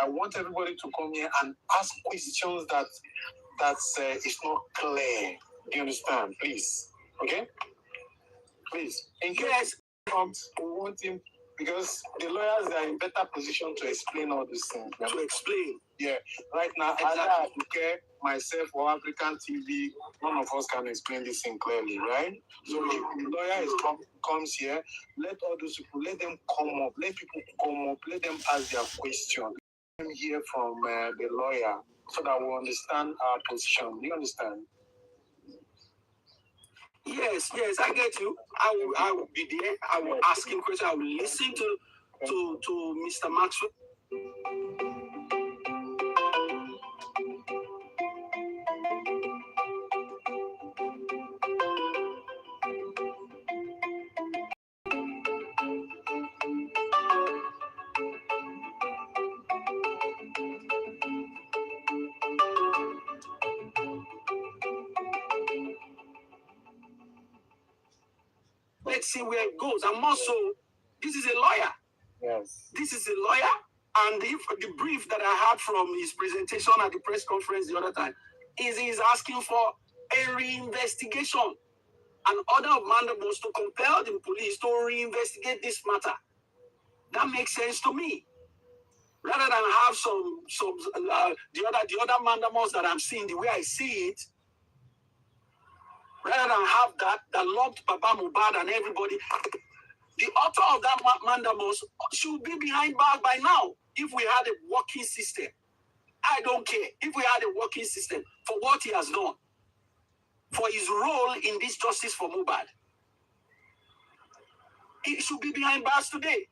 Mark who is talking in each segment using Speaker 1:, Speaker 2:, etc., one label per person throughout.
Speaker 1: I want everybody to come here and ask questions that is not clear. Do you understand? Please. Okay? Please. In case we want him, because the lawyers are in better position to explain all these things.
Speaker 2: To explain.
Speaker 1: Yeah. Right now, either Aduka, myself, or African TV, none of us can explain this thing clearly, right? So if the lawyer comes here, let all those people, let them come up, let people come up, let them ask their question. Let them hear from the lawyer so that we understand our position. Do you understand?
Speaker 2: Yes, I get you. I will be there. I will ask him questions. I will listen to Mr. Maxwell. Let's see where it goes. And also, this is a lawyer.
Speaker 1: Yes.
Speaker 2: This is a lawyer. And if the brief that I had from his presentation at the press conference the other time is he's asking for a reinvestigation. An order of mandamus to compel the police to reinvestigate this matter. That makes sense to me. Rather than have the other mandamus that I'm seeing, the way I see it, rather than have that locked Papa Mohbad and everybody, the author of that mandamus should be behind bars by now. If we had a working system, I don't care. If we had a working system for what he has done, for his role in this justice for Mohbad, he should be behind bars today.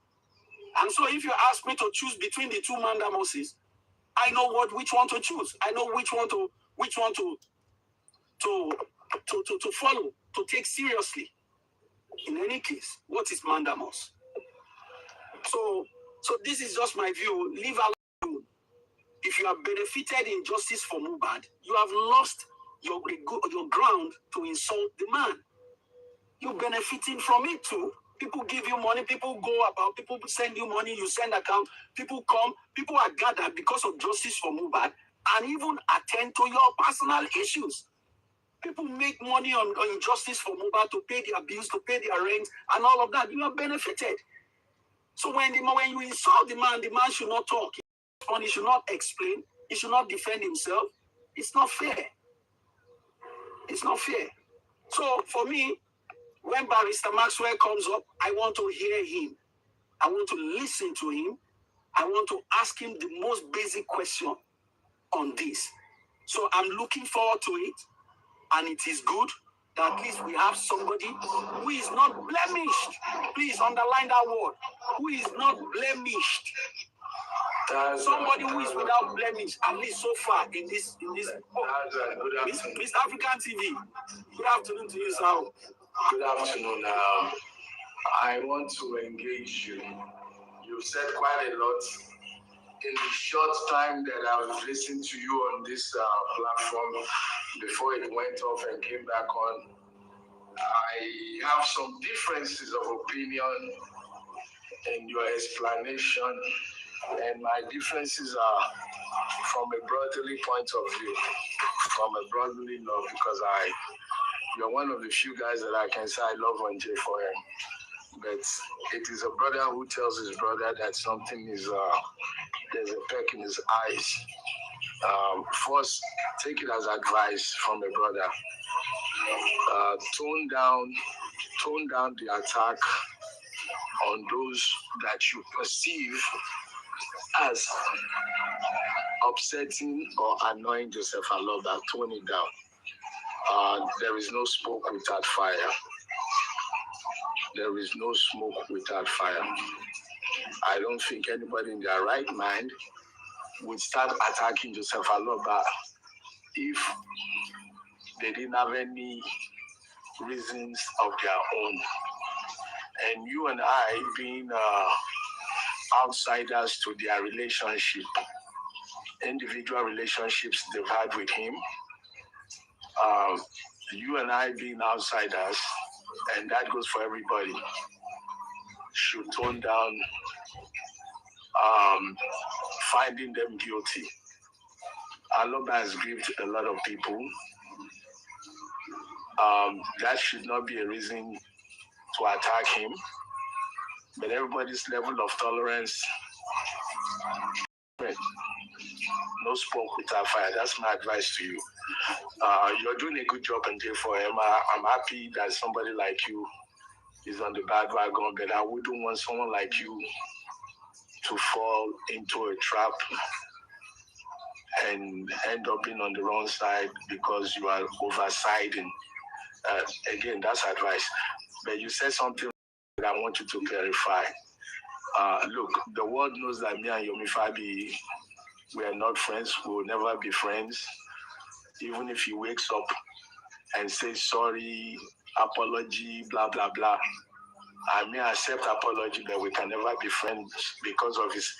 Speaker 2: And so if you ask me to choose between the two mandamuses, I know which one to choose. I know which one to follow, to take seriously. In any case, what is mandamus? So this is just my view. Leave alone. If you have benefited in justice for Mohbad, you have lost your ground to insult the man. You're benefiting from it too. People give you money, people go about, people send you money, you send account, people come, people are gathered because of justice for Mohbad and even attend to your personal issues. People make money on justice for Mohbad to pay their bills, to pay their rent, and all of that. You are benefited. So when you insult the man should not talk. He should not explain. He should not defend himself. It's not fair. It's not fair. So for me, when Barrister Maxwell comes up, I want to hear him. I want to listen to him. I want to ask him the most basic question on this. So I'm looking forward to it. And it is good that at least we have somebody who is not blemished. Please underline that word. Who is not blemished. Somebody who is without blemish, at least so far in this. Mr. African TV. Good afternoon to you, sir.
Speaker 3: Good afternoon. I want to engage you. You've said quite a lot. In the short time that I've listened to you on this platform, before it went off and came back on, I have some differences of opinion in your explanation, and my differences are from a brotherly point of view, from a brotherly love, because you're one of the few guys that I can say I love on J4M. But it is a brother who tells his brother that something is, there's a peck in his eyes. First, take it as advice from a brother. Tone down the attack on those that you perceive as upsetting or annoying Joseph Aloba. Tone it down. There is no smoke without fire. There is no smoke without fire. I don't think anybody in their right mind would start attacking Joseph Aloba if they didn't have any reasons of their own. And you and I, being outsiders to their relationship, individual relationships they've had with him, you and I being outsiders, and that goes for everybody, should tone down finding them guilty. Aloba has grieved a lot of people. That should not be a reason to attack him. But everybody's level of tolerance, no smoke without fire. That's my advice to you. You're doing a good job in J4M. I'm happy that somebody like you is on the bad wagon, but I wouldn't want someone like you to fall into a trap and end up being on the wrong side because you are oversiding. Again, that's advice. But you said something that I want you to clarify. Look, the world knows that me and Yomi Fabi, we are not friends. We will never be friends. Even if he wakes up and says sorry, apology, blah, blah, blah. I may accept apology, but we can never be friends because of his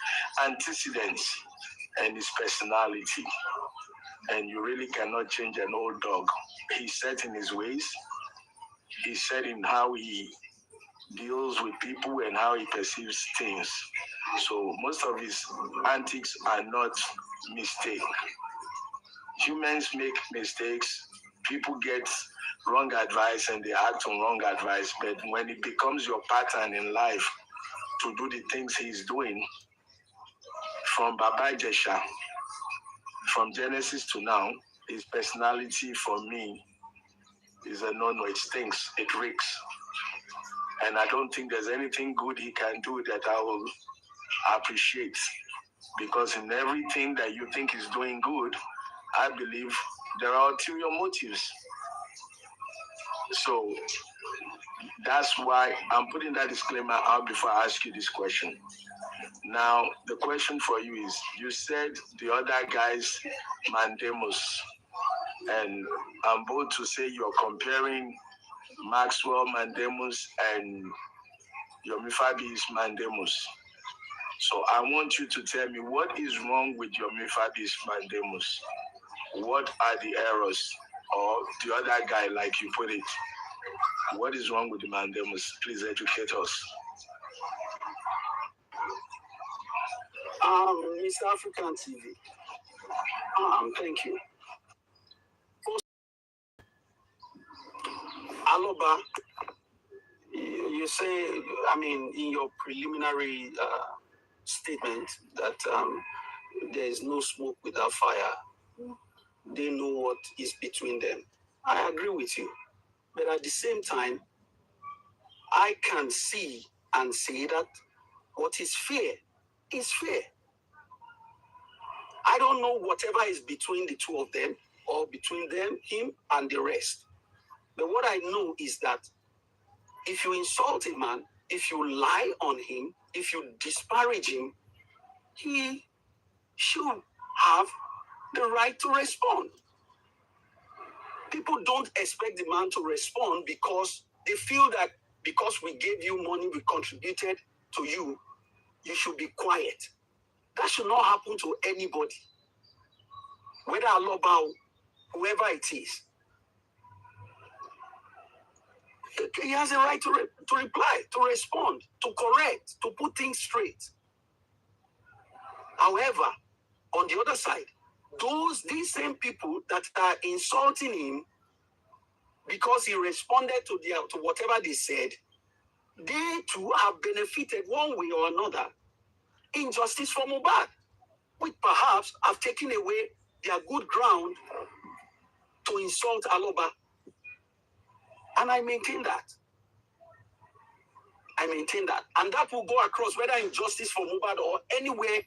Speaker 3: antecedents and his personality. And you really cannot change an old dog. He's set in his ways. He's set in how he deals with people and how he perceives things. So most of his antics are not mistakes. Humans make mistakes. People get wrong advice and they act on wrong advice. But when it becomes your pattern in life to do the things he's doing, from Baba Jesha, from Genesis to now, his personality for me is a no-no. It stinks. It reeks. And I don't think there's anything good he can do that I will appreciate. Because in everything that you think is doing good, I believe there are ulterior motives. So that's why I'm putting that disclaimer out before I ask you this question. Now, the question for you is, you said the other guy's mandamus, and I'm bold to say you're comparing Maxwell mandamus and Yomi Fabi's mandamus. So I want you to tell me what is wrong with Yomi Fabi's mandamus. What are the errors? Or the other guy, like you put it, what is wrong with the mandamus? Please educate us.
Speaker 2: Mr. African TV. Thank you. First, Aloba, you say, in your preliminary statement that there is no smoke without fire. They know what is between them. I agree with you. But at the same time, I can see and say that what is fair is fair. I don't know whatever is between the two of them or between them, him, and the rest. But what I know is that if you insult a man, if you lie on him, if you disparage him, he should have the right to respond. People don't expect the man to respond because they feel that because we gave you money, we contributed to you, you should be quiet. That should not happen to anybody. Whether Aloba, whoever it is. He has a right to reply, to respond, to correct, to put things straight. However, on the other side, these same people that are insulting him because he responded to whatever they said, they too have benefited one way or another in justice for Mohbad, which perhaps have taken away their good ground to insult Aloba. And I maintain that. And that will go across, whether in justice for Mohbad or anywhere,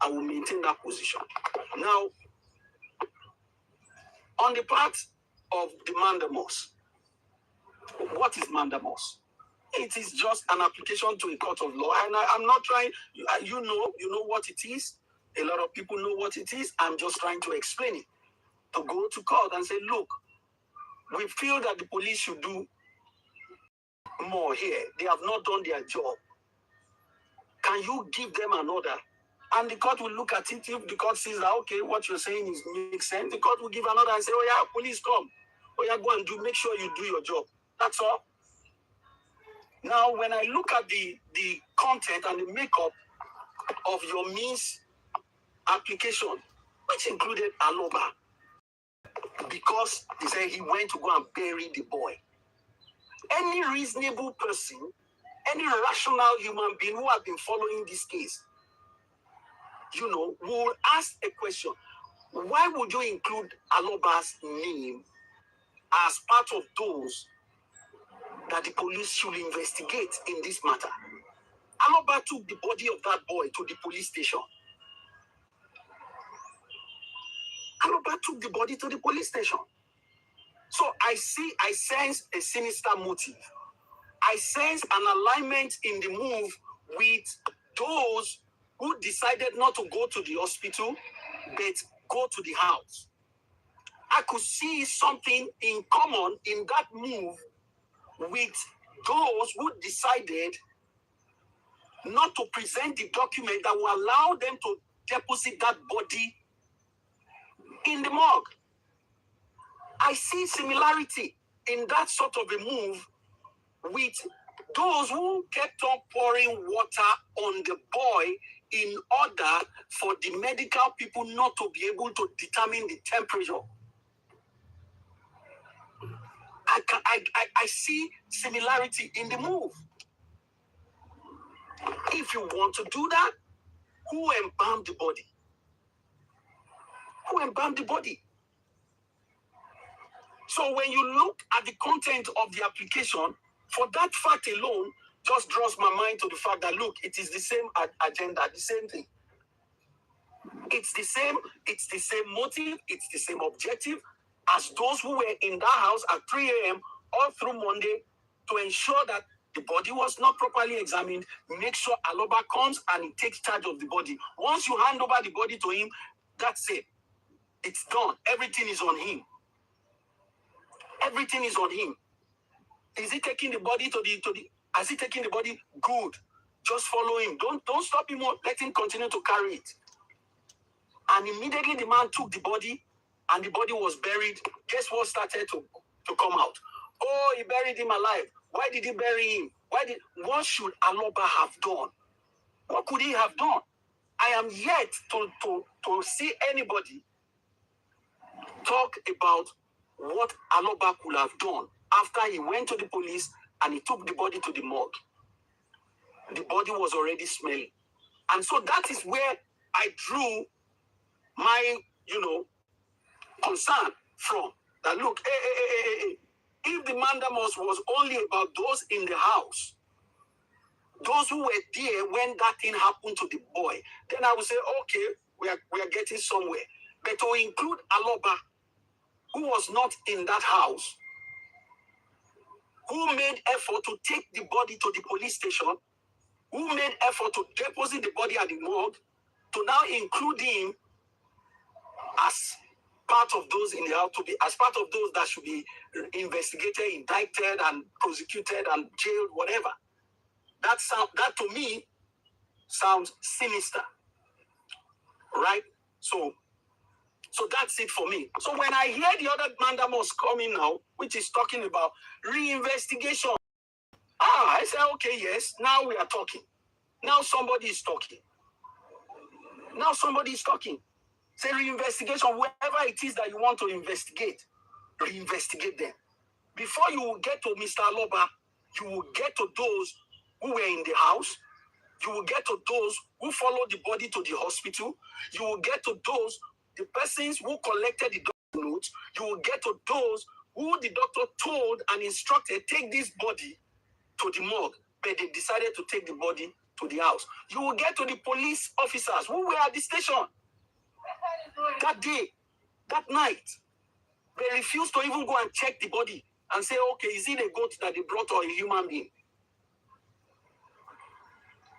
Speaker 2: I will maintain that position. Now, on the part of the mandamus, what is mandamus? It is just an application to a court of law. And I'm not trying, you know what it is. A lot of people know what it is. I'm just trying to explain it. To go to court and say, look, we feel that the police should do more here. They have not done their job. Can you give them an order? And the court will look at it. If the court sees that, okay, what you're saying makes sense, the court will give an order and say, oh yeah, police come. Oh yeah, go and make sure you do your job. That's all. Now, when I look at the content and the makeup of your means application, which included Aloba, because they said he went to go and bury the boy. Any reasonable person, any rational human being who has been following this case, will ask a question. Why would you include Aloba's name as part of those that the police should investigate in this matter? Aloba took the body of that boy to the police station. Aloba took the body to the police station. So I sense a sinister motive. I sense an alignment in the move with those who decided not to go to the hospital, but go to the house. I could see something in common in that move with those who decided not to present the document that will allow them to deposit that body in the morgue. I see similarity in that sort of a move with those who kept on pouring water on the boy in order for the medical people not to be able to determine the temperature. I see similarity in the move. If you want to do that, who embalmed the body? Who embalmed the body? So when you look at the content of the application, for that fact alone, just draws my mind to the fact that, look, it is the same agenda, the same thing. It's the same motive, it's the same objective as those who were in that house at 3 a.m. all through Monday to ensure that the body was not properly examined, make sure Aloba comes and he takes charge of the body. Once you hand over the body to him, that's it. It's done. Everything is on him. Everything is on him. Is he taking the body has he taken the body? Good. Just follow him. Don't stop him. Let him continue to carry it. And immediately the man took the body and the body was buried. Guess what started to come out? Oh, he buried him alive. Why did he bury him? What should Aloba have done? What could he have done? I am yet to see anybody talk about what Aloba could have done after he went to the police and he took the body to the morgue. The body was already smelling. And so that is where I drew my, concern from. That look, if the mandamus was only about those in the house, those who were there when that thing happened to the boy, then I would say, okay, we are getting somewhere. But to include Aloba, who was not in that house, who made effort to take the body to the police station, who made effort to deposit the body at the morgue, to now include him as part of those in the house, to be as part of those that should be investigated, indicted, and prosecuted, and jailed, whatever. That to me sounds sinister, right? So that's it for me. So when I hear the other mandamus coming now, which is talking about reinvestigation, I say, okay, yes, now we are talking. Now somebody is talking. Say reinvestigation, whoever it is that you want to investigate, reinvestigate them. Before you will get to Mr. Aloba, you will get to those who were in the house. You will get to those who followed the body to the hospital. You will get to those, the persons who collected the doctor notes. You will get to those who the doctor told and instructed, take this body to the morgue, but they decided to take the body to the house. You will get to the police officers who were at the station that day, that night. They refused to even go and check the body and say, okay, is it a goat that they brought or a human being?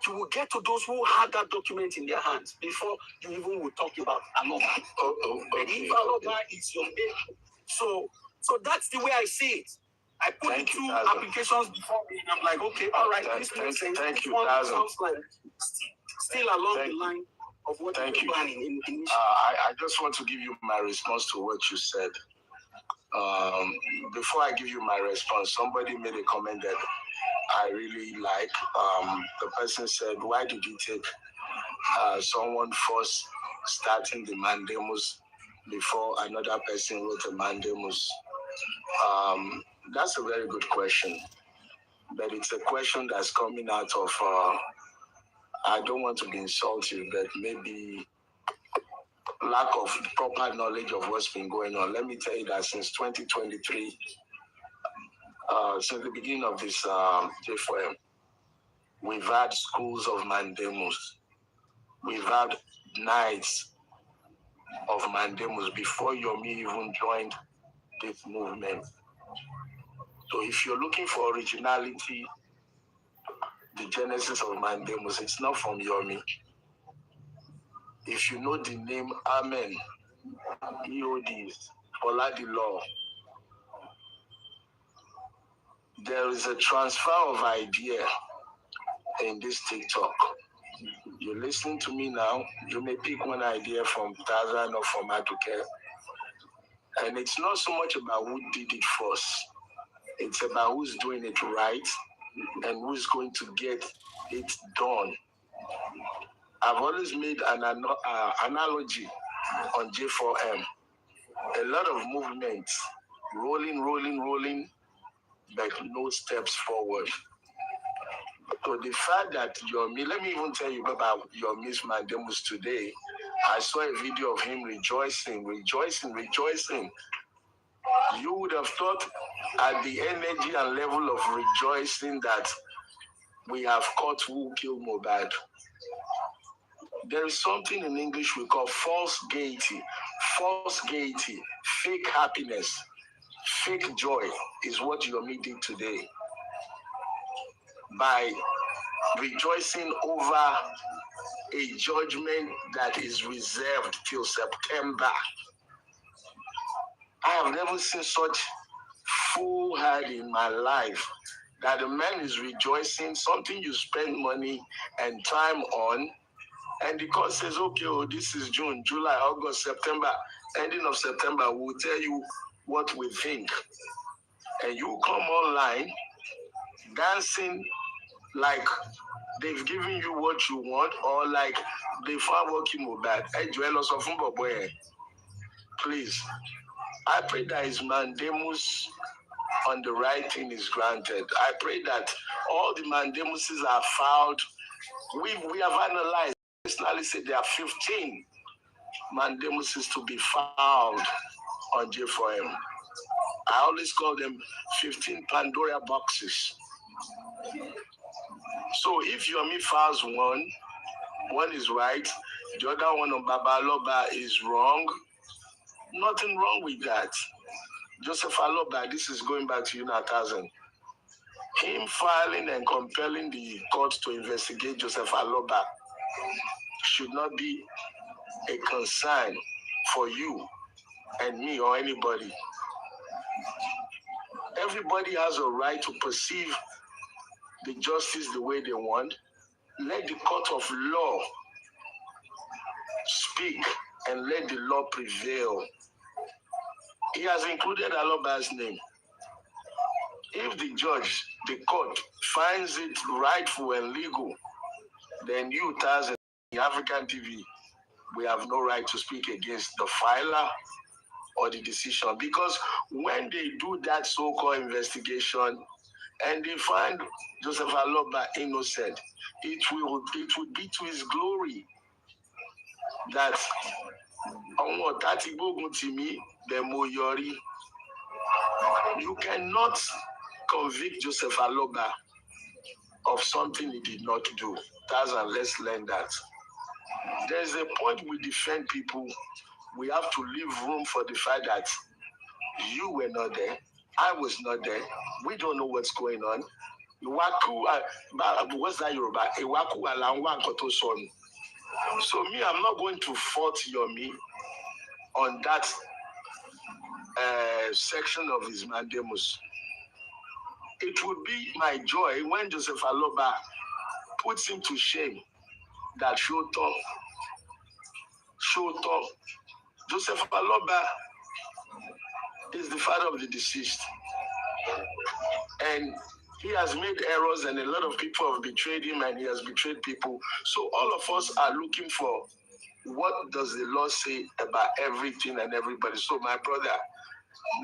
Speaker 2: You will get to those who had that document in their hands before you even will talk about Aloba. But if Aloba is your name, so that's the way I see it. I put the two applications before me, and I'm like, okay, all right, this makes sense.
Speaker 3: Thank you,
Speaker 2: one
Speaker 3: Tanza.
Speaker 2: sounds like still along the line of what you're planning in
Speaker 3: I just want to give you my response to what you said. Before I give you my response, somebody made a comment that I really like. The person said, why did you take someone first starting the mandamus before another person wrote a mandamus? That's a very good question, but it's a question that's coming out of, I don't want to be insulting, but maybe lack of proper knowledge of what's been going on. Let me tell you that since 2023, since the beginning of this J4M, we've had schools of mandamus. We've had nights of mandamus before Yomi even joined this movement. So if you're looking for originality, the genesis of mandamus, it's not from Yomi. If you know the name Amen, EODs, Oladilaw, there is a transfer of idea in this TikTok. You listen to me now, you may pick one idea from Tanza or from Aduka. And it's not so much about who did it first. It's about who's doing it right and who's going to get it done. I've always made an analogy on J4M. A lot of movements, rolling, but no steps forward. So the fact that let me even tell you about Yomi's mandamus today. I saw a video of him rejoicing. You would have thought at the energy and level of rejoicing that we have caught who killed Mohbad. There is something in English we call false gaiety, fake happiness, fake joy is what Yomi did today by rejoicing over a judgment that is reserved till September. I have never seen such foolhardy in my life that a man is rejoicing something you spend money and time on, and the court says, okay, this is June, July, August, September, ending of September, we'll tell you what we think. And you come online dancing like they've given you what you want, or like they found working Mohbad. Hey, Joel, please. I pray that his mandamus on the right thing is granted. I pray that all the mandamuses are filed. We have analyzed, personally said there are 15 mandamuses to be filed on J4M. I always call them 15 Pandora boxes. So if Yomi files one is right, the other one on Babaloba is wrong, nothing wrong with that. Joseph Aloba, this is going back to you now, 1000. Him filing and compelling the court to investigate Joseph Aloba should not be a concern for you and me or anybody. Everybody has a right to perceive the justice the way they want. Let the court of law speak and let the law prevail. He has included Aloba's name. If the judge, the court, finds it rightful and legal, then you, Tanza, African TV, we have no right to speak against the filer or the decision. Because when they do that so-called investigation and they find Joseph Aloba innocent, it would be to his glory that you cannot convict Joseph Aloba of something he did not do. Let's learn that. There's a point we defend people. We have to leave room for the fact that you were not there. I was not there. We don't know what's going on. What's that Yoruba? So me, I'm not going to fault Yomi on that section of his mandamus. It would be my joy when Joseph Aloba puts him to shame that Shoto. Joseph Aloba is the father of the deceased. And He has made errors and a lot of people have betrayed him and he has betrayed people. So all of us are looking for what does the law say about everything and everybody. So my brother,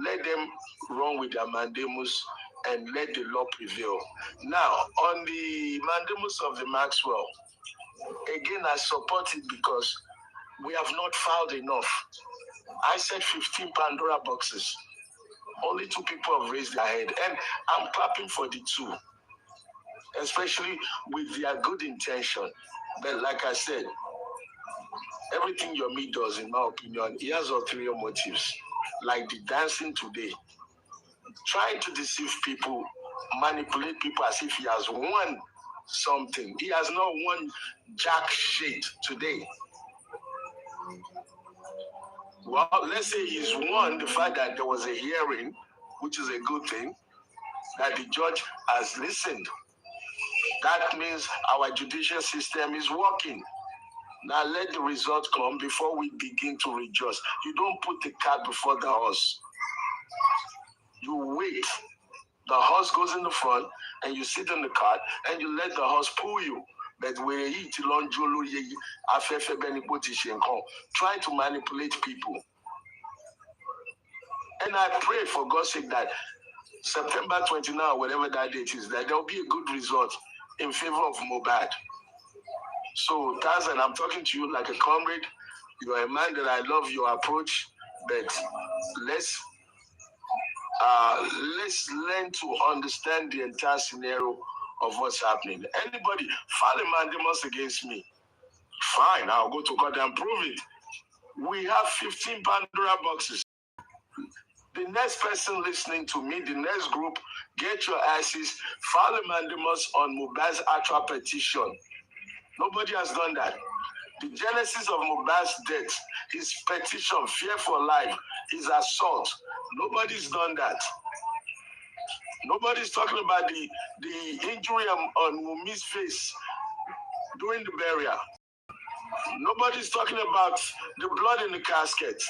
Speaker 3: let them run with their mandamus and let the law prevail. Now, on the mandamus of the Maxwell, again, I support it because we have not filed enough. I said 15 Pandora boxes. Only 2 people have raised their hand. And I'm clapping for the 2, especially with their good intention. But like I said, everything Yomi does, in my opinion, he has ulterior motives. Like the dancing today, trying to deceive people, manipulate people as if he has won something. He has not won jack shit today. Well, let's say he's won the fact that there was a hearing, which is a good thing, that the judge has listened. That means our judicial system is working. Now let the results come before we begin to rejoice. You don't put the cart before the horse. You wait. The horse goes in the front and you sit in the cart and you let the horse pull you. But we're trying to manipulate people. And I pray for God's sake that September 29, whatever that date is, that there will be a good result in favor of Mohbad. So, Tanza, I'm talking to you like a comrade. You are a man that I love your approach, but let's learn to understand the entire scenario of what's happening. Anybody file a mandamus against me, fine, I'll go to court and prove it. We have 15 Pandora boxes. The next person listening to me, the next group, get your asses, file a mandamus on Mohbad's actual petition. Nobody has done that. The genesis of Mohbad's death, his petition, fear for life, his assault. Nobody's done that. Nobody's talking about the injury on Mumi's face during the burial. Nobody's talking about the blood in the casket.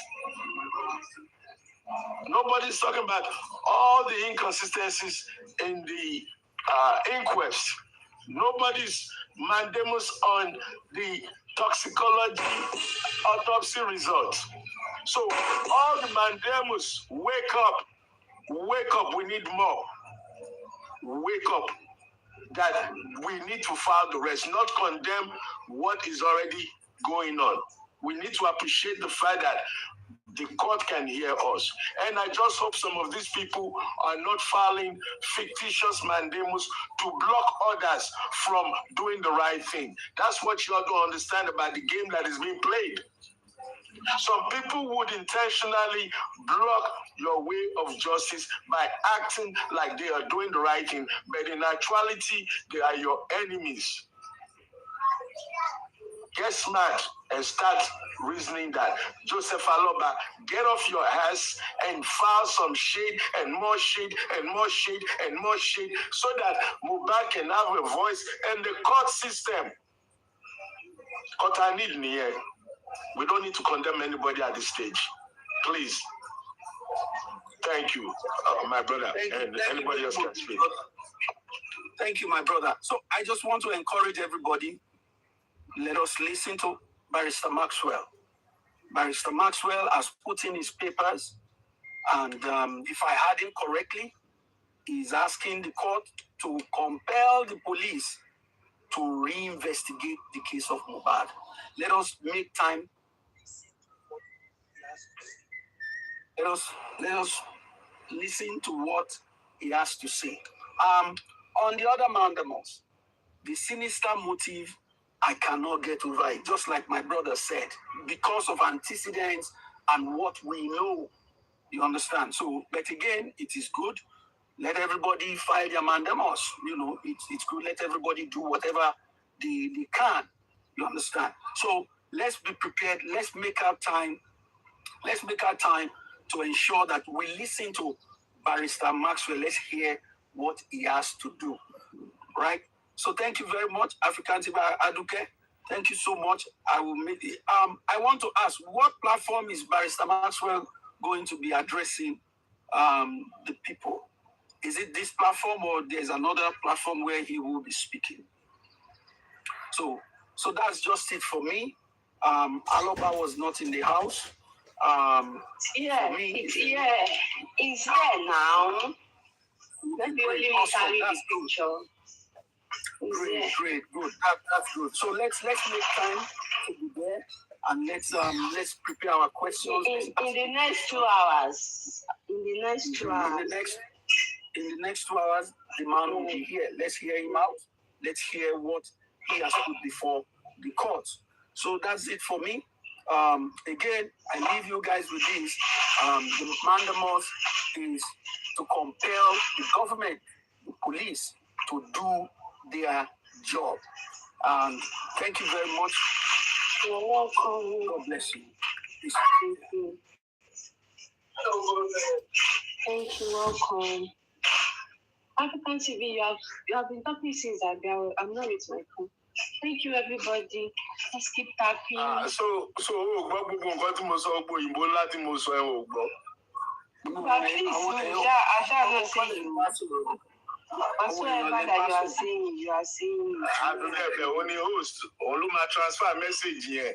Speaker 3: Nobody's talking about all the inconsistencies in the inquest. Nobody's mandamus on the toxicology autopsy results. So all the mandamus, wake up, we need more. Wake up, that we need to file the rest, not condemn what is already going on. We need to appreciate the fact that the court can hear us. And I just hope some of these people are not filing fictitious mandamus to block others from doing the right thing. That's what you ought to understand about the game that is being played. Some people would intentionally block your way of justice by acting like they are doing the right thing, but in actuality, they are your enemies. Get smart and start reasoning that. Joseph Aloba, get off your ass and file some shade and more shade and more shade and more shade so that Mohbad can have a voice in the court system. We don't need to condemn anybody at this stage. Please. Thank you, my brother. And anybody else can speak.
Speaker 2: Thank you, my brother. So I just want to encourage everybody. Let us listen to Barrister Maxwell. Barrister Maxwell has put in his papers, and if I heard him correctly, he's asking the court to compel the police to reinvestigate the case of Mohbad. Let us make time. Let us listen to what he has to say. On the other mandamus, the sinister motive, I cannot get over it, just like my brother said, because of antecedents and what we know. You understand? So, but again, it is good. Let everybody file their mandamus. You know, it's good. Let everybody do whatever they can. You understand? So let's be prepared. Let's make our time. Let's make our time to ensure that we listen to Barrister Maxwell. Let's hear what he has to do. Right? So thank you very much, African TV Aduka. Thank you so much. I will make it. I want to ask, what platform is Barrister Maxwell going to be addressing the people? is it this platform or there's another platform where he will be speaking? So that's just it for me. Aloba was not in the house.
Speaker 4: He's here now. Maybe only we carry the picture.
Speaker 2: Great, good. That's good. So let's make time to be there, and let's prepare our questions.
Speaker 4: In the next 2 hours. In the next 2
Speaker 2: hours, the man will be here. Let's hear him out. Let's hear what he has put before the court. So that's it for me. Again, I leave you guys with this. The mandamus is to compel the government, the police, to do their job. And thank you very much.
Speaker 4: You're welcome.
Speaker 2: God bless you.
Speaker 4: Thank you. Thank you. Welcome. African TV, you have been talking since I'm not with my phone. Thank you, everybody. Let's keep tapping.
Speaker 3: So
Speaker 4: whatsoever that you are saying.
Speaker 3: I don't know. Only host. Oluma transfer message here.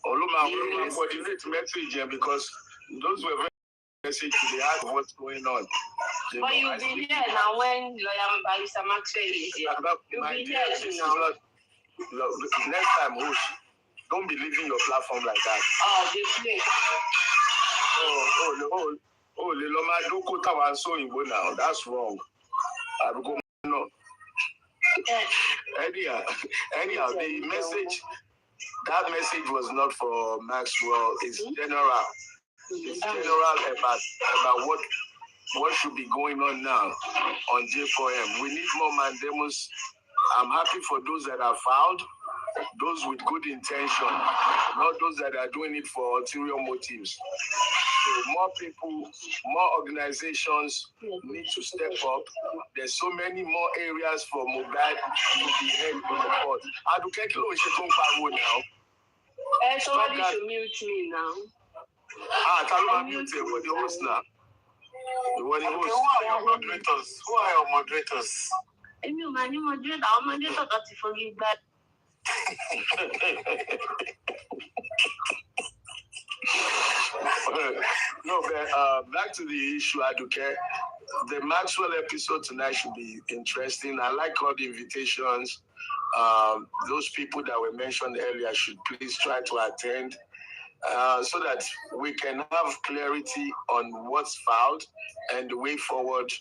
Speaker 3: Oluma coordinate message here because those were very message they ask what's going on.
Speaker 4: But you'll be here now when lawyer Barrister Maxwell is here. You'll be here now.
Speaker 3: Next time, host, don't be leaving your platform like that.
Speaker 4: Oh, they play.
Speaker 3: Oh, the Loma Aduka was so in now. That's wrong. No. Anyhow, the message, that message was not for Maxwell. It's general. It's general about what should be going on now on J4M. We need more mandamus. I'm happy for those that are found, those with good intention, not those that are doing it for ulterior motives. So more people, more organizations need to step up. There's so many more areas for Mobile to be held in the court. Aduka now.
Speaker 4: Somebody should mute me now.
Speaker 3: Tell me mute for the host now. Who are your moderators?
Speaker 4: I'm moderator. I'm moderator that you forgive that.
Speaker 3: No, but back to the issue, Aduka. The Maxwell episode tonight should be interesting. I like all the invitations. Those people that were mentioned earlier should please try to attend so that we can have clarity on what's filed and the way forward.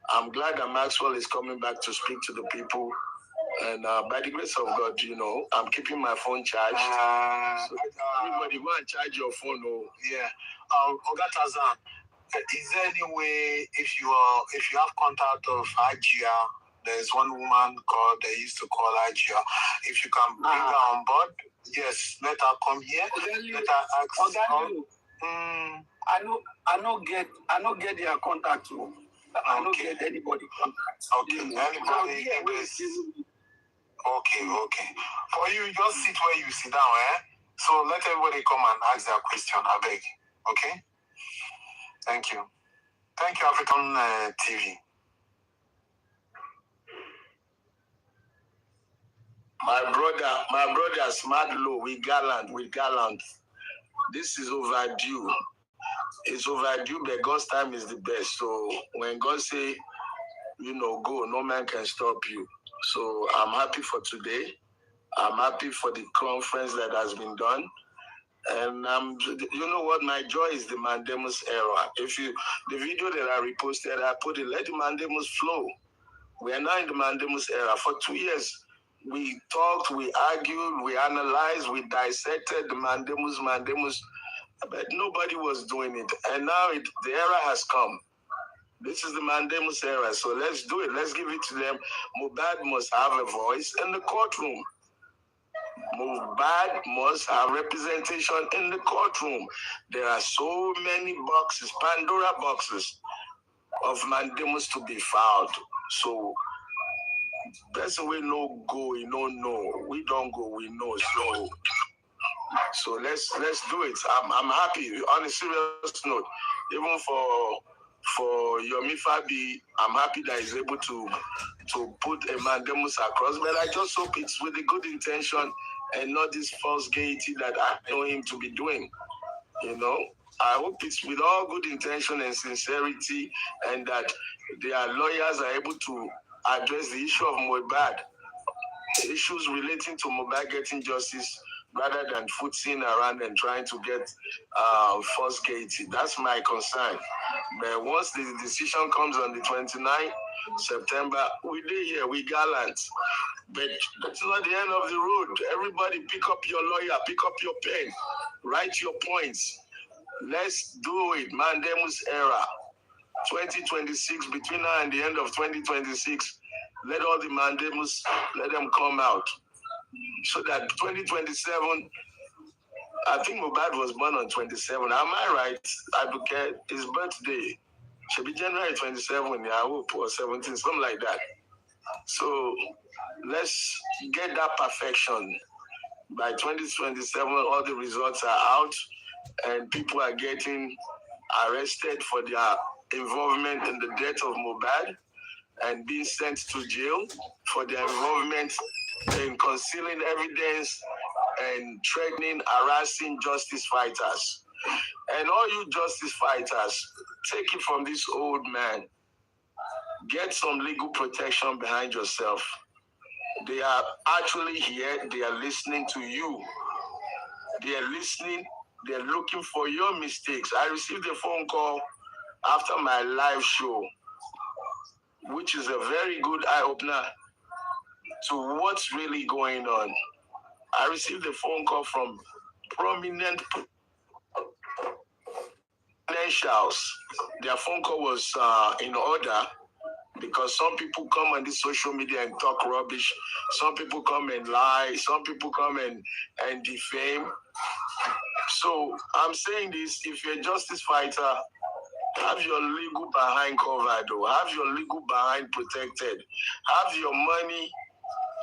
Speaker 3: I'm glad that Maxwell is coming back to speak to the people. And by the grace of God, I'm keeping my phone charged. So everybody go and charge your phone.
Speaker 1: Yeah. Oga Tanza, is there any way if you have contact of Ajia, there's one woman they used to call Ajia. If you can bring her on board, yes, let her come here. Let her ask.
Speaker 2: I don't get their contact. I don't get anybody contact.
Speaker 1: Okay, anybody. Okay. For you, just sit where you sit down, So let everybody come and ask their question, I beg. Okay? Thank you. Thank you, African TV.
Speaker 3: My brother, smart low, we gallant. This is overdue. It's overdue, but God's time is the best. So when God say, go, no man can stop you. So I'm happy for today. I'm happy for the conference that has been done. And you know what? My joy is the mandamus era. The video that I reposted, I put it, let the mandamus flow. We are now in the mandamus era. For 2 years, we talked, we argued, we analyzed, we dissected the mandamus, but nobody was doing it. And now the era has come. This is the mandamus era, so let's do it. Let's give it to them. Mohbad must have a voice in the courtroom. Mohbad must have representation in the courtroom. There are so many boxes, Pandora boxes, of mandamus to be filed. So that's the way no go, know. We don't go, we know. So let's do it. I'm happy. On a serious note, even for For Yomi Fabi, I'm happy that he's able to put a mandamus across, but I just hope it's with a good intention and not this false gaiety that I know him to be doing. You know, I hope it's with all good intention and sincerity, and that their lawyers are able to address the issue of Mohbad, issues relating to Mohbad getting justice, rather than footing around and trying to get false gaiety. That's my concern. But once the decision comes on the 29th September, we did here, we gallant. But that's not the end of the road. Everybody pick up your lawyer, pick up your pen, write your points. Let's do it. Mandamus era. 2026, between now and the end of 2026, let all the mandamus, let them come out. So that 2027, I think Mohbad was born on 27. Am I right? Aduka, his birthday should be January 27, I hope, or 17, something like that. So let's get that perfection. By 2027, all the results are out and people are getting arrested for their involvement in the death of Mohbad and being sent to jail for their involvement in concealing evidence and threatening, harassing justice fighters. And all you justice fighters, take it from this old man. Get some legal protection behind yourself. They are actually here. They are listening to you. They are listening. They are looking for your mistakes. I received a phone call after my live show, which is a very good eye-opener to what's really going on. I received a phone call from prominent financials. Their phone call was in order because some people come on this social media and talk rubbish. Some people come and lie. Some people come and defame. So I'm saying this, if you're a justice fighter, have your legal behind covered, though. Have your legal behind protected. Have your money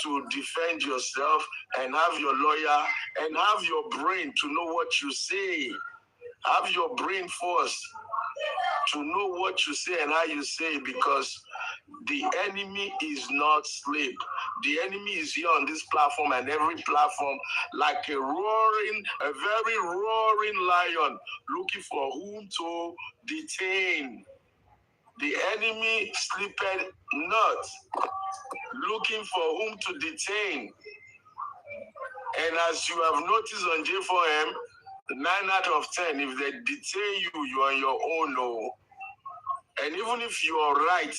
Speaker 3: to defend yourself, and have your lawyer, and have your brain to know what you say. Have your brain first to know what you say and how you say it, because the enemy is not sleep. The enemy is here on this platform and every platform like a very roaring lion looking for whom to detain. The enemy sleepeth not, looking for whom to detain. And as you have noticed on J4M, 9 out of 10, if they detain you, you are on your own. No. And even if you are right,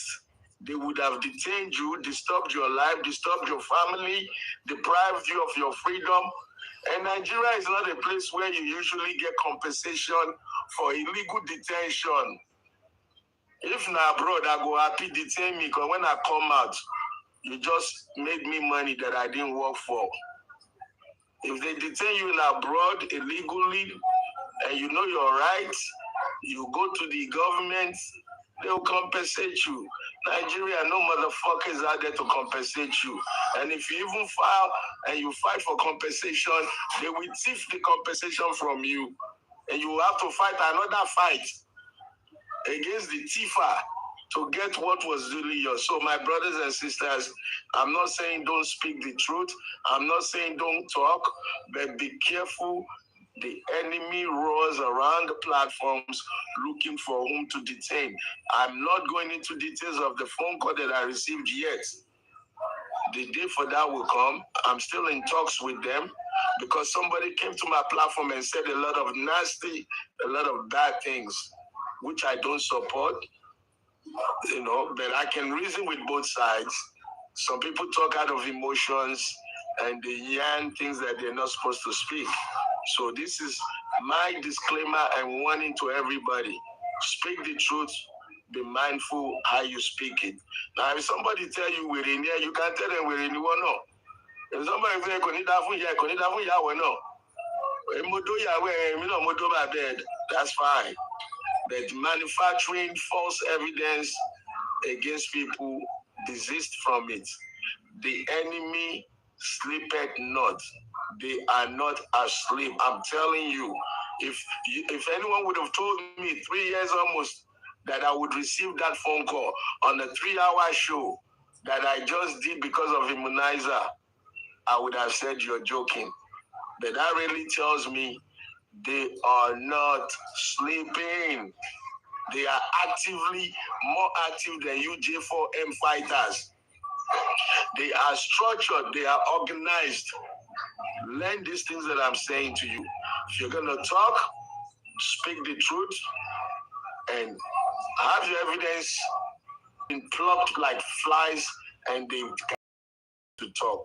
Speaker 3: they would have detained you, disturbed your life, disturbed your family, deprived you of your freedom. And Nigeria is not a place where you usually get compensation for illegal detention. If not abroad, I go happy detain me, because when I come out, you just made me money that I didn't work for. If they detain you in abroad illegally and you know your rights, you go to the government, they'll compensate you. Nigeria, no motherfuckers out there to compensate you. And if you even file and you fight for compensation, they will thief the compensation from you. And you will have to fight another fight against the thiefer to get what was really yours. So my brothers and sisters, I'm not saying don't speak the truth. I'm not saying don't talk, but be careful. The enemy roars around the platforms looking for whom to detain. I'm not going into details of the phone call that I received yet. The day for that will come. I'm still in talks with them because somebody came to my platform and said a lot of nasty, a lot of bad things, which I don't support, you know, but I can reason with both sides. Some people talk out of emotions and they yarn things that they're not supposed to speak. So this is my disclaimer and warning to everybody. Speak the truth. Be mindful how you speak it. Now, if somebody tell you we're in here, you can tell them we're in here. No. If somebody say, that's fine. But manufacturing false evidence against people, desist from it. The enemy sleepeth not. They are not asleep. I'm telling you, if anyone would have told me 3 years almost that I would receive that phone call on a 3-hour show that I just did because of immunizer, I would have said you're joking. But that really tells me they are not sleeping. They are actively more active than you J4M fighters. They are structured. They are organized. Learn these things that I'm saying to you. If you're going to talk, speak the truth, and have your evidence been plucked like flies, and they to talk.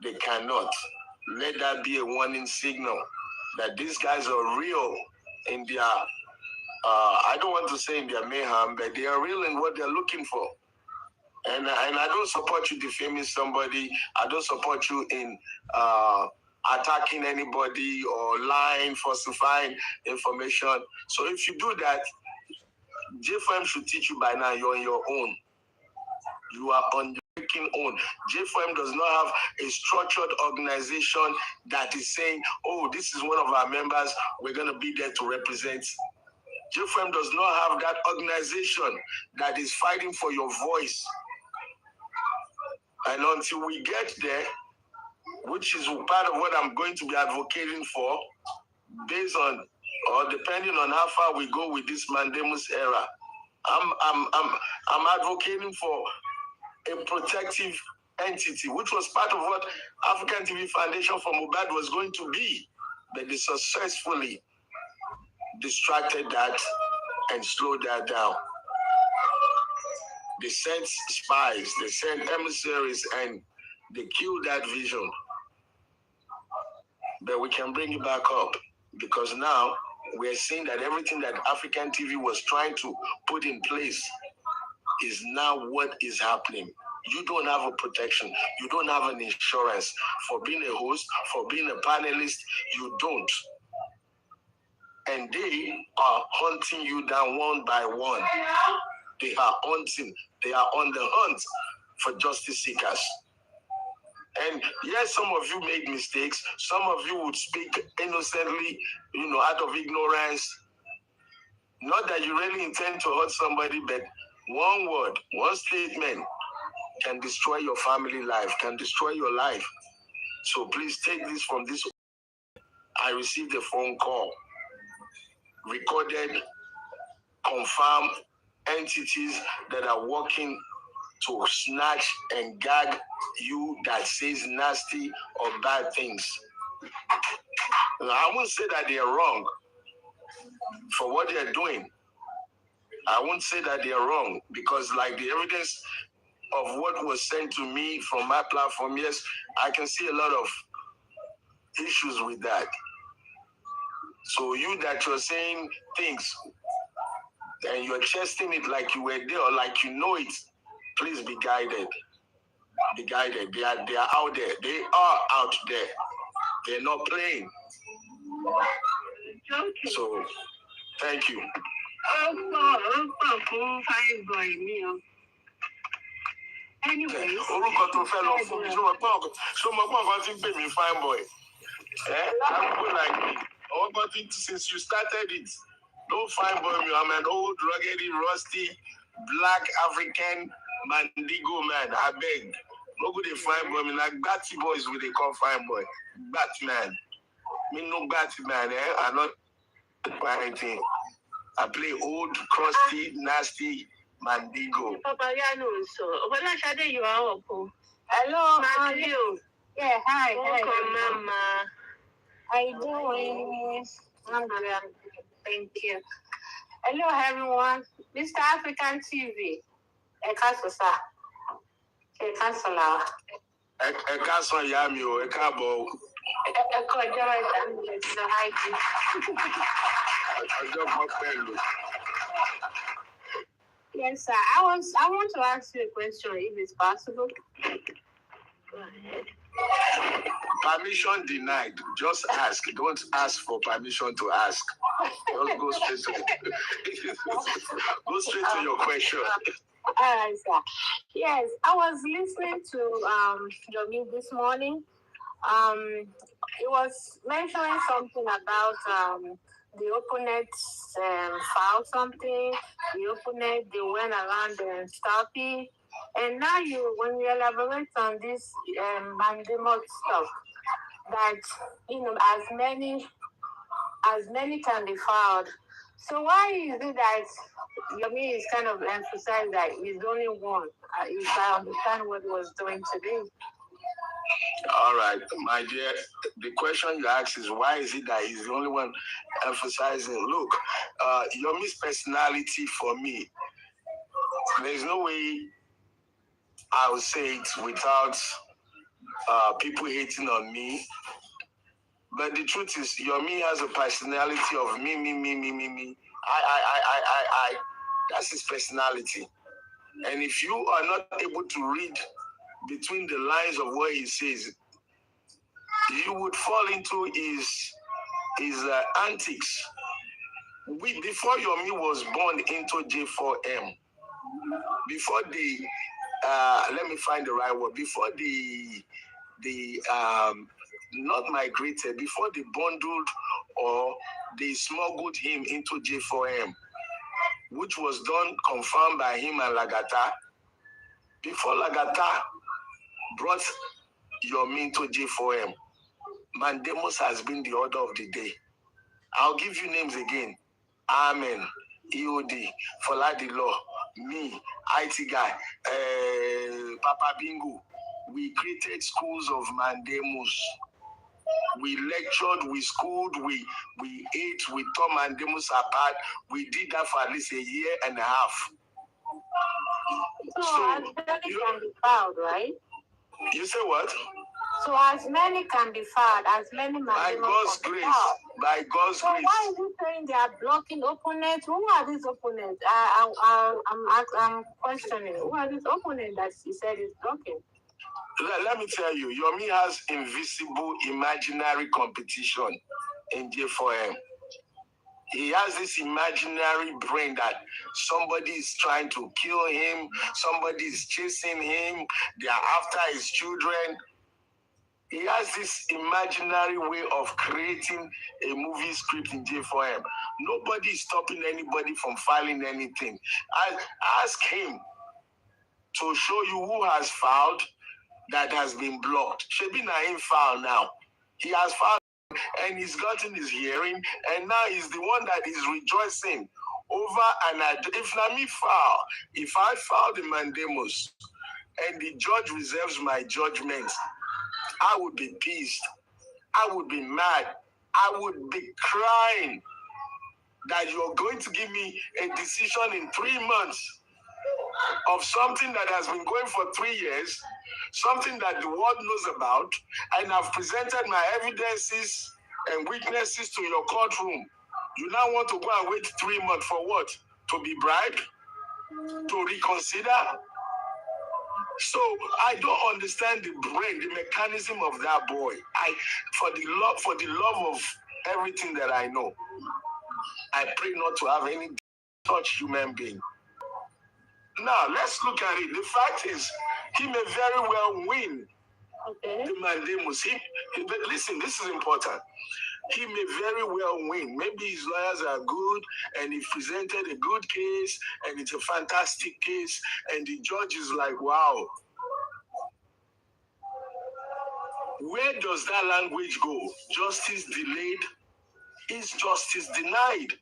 Speaker 3: They cannot. Let that be a warning signal that these guys are real in their, I don't want to say in their mayhem, but they are real in what they're looking for. And I don't support you defaming somebody. I don't support you in attacking anybody or lying, falsifying information. So if you do that, J4M should teach you by now you're on your own. You are on your freaking own. J4M does not have a structured organization that is saying, oh, this is one of our members, we're going to be there to represent. J4M does not have that organization that is fighting for your voice. And until we get there, which is part of what I'm going to be advocating for, based on or depending on how far we go with this Mandamus era, I'm advocating for a protective entity, which was part of what African TV Foundation for Mohbad was going to be, but they successfully distracted that and slowed that down. They sent spies, they sent emissaries, and they killed that vision. But we can bring it back up because now we're seeing that everything that African TV was trying to put in place is now what is happening. You don't have a protection. You don't have an insurance for being a host, for being a panelist. You don't. And they are hunting you down one by one. They are hunting. They are on the hunt for justice seekers. And yes, some of you made mistakes. Some of you would speak innocently, out of ignorance. Not that you really intend to hurt somebody, but one word, one statement can destroy your family life, can destroy your life. So please take this from this. I received a phone call, recorded, confirmed entities that are working to snatch and gag you that says nasty or bad things. I won't say that they are wrong for what they're doing. I won't say that they are wrong because like the evidence of what was sent to me from my platform, yes, I can see a lot of issues with that. So you that you're saying things and you're chesting it like you were there or like you know it, please be guided. Be guided. They are out there. They are out there. They're not playing. So, thank you.
Speaker 4: Anyways.
Speaker 3: Orúkọ tó fẹ́ lọ fún mi, ṣé mo gbọ́ nǹkan tí ń pè mí fine boy? People like me. Since you started it, no fine boy, I'm an old, rugged, rusty, black African Mandigo man. I beg. No good fine boy. Like Batty boys, will they call fine boy? Batman. Me no Batman, I'm not anything. I play old, crusty, nasty Mandigo.
Speaker 4: You are up. Hello, Matthew. Yeah, hi. Welcome, Mama. How you doing? I'm good. Thank you. Hello, everyone. Mr. African TV. Ekasosa. Ekasola.
Speaker 3: Ekason yami o, ekabo.
Speaker 4: Yes, sir. I want to ask you a question, if it's possible. Go ahead.
Speaker 3: Permission denied. Just ask. Don't ask for permission to ask. Just go straight to your question.
Speaker 4: All right, sir. Yes, I was listening to your news this morning. It was mentioning something about the opponents filed something. The opponent, they went around and stopped it. And now when you elaborate on this Mandemot stuff, that, as many can be filed. So why is it that Yomi is kind of emphasized that he's only one? If I understand what he was doing today.
Speaker 3: All right, my dear, the question you ask is why is it that he's the only one emphasizing? Look, Yomi's personality for me, there's no way I would say it without people hating on me. But the truth is, Yomi has a personality of me. I. That's his personality. And if you are not able to read between the lines of what he says, you would fall into his antics. Before Yomi was born into J4M, before let me find the right word, before the not migrated, before they bundled or they smuggled him into J4M, which was done, confirmed by him and Lagata. Before Lagata brought Yomi into J4M, Mandemos has been the order of the day. I'll give you names again. Amen, EOD, Foladilo, me, IT guy, Papa Bingo. We created schools of Mandemos. We lectured, we schooled, we ate, we tore Mandemos apart. We did that for at least a year and a half.
Speaker 4: So as many can be filed, right?
Speaker 3: You say what?
Speaker 4: So as many can be filed, as many
Speaker 3: by God's grace. By God's
Speaker 4: so
Speaker 3: grace.
Speaker 4: Why is he saying they are blocking opponents? Who are these opponents? I'm questioning. Who are these opponents that he said is blocking?
Speaker 3: Let me tell you, Yomi has invisible, imaginary competition in J4M. He has this imaginary brain that somebody is trying to kill him, somebody is chasing him, they are after his children. He has this imaginary way of creating a movie script in J4M. Nobody is stopping anybody from filing anything. Ask him to show you who has filed that has been blocked. Shebi Naim filed now. He has filed and he's gotten his hearing, and now he's the one that is rejoicing over if Nami file, if I file the mandamus and the judge reserves my judgment, I would be pissed. I would be mad. I would be crying that you're going to give me a decision in 3 months of something that has been going for 3 years, something that the world knows about, and I've presented my evidences and witnesses to your courtroom. You now want to go and wait 3 months for what? To be bribed? To reconsider? So I don't understand the brain, the mechanism of that boy. For the love of everything that I know, I pray not to have any such human being. Now, let's look at it. The fact is, he may very well win the mandamus. But listen, this is important. He may very well win. Maybe his lawyers are good, and he presented a good case, and it's a fantastic case, and the judge is like, wow. Where does that language go? Justice delayed is justice denied.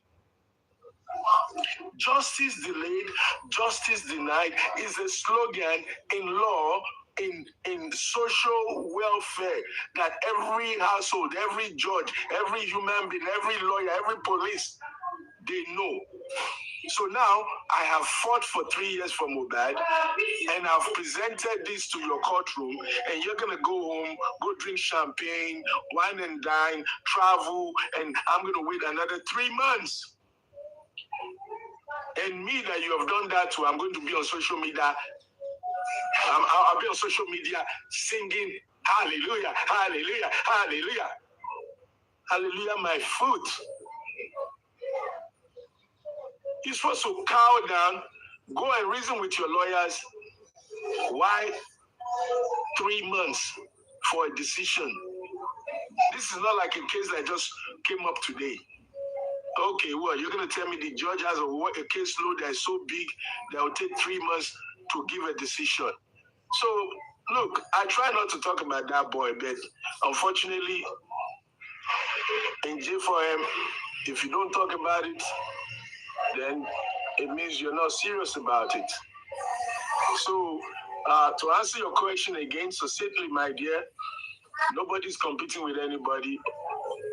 Speaker 3: Justice delayed, justice denied is a slogan in law, in social welfare, that every household, every judge, every human being, every lawyer, every police, they know. So now I have fought for 3 years for Mohbad, and I've presented this to your courtroom, and you're going to go home, go drink champagne, wine and dine, travel, and I'm going to wait another 3 months. And me that you have done that to, I'm going to be on social media. I'll be on social media singing hallelujah, hallelujah, hallelujah. Hallelujah, my foot. You're supposed to cow down, go and reason with your lawyers. Why 3 months for a decision? This is not like a case that just came up today. Okay, well, you're going to tell me the judge has a caseload that is so big that will take 3 months to give a decision. So, look, I try not to talk about that boy, but unfortunately, in J4M, if you don't talk about it, then it means you're not serious about it. So, to answer your question again, so certainly, my dear, nobody's competing with anybody,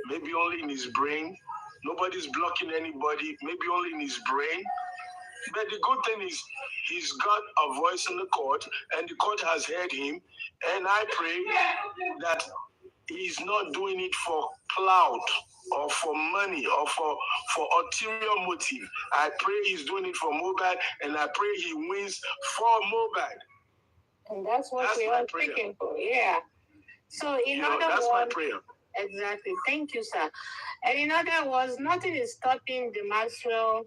Speaker 3: maybe only in his brain. Nobody's blocking anybody, maybe only in his brain. But the good thing is he's got a voice in the court, and the court has heard him. And I pray that he's not doing it for clout or for money or for ulterior motive. I pray he's doing it for Mohbad, and I pray he wins for Mohbad.
Speaker 4: And that's what we are thinking for. Yeah. So in other words,
Speaker 3: that's my prayer.
Speaker 4: Exactly. Thank you, sir. And in other words, nothing is stopping the Maxwell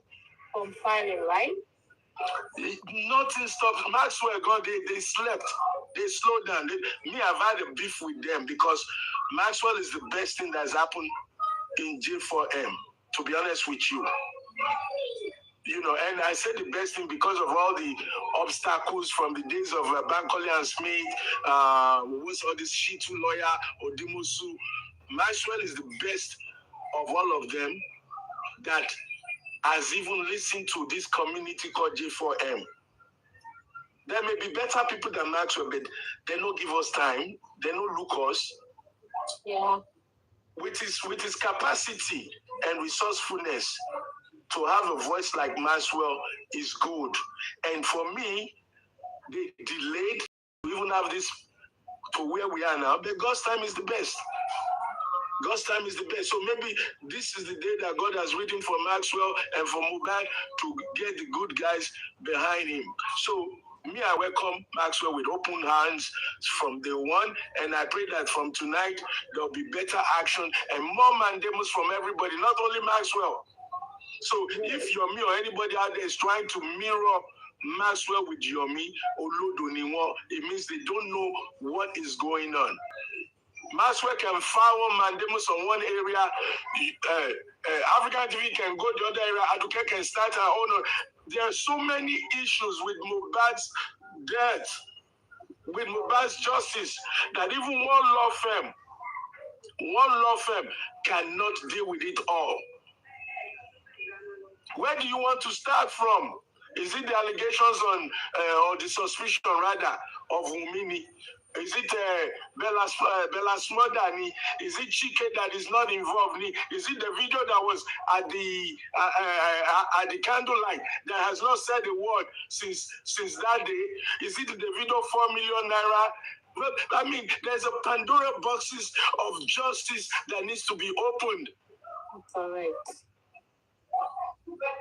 Speaker 4: from filing, right?
Speaker 3: Nothing stops. Maxwell, God, they slept. They slowed down. I've had a beef with them because Maxwell is the best thing that's happened in J4M, to be honest with you. And I said the best thing because of all the obstacles from the days of Bankole and Smith, what's all this Shitu lawyer, Odimusu. Maxwell is the best of all of them that has even listened to this community called J4M. There may be better people than Maxwell, but they don't give us time. They don't look us.
Speaker 4: Yeah.
Speaker 3: With his capacity and resourcefulness, to have a voice like Maxwell is good. And for me, they delayed to even have this to where we are now, but God's time is the best. God's time is the best. So maybe this is the day that God has written for Maxwell and for Mohbad to get the good guys behind him. So I welcome Maxwell with open hands from day one, and I pray that from tonight there'll be better action and more mandamus from everybody, not only Maxwell. So if Yomi or anybody out there is trying to mirror Maxwell with Yomi or Lodoniwo, it means they don't know what is going on. Maxwell can file mandamus on one area, African TV can go the other area, Aduka can start her own. There are so many issues with Mohbad's death, with Mohbad's justice, that even one law firm cannot deal with it all. Where do you want to start from? Is it the allegations on, or the suspicion rather, of Wunmi? Is it Bella Smodani? Is it Chike that is not involved? Is it the video that was at the candlelight that has not said a word since that day? Is it the video 4 million naira? Well, I mean, there's a Pandora boxes of justice that needs to be opened.
Speaker 4: Correct.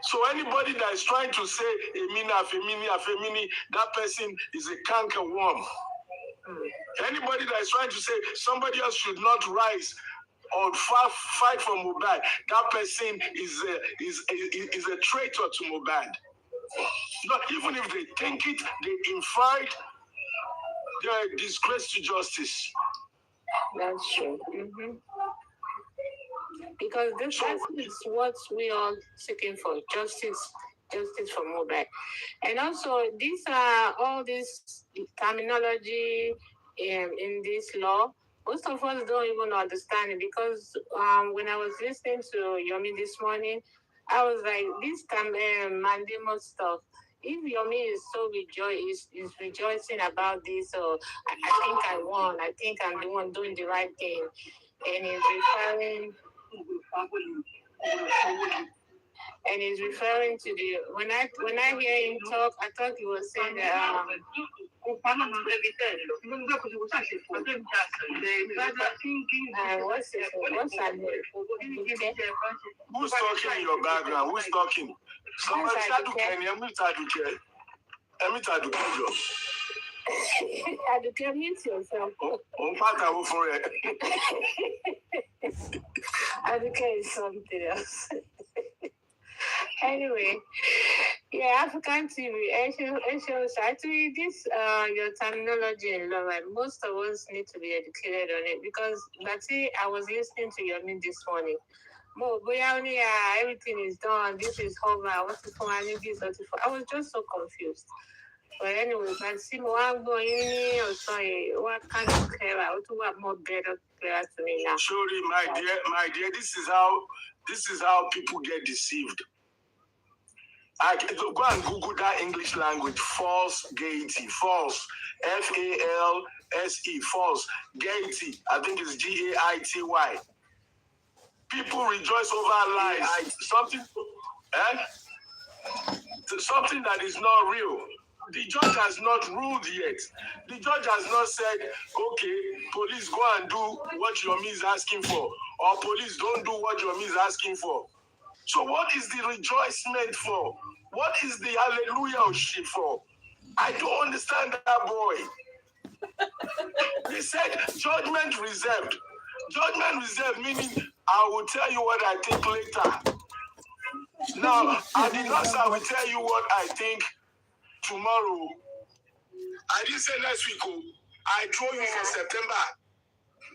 Speaker 3: So anybody that is trying to say Femini, that person is a canker worm. Anybody that is trying to say somebody else should not rise or fight for Mohbad, that person is a traitor to Mohbad. Not even if they think it, they invite their disgrace to justice.
Speaker 4: That's true. Mm-hmm. Because this is what we are seeking for, justice for Mohbad. And also, these are all this terminology in this law. Most of us don't even understand it because when I was listening to Yomi this morning, I was like, this mandamus stuff. If Yomi is so is rejoicing about this, so I think I won. I think I'm the one doing the right thing, and he's referring to the when I hear him talk, I thought he was saying that what's that name?
Speaker 3: Who's talking in your background? Who's talking? Somebody said Aduka.
Speaker 4: Aduka, mute yourself. Aduka is something else. Anyway, yeah, African TV, actually, this, your terminology in law, right? Most of us need to be educated on it because, I was listening to Yomi this morning. Everything is done. This is over. What if I need this? I was just so confused. But anyway, but see, I'm going or sorry, what kind of clear out? What more better clear to me now?
Speaker 3: Surely, my dear, this is how people get deceived. Go and Google that English language, false gaiety, false, FALSE, false, gaiety. I think it's GAITY. People rejoice over lies. Something that is not real. The judge has not ruled yet. The judge has not said, okay, police go and do what Yomi is asking for, or police don't do what Yomi is asking for. So what is the rejoicement for? What is the hallelujah shit for? I don't understand that boy. They said judgment reserved. Judgment reserved meaning I will tell you what I think later. Now, I did not say I will tell you what I think tomorrow. I didn't say next week. I told you for September.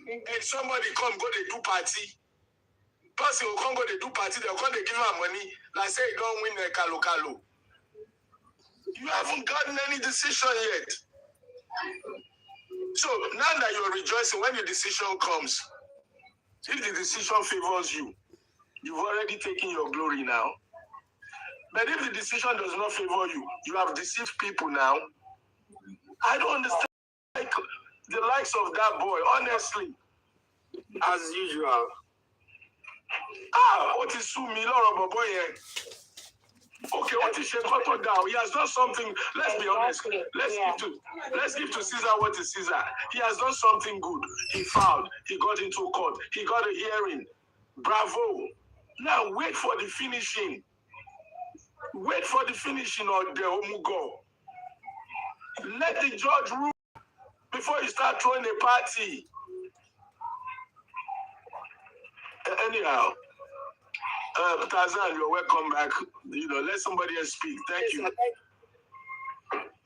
Speaker 3: And somebody come go they do party. Person will come go they do party, they'll come they give her money. Like say you don't win a kalo. You haven't gotten any decision yet. So now that you're rejoicing when the decision comes, if the decision favors you, you've already taken your glory now. But if the decision does not favor you, you have deceived people now. I don't understand the likes of that boy, honestly.
Speaker 2: As usual.
Speaker 3: What is Sumi Laura boy? Okay, what is Shekoto down? He has done something. Let's be honest. Let's give to Caesar what is Caesar. He has done something good. He filed. He got into court. He got a hearing. Bravo. Now wait for the finishing. Wait for the finishing of the Omugo. Let the judge rule before you start throwing a party. Anyhow, Tanza, you're welcome back. Let somebody else speak. Thank you.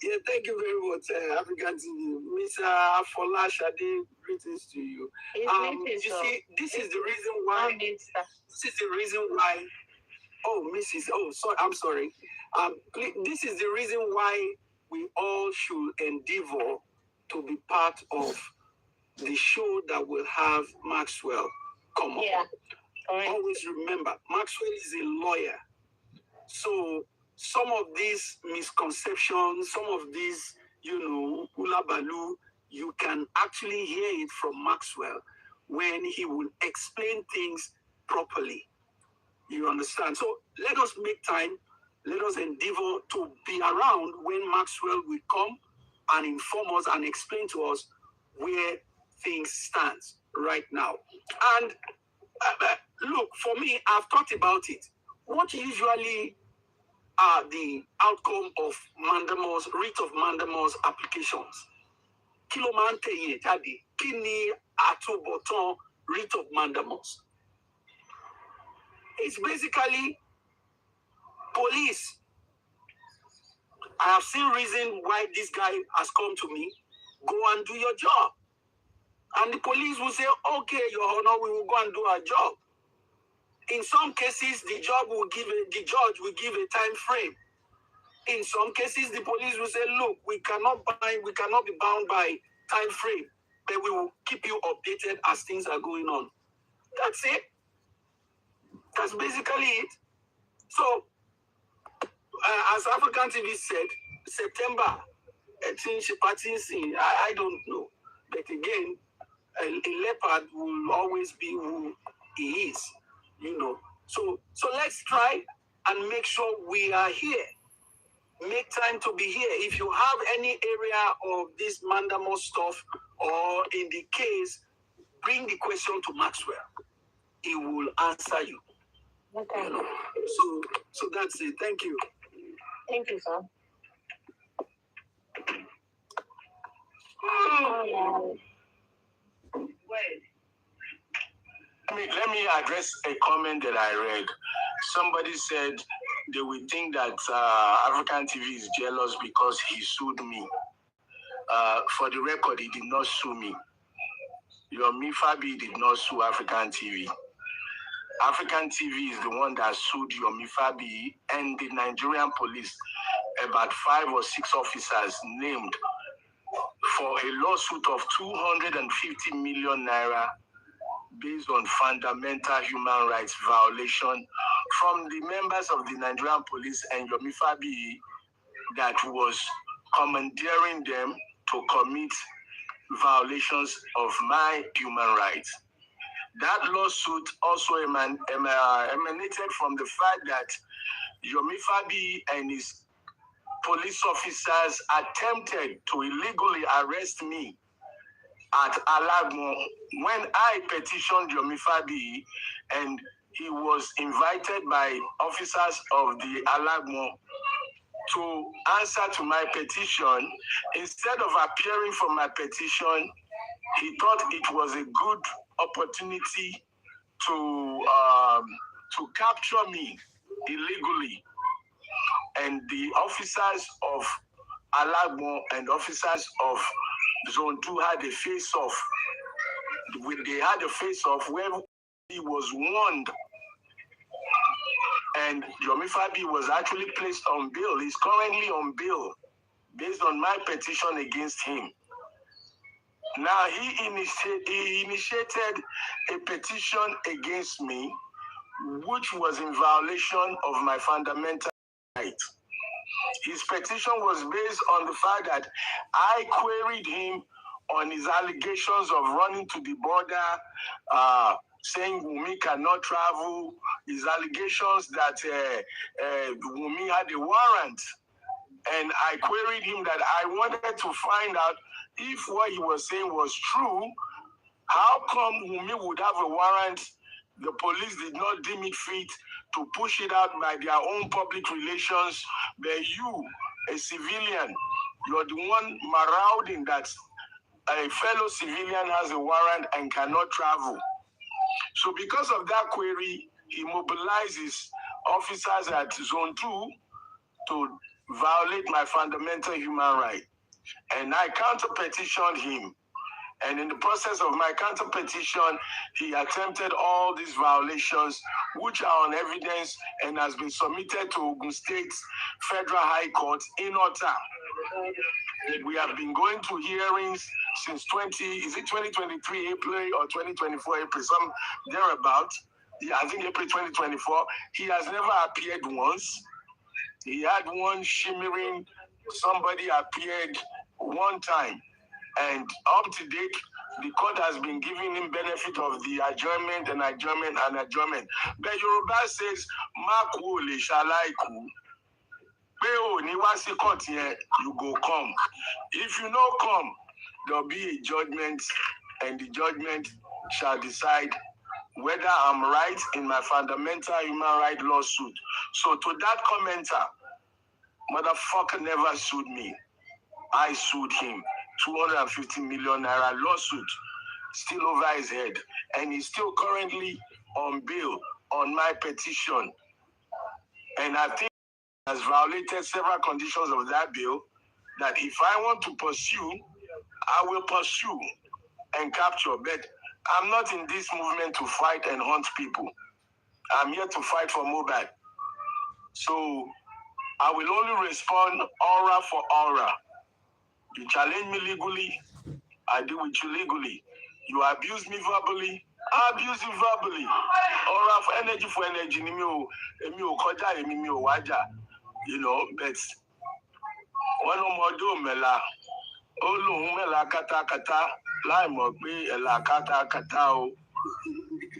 Speaker 2: Yeah, thank you very much, African TV. Mr. Afola Shade, greetings to you. You see, this is the reason why. This is the reason why. Oh, Mrs. Oh, sorry. I'm sorry. This is the reason why we all should endeavor to be part of the show that will have Maxwell come up. Yeah. Always remember, Maxwell is a lawyer. So some of these misconceptions, some of these, hula baloo, you can actually hear it from Maxwell when he will explain things properly. You understand? So let us make time. Let us endeavor to be around when Maxwell will come and inform us and explain to us where things stand right now. And look, for me, I've thought about it. What usually are the outcome of mandamus, writ of mandamus applications? Kilomante ye jadi, kini atuboton writ of mandamus. It's basically police. I have seen reason why this guy has come to me. Go and do your job. And the police will say, okay, Your Honor, we will go and do our job. In some cases, the judge will give a time frame. In some cases, the police will say, look, we cannot be bound by time frame, but we will keep you updated as things are going on. That's it. That's basically it. So, as African TV said, September, I don't know. But again, a leopard will always be who he is, So let's try and make sure we are here. Make time to be here. If you have any area of this mandamus stuff, or in the case, bring the question to Maxwell. He will answer you.
Speaker 4: Okay.
Speaker 2: So that's it. Thank you.
Speaker 4: Thank you, sir.
Speaker 3: Let me address a comment that I read. Somebody said they would think that African TV is jealous because he sued me. For the record, he did not sue me. Yomi Fabi did not sue African TV. African TV is the one that sued Yomi Fabi and the Nigerian police, about 5 or 6 officers named, for a lawsuit of 250 million naira based on fundamental human rights violation from the members of the Nigerian police and Yomi Fabi that was commandeering them to commit violations of my human rights. That lawsuit also emanated from the fact that Yomi Fabi and his police officers attempted to illegally arrest me at Alagmo when I petitioned Yomi Fabi, and he was invited by officers of the Alagmo to answer to my petition. Instead of appearing for my petition, he thought it was a good opportunity to capture me illegally. And the officers of Alagmo and officers of Zone 2 had a face-off. They had a face-off where he was warned, and Yomi Fabi was actually placed on bail. He's currently on bail based on my petition against him. Now, he initiated a petition against me, which was in violation of my fundamental right. His petition was based on the fact that I queried him on his allegations of running to the border, saying Wumi cannot travel, his allegations that Wumi had a warrant. And I queried him that I wanted to find out if what he was saying was true. How come Wumi would have a warrant? The police did not deem it fit to push it out by their own public relations. But you, a civilian, you're the one marauding that a fellow civilian has a warrant and cannot travel. So because of that query, he mobilizes officers at Zone 2 to violate my fundamental human right. And I counter-petitioned him. And in the process of my counter-petition, he attempted all these violations, which are on evidence and has been submitted to Ogun State Federal High Court in Ota. We have been going to hearings since 2023 April or 2024 April, some thereabout. Yeah, I think April 2024. He has never appeared once. He had one shimmering, somebody appeared one time. And up to date, the court has been giving him benefit of the adjournment and adjournment and adjournment. But Yoruba says, Maku le shalaiku. You go come. If you no come, there'll be a judgment, and the judgment shall decide whether I'm right in my fundamental human right lawsuit. So to that commenter, motherfucker never sued me. I sued him. 250 million naira lawsuit still over his head, and he's still currently on bail on my petition. And I think he has violated several conditions of that bill, that if I want to pursue, I will pursue and capture. But I'm not in this movement to fight and hunt people. I'm here to fight for mobile. So I will only respond aura for aura. You challenge me legally, I deal with you legally. You abuse me verbally, I abuse you verbally. Aura for energy, you know, but one more do mela, Olu mela kata kata, lai mo pe ela kata kata o.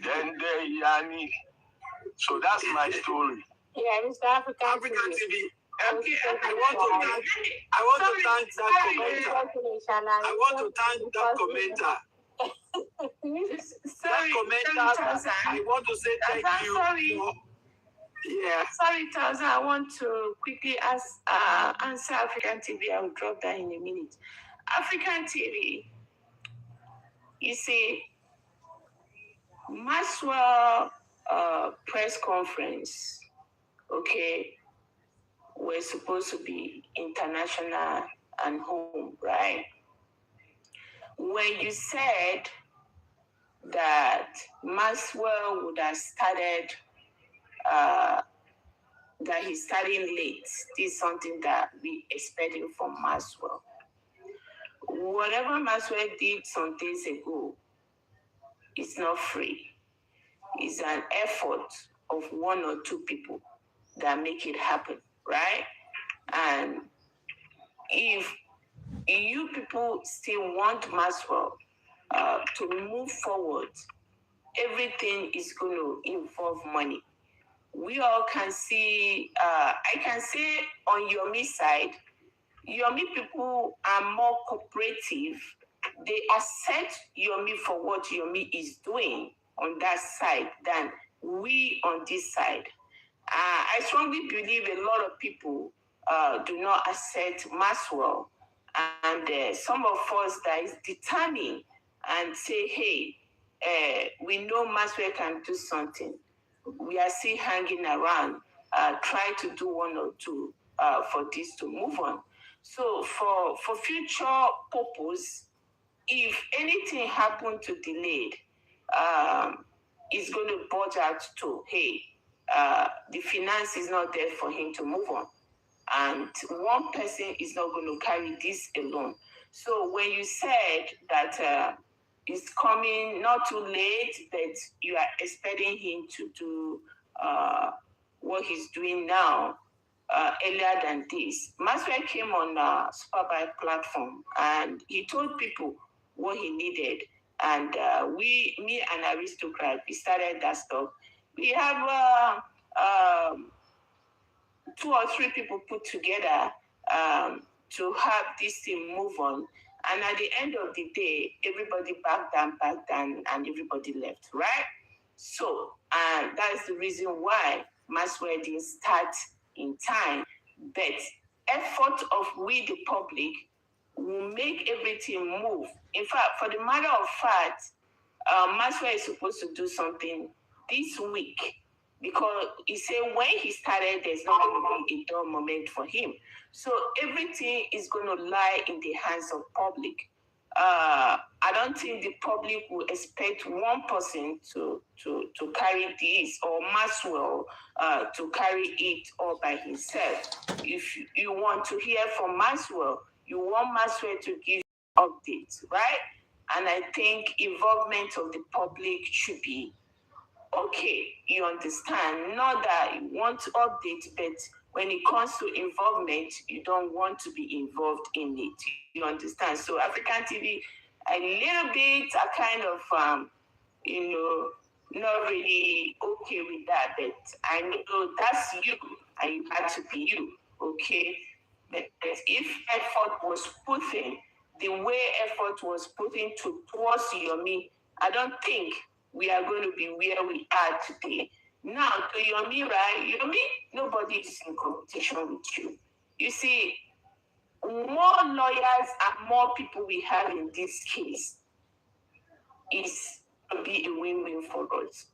Speaker 3: Then yani. So that's my story.
Speaker 4: Yeah, Mr. African
Speaker 2: TV. I want to thank that commenter. I want to thank that commenter.
Speaker 4: Sorry, Tanza.
Speaker 2: I want to say thank you.
Speaker 4: Sorry.
Speaker 2: Yeah.
Speaker 4: Sorry, Tanza. I want to quickly answer African TV. I will drop that in a minute. African TV, you see, Maxwell press conference, okay, we're supposed to be international and home, right? When you said that Maxwell would have started, that he's starting late. This is something that we expecting from Maxwell. Whatever Maxwell did some days ago is not free. It's an effort of one or two people that make it happen, right? And if you people still want Maxwell to move forward, everything is going to involve money. We all can see, I can say on Yomi side, Yomi people are more cooperative. They accept Yomi for what Yomi is doing on that side than we on this side. I strongly believe a lot of people do not accept Maxwell, and some of us that is determined and say, hey, we know Maxwell can do something. We are still hanging around, try to do one or two for this to move on. So for future purpose, if anything happened to delayed, it's going to budge out to, hey, the finance is not there for him to move on. And one person is not going to carry this alone. So when you said that it's coming not too late, but you are expecting him to do what he's doing now earlier than this. Maxwell came on Superbike platform and he told people what he needed. And me and Aristocrat, we started that stuff. We have 2 or 3 people put together to have this thing move on. And at the end of the day, everybody backed down, and everybody left, right? So, and that is the reason why Maxwell didn't start in time. But effort of we, the public, will make everything move. In fact, for the matter of fact, Maxwell is supposed to do something this week, because he said when he started, there's not going to be a dull moment for him. So everything is going to lie in the hands of public. I don't think the public will expect one person to carry this, or Maxwell to carry it all by himself. If you want to hear from Maxwell, you want Maxwell to give updates, right? And I think involvement of the public should be okay, you understand. Not that you want to update, but when it comes to involvement, you don't want to be involved in it. You understand? So African TV, a little bit, are kind of, not really okay with that. But I know that's you, and you had to be you, okay? But if effort was put in, the way effort was put into towards Yomi, I don't think we are going to be where we are today. Now, to Yomi, right? Yomi, nobody is in competition with you. You see, more lawyers and more people we have in this case is to be a win-win for us.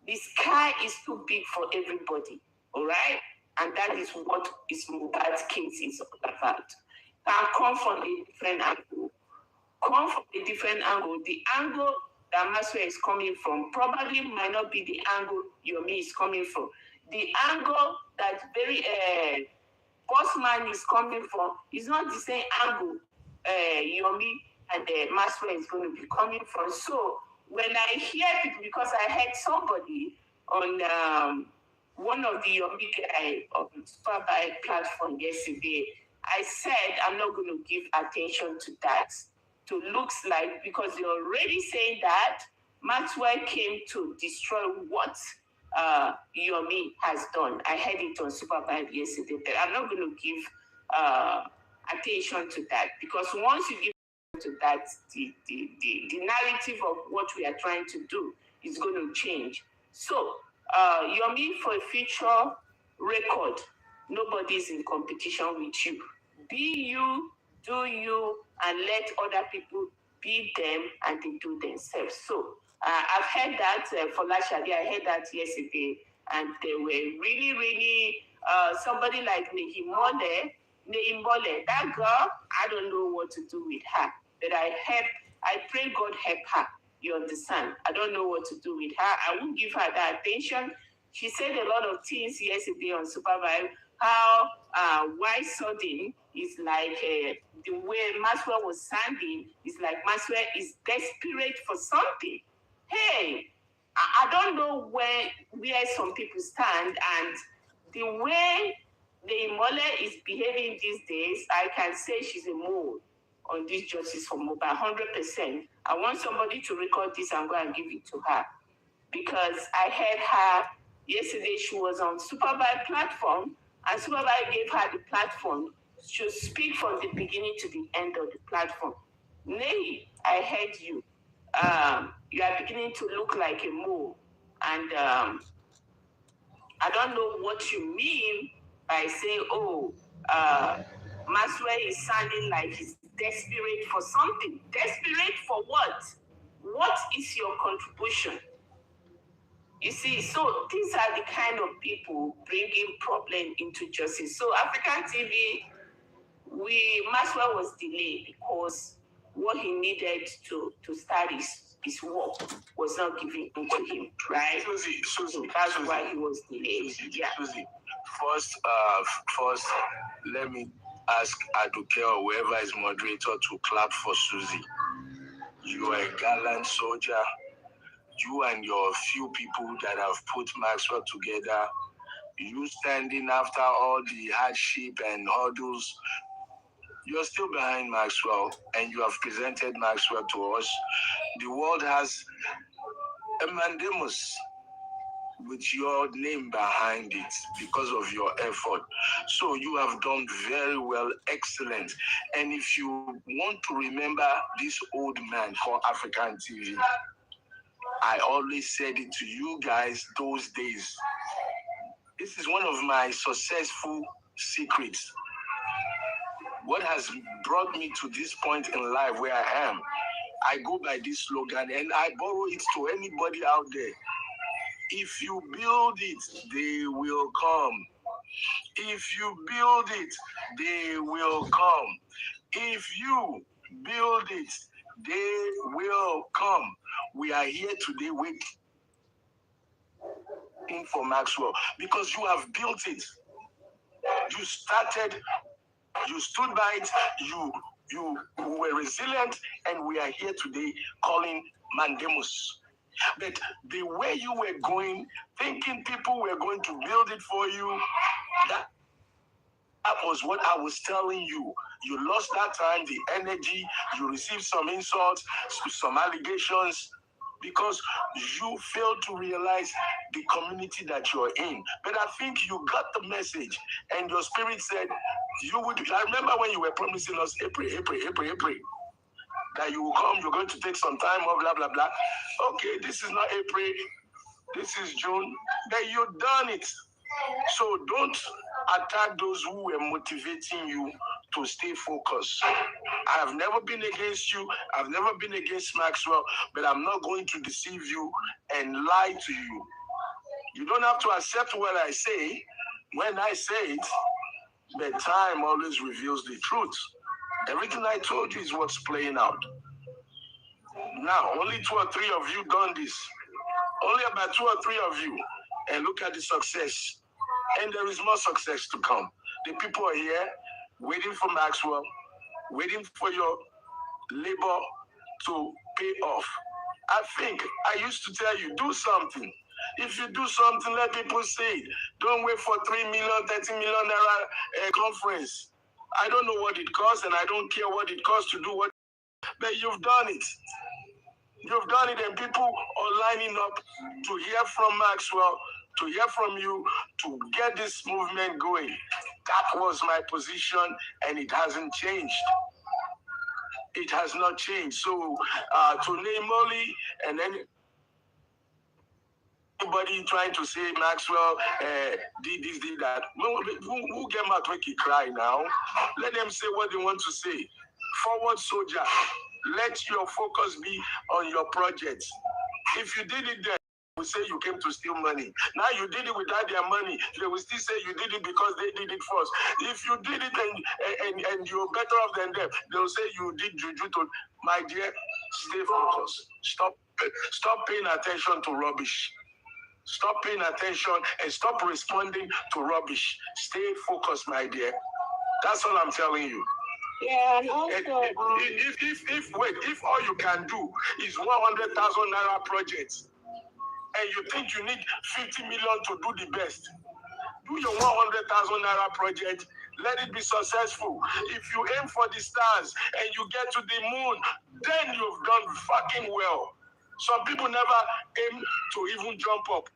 Speaker 4: The sky is too big for everybody, all right? And that is what is Mohbad's case is all about. Can come from a different angle. Come from a different angle. The angle that Maxwell is coming from probably might not be the angle Yomi is coming from. The angle that very Bossman is coming from is not the same angle Yomi and Maxwell is going to be coming from. So when I hear people, because I heard somebody on one of the Yomi guy of the Superbike platform yesterday, I said I'm not going to give attention to that. To looks like, because you're already saying that Maxwell came to destroy what Yomi has done. I heard it on Superbike yesterday, but I'm not going to give attention to that, because once you give to that, the narrative of what we are trying to do is going to change. So Yomi, for a future record, nobody's in competition with you. Be you, do you, and let other people be them and they do themselves. So I've heard that for Lashadi, I heard that yesterday, and they were really, really somebody like Nehimole, that girl, I don't know what to do with her, but I pray God help her.
Speaker 5: You understand? I don't know what to do with her. I won't give her that attention. She said a lot of things yesterday on Supervibe, how why sudden is like the way Maxwell was sounding is like Maxwell is desperate for something. Hey, I don't know where some people stand, and the way the Imole is behaving these days, I can say she's a mole on this Justice for Mobile, 100%. I want somebody to record this and go and give it to her. Because I heard her yesterday, she was on Supervibe platform, and Supervibe gave her the platform to speak from the beginning to the end of the platform. Nay, I heard you. You are beginning to look like a mole. And I don't know what you mean by saying, Maxwell is sounding like he's desperate for something. Desperate for what? What is your contribution? You see, so these are the kind of people bringing problem into justice. So African TV, Maxwell was delayed because what he needed to start his work was not given into him, right?
Speaker 3: Susie,
Speaker 5: that's why he was delayed.
Speaker 3: Susie, first, let me ask Aduka or whoever is moderator to clap for Susie. You are a gallant soldier. You and your few people that have put Maxwell together, you standing after all the hardship and hurdles, you're still behind Maxwell, and you have presented Maxwell to us. The world has a mandamus with your name behind it because of your effort. So you have done very well, excellent. And if you want to remember this old man called African TV, I always said it to you guys those days. This is one of my successful secrets. What has brought me to this point in life where I am, I go by this slogan and I borrow it to anybody out there. If you build it, they will come. If you build it, they will come. If you build it, they will come. We are here today waiting for Maxwell because you have built it. You started, you stood by it, you were resilient, and we are here today calling Mandamus. But the way you were going, thinking people were going to build it for you, that was what I was telling you. You lost that time, the energy, you received some insults, some allegations, because you failed to realize the community that you're in. But I think you got the message, and your spirit said you would. I remember when you were promising us April, that you will come, you're going to take some time off, blah, blah, blah. Okay, this is not April, this is June, but you've done it. So don't attack those who were motivating you to stay focused. I have never been against you. I've never been against Maxwell, but I'm not going to deceive you and lie to you. You don't have to accept what I say when I say it, but time always reveals the truth. Everything I told you is what's playing out. Now, only 2 or 3 of you done this. Only about 2 or 3 of you. And look at the success. And there is more success to come. The people are here waiting for Maxwell, waiting for your labor to pay off. I think I used to tell you, do something. If you do something, let people see it. Don't wait for 3 million, 30 million naira conference. I don't know what it costs, and I don't care what it costs to do what, but you've done it. You've done it, and people are lining up to hear from Maxwell, to hear from you, to get this movement going. That was my position, and it hasn't changed. It has not changed. So, to name Molly and anybody trying to say Maxwell did this, did that, who get mad make he cry now? Let them say what they want to say. Forward soldier. Let your focus be on your project. If you did it then, we say you came to steal money. Now you did it without their money. They will still say you did it because they did it first. If you did it and you're better off than them, they will say you did juju to. My dear, stay focused. Stop Stop paying attention to rubbish. Stop paying attention and stop responding to rubbish. Stay focused, my dear. That's all I'm telling you.
Speaker 4: Yeah, and also,
Speaker 3: if all you can do is 100,000 naira projects, and you think you need 50 million to do the best, do your 100,000 naira project. Let it be successful. If you aim for the stars and you get to the moon, then you've done fucking well. Some people never aim to even jump up.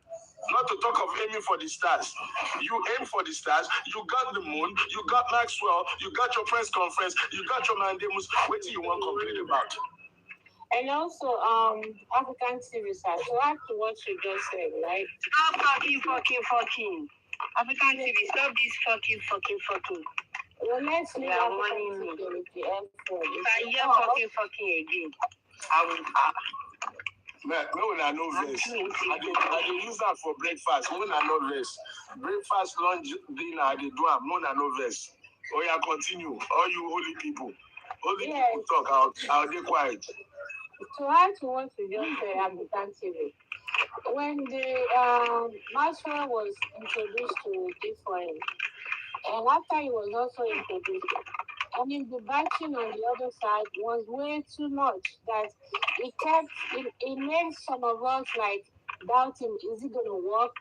Speaker 3: Not to talk of aiming for the stars. You aim for the stars, you got the moon, you got Maxwell, you got your press conference, you got your mandamus. What do you want to complain about?
Speaker 4: and also, African TV, sir. So after what you just said, right?
Speaker 5: Stop fucking. African TV, stop this fucking.
Speaker 4: Well, let's leave African security and for this.
Speaker 5: If I hear fucking again, I will.
Speaker 3: Man, when I know this, I dey use that for breakfast. When I know this, breakfast, lunch, dinner, I dey do am. When I know this. Oh yeah, continue. All you holy people. People talk. I'll be quiet.
Speaker 4: To add to what you just said, African TV. When the Maxwell was introduced to J4M, and after he was also introduced, I mean, the batching on the other side was way too much that it made some of us like doubting, is it going to work?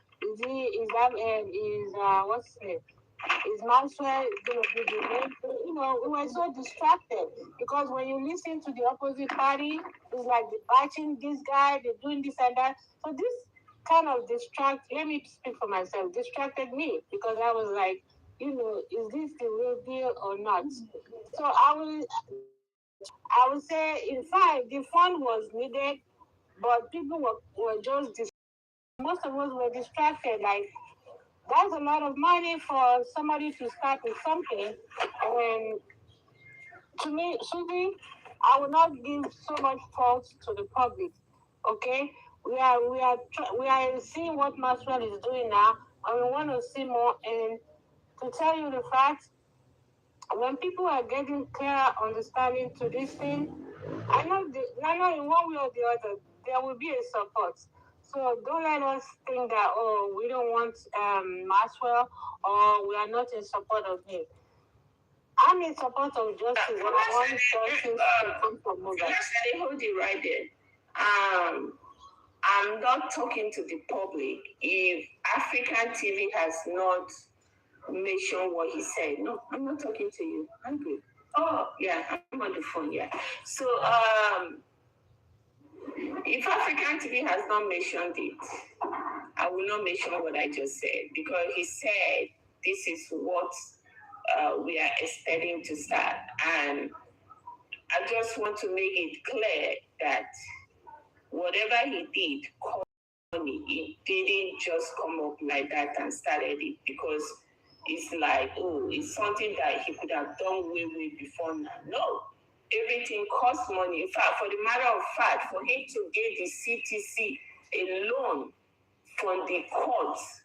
Speaker 4: What's his name? Is Maxwell going to be the main thing? You know, we were so distracted because when you listen to the opposite party, it's like they're batching this guy, they're doing this and that. So this kind of let me speak for myself, distracted me because I was like, you know, is this the real deal or not? So I would say, in fact, the fund was needed, but people were just most of us were distracted. Like, that's a lot of money for somebody to start with something. And to me, Susie, I will not give so much fault to the public. Okay, we are seeing what Maxwell is doing now, and we want to see more. And to tell you the fact, when people are getting clearer understanding to this thing, I know in one way or the other, there will be a support. So don't let us think that, oh, we don't want Maxwell or we are not in support of him. I'm in support of justice. I want justice to come from Mobile.
Speaker 5: They hold it right there. I'm not talking to the public. If African TV has not mentioned what he said, no, I'm not talking to you. I'm good. Oh, yeah, I'm on the phone, yeah. So, if African TV has not mentioned it, I will not mention what I just said because he said this is what we are expecting to start. And I just want to make it clear that whatever he did cost money. It didn't just come up like that and started it because it's like, oh, it's something that he could have done way before now. No, everything costs money. In fact, for the matter of fact, for him to get the CTC alone from the courts,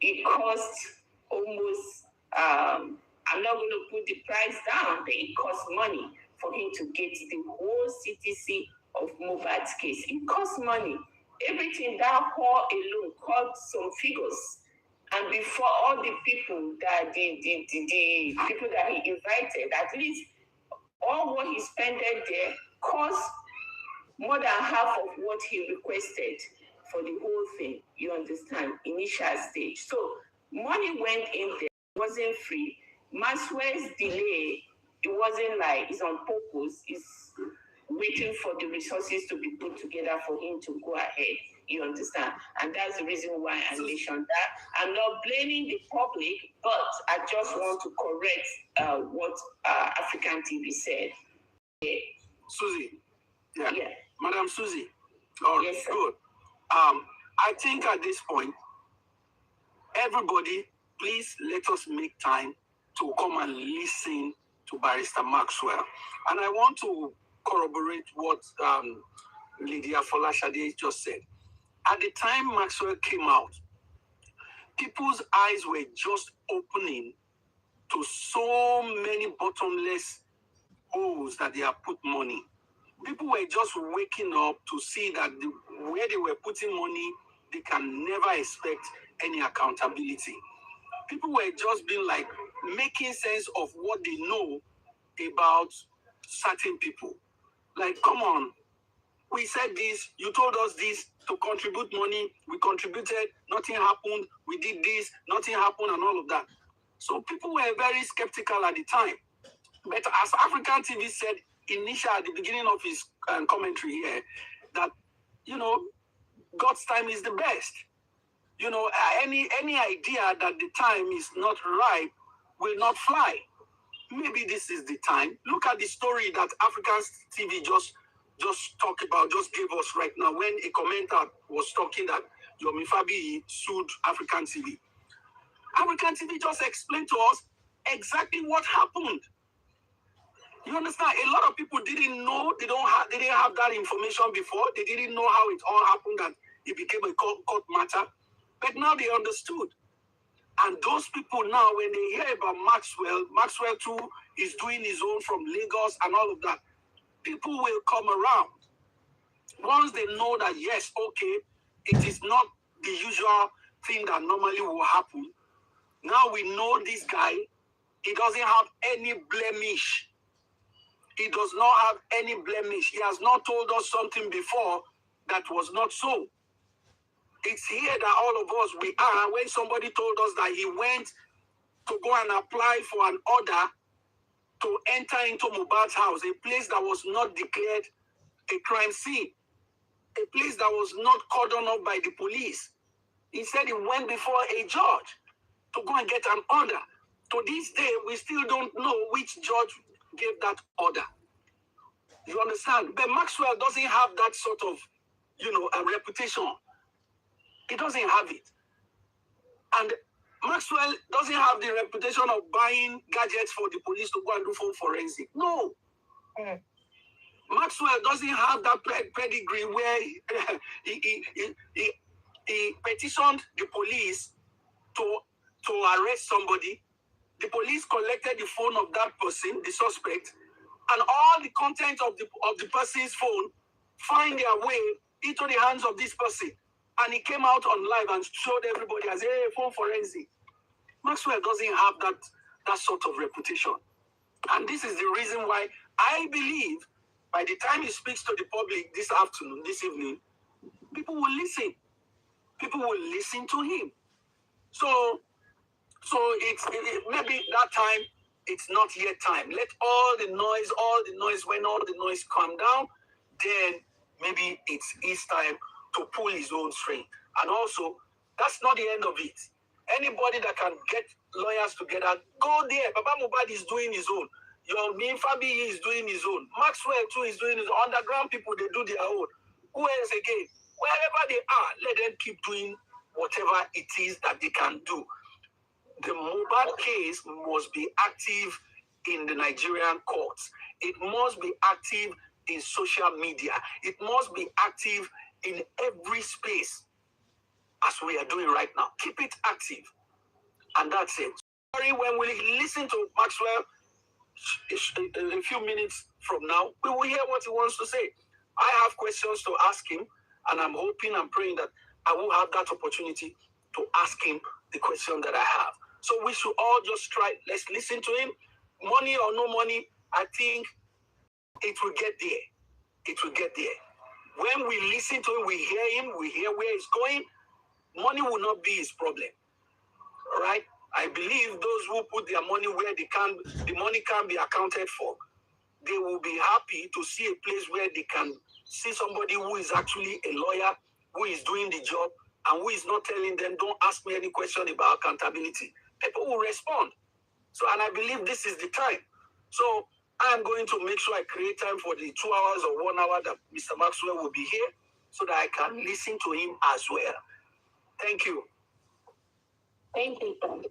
Speaker 5: it costs almost, I'm not going to put the price down, but it costs money for him to get the whole CTC of Mohbad's case. It costs money. Everything that hall alone costs some figures. And before all the people that the people that he invited, at least all what he spent there cost more than half of what he requested for the whole thing. You understand? Initial stage. So money went in there. It wasn't free. Maxwell's delay, it wasn't like it's on purpose. It's waiting for the resources to be put together for him to go ahead. You understand? And that's the reason why I mentioned that. I'm not blaming the public, but I just want to correct what African TV said. Yeah.
Speaker 2: Susie. Yeah.
Speaker 5: Yeah.
Speaker 2: Madam Susie. Oh,
Speaker 5: yes, sir.
Speaker 2: Good. I think at this point, everybody, please let us make time to come and listen to Barrister Maxwell. And I want to corroborate what Lydia Folashade just said. At the time Maxwell came out, people's eyes were just opening to so many bottomless holes that they have put money. People were just waking up to see that where they were putting money, they can never expect any accountability. People were just being like making sense of what they know about certain people. Like, come on, we said this, you told us this to contribute money, we contributed, nothing happened, we did this, nothing happened, and all of that. So people were very skeptical at the time. But as African TV said initially at the beginning of his commentary here, that, you know, God's time is the best. You know, any idea that the time is not right will not fly. Maybe this is the time. Look at the story that African TV just talked about, just gave us right now when a commenter was talking that Yomi Fabi sued African TV. African TV just explained to us exactly what happened. You understand? A lot of people didn't know, they didn't have that information before. They didn't know how it all happened, that it became a court matter. But now they understood. And those people now, when they hear about Maxwell too is doing his own from Lagos and all of that, people will come around. Once they know that, yes, okay, it is not the usual thing that normally will happen. Now we know this guy, he doesn't have any blemish. He does not have any blemish. He has not told us something before that was not so. It's here that all of us, we are, when somebody told us that he went to go and apply for an order to enter into Mohbad's house, a place that was not declared a crime scene, a place that was not cordoned off by the police. Instead, he went before a judge to go and get an order. To this day, we still don't know which judge gave that order. You understand? But Maxwell doesn't have that sort of, a reputation. He doesn't have it. And Maxwell doesn't have the reputation of buying gadgets for the police to go and do phone forensic. No. Maxwell doesn't have that pedigree where he petitioned the police to arrest somebody. The police collected the phone of that person, the suspect, and all the content of the person's phone find their way into the hands of this person. And he came out on live and showed everybody as, hey, phone forensic. Maxwell doesn't have that sort of reputation. And this is the reason why I believe by the time he speaks to the public this evening, people will listen. People will listen to him. So it's maybe that time, it's not yet time. Let all the noise, when all the noise calm down, then maybe it's his time to pull his own string. And also, that's not the end of it. Anybody that can get lawyers together, go there. Baba Mohbad is doing his own. Yomi Fabi is doing his own. Maxwell too is doing his own. Underground people, they do their own. Who else again? Wherever they are, let them keep doing whatever it is that they can do. The Mohbad case must be active in the Nigerian courts. It must be active in social media. It must be active in every space as we are doing right now. Keep it active. And that's it. Sorry, when we listen to Maxwell in a few minutes from now, we will hear what he wants to say. I have questions to ask him, and I'm hoping and praying that I will have that opportunity to ask him the question that I have. So we should all just try, let's listen to him. Money or no money, I think it will get there. It will get there. When we listen to him, we hear where he's going, money will not be his problem. All right? I believe those who put their money where the money can be accounted for, they will be happy to see a place where they can see somebody who is actually a lawyer, who is doing the job, and who is not telling them, don't ask me any question about accountability. People will respond. So, and I believe this is the time. So I'm going to make sure I create time for the 2 hours or 1 hour that Mr. Maxwell will be here so that I can listen to him as well. Thank you.
Speaker 5: Thank you, Tom.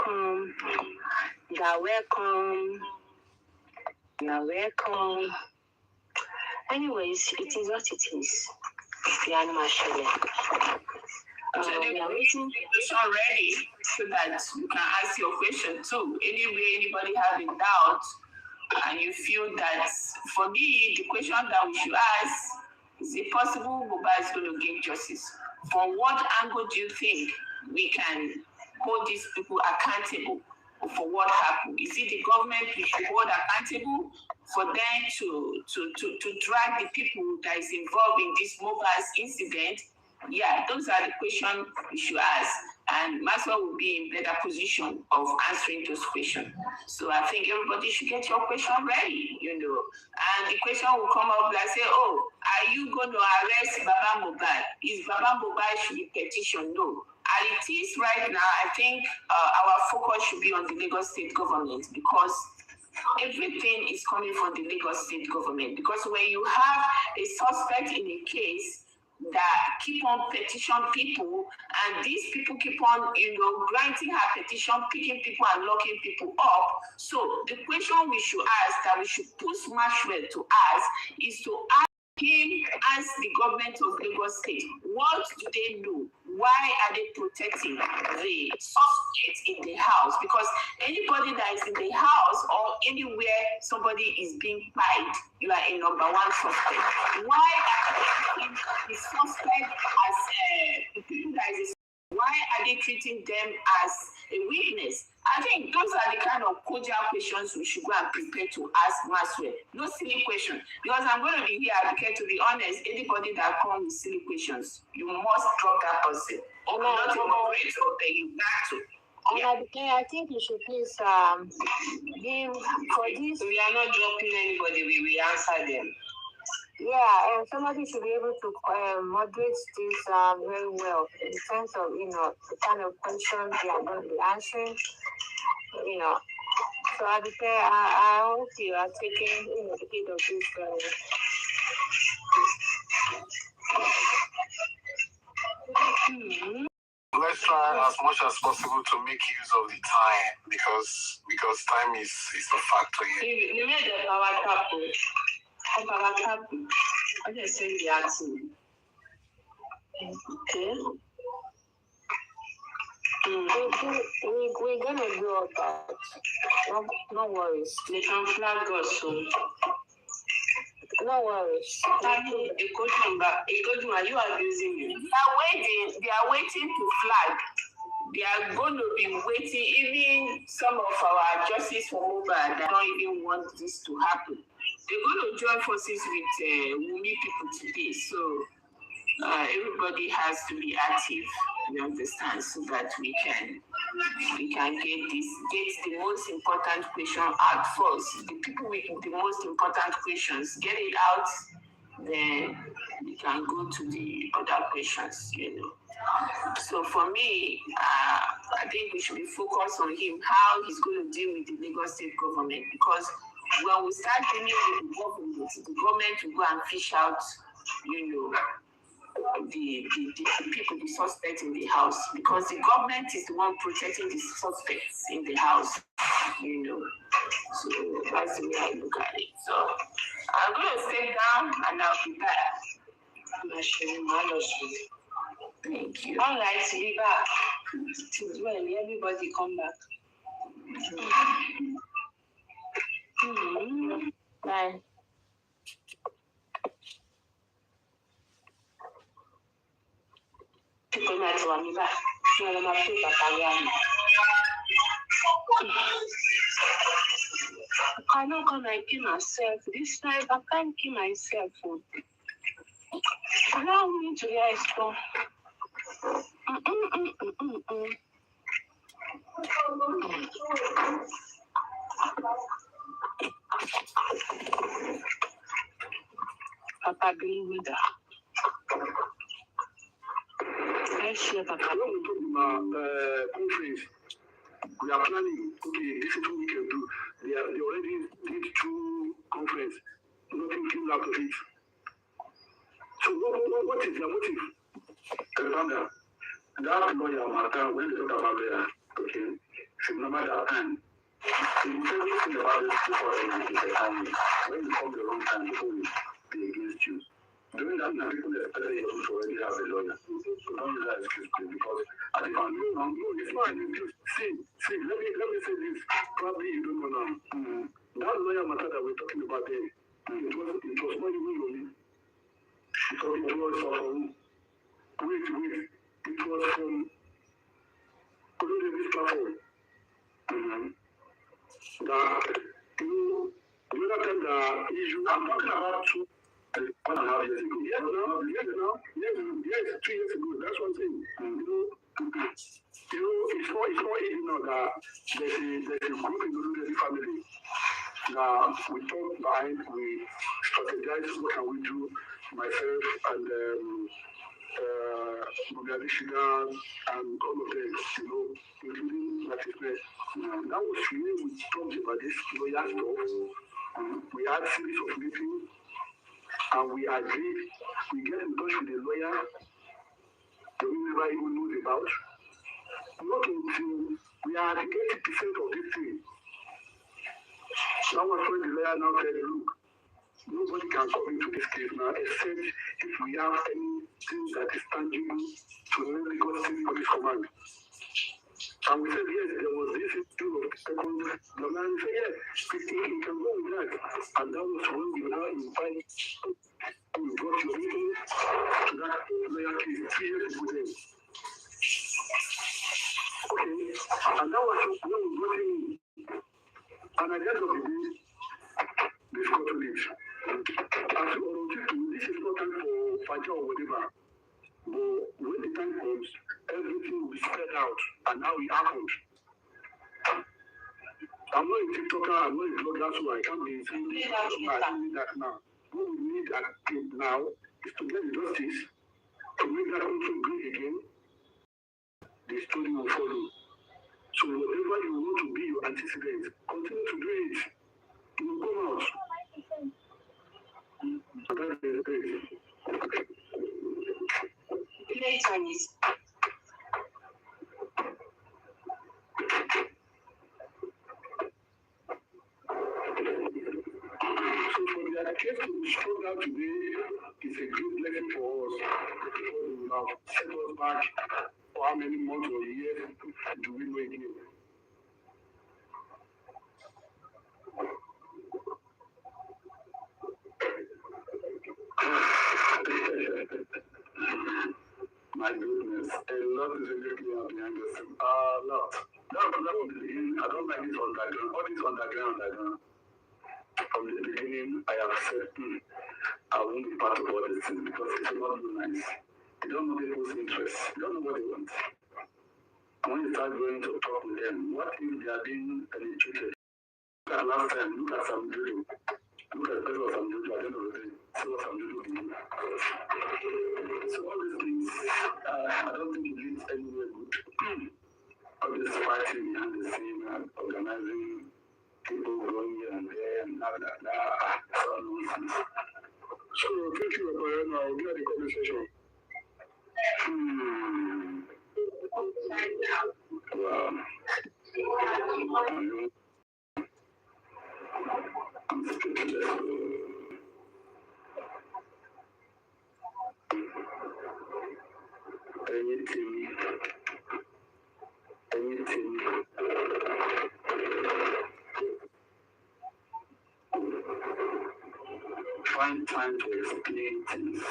Speaker 4: welcome. You're welcome. You're welcome. Anyways, it is what it is. We are not sure.
Speaker 5: So we are waiting already so that you can ask your question too. Anyway, anybody have a doubt and you feel that, for me, the question that we should ask is it possible Mohbad is going to gain justice? From what angle do you think we can hold these people accountable for what happened? Is it the government we should hold accountable for them to drag the people that is involved in this Mohbad's incident? Yeah, those are the questions we should ask. And Maxwell will be in better position of answering those questions. So I think everybody should get your question ready, And the question will come up like, say, oh, are you going to arrest Baba Mohbad? Is Baba Mohbad should be petitioned? No. As it is right now, I think our focus should be on the Lagos State government, because everything is coming from the Lagos State government. Because when you have a suspect in a case that keep on petition people, and these people keep on, granting her petition, picking people and locking people up. So the question we should ask, that we should push Maxwell to ask, is to ask him, as the government of Lagos State, what do they know? Why are they protecting the suspect in the house? Because anybody that is in the house or anywhere somebody is being pied, you are a number one suspect. Why are they treating the suspect as why are they treating them as a witness? I think those are the kind of cordial questions we should go and prepare to ask Maxwell. No silly question. Because I'm going to be here, to be honest, anybody that comes with silly questions, you must drop that person. Or not a moderator, then you got to.
Speaker 4: Yeah. I think you should please give for this.
Speaker 5: We are not dropping anybody, we will answer them.
Speaker 4: Yeah, and somebody should be able to moderate this very well, in the sense of, the kind of questions they are going to be answering, So I hope you are taking, the heed of this.
Speaker 3: Let's try as much as possible to make use of the time, because time is a factor here.
Speaker 5: You made the power couple. I just say the answer. Okay.
Speaker 4: We're gonna do all that. No worries.
Speaker 5: They can flag us soon.
Speaker 4: No worries.
Speaker 5: Are you abusing me? They are waiting to flag. They are going to be waiting. Even some of our justice for Mohbad that don't even want this to happen. They're going to join forces with Wumi people today. So everybody has to be active, you understand, so that we can get the most important question out first. The people with the most important questions, get it out, then we can go to the other questions, So for me, I think we should be focused on him, how he's going to deal with the Lagos State government, because when we start dealing with the government will go and fish out, the people, the suspects in the house, because the government is the one protecting the suspects in the house, So that's the way I look at it. So I'm going to step down and I'll be back. Thank you.
Speaker 4: All right, be back. Well, everybody come back. Bye. I cannot come and kill myself. This time I can't kill myself. Allow me to rest. Papa, believe me that. Papa.
Speaker 2: We are planning, this is what we can do. They already did 2 conferences. Nothing came out of it. So what is their motive? That lawyer, Martha, when they talk about okay, should remember that time. Everything about this before is a timing. When you come the wrong time, people will be against you. During that time, people expect you to already have a lawyer. So don't use that excuse, please, because at the time, no, it's fine. See, let me say this. Probably you don't know now. That lawyer matter that we're talking about there, it was not even only. Because it was from, wait, it was from this platform. The other time the issue, I'm talking about 1.5 years ago. Yes, 2 years ago. That's one thing. It's not easy now that there's a group in the family. Now we talk behind, we strategize what can we do, myself and Mogadishigan and all of them, including Latifah. That was when we talked about this lawyer stuff. We had a series of meetings and we agreed. We get in touch with the lawyer that we never even knew about. Not until we are at 80% of this thing. That was when the lawyer now said, look, nobody can come into this case now except if we have anything that is tangible to really go to police command. And we said, yes, there was this issue of the second. The man said, yes, he can go with that. And that was when we now invite, we brought your meeting to that lawyer case 3 years ago then. Okay, and that was when we brought him in. And at the end of the day, this got to leave. As you already this is not time for Faja or whatever. But when the time comes, everything will be spread out. And now it happened. I'm not a TikToker, I'm not a blogger, so I can't be saying that now. What we need now is to get justice, to make that country great again. The story will follow. So whatever you want to be your antecedent, continue to do it. It will come out.
Speaker 5: Chinese.
Speaker 2: So for the case to be strong out today is a great blessing for us. Because we have set us back for how many months or years do we know again? My goodness, a lot is really clear behind the scene. A lot. That's from the beginning. I don't like this underground. All this underground. From the beginning, I have said, I won't be part of all these things because it's not nice. You don't know people's interests. You don't know what they want. And when you start going to talk with them, what if they are being penetrated? Look at last time, look at some judo. Look at the person of some judo at the end of the day. See what some judo can do. So all these things, I don't think it leads anywhere good. All this fighting behind the scene and organizing people going here and there and that. It's all nonsense. So thank you, Abayana. I'll get the conversation. Wow. I'm speechless. Anything. Find time to explain things.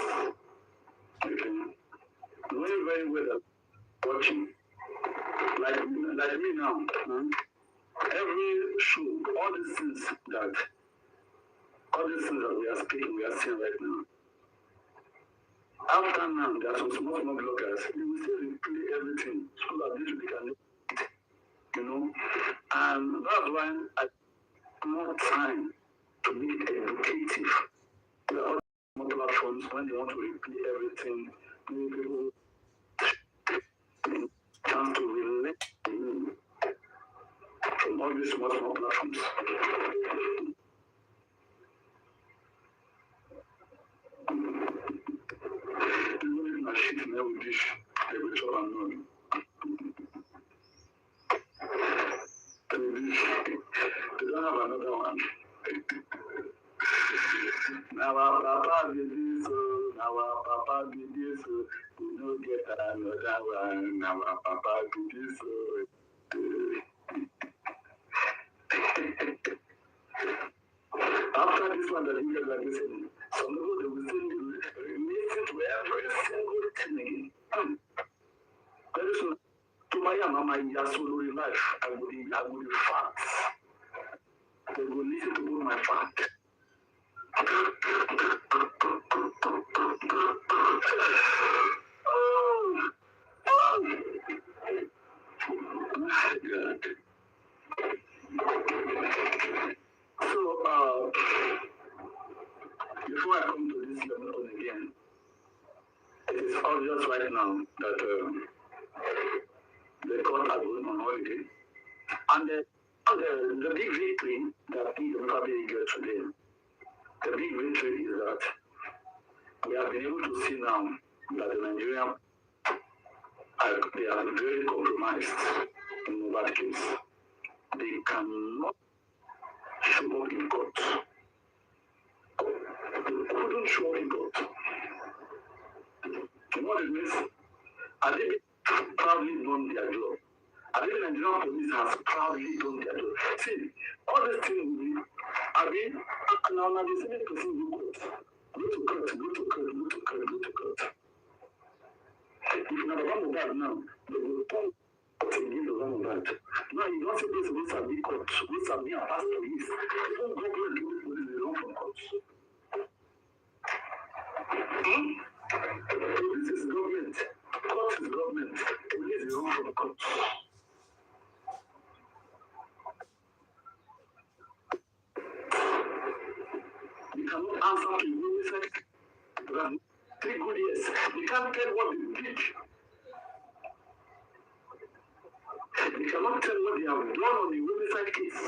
Speaker 2: Okay. Knowing very well that watching, like me now, every show, all these things that we are speaking, we are seeing right now. After now, there are some small bloggers. You will still replay everything so that this week can, and that's why I have more time to make it educative. There are other platforms when they want to replay everything, people chance to relate from all these small platforms. Even if I shit now with this, they will tell I'm not. don't have another one. Now our papa did this, now our papa did this, we don't get another one. Now our papa did this. After this one that you guys are listening, some people they will listen to every single thing again. Very soon, to my mama in your solo life, I will be facts. They will listen to all my facts. So, before I come to this level again, it is obvious right now that the court are going on holiday, and the big victory that the family get today, the big victory is that we have been able to see now that the Nigerian they are very compromised in that case. They cannot show up in court. They couldn't show up in court. You know what it means? Are they proudly done their job? I think the Nigerian police has proudly done their job. See, all these things will be, I mean, now the 70% will go to court. If you have a one bad now, they will come to give the one bad. Now you don't say this with a big court, with a big past police. Even government do police, they don't from court. Police is government, court is government, police is don't from court. You cannot answer to you, it's like 3 good years. You can't tell what they did. You cannot tell what they have done on the homicide case.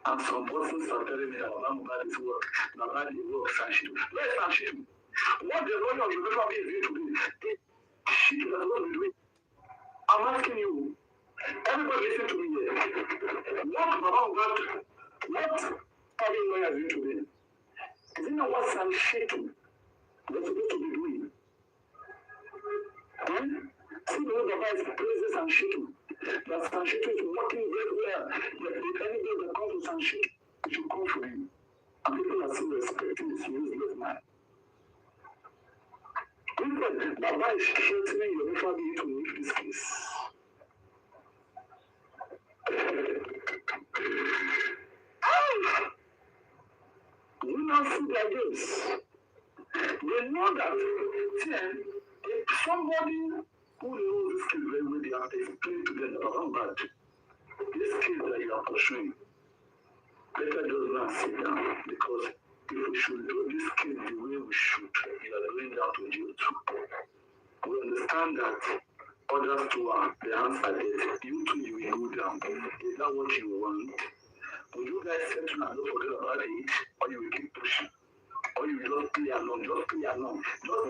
Speaker 2: And some persons are telling me about this work, about the work, Sanshitu. Where's Sanshitu? What the lawyer of the Republic is doing today, shit that what we're doing. I'm asking you, everybody listen to me here. What public lawyer is doing today? Is it not what Sanshitu was supposed to be doing? See the way the vice praises Sanshitu. That Sanshitu is working very well. That anybody that comes to Sanshitu, it should come for him. And people are still respecting this useless man. Baba is threatening your family to leave this case. You now see their games. They know that if somebody who knows this case very well, they have explained to them about this case that you are pursuing. Better just not sit down, because if we should do this case the way we should, you are going down to jail too. We understand that others too are the answer dead. You too, you will go down. Is that what you want? Will you guys settle and don't forget about it, or you will keep pushing? Or you will just play along, just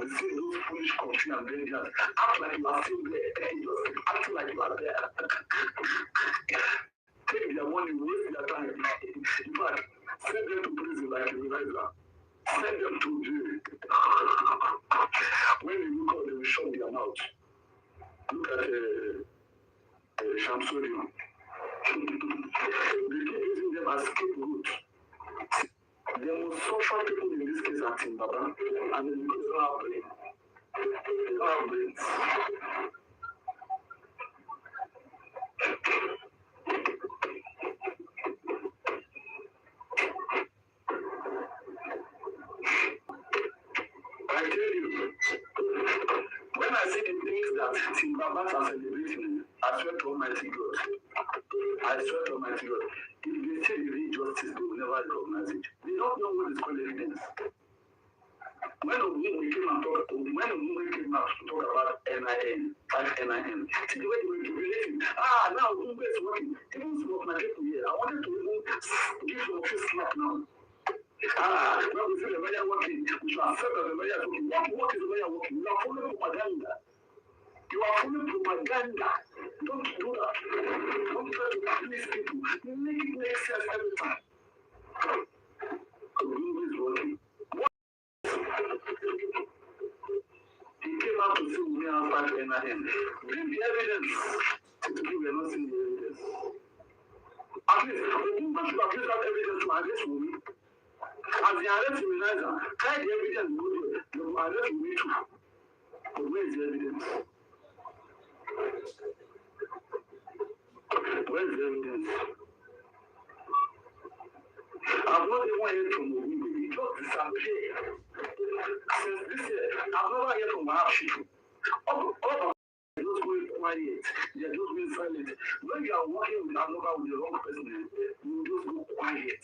Speaker 2: receive those foolish country and vengeance. Act like you are still there. Just act like you are there. Take their money, waste their time. In fact, send them to prison like a reviser. Send them to jail. When they look out, they will shut their mouth. Look at Shamsurian. They keep using them as scapegoats. They will suffer people in this case at Timbaba, and they don't have brains. They don't have brains. I tell you, when I see the things that Timbabas are celebrating, I swear to Almighty God, if they say the real justice, they will never recognize it. They don't know what is called evidence. When we came out to talk about NIN, 5NIN, see the way they were relating. Now Uber is working. Even some of my people here, I wanted to even give some few slack now. When we see the lawyer working, we should accept that the lawyer is working. What is the lawyer working? You are following propaganda.
Speaker 3: Don't do that. Don't try to please people. Make it make sense every time. Is working. He came out to see me after NIN. Bring the evidence. We are not seeing the evidence. At least, the people should have used that evidence to arrest me. As the arrest criminalizer, carry the evidence, they will arrest me too. But where is the evidence? Where is the evidence? I've not even heard from the people. It just disappeared. Since this year, I've never heard from my people. All just going quiet. They are just being silent. When you are working with Aduka with the wrong person, you just go quiet.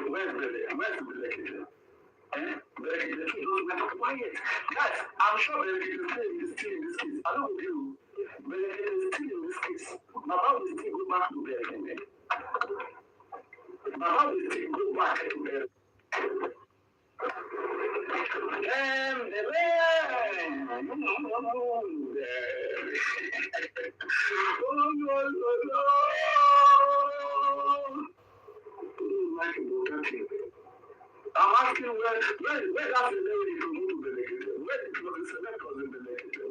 Speaker 3: Where's the Belekete? Belekete just went quiet. Guys, I'm sure Belekete is still in this case. I don't know you. Belekete is still in this case. Baba will still go back to Belekete. Baba will still go back to Belekete. I'm asking where that's the level you can go to Belekete. Where did you select us in Belekete?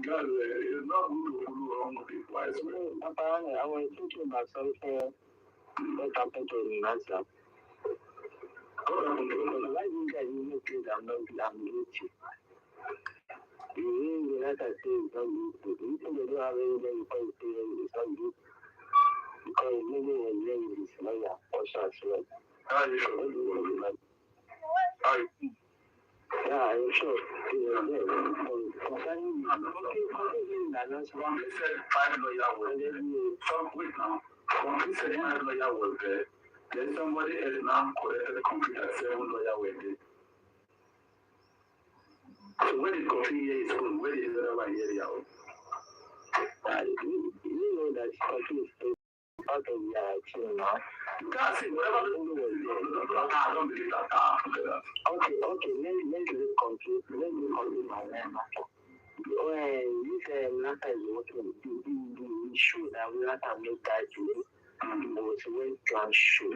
Speaker 3: God, it's not good to follow wrong people. I swear.
Speaker 1: Apparently, I was thinking about something that happened to Tanza. Why you guys make it? I'm guilty. You mean that I say it's not good? You think they don't have anything before you say it's not good? Because maybe when you're in this lawyer, also as well.
Speaker 3: Are you sure?
Speaker 1: Yeah, I'm sure. Concerning the announcement,
Speaker 3: they said 5 lawyers were there. Some wait now. When he said 5 lawyers were there, then somebody else now corrected the computer 7 lawyers were there. So when the coffee here is going, where is the other one here?
Speaker 1: You know that coffee is part of your team now.
Speaker 3: You can't see whatever the people was there. I don't believe that.
Speaker 1: Okay, let's complete my matter. When this matter is working, the issue that we have to make that was well planned show.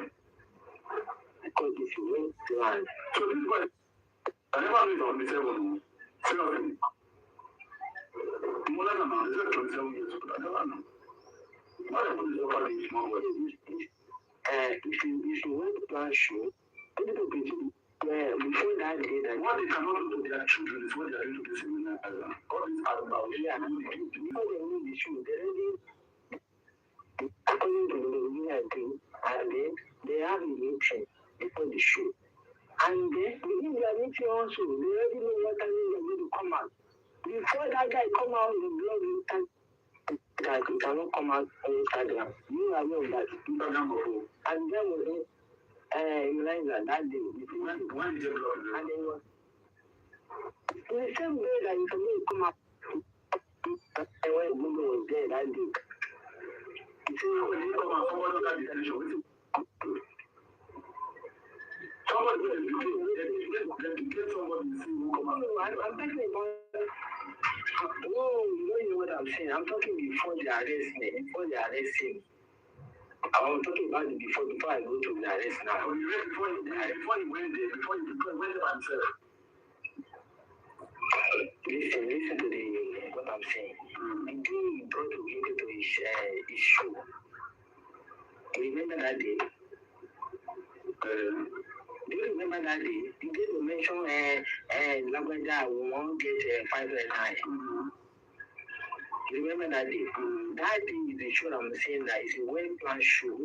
Speaker 1: Because if you went plan,
Speaker 3: so this was, I never knew it was on the 7th. Seriously. More than a month, this is 27 years old. I never know. What the police offer the small words?
Speaker 1: If you went to plan show, before that day, that
Speaker 3: what they cannot do to their children is what they are doing to this women. All these are about
Speaker 1: before they need the show, they already according to the engineer thing, and then they have a meeting before the show. And then within their meeting also, they already know what time they're going to come out. Before that guy come out with the blog, that he cannot come out on Instagram. You are aware of that.
Speaker 3: Instagram of who?
Speaker 1: And then was Eliza that day.
Speaker 3: When did you blog it?
Speaker 1: And then was in the same way that you can come out. And when Google was there that day.
Speaker 3: When you come out, forward that detention. Somebody will get somebody to see who come out.
Speaker 1: I'm talking about. No, you know what I'm saying. I'm talking before they arrest me, before they arrest him. I'm talking about it before I go to the arrest now.
Speaker 3: So you read before he went there, before he went there by himself.
Speaker 1: Listen to what I'm saying. The day he brought Aduka to his show. Remember that day? Do you remember that day? You get to mention Lagwaja won't get 5 9. Remember that day? That day is the show I'm saying that it's a well-planned show.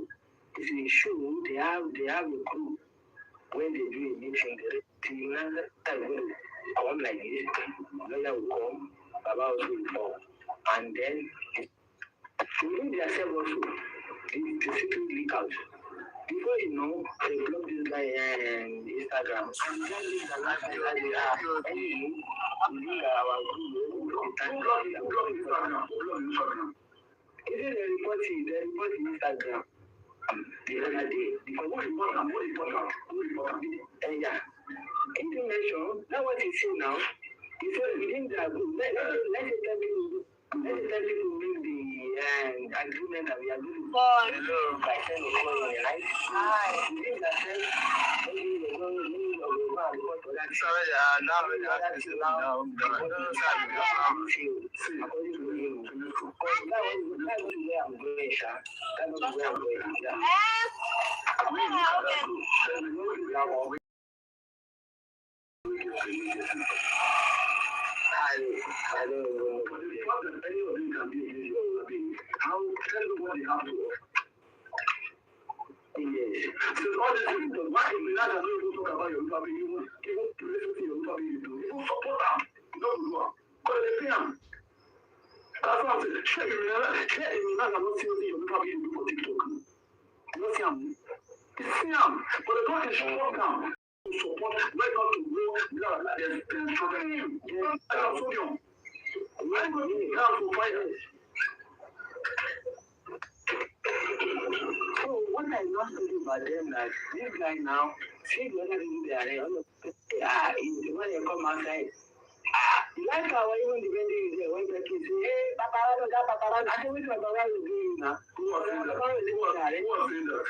Speaker 1: It's a show, they have a group. When they do a meeting, they come like this. Lawyer will come, Baba also will come. And then, within themselves also, the secret leak out. Before you know, they block this guy on Instagram. And then the last day, our group, is it the report Instagram? The other day. Yeah. Information
Speaker 2: Now what you see now, he said within the group, let it tell people make the agreement that we are doing. Hello. By 10 o'clock, right? Hi. Within that sense, maybe we're going to report for that. Sorry, now that's now. According to him. That's where I'm going, sir. That's where I'm going. Yeah. I don't know. Any of you can be a video. How tell you what they have to offer. Yes. So all the things that why in Milan don't even talk about your family, even to listen to your family, you do. Even support them. Don't do it. Because they pay them. That's what I'm saying. Share in Milan are not seeing your family you do for TikTok. You don't see them. You see them. But the God is strong now. Support, why not to go, there's still struggling him. I have told you. Why not to go for fire? So what I not thinking about them that this guy now, see the other thing they are there, when they come outside, like how even the vending is there, when they say, hey, Papa, I think which Papa is doing now. Who was saying that?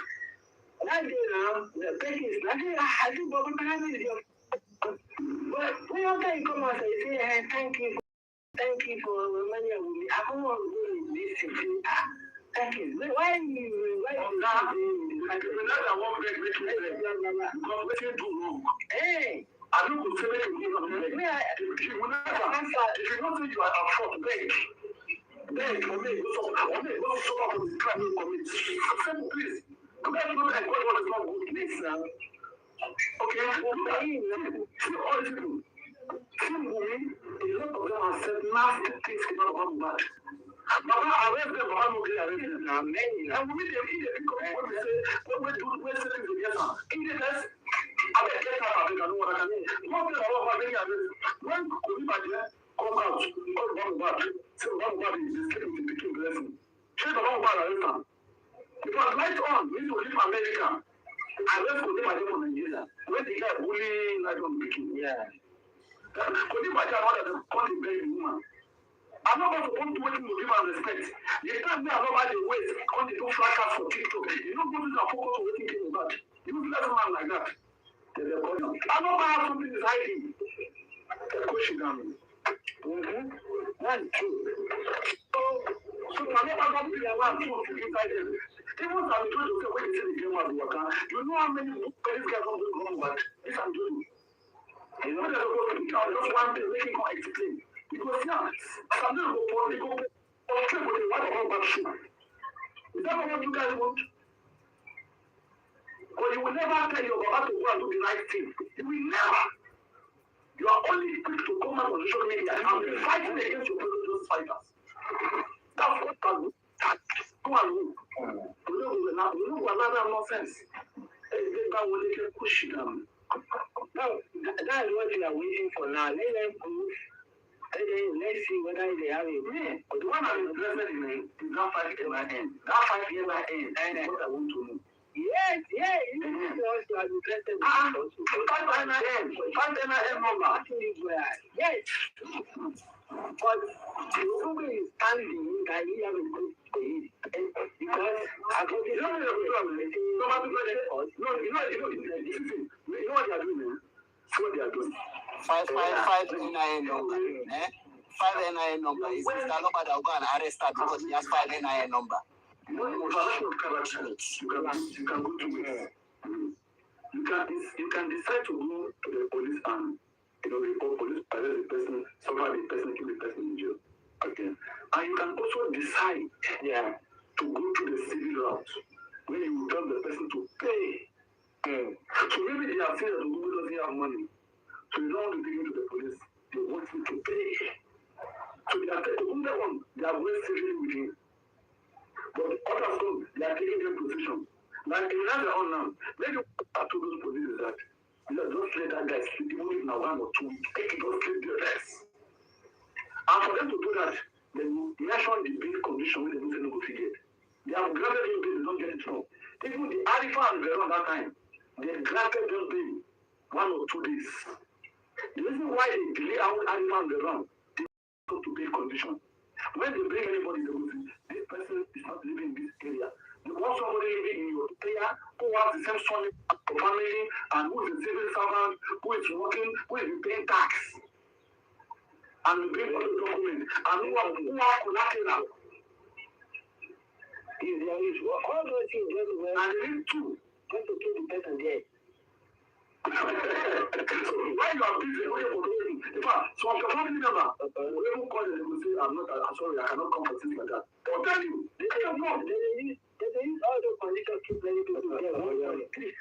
Speaker 2: That day now, the person is like, I think Papa is your. But when after you come outside, you say, hey, thank you for reminding me. I don't want to go in this city. Thank you. Why you not? I won't break because what you do wrong. Hey, I don't go to make you do wrong. If you never answer, if you don't think you are at fault, beg for me. Go so far from the crime you commit. Simple, please. Because you know that God is not good. Please, now. Okay, see all these people. See me, a lot of them have said nasty things about bad. Baba, arrest them, Baba, no arrest them. Now, many. And we them in the because when we say, when we do, when say things against them, in the best, I bet get out of it, I know what I can do. Not that all of us any arrest. When could you imagine, come out, all one bad, say one bad is escaping with the king blessing. Say the one bad arrest them. Because later on, we need to leave America. Arrest could you imagine from Nigeria. When the guy bullying like on the king. Yeah. Could you imagine how that call the baby woman? I'm not going to want to wait to give her respect. You can't be about the way on the two flash for TikTok. You don't go to the focus on waiting people back. You don't let a man like that. I'm not going to have something is hiding. Pushing down. That's true. So I'm not going to be around to inside them. Even if I'm trying to say when they say the game was working, you know how many police guys don't go back? This I'm doing. You know they're supposed to be out. Just one thing, they can explain. Because yeah, some people go okay with the one about shoe. Is that what you guys want? Or you will never tell your Baba to go and do the right thing. You will never. You are only quick to come out on social media and be fighting against your fellow fighters. That's what can do. Go and move. You know another nonsense. They can push them. Now, that is what we are waiting for now. Let them prove. Let's see whether they have it. But the one I'm interested in is that 5 years by end. That 5 years by end. That's what I want to know. Yes. You also are interested in that also. 5 NIN. 5 NIN number. Yes. But the woman is standing that he has a good day. Because according to the you know what they are doing? What they are doing. 5 NIN number. 5 NIN number. Is the number that will go and arrest her because he has 5 NIN number. You can go to it. You can decide to go to the police and report police arrest the person, suffer the person, kill the person in jail. Okay. And you can also decide to go to the civil route where you will tell the person to pay. So maybe they have said that the woman doesn't have money. So you don't want to dig into the police. They want you to pay. So they are taking that one. They are well civilly with him. But others don't. They are taking their position. Like in another on now, maybe to those police that just let that guy sleep even if now 1 or 2 weeks. They can just sleep the rest. And for them to do that, they will mention the bail condition when they don't say no go forget. They have granted him bail, they don't get it wrong. Even the Arifa and Veron that time, they granted them bail 1 or 2 days. The reason why they delay out animal on the run is to pay condition. When they bring anybody, they will say, this person is not living in this area. You want somebody living in your area who has the same son family and who is a civil servant, who is working, who is paying tax, and we bring all the documents, and who are collateral. If there is all those things everywhere, and they need two, just to keep the person there. Why you are busy waiting for doing? In fact, some of your family members will even call you and will say, I'm sorry, I cannot come for things like that. They'll tell you, they don't know. They use all those conditions to keep many people there. If you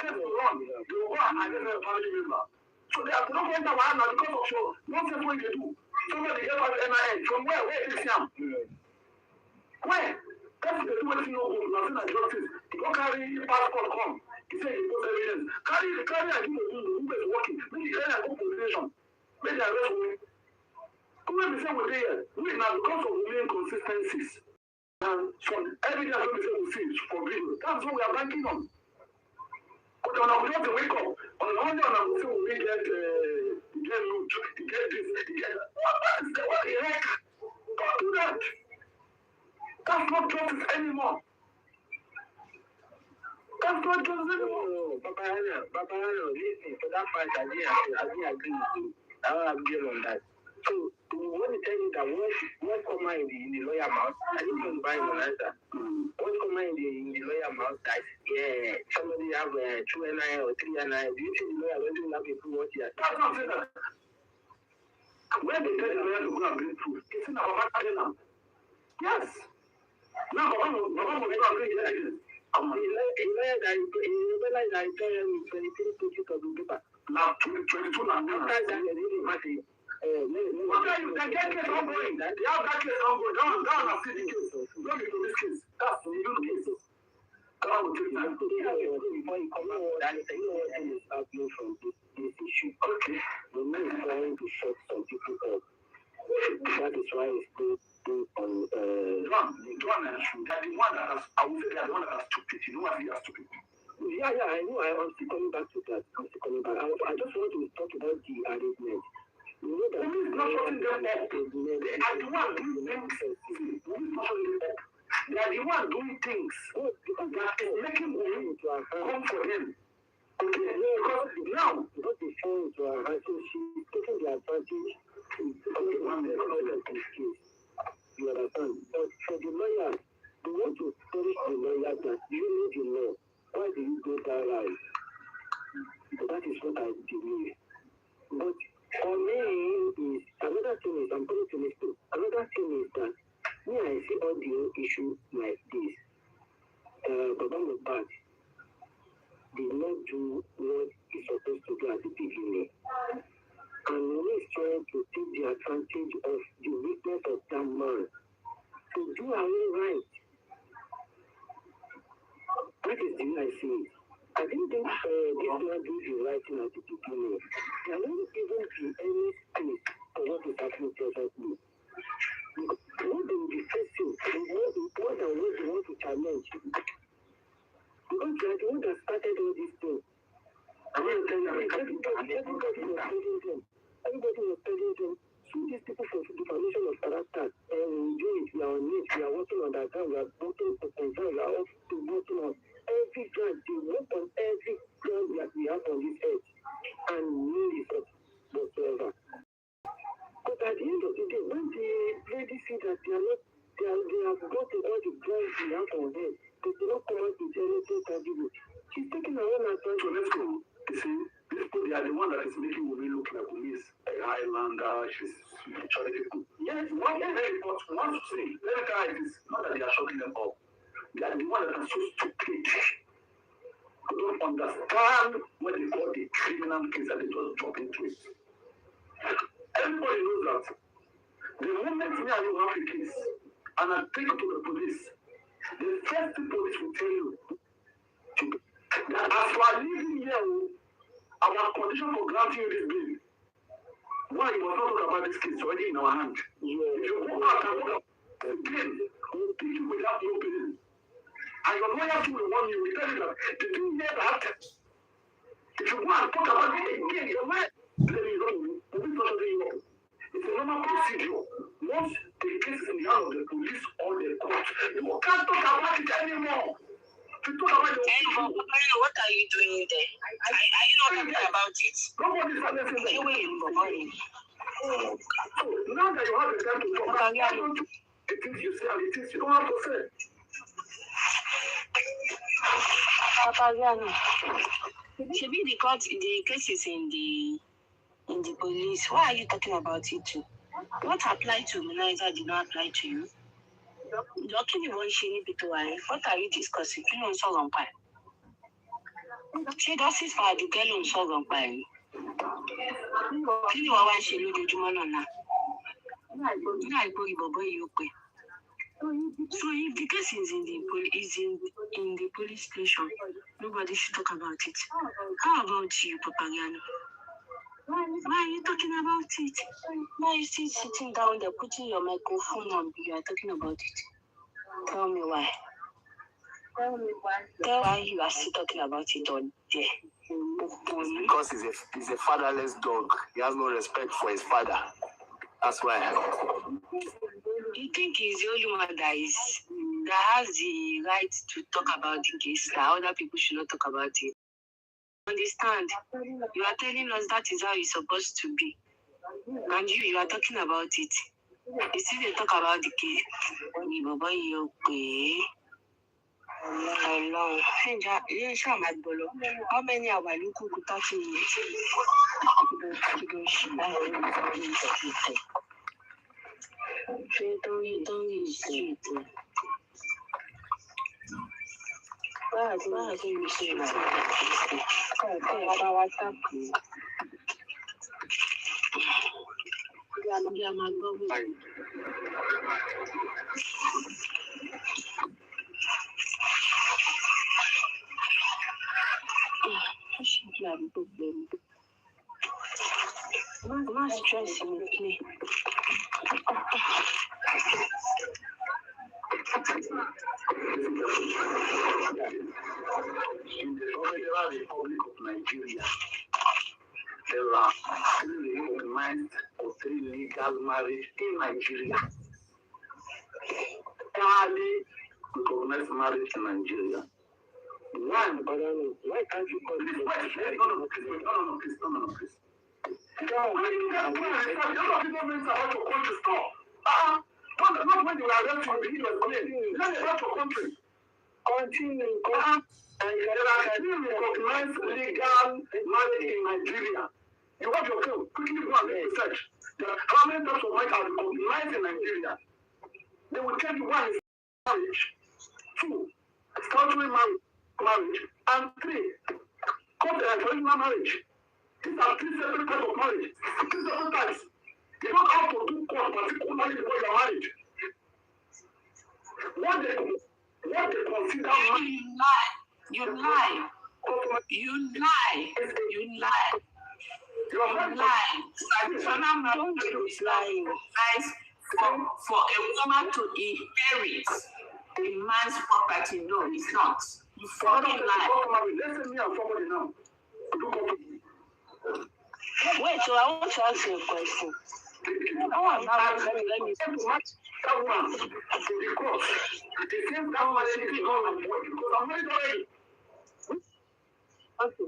Speaker 2: get to run, you will go and identify a family member. So they are not going to one now because of show. Not just what they do. Somebody get out of NIN. From where? Where is Islam? Where? That's the do anything no good. Nothing like justice. You go carry passport come. He said he goes evidence. Carry and do who is working. Maybe carry and go police station. Maybe arrest me. Come let me say we're there. We now because of the inconsistencies. And some evidence when we say we see for video. That's what we are banking on. But on our job to wake up. On the one day on our say we get loot, get this, get that. What the heck? Don't do that. That's not justice anymore. That's not justice anymore. Papa, listen, for that part, I didn't agree with you. I don't agree on that. So, when you tell me that what's common in the lawyer mouth, I didn't even buy an answer. What's common in the lawyer mouth that, somebody have 2 NI or 3 NI, do you think the lawyer doesn't have a proof what he has? That's not saying that. When they tell the lawyer to go and bring proof, it's in our back now. Yes. Now, Baba will go and bring the evidence. A lawyer that is telling me 23 pages of the paper. Now, 22 now. After that, they didn't matter. You can get case ongoing. They have that case ongoing. Down and see the case. Not into this case. That's the new case. God will take time. Before you come out, that is happening from this issue. Okay. The man is trying to shut some people up. That is why it's good. The one that the one that has, I would say they are the one that are stupid. You know what they are stupid? Yeah, I know. I'm still coming back to that. I just want to talk about the arrangement. You know that it's not shutting them up. They are the one doing things. They are the one doing things that is making women come for them. Okay, because now not the phone to her hand, so she's taking the advantage to the one that is case. You understand? But for the lawyer, they want to tell the lawyer that you need the law. Why do you go that route? But that is what I believe. But for me, is another thing is I'm going to listen. Another thing is that me I see audio issue like this. Baba Mohbad did not do what he's supposed to do at the beginning. And he is trying to take the advantage of the weakness of that man to do away right. That is the way I see it. I didn't think this man do the right thing at the beginning. There won't even be any space for what is happening presently. What they will be facing, what and what they want to challenge. Because they are the one that started all these things. I'm going to tell you, everybody was telling them, sue these people for defamation of character. And we do it, we are on it, we are working on that ground, we are working on that ground, we are working on every ground, they work on every ground that we have on this earth. And no result whatsoever. But at the end of the day, when the ladies see that they have gotten all the grounds we have on them, they do not come out with anything tangible. She's taking her own advantage. So let's go. You see, these people, they are the one that is making women look like police. A Highlander, she's shocking people. Yes, one very important one to say, let me tell you this, not that they are shocking them up. They are the one that are so stupid. They don't understand what they call the criminal case that they just drop into it. Everybody knows that. The moment me and you have a case, and I take it to the police, the first thing police will tell you that as we are living here, our condition for granting you this bill, why you must not talk about this case already in our hand. If you go out and look at the bill, we will teach you without no bill. And your lawyer too will warn you, will tell you that the thing here that if you go and talk about It's a normal procedure. Once the case is in the hands of the police or the court, you can't talk about it anymore. To talk about the
Speaker 4: what are you doing there? Are you not talking about it?
Speaker 2: Nobody is understanding. So now that you have the time to talk, why don't you the things you say and the things you don't have to say?
Speaker 4: Should be the court, the case is in the police. Why are you talking about it too? What applied to Muniza did not apply to you. What are you discussing? You know, so long time. She does this for Aduka on so long time. You are she look at you now. So if the case is in the police station, nobody should talk about it. How about you, Papagano? Why are you talking about it? Why are you still sitting down there, putting your microphone on? You are talking about it. Tell me why. Tell why you are still talking about it on there.
Speaker 3: Because he's a fatherless dog. He has no respect for his father. That's why.
Speaker 4: You think he's the only one that has the right to talk about the case, that other people should not talk about it? Understand? You are telling us that is how it's supposed to be. And you are talking about it. You still talk about the case. How many hours you cook 30 minutes? Don't use it. Why do you say that? I'm not stressing with me.
Speaker 2: In the Federal Republic of Nigeria, there are 3 recognized or 3 legal marriages in Nigeria. Early recognized marriage in Nigeria. One, why can't you call it? No, please. Not when you are arrested, you was clear. Let me out of country. Continue. And there are 3 recognized legal marriage in Nigeria. You have your phone. Quickly go and research. There are how many types of marriage are recognized in Nigeria? They will tell you 1 is marriage, 2 statutory marriage, and 3 traditional marriage. These are 3 separate types of marriage. 3 separate types. You don't have to do court particularly before you are married. What they consider
Speaker 5: You lie. You lie. You lie. You lie. Traditional marriage is lying. For a woman to inherit a man's property. No, it's not. You fucking lie.
Speaker 2: Listen me and somebody now.
Speaker 4: Wait, so I want to ask you a question.
Speaker 2: Let me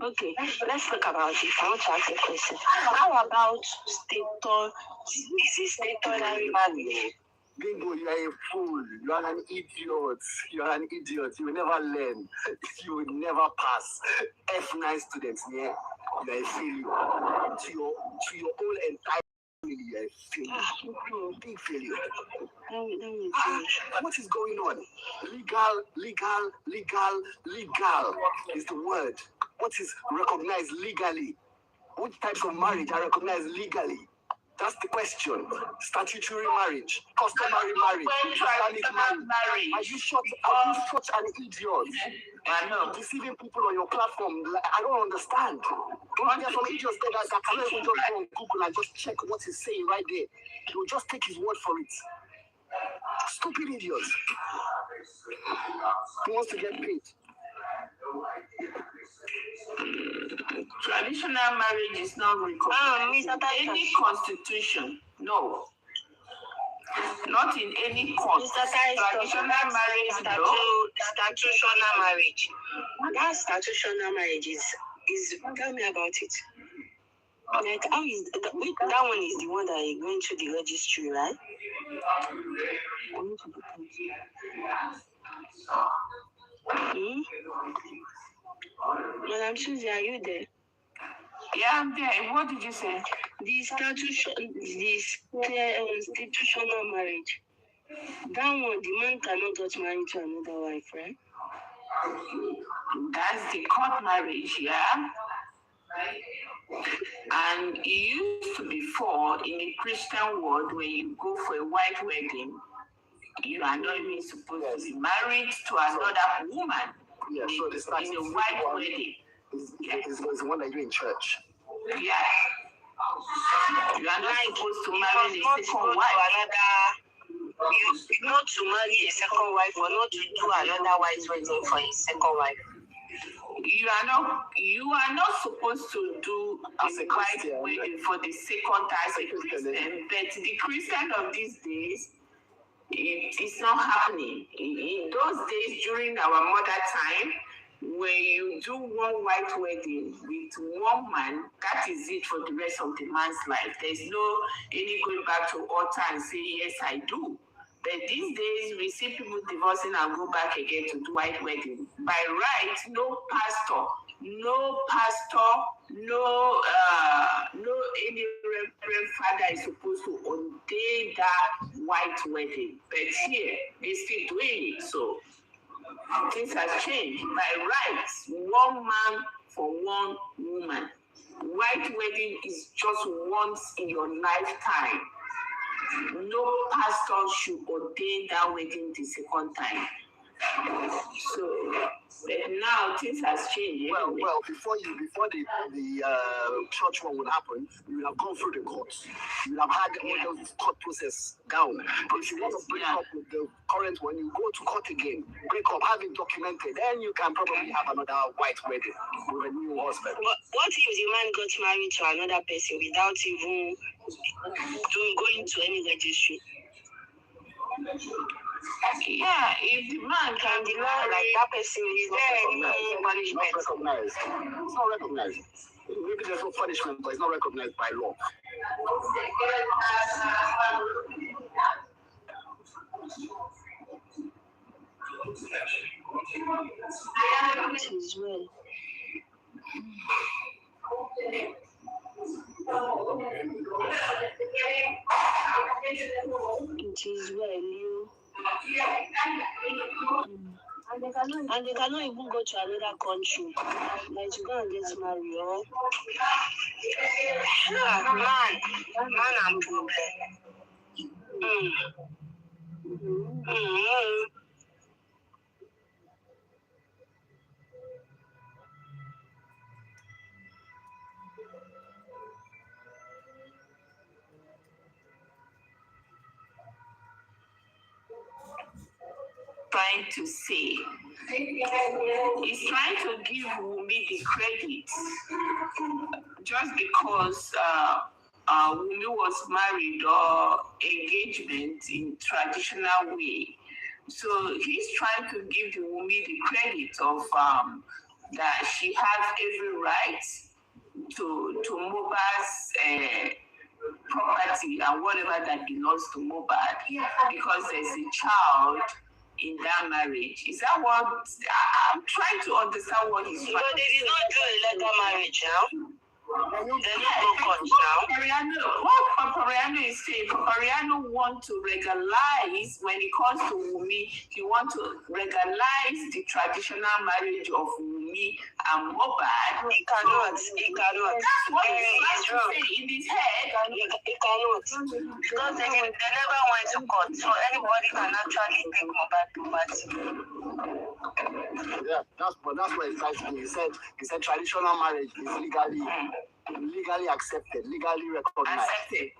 Speaker 4: Okay, let's talk about it. I want to ask a question. How about statutory marriage?
Speaker 3: Bingo, you are a fool. You are an idiot. You are an idiot. You will never learn. You will never pass. F9 students, yeah. You are a failure. To your whole entire family, you are a failure. Big failure. What is going on? Legal is the word. What is recognized legally? Which types of marriage are recognized legally? That's the question. Statutory marriage, customary marriage, Islamic marriage. Are you such an idiot?
Speaker 5: I know.
Speaker 3: Deceiving people on your platform. I don't understand. There are some idiots there that cannot even just go on Google and just check what he's saying right there. They will just take his word for it. Stupid idiots. He wants to get paid.
Speaker 5: Traditional marriage is not recognized in any constitution. No. Not in any court. Traditional marriage,
Speaker 6: statutional marriage. That statutional marriage is tell me about it. Like how is that one is the one that is going to the registry, right? Madam Susie, are you there?
Speaker 5: Yeah, I'm there. What did you say?
Speaker 6: The institutional marriage. That one, the man cannot get married to another wife, right?
Speaker 5: That's the court marriage, yeah. And it used to be before in the Christian world, when you go for a white wedding, you are not even supposed to be married to another woman.
Speaker 3: Yeah, so the
Speaker 5: in a white wedding.
Speaker 3: Is the one that you do in church.
Speaker 5: Yeah. You are not supposed to marry a second wife.
Speaker 6: Not to marry a second wife or not to do another white wedding for a second wife.
Speaker 5: You are not supposed to do a white wedding for the second time as a Christian, but the Christian of these days, it's not happening. In those days, during our mother time, when you do one white wedding with one man, that is it for the rest of the man's life. There's no any going back to altar and say, yes, I do. But these days, we see people divorcing and go back again to do white wedding. By right, no pastor, no any reverend father is supposed to ordain that white wedding. But here, they're still doing it. So things have changed. By rights, one man for one woman. White wedding is just once in your lifetime. No pastor should ordain that wedding the second time. So now things has changed.
Speaker 3: Well, before the church one would happen, you will have gone through the courts. You will have had all those court process down. If you want to break up with the current one, you go to court again, break up, have it documented, then you can probably have another white wedding with a new husband.
Speaker 6: What if the man got married to another person without even going to any registry?
Speaker 5: Yeah, if the man can deny
Speaker 6: like that person, is there any punishment?
Speaker 3: It's not recognized. Maybe there's no punishment, but it's not recognized by law.
Speaker 6: It is well. It is well, you. And they cannot even go to another country. Like to go and get married, or man and problem.
Speaker 5: Trying to say, he's trying to give Wumi the credit just because Wumi was married or engagement in traditional way. So he's trying to give the Wumi the credit of that she has every right to Mohbad's property and whatever that belongs to Mohbad because there's a child in that marriage. Is that what I'm trying to understand what he's trying to say?
Speaker 6: But they did not do a legal marriage now. What
Speaker 5: Papariano is saying, Papariano want to legalize, when it comes to Wumi, he wants to legalize the traditional marriage of Wumi and Mohbad.
Speaker 6: He cannot.
Speaker 5: That's what he's trying to say in his head.
Speaker 6: He cannot. Because they never went to court, so anybody can actually take Mohbad property.
Speaker 3: Yeah, that's what he's trying to do. He said traditional marriage is legally accepted, legally recognized.
Speaker 5: Accepted.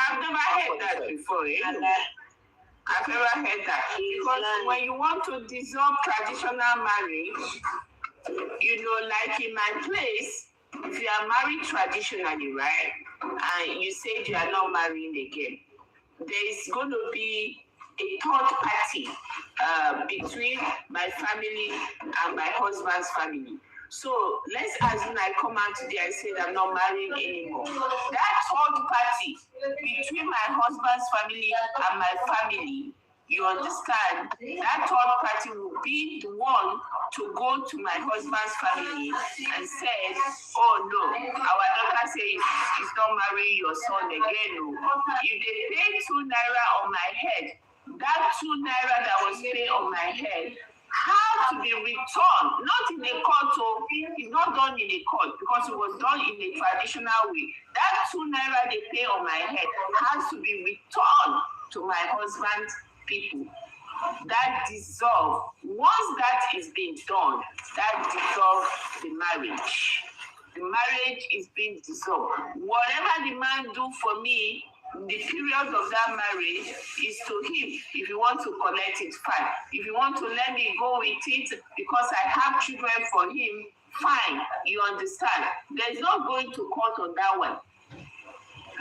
Speaker 5: I've never heard that before. I've never heard that. Because when you want to dissolve traditional marriage, Like in my place, if you are married traditionally, right, and you said you are not marrying again, there is going to be a third party between my family and my husband's family. So let's assume I come out today and say that I'm not marrying anymore. That third party between my husband's family and my family, you understand, that third party will be the one to go to my husband's family and say, oh no, our daughter says she's not marrying your son again. If they pay 2 naira on my head, that 2 naira that was paid on my head has to be returned, not in a court. It's not done in a court because it was done in a traditional way. That 2 naira they pay on my head has to be returned to my husband's people. That dissolve. Once that is being done, that dissolves the marriage. The marriage is being dissolved. Whatever the man do for me, the period of that marriage is to him. If you want to collect it, fine. If you want to let me go with it because I have children for him, fine. You understand? There's no going to court on that one.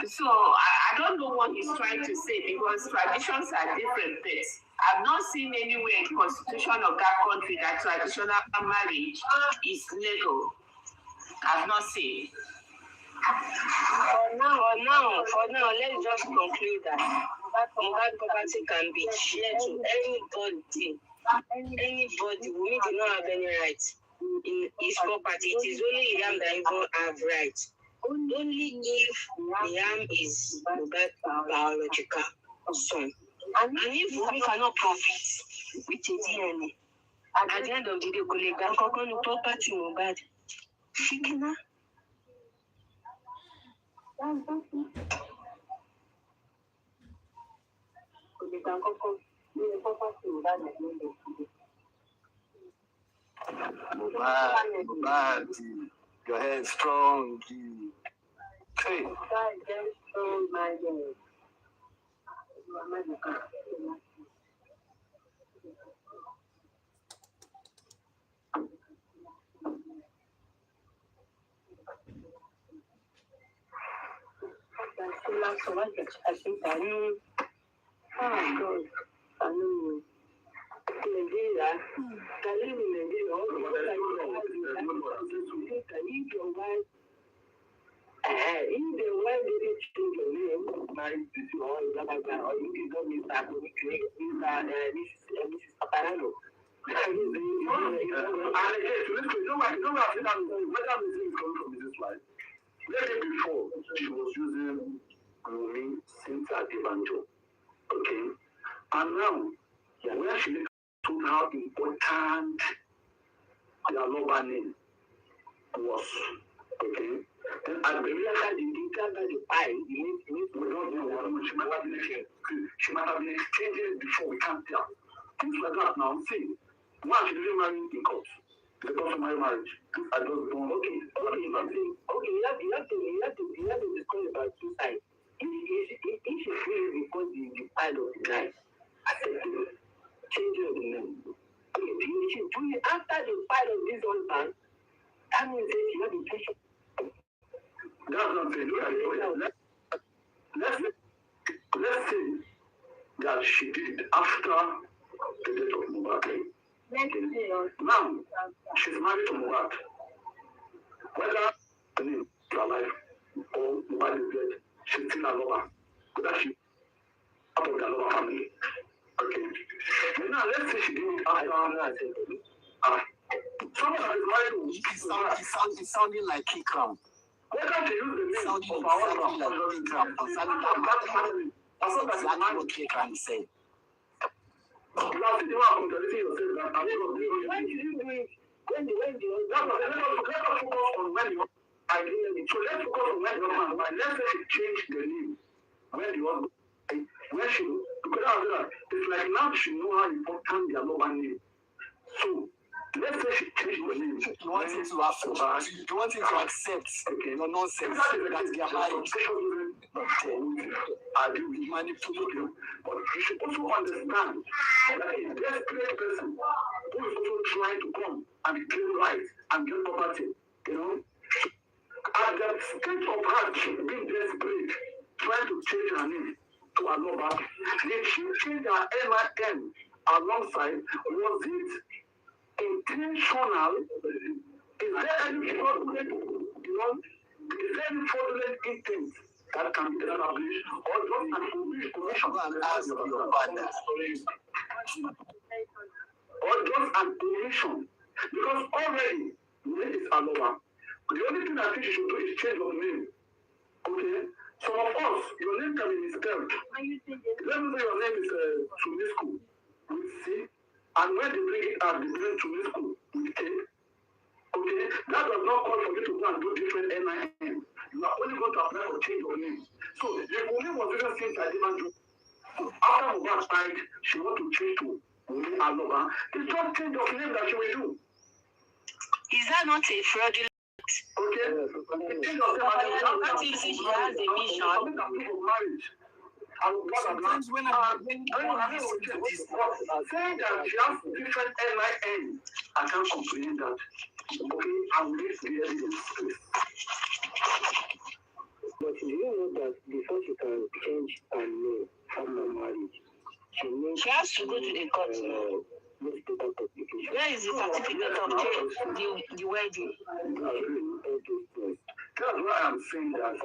Speaker 5: So I don't know what he's trying to say because traditions are different things. I've not seen anywhere in the constitution of that country that traditional marriage is legal. I've not seen.
Speaker 6: For now, let's just conclude that Mohbad property can be shared to anybody. Anybody who do not have any rights in his property. It is only Liam that even have rights. Only if Liam is Mohbad's biological son. And if we cannot profit with a DNA, at the end of the day, we can go property Mohbad. Shikina.
Speaker 3: Mohbad, your head strong. Hey. Before she was using since at Evangelist. Okay. And now, where she told how important their lover name was. Okay. Then at the real the eye, we don't know. She might have been exchanging before, we can't tell. Things like that now. See, why she didn't marry in court? Because of my marriage. I don't know. Okay, you have to discuss about two sides. If she feels because the eye of the guy, acceptable, changing the name. Okay, if she do it after the fight of this husband, that means that she has intention. That's not saying. Let's say that she did it after the death of Mohbad. Now, she's married to Mohbad. Whether the name is alive or Mohbad is dead, she's still a lover. Whether she's part of the lover family. Okay. Now, let's say she did it after. Someone that is married to it's sounding like key crown. Whether they use the name of our husband or key crown concerning that matter, that's exactly what key crown is saying. You have to do what contradicting yourself that I'm going to do. When did you do it? When let us focus on when you so let's focus on when your man, let's say she changed the name. When you want when she because it's like now she know how important their lover name. So let's say she changed the name. You want him to accept. You want him to accept your nonsense that they are married. I do manipulate you. But you should also understand that a desperate person who is also trying to come
Speaker 2: and gain rights and get property, you know. At the state of heart, being desperate, trying to change her name to Aloba, did she change her NIN alongside? Was it intentional? Is there any fraudulent, you know, is there any fraudulent intent that can be established, or just an English commission? Or just an omission? Because already, the name is Aloba. The only thing I think you should do is change your name. Okay? Some of us, your name can be misspelled. Let me say your name is Tunisco with C. And when they bring it out, they bring Tunisco with K. Okay? That does not call for you to go and do different NIN. You are only going to apply for change your name. So if your name was even since I didn't do. After Mubarak died, she want to change to Umi Aloba. It's just change of name that she will do.
Speaker 6: Is that not a fraudulent?
Speaker 2: Okay.
Speaker 6: That is she has a mission.
Speaker 2: Sometimes when I listen to this, saying that she has different NIN, I can't comprehend that. Okay, I will read the evidence, please. But do you know that before she can change her name after marriage,
Speaker 6: she has to go to the court now. Where is the certificate of the wedding?
Speaker 2: That's why I'm saying that.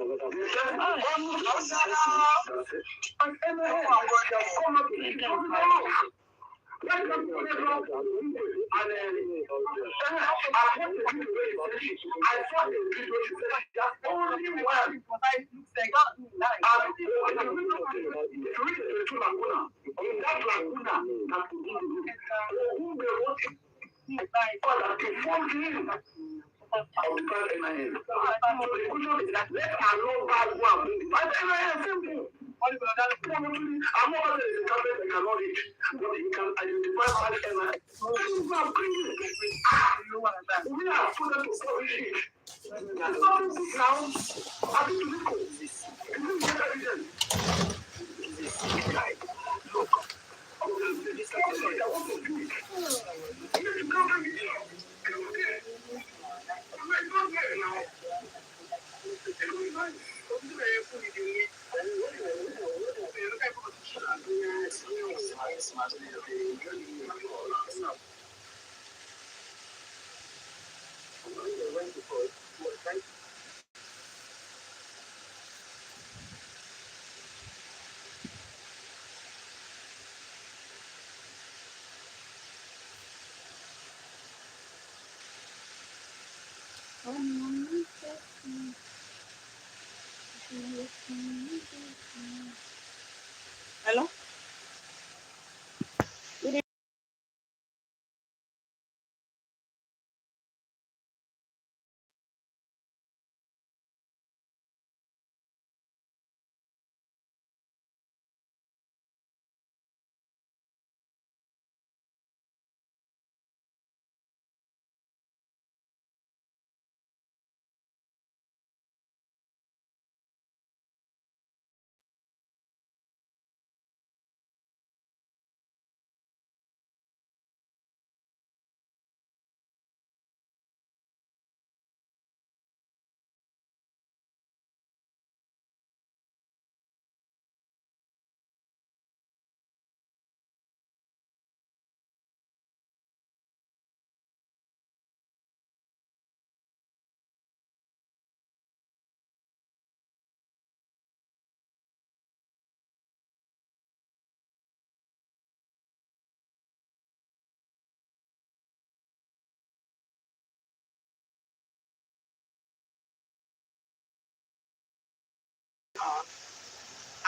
Speaker 5: Hello?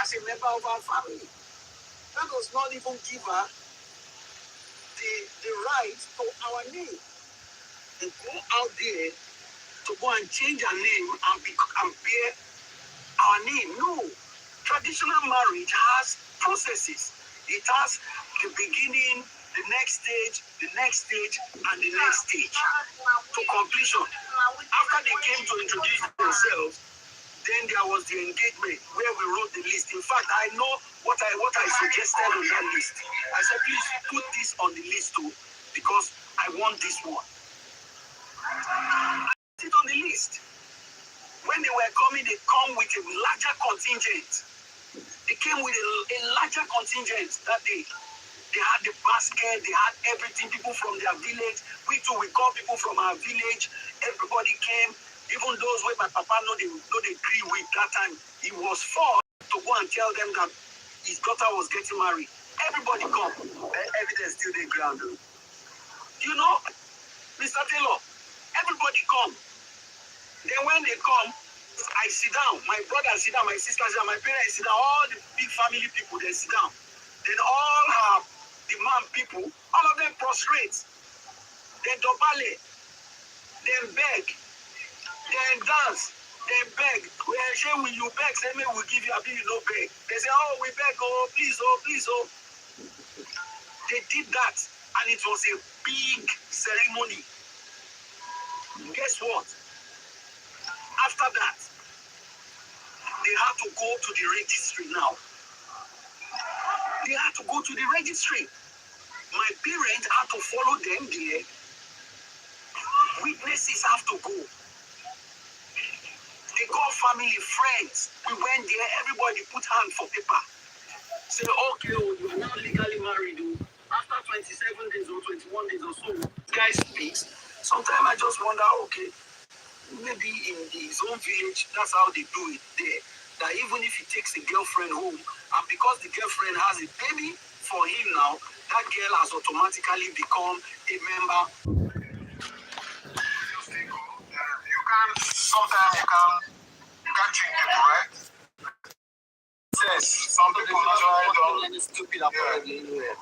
Speaker 2: As a member of our family, that does not even give her the right to our name. And go out there to go and change her name and bear our name. No. Traditional marriage has processes. It has the beginning, the next stage, and the next stage to completion. After they came to introduce themselves, then there was the engagement where we wrote the list. In fact, I know what I suggested on that list. I said, please put this on the list too, because I want this one. It on the list. When they were coming, they come with a larger contingent. They came with a larger contingent that day. They had the basket, they had everything, people from their village. We too, we call people from our village. Everybody came, even those where my papa know they agree with that time. He was forced to go and tell them that his daughter was getting married. Everybody come. The evidence still the ground. You know, Mr. Taylor, everybody come. Then when they come, I sit down. My brother sit down, my sister sit down, my parents sit down, all the big family people, they sit down. Then all have the man people, all of them prostrate. Then dobale, then beg, then dance, then beg. Well, say when you beg, say me we give you a bill, you no beg. They say, oh, we beg, oh, please, oh, please, oh. They did that, and it was a big ceremony. Guess what? After that, they had to go to the registry now. They had to go to the registry. My parents had to follow them there. Witnesses have to go. They call family, friends. We went there, everybody put hand for paper. Say, okay, oh, you are now legally married. Oh. After 27 days or 21 days or so, guy speaks. Sometimes I just wonder, okay, maybe in his own village, that's how they do it there. That even if he takes the girlfriend home, and because the girlfriend has a baby for him now, that girl has automatically become a member.
Speaker 3: Sometimes you can change it, right? Yes, some people naturally don't.
Speaker 2: Stupid apparently anywhere.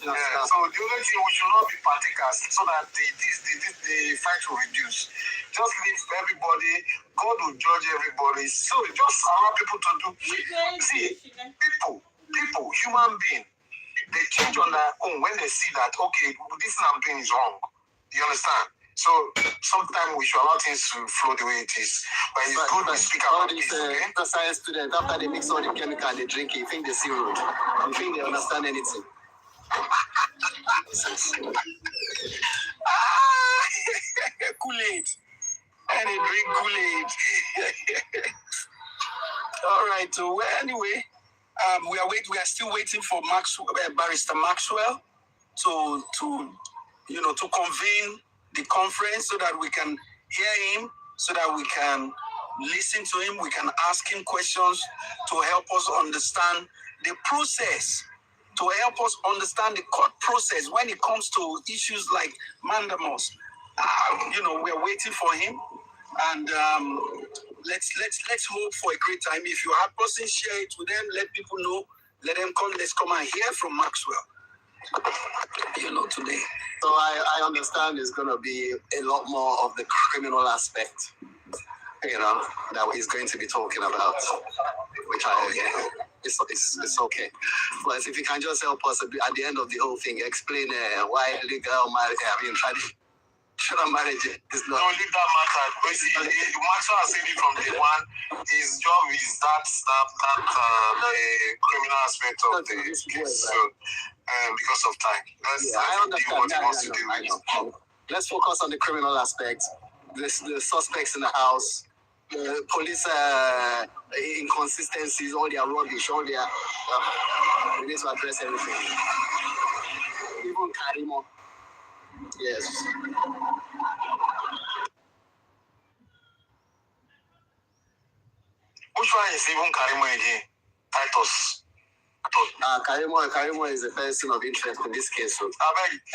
Speaker 3: Yeah. So the only thing, we should not be partakers so that the fight will reduce. Just leave everybody. God will judge everybody. So just allow people to do. See, people, human beings, they change on their own when they see that, okay, this thing I'm doing is wrong. You understand? So sometimes we should allow things to flow the way it is. But it's good to speak about this.
Speaker 2: The science students, after they mix all the chemical and they drink it, you think they see road. You think they understand anything. Kool-Aid. And they drink Kool-Aid. All right. So anyway, we are still waiting for Barrister Maxwell to convene the conference so that we can hear him, so that we can listen to him, we can ask him questions to help us understand the process, to help us understand the court process when it comes to issues like mandamus. We are waiting for him, and let's hope for a great time. If you have persons, share it with them, let people know, let them come. Let's come and hear from Maxwell. Today. So I understand there's going to be a lot more of the criminal aspect, that he's going to be talking about, which it's okay. But if you can just help us at the end of the whole thing, explain why legal marriage, traditional marriage is not.
Speaker 3: Don't leave that matter. Basically, Maxwell has said it from day one. His job is that the criminal aspect of the case. So, because of time,
Speaker 2: I understand. Let's focus on the criminal aspect. The suspects in the house, the police inconsistencies, all their rubbish, all their. We need to address everything. Even Karimo. Yes.
Speaker 3: Which one is even Karimo again? Titus.
Speaker 2: Karimo is a person of interest in this case. So.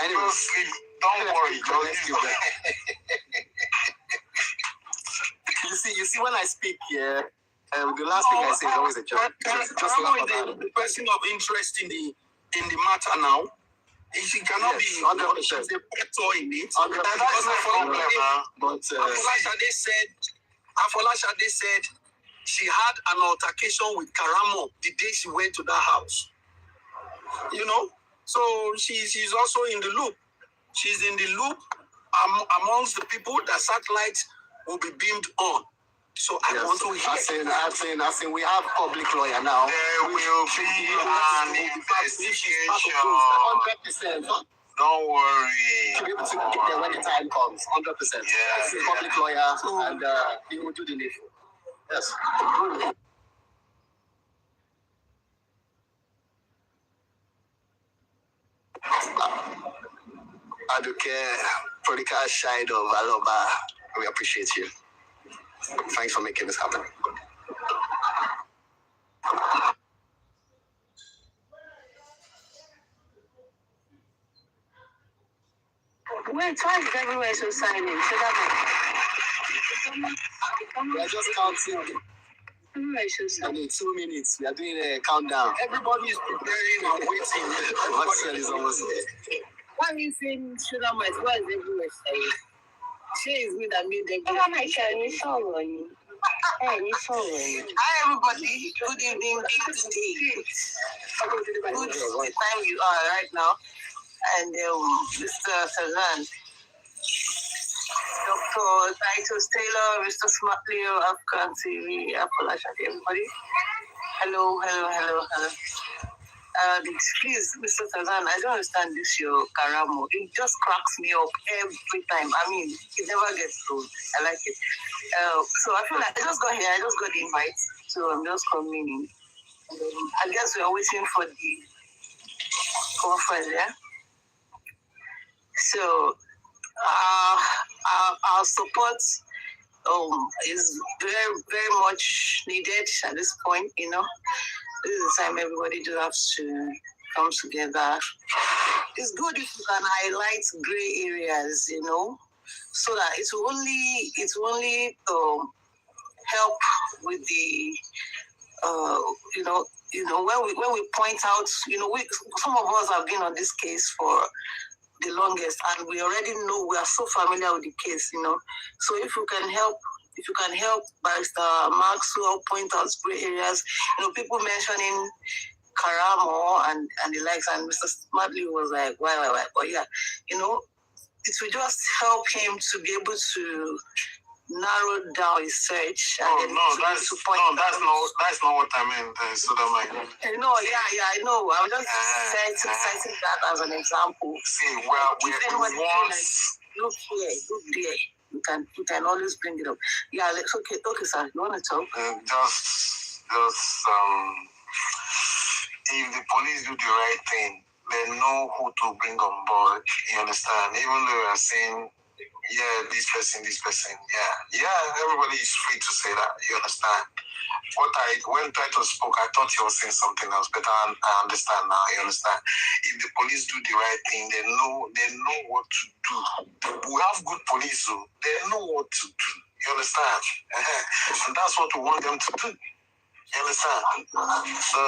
Speaker 3: Anyway, don't worry.
Speaker 2: You see, when I speak here, the last thing I say is always a joke. Karimo is the person of interest in the matter now. She cannot be 100% the actor in it. But Afolashade said she had an altercation with Karamo the day she went to that house. So she's also in the loop. She's in the loop amongst the people that satellite will be beamed on. So I want to hear. I think we have public lawyer now.
Speaker 3: There will be an investigation.
Speaker 2: 100%.
Speaker 3: Don't worry.
Speaker 2: To be able to get there when the time comes, 100%.
Speaker 3: Yeah.
Speaker 2: He's a public lawyer, and he will do the needful. Yes. Aduka, Prodigal Child of Aloba, we appreciate you. Thanks for making this happen.
Speaker 6: Wait, why is everywhere so silent?
Speaker 2: We are just counting. I mean, 2 minutes. We are doing a countdown. Everybody is preparing and waiting. Maxwell is almost there.
Speaker 6: Why are you saying sugar mice? Why is everywhere silent? She is me that made them. Hi, everybody. Good evening, big day. Good time you are right now. And Mr. Sazan, Dr. Titus Taylor, Mr. Smartleo, Afghan TV, Appalachian, everybody. Hello. Please, Mr. Tanza, I don't understand this, your Karamo. It just cracks me up every time. I mean, it never gets old. I like it. So I feel like I just got here. I just got the invite. So I'm just coming in. I guess we are waiting for the conference, yeah? So our support is very, very much needed at this point, you know. This is the time everybody do have to come together. It's good if you can highlight gray areas, you know, so that it will only help with the when we point out, you know, some of us have been on this case for the longest, and we already know, we are so familiar with the case, you know. So if you can help Barrister Maxwell point out gray areas, you know, people mentioning Karamo and the likes, and Mr. Smartley was like, why? But yeah, you know, it will just help him to be able to narrow down his search. And
Speaker 3: that's not what I meant.
Speaker 2: No, yeah, I know. I'm just citing that as an example.
Speaker 3: See,
Speaker 2: look there. You can always bring it up. Yeah, okay, sir. You want to talk?
Speaker 3: If the police do the right thing, they know who to bring on board. You understand? Even though we are saying, this person, everybody is free to say that. You understand? When Titus spoke, I thought he was saying something else, but I understand now. You understand? If the police do the right thing, they know what to do. We have good police, so they know what to do. You understand? And that's what we want them to do. You understand? So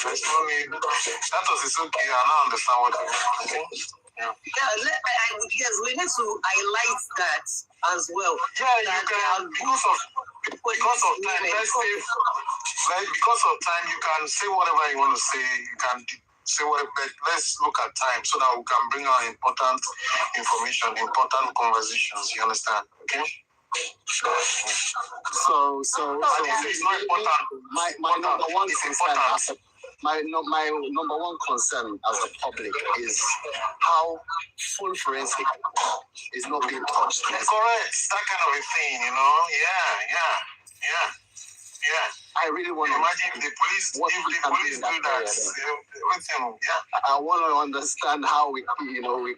Speaker 3: there's no need. Titus is okay. I don't understand what you're saying.
Speaker 2: Yes, we need to highlight that as well.
Speaker 3: Yeah, you can, because of time, let's say, because of time, you can say whatever you want to say. You can say whatever, but let's look at time so that we can bring out important information, important conversations. You understand? Okay?
Speaker 2: So
Speaker 3: it's not important.
Speaker 2: My number one concern my number one concern as a public is how full forensic is not being touched.
Speaker 3: Correct, that kind of a thing, you know. Yeah.
Speaker 2: I really want to
Speaker 3: imagine if the police do that.
Speaker 2: I want to understand how we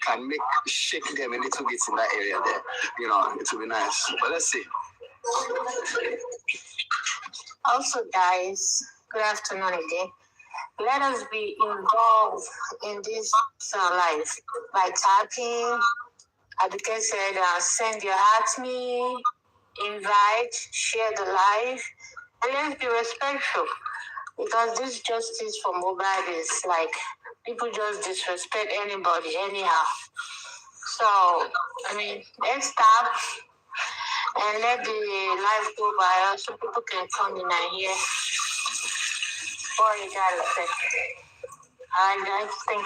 Speaker 2: can shake them a little bit in that area there. You know, it will be nice. But let's see.
Speaker 4: Also, guys, good afternoon again. Let us be involved in this life by tapping. Aduka said, send your at me, invite, share the live, and let's be respectful. Because this justice for mobile is like people just disrespect anybody anyhow. So, I mean, let's tap and let the live go by so people can come in and hear what you gotta say. And I think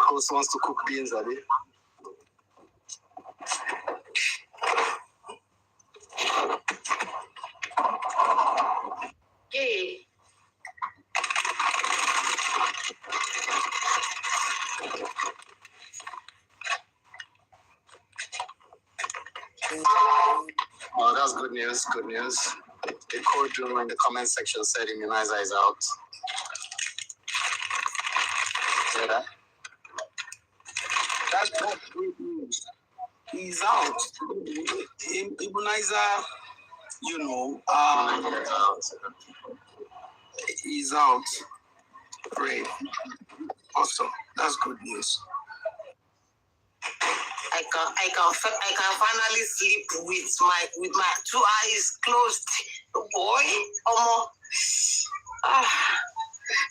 Speaker 1: Host wants to cook beans, Abi.
Speaker 4: Hey.
Speaker 1: Oh, that's good news. Good news. The code room in the comment section said immunizer is out. See that?
Speaker 2: That's not good news. He's out. Immunizer, you know, he's out. Great. Awesome. That's good news.
Speaker 6: I can finally sleep with my 2 eyes closed. Boy,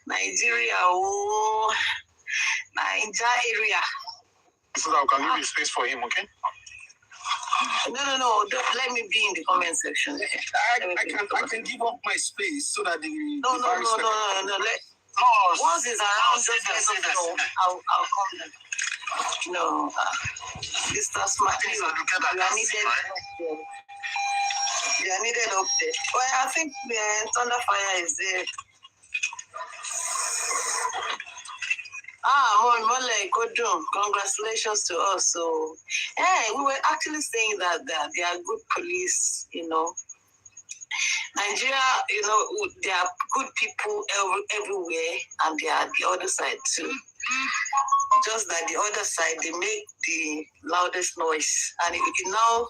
Speaker 6: Nigeria, Niger area.
Speaker 1: So that I can leave a space for him, okay?
Speaker 6: No. Don't let me be in the comment section.
Speaker 2: I can give up my space so that the
Speaker 6: No. Once it's around, just let us know. I'll come then. No, Mr. Smart, you are needed up there. You are needed up there. Well, I think Thunderfire is there. Mole, congratulations to us. So, we were actually saying that they are good police, you know. Nigeria, you know, there are good people everywhere, and they are the other side too. Just that the other side, they make the loudest noise, and it now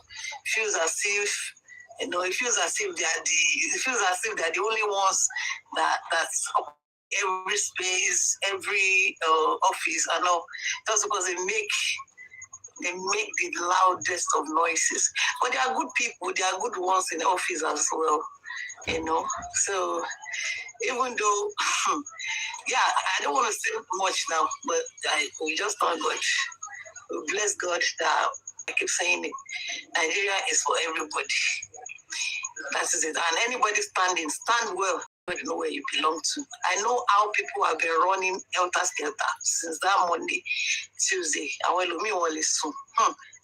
Speaker 6: feels as if, you know, it feels as if they're the only ones that's every space, every office, and all, just because they make the loudest of noises. But they are good people, they are good ones in the office as well, you know. So even though, I don't want to say much now, but we just thank God. We bless God that I keep saying it. Nigeria is for everybody. That is it. And anybody stand well. You know where you belong to. I know how people have been running helter-skelter since that Monday, Tuesday.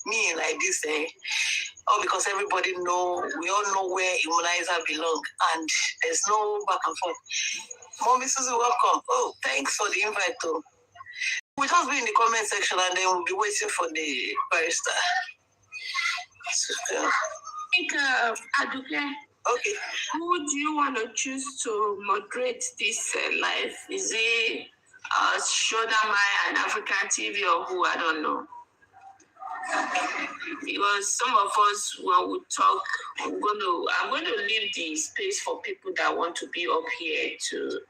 Speaker 6: Me like this, all because everybody know, we all know where immunizer belong, and there's no back and forth. Mommy Susie, welcome. Oh, thanks for the invite, too. We'll just be in the comment section, and then we'll be waiting for the barrister.
Speaker 5: Aduka.
Speaker 6: Okay.
Speaker 5: Who do you want to choose to moderate this live? Is it Shodamai and African TV, or who? I don't know. Because some of us, when we talk, I'm going to leave the space for people that want to be up here to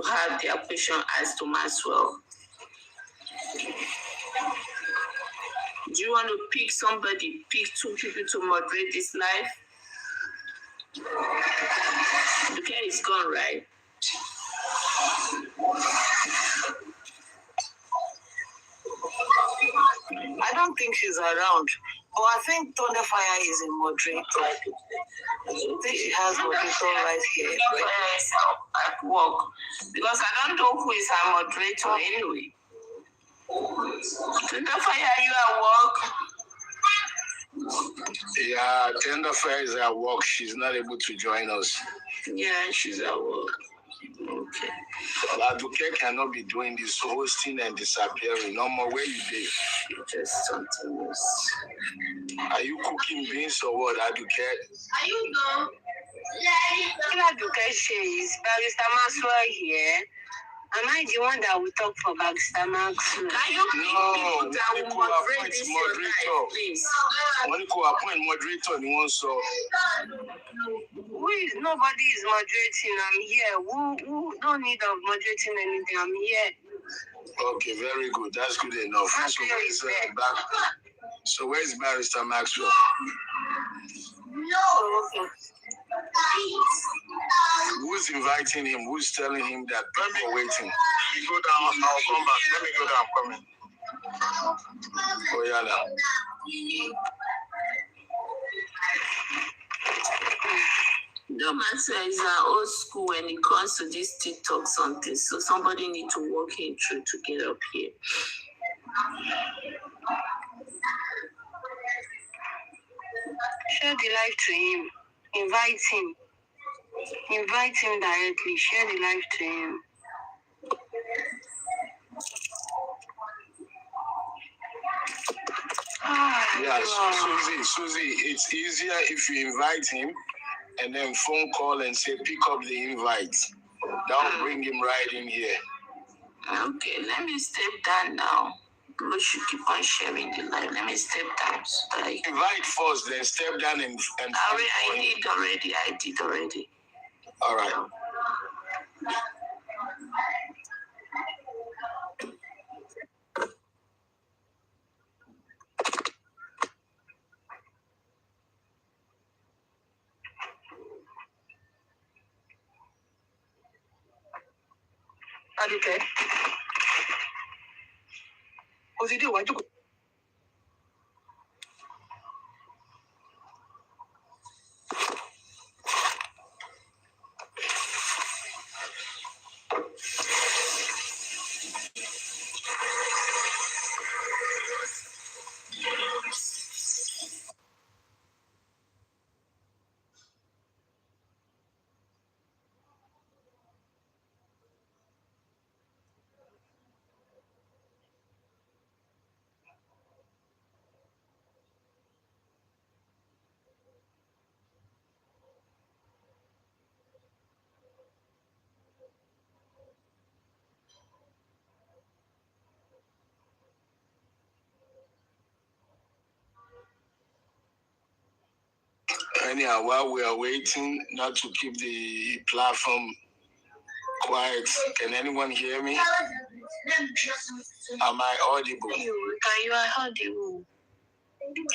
Speaker 5: have their question asked to as well. Do you want to pick two people to moderate this live? Okay, it's gone, right?
Speaker 6: I don't think she's around, but I think Thunderfire is a moderator. I think she has moderator right here.
Speaker 5: Thunderfire is at work, because I don't know who is our moderator anyway. Thunderfire, are you at work?
Speaker 3: Yeah, Thunderfire is at work. She's not able to join us.
Speaker 5: Yeah, she's at work. Okay.
Speaker 3: Aduka cannot be doing this hosting and disappearing. No more. Where you did?
Speaker 5: Just something else.
Speaker 3: Are you cooking beans or what, Aduka?
Speaker 6: Are you done? Aduka says, Barrister Maxwell here. Am I the one that will talk for Barrister Maxwell?
Speaker 5: Can you people that will moderate this moderator, please?
Speaker 3: When you appoint moderator, you want so.
Speaker 6: Nobody is moderating. I'm here. Who don't need of moderating anything? I'm here.
Speaker 3: Okay, very good. That's good enough. So where's Barrister Maxwell?
Speaker 6: No. Okay.
Speaker 3: Who's inviting him? Who's telling him that people are waiting?
Speaker 1: Go down. I'll come back. Let me go down. I'm coming.
Speaker 3: Oh, yeah.
Speaker 5: No matter, it's an old school when it comes to this TikTok something. So somebody need to walk him through to get up here.
Speaker 6: Share the live to him. Invite him. Invite him directly. Share the live to him.
Speaker 3: Yes, Susie, it's easier if you invite him and then phone call and say pick up the invite. That will bring him right in here.
Speaker 5: Okay, let me step down now. We should keep on sharing the live. Let me step down so that I
Speaker 3: invite first, then step down and
Speaker 5: I did already.
Speaker 3: All right.
Speaker 6: Aduka. What's he do? Why do?
Speaker 3: Anyhow, while we are waiting, not to keep the platform quiet, can anyone hear me? Am I audible?
Speaker 6: You are audible.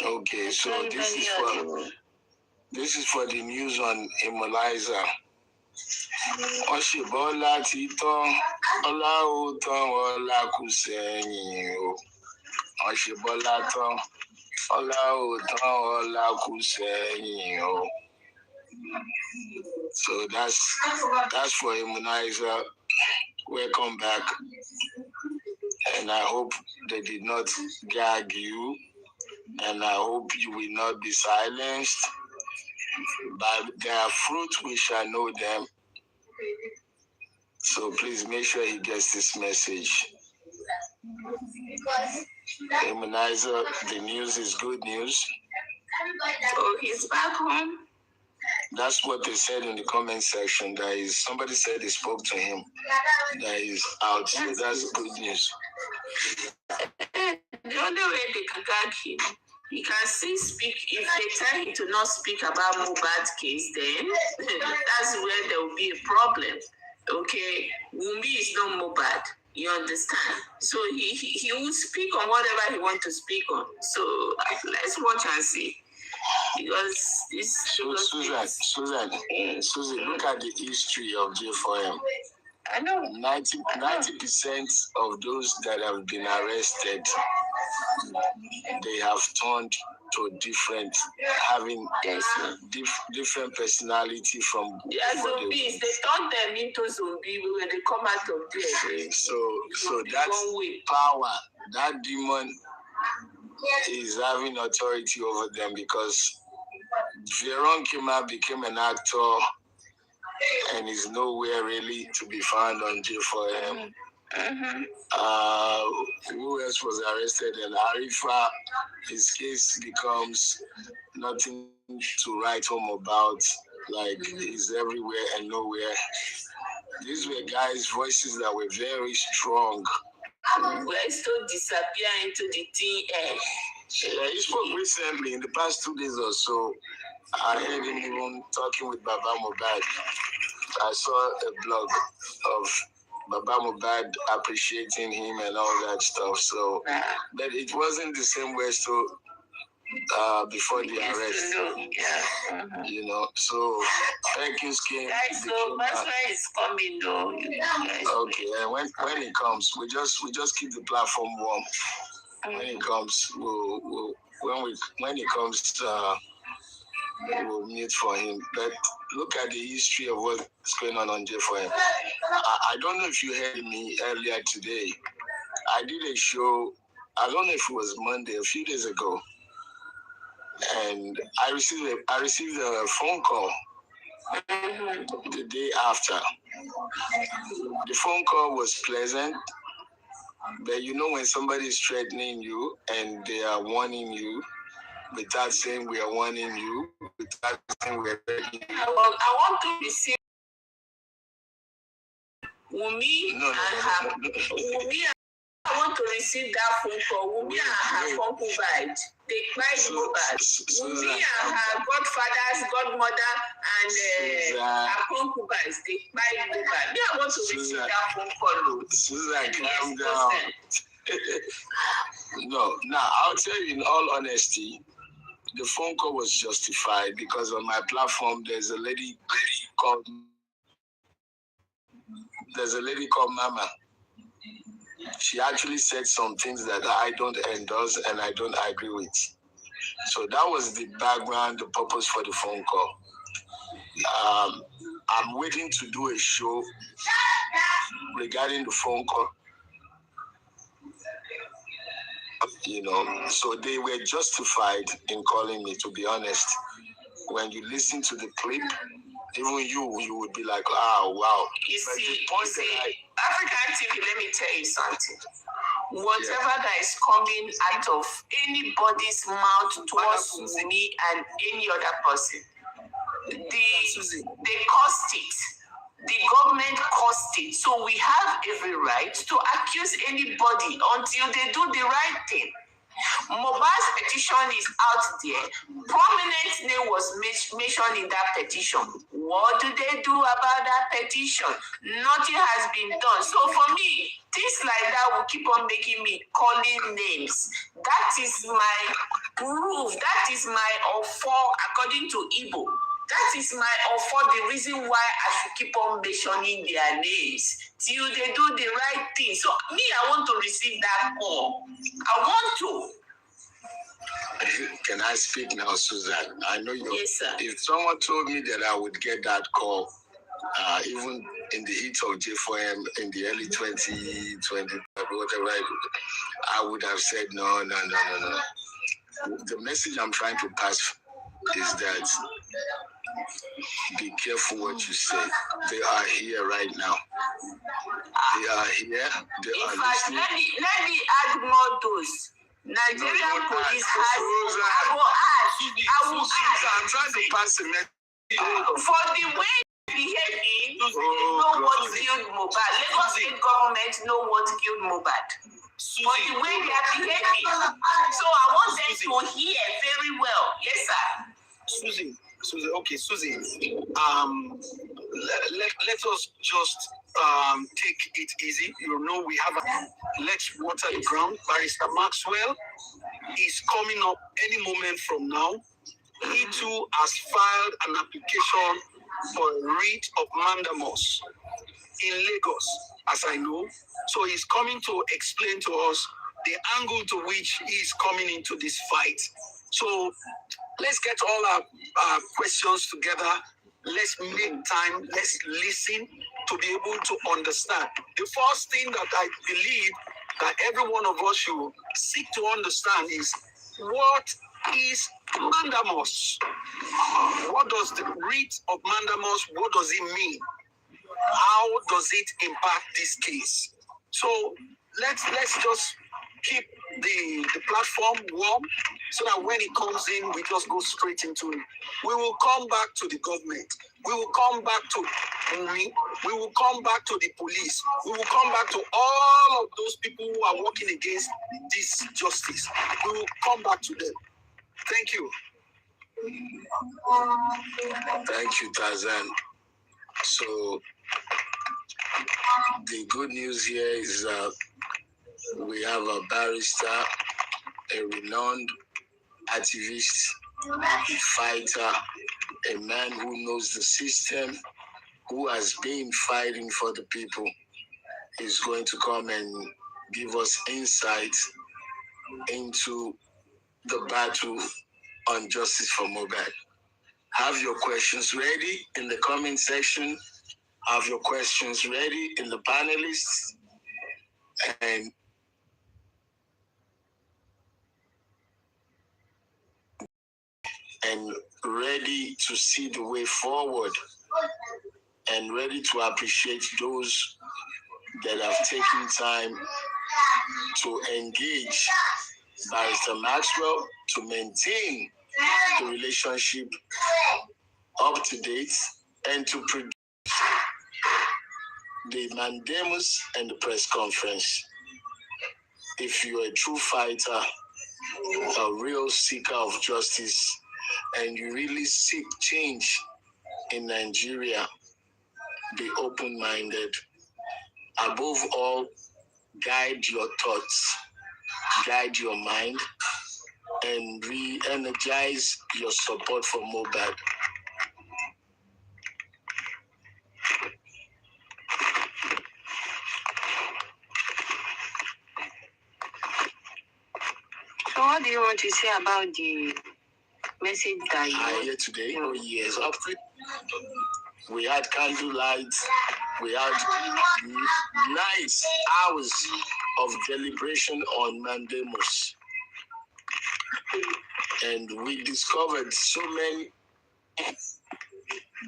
Speaker 3: Okay, so this is for the news on Immunizer. Oshibola Tito, Ola Uton, Ola Kusenyi. Oshibola Ton, Ola Uton, Ola Kusenyi. So that's for Immunizer. Welcome back. And I hope they did not gag you. And I hope you will not be silenced. By their fruit we shall know them. So please make sure he gets this message. Immunizer, the news is good news.
Speaker 5: So he's back home?
Speaker 3: That's what they said in the comment section. Somebody said they spoke to him. That is out. So that's good news.
Speaker 5: The only way they can gag him, he can still speak. If they tell him to not speak about Mohbad's case, then that's where there will be a problem. Okay, Wunmi is not Mohbad. You understand? So he will speak on whatever he wants to speak on. So let's watch and see. Because this
Speaker 3: Susan, look at the history of J4M.
Speaker 5: I know
Speaker 3: 90% of those that have been arrested, they have turned to different, having different personality from.
Speaker 5: Yeah, zombies. They turn them into zombies when they come out of there.
Speaker 3: So that's power. That demon is having authority over them because Veron Kima became an actor and is nowhere really to be found on J4M. Who else was arrested? And Arifa, his case becomes nothing to write home about. Like he's everywhere and nowhere. These were guys' voices that were very strong.
Speaker 5: We're still disappear into the thin air.
Speaker 3: Yeah, he spoke recently in the past 2 days or so. I heard him even talking with Baba Mohbad. I saw a blog of Baba Mohbad appreciating him and all that stuff. So, but it wasn't the same way. So, before the arrest, you know. So, Perkins came.
Speaker 5: Guys, so Basra is coming though.
Speaker 3: Okay, and when it comes, we just keep the platform warm. When it comes, when it comes, We'll mute for him. But look at the history of what's going on J4M. I don't know if you heard me earlier today. I did a show, I don't know if it was Monday, a few days ago, and I received a phone call the day after. The phone call was pleasant, but you know when somebody is threatening you and they are warning you without saying we are warning you, without saying we are begging you.
Speaker 5: I want to receive Wumi
Speaker 3: No.
Speaker 5: Wumi. I want to receive that phone call. Wumi and her concubine, they cried Mohbad. Wumi and her godfathers, godmother, and her concubines, they cried Mohbad. Me, I want to receive that phone call.
Speaker 3: Susan, calm down. No, now I'll tell you in all honesty, the phone call was justified because on my platform there's a lady called Mama. She actually said some things that I don't endorse and I don't agree with. So that was the background, the purpose for the phone call. I'm waiting to do a show regarding the phone call. You know, so they were justified in calling me, to be honest. When you listen to the clip, even you would be like, oh, wow.
Speaker 5: You see, African TV, let me tell you something. Whatever that is coming out of anybody's mouth towards me and any other person, they caused it. The government caused it. So we have every right to accuse anybody until they do the right thing. Mohbad's petition is out there. Prominent name was mentioned in that petition. What do they do about that petition? Nothing has been done. So for me, things like that will keep on making me calling names. That is my proof. That is my offer according to Igbo. That is my offer, the reason why I should keep on mentioning their names till they do the right thing. So me, I want to receive that call. I want to.
Speaker 3: Can I speak now, Susan? I know you.
Speaker 5: Yes, sir.
Speaker 3: If someone told me that I would get that call, even in the heat of J4M in the early 2020, whatever, I would have said no. The message I'm trying to pass is that be careful what you say. They are here right now. They are here. They are listening.
Speaker 5: Let me add more dose. Nigerian police has. I will add.
Speaker 3: I'm trying to pass a message.
Speaker 5: For the way behaving, they know what killed Mohbad. Lagos state government know what killed Mohbad. For the way they are behaving. So I want them to hear very well. Yes, sir.
Speaker 2: Susie, let us just take it easy. You know, we have let's water the ground. Barrister Maxwell is coming up any moment from now. He too has filed an application for a writ of mandamus in Lagos, as I know. So he's coming to explain to us the angle to which he is coming into this fight. So let's get all our questions together. Let's make time. Let's listen to be able to understand. The first thing that I believe that every one of us should seek to understand is what is mandamus? What does the writ of mandamus, what does it mean? How does it impact this case? So let's just keep the platform warm so that when it comes in, we just go straight into it. We will come back to the government. We will come back to me. We will come back to the police. We will come back to all of those people who are working against this justice. We will come back to them. Thank you.
Speaker 3: Thank you, Tarzan. So the good news here is we have a barrister, a renowned activist, fighter, a man who knows the system, who has been fighting for the people, is going to come and give us insight into the battle on justice for Mohbad. Have your questions ready in the comment section. Have your questions ready in the panelists. And ready to see the way forward, and ready to appreciate those that have taken time to engage Barrister Maxwell to maintain the relationship up to date and to produce the mandamus and the press conference. If you're a true fighter, a real seeker of justice, and you really seek change in Nigeria, be open-minded. Above all, guide your thoughts, guide your mind, and re-energize your support for Mohbad.
Speaker 6: So what do you want to say about the message that you
Speaker 3: Here today? Oh yes, up to we had candlelight, we had nice hours of deliberation on mandamus, and we discovered so many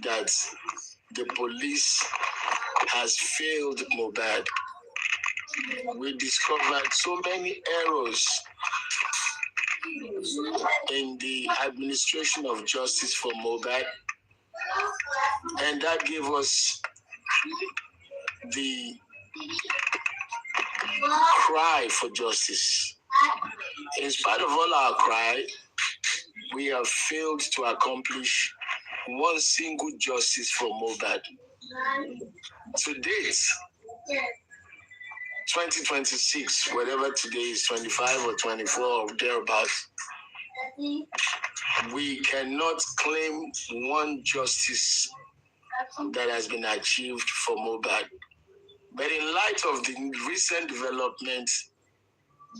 Speaker 3: that the police has failed Mohbad. We discovered so many errors in the administration of justice for Mohbad, and that gave us the cry for justice. In spite of all our cry, we have failed to accomplish one single justice for Mohbad. To date, 2026, whatever today is, 25 or 24 or thereabouts, we cannot claim one justice that has been achieved for Mohbad. But in light of the recent developments,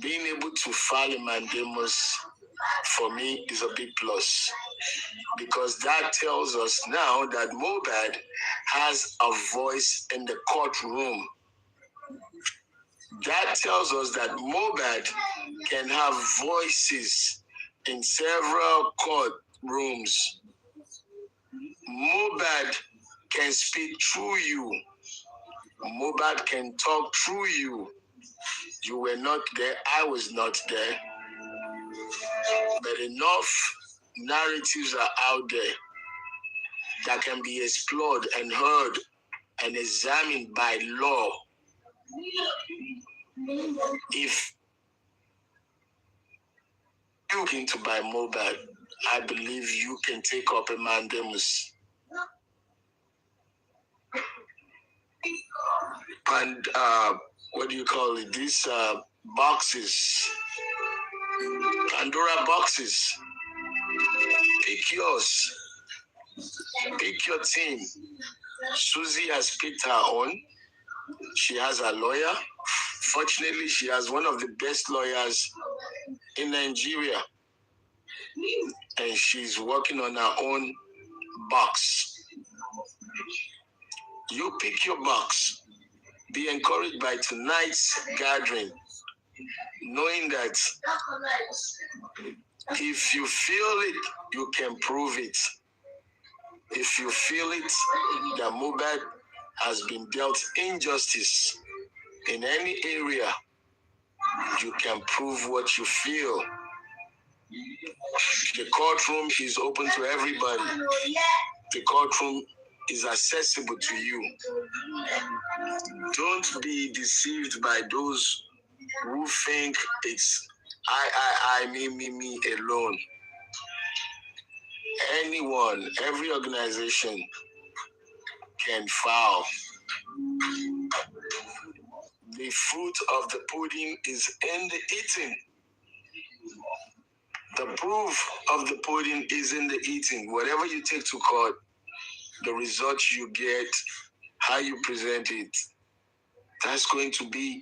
Speaker 3: being able to file a mandamus for me is a big plus, because that tells us now that Mohbad has a voice in the courtroom. That tells us that Mohbad can have voices in several courtrooms. Mohbad can speak through you. Mohbad can talk through you. You were not there, I was not there. But enough narratives are out there that can be explored and heard and examined by law. If you looking to buy Mohbad, I believe you can take up a mandamus. And what do you call it? These boxes, Pandora boxes. Pick yours. Pick your team. Susie has picked her own. She has a lawyer. Fortunately, she has one of the best lawyers in Nigeria, and she's working on her own box. You pick your box. Be encouraged by tonight's gathering, knowing that if you feel it, you can prove it. If you feel it, that Mohbad has been dealt injustice in any area, you can prove what you feel. The courtroom is open to everybody. The courtroom is accessible to you. Don't be deceived by those who think it's I, me alone. Anyone, every organization can file. The fruit of the pudding is in the eating. The proof of the pudding is in the eating. Whatever you take to court, the results you get, how you present it, that's going to be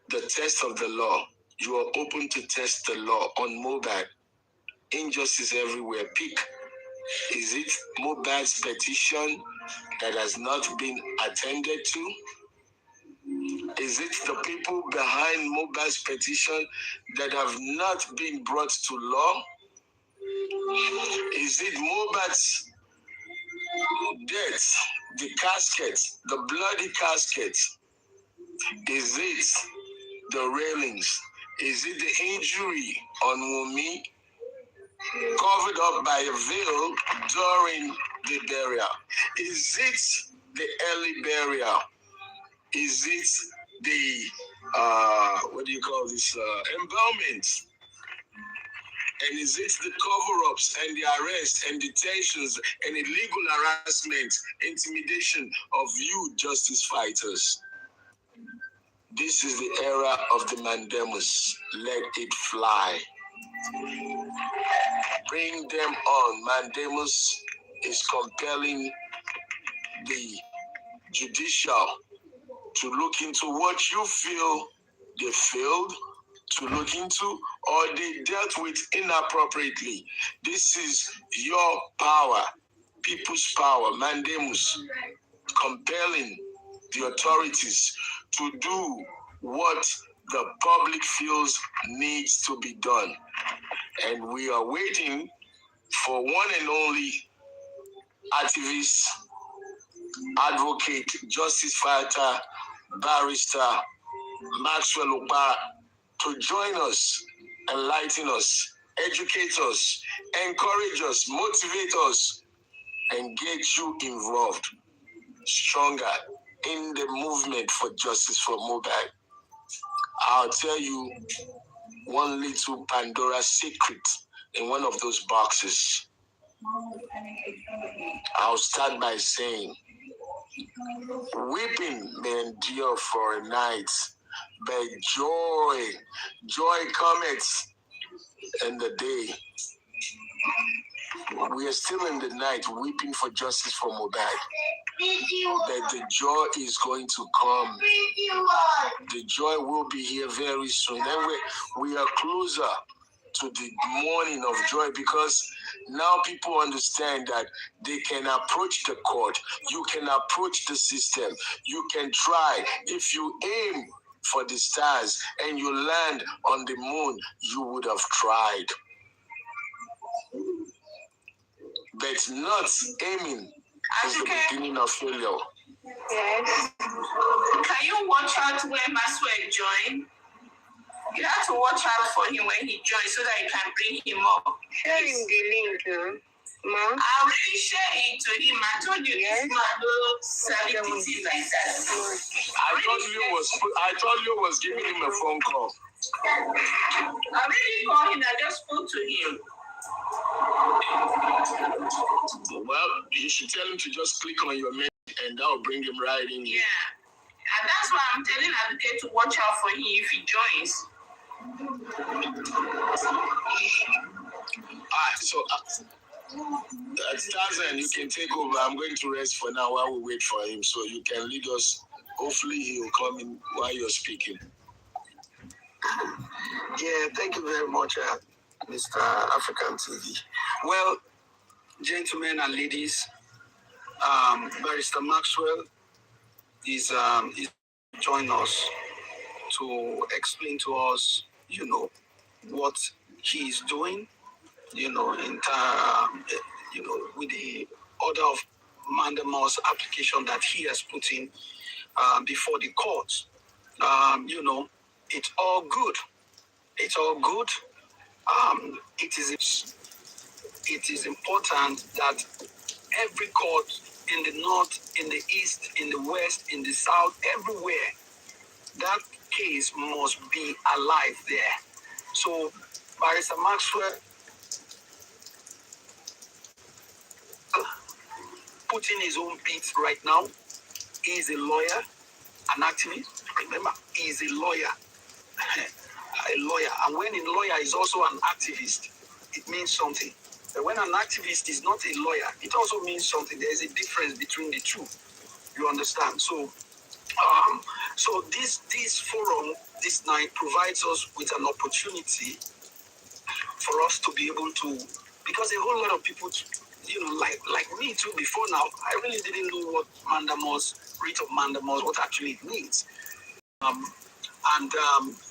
Speaker 3: the test of the law. You are open to test the law on Mohbad. injustice everywhere. Pick. Is it Mohbad's petition that has not been attended to? Is it the people behind Mohbad's petition that have not been brought to law? Is it Mohbad's death, the casket, the bloody casket? Is it the railings? Is it the injury on Wunmi covered up by a veil during the burial? Is it the early burial? Is it the, embalmment? And is it the cover-ups and the arrests and detentions and illegal harassment, intimidation of you justice fighters? This is the era of the mandamus. Let it fly. Bring them on. Mandamus is compelling the judicial to look into what you feel they failed to look into or they dealt with inappropriately. This is your power, people's power, mandamus, compelling the authorities to do what the public feels needs to be done. And we are waiting for one and only activist, advocate, justice fighter, barrister, Maxwell Okpa, to join us, enlighten us, educate us, encourage us, motivate us, and get you involved stronger in the movement for justice for Mohbad. I'll tell you one little Pandora secret in one of those boxes. I'll start by saying, weeping may endure for a night, but joy cometh in the day. We are still in the night weeping for justice for Mohbad. But the joy is going to come. The joy will be here very soon. And we are closer to the morning of joy because now people understand that they can approach the court. You can approach the system. You can try. If you aim for the stars and you land on the moon, you would have tried. But not aiming is the beginning of failure.
Speaker 4: Yes.
Speaker 5: Can you watch out when Maxwell joined? You have to watch out for him when he joins so that you can bring him up.
Speaker 6: Share him the link, Ma.
Speaker 5: I already share it to him. I told you this man will sell it like that.
Speaker 3: I thought you was giving him a phone call.
Speaker 5: I already called him. I just spoke to him.
Speaker 3: Well, you should tell him to just click on your mail and that will bring him right in here.
Speaker 5: Yeah. And that's why I'm telling Aduka to watch out for him if he joins.
Speaker 3: Alright, so Tanza, you can take over. I'm going to rest for now while we wait for him, so you can lead us. Hopefully he'll come in while you're speaking.
Speaker 2: Yeah, thank you very much, Mr. African TV. Well, gentlemen and ladies, Barrister Maxwell is joining us to explain to us, what he is doing, with the order of mandamus application that he has put in before the courts. It's all good. It's all good. It is important that every court in the north, in the east, in the west, in the south, everywhere, that case must be alive there. So, Barrister Maxwell putting his own beat right now. He is a lawyer, an activist. Remember, he is a lawyer. A lawyer. And when a lawyer is also an activist, it means something. But when an activist is not a lawyer, it also means something. There is a difference between the two. You understand? So this forum this night provides us with an opportunity for us to be able to, because a whole lot of people, like me too, before now, I really didn't know what mandamus, writ of mandamus, what actually it means.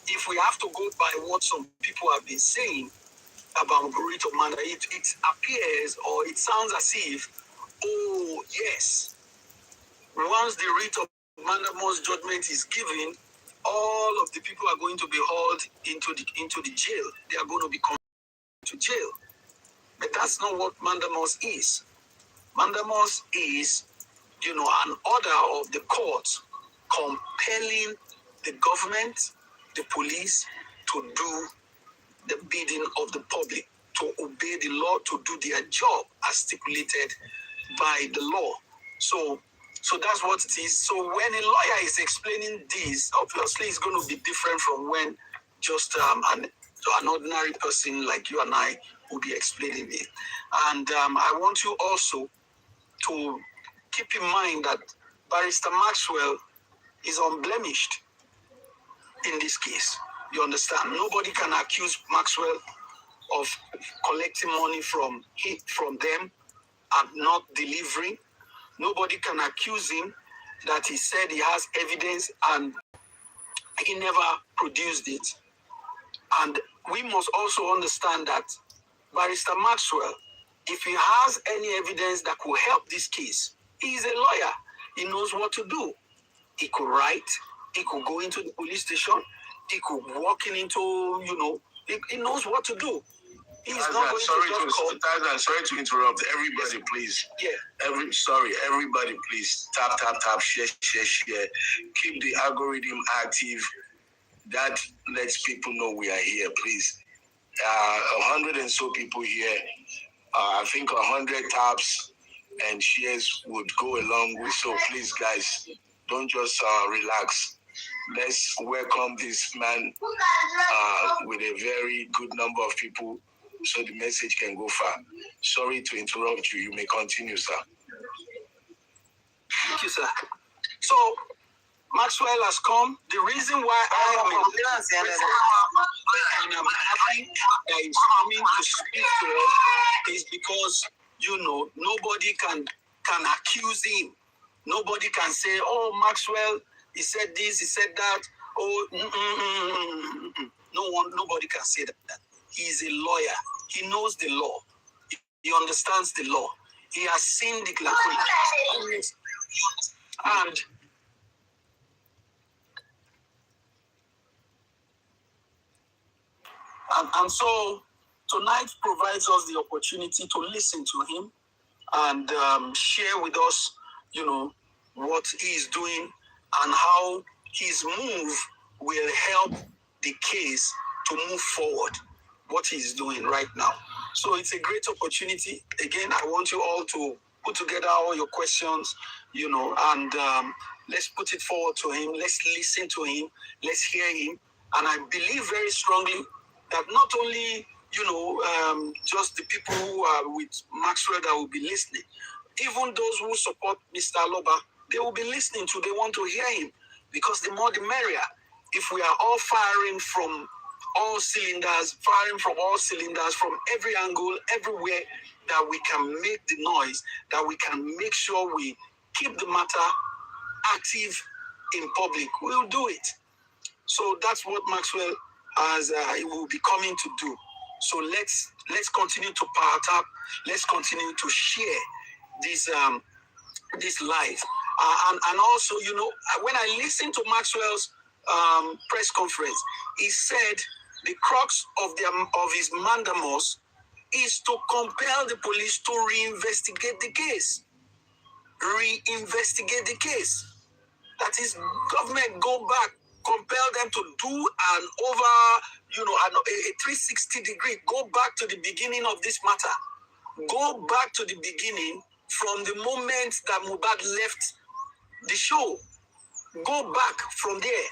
Speaker 2: If we have to go by what some people have been saying about writ of mandamus, it appears or it sounds as if, oh yes, once the writ of mandamus judgment is given, all of the people are going to be hauled into the jail. They are going to be committed to jail. But that's not what mandamus is. Mandamus is, an order of the court compelling the government, the police, to do the bidding of the public, to obey the law, to do their job as stipulated by the law. So that's what it is. So when a lawyer is explaining this, obviously it's going to be different from when just an ordinary person like you and I will be explaining it. And I want you also to keep in mind that Barrister Maxwell is unblemished in this case. You understand? Nobody can accuse Maxwell of collecting money from them and not delivering. Nobody can accuse him that he said he has evidence and he never produced it. And we must also understand that Barrister Maxwell, if he has any evidence that could help this case, he is a lawyer. He knows what to do. He could write. He could go into the police station. He could walk into, he knows what to do. He's not going to
Speaker 3: Tanza, sorry to interrupt. Everybody, please.
Speaker 2: Yeah.
Speaker 3: Everybody, please. Tap, share. Keep the algorithm active. That lets people know we are here, please. 100 and so people here. I think 100 taps and shares would go a long way. So please, guys, don't just relax. Let's welcome this man with a very good number of people so the message can go far. Sorry to interrupt you. You may continue, sir.
Speaker 2: Thank you, sir. So, Maxwell has come. The reason why I am and I'm happy that he's coming to speak to us is because, nobody can accuse him. Nobody can say, oh, Maxwell, he said this, he said that. Oh, nobody can say that. He's a lawyer. He knows the law. He understands the law. He has seen the language. And so tonight provides us the opportunity to listen to him and share with us, what he is doing and how his move will help the case to move forward, what he's doing right now. So it's a great opportunity. Again, I want you all to put together all your questions, and let's put it forward to him. Let's listen to him. Let's hear him. And I believe very strongly that not only, just the people who are with Maxwell that will be listening, even those who support Mr. Aloba, they will be listening to, they want to hear him, because the more the merrier. If we are all firing from all cylinders, from every angle, everywhere, that we can make the noise, that we can make sure we keep the matter active in public, we'll do it. So that's what Maxwell he will be coming to do. So let's continue to power tap. Let's continue to share this live. And also, when I listened to Maxwell's press conference, he said the crux of his mandamus is to compel the police to reinvestigate the case. That is, government go back, compel them to do an over, a 360 degree, go back to the beginning of this matter. Go back to the beginning from the moment that Mohbad left the show. Go back from there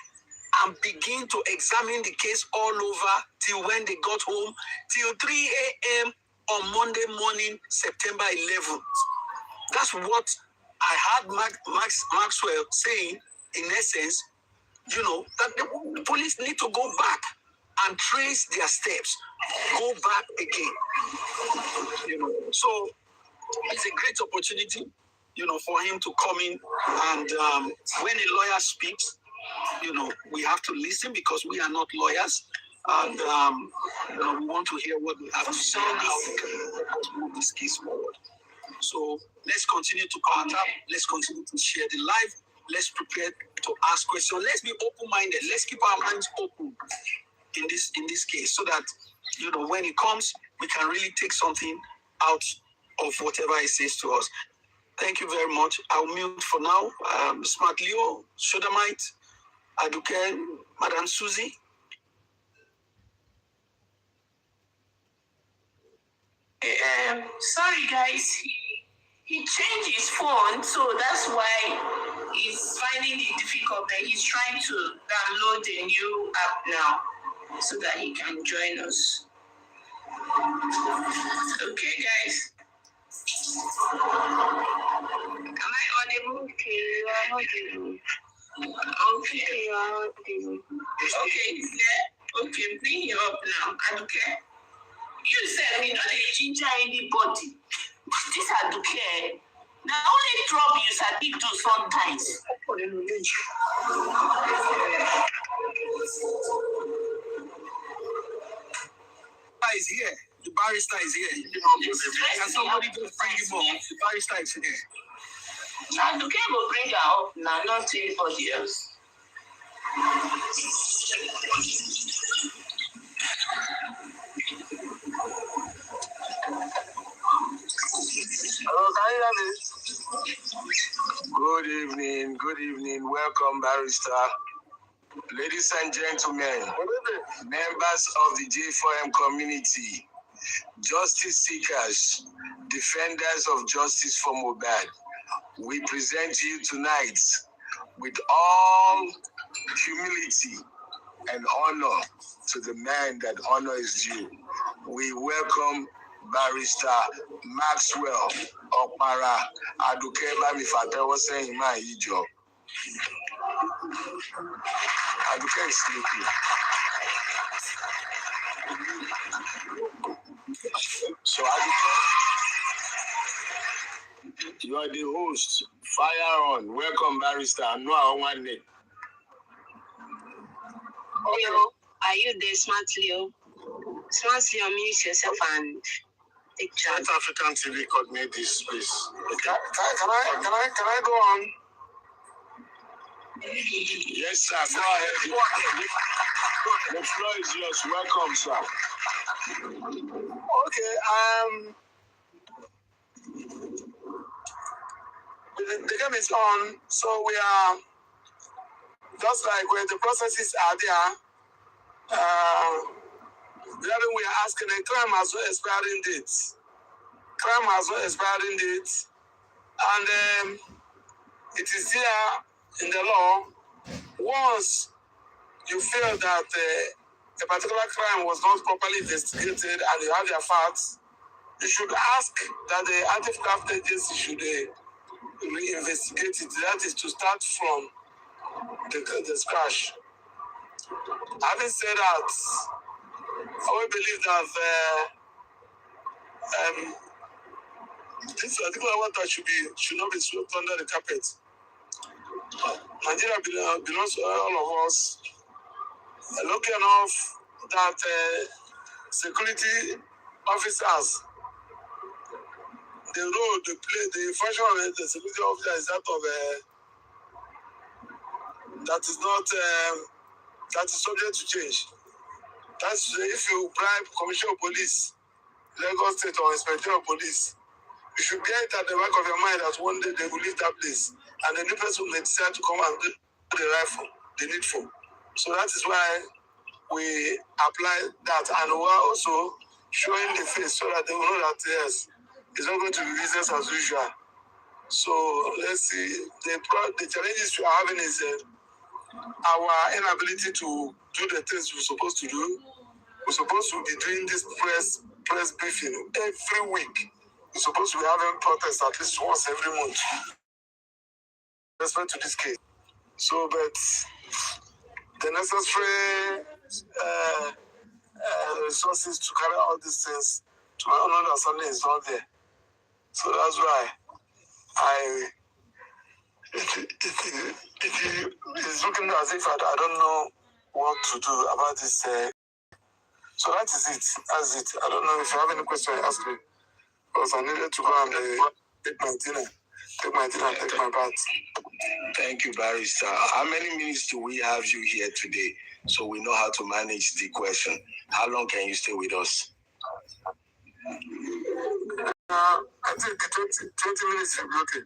Speaker 2: and begin to examine the case all over till when they got home, till 3 a.m. on Monday morning, September 11th. That's what I heard Maxwell saying, in essence, that the police need to go back and trace their steps. Go back again. So it's a great opportunity, for him to come in. And when a lawyer speaks, we have to listen because we are not lawyers. And we want to hear what we have to say and how we can move this case forward. So let's continue to partner. Let's continue to share the live. Let's prepare to ask questions. Let's be open-minded. Let's keep our minds open in this case, so that when it comes, we can really take something out of whatever it says to us. Thank you very much. I'll mute for now. Smart Leo, Shodamite, Aduka, Madam Susie.
Speaker 5: Sorry guys, he changed his phone, so that's why he's finding it difficult. But he's trying to download a new app now so that he can join us. Okay, guys. Am I audible?
Speaker 4: Okay, you are audible.
Speaker 5: Okay.
Speaker 4: You are audible.
Speaker 5: Okay, yeah. Okay, bring you up now. Okay. You said we don't ginger anybody. This Aduka. Now only trouble you sabi do sometimes.
Speaker 2: Is here. The barrister is here. Can somebody just bring him up? The barrister is here.
Speaker 5: Aduka will bring her up now, not anybody else.
Speaker 3: Hello, can you hear me? Good evening. Welcome, barrister. Ladies and gentlemen, members of the J4M community, justice seekers, defenders of justice for Mohbad, we present to you tonight with all humility and honor to the man that honor is due. We welcome Barrister Maxwell Okpara Aduka Bami Fatewo saying my job. Aduka is sleeping. So Aduka, you are the host. Fire on. Welcome, Barrister. No, I want it.
Speaker 6: Hello, are you there, Smart Leo? Smart Leo, mute yourself and take charge.
Speaker 1: South African TV coordinate this space. Okay.
Speaker 3: Can I go on? Yes, sir. Go ahead. The floor is yours. Welcome, sir. Okay. The game is on, so we are just like when the processes are there. We are asking a crime has no expiring dates. Crime has no expiring dates, and it is there in the law. Once you feel that a particular crime was not properly investigated and you have their facts, you should ask that the anti-graft agency should reinvestigate it. That is to start from the scratch. Having said that, I will believe that this particular matter should not be swept under the carpet. Nigeria belongs to all of us. Lucky enough that security officers, the role they play, the function of the security officer is that of that is subject to change. That's if you bribe Commissioner of Police, Lagos State or Inspector of Police, you should get at the back of your mind that one day they will leave that place and the new person may decide to come and do the rifle they need for. So that is why we apply that, and we are also showing the face so that they will know that yes, it's not going to be business as usual. So let's see. The challenges we are having is our inability to do the things we're supposed to do. We're supposed to be doing this press briefing every week. We're supposed to be having protests at least once every month. Respect to this case. So, but the necessary resources to carry all these things. To my own understanding, is not there. So that's why it's looking as if I don't know what to do about this. So that is it. That's it. I don't know if you have any question, ask me. Because I needed to go and take my dinner. Take my bath.
Speaker 1: Thank you, Barrister. How many minutes do we have you here today so we know how to manage the question? How long can you stay with us?
Speaker 3: I think 20 minutes will be okay.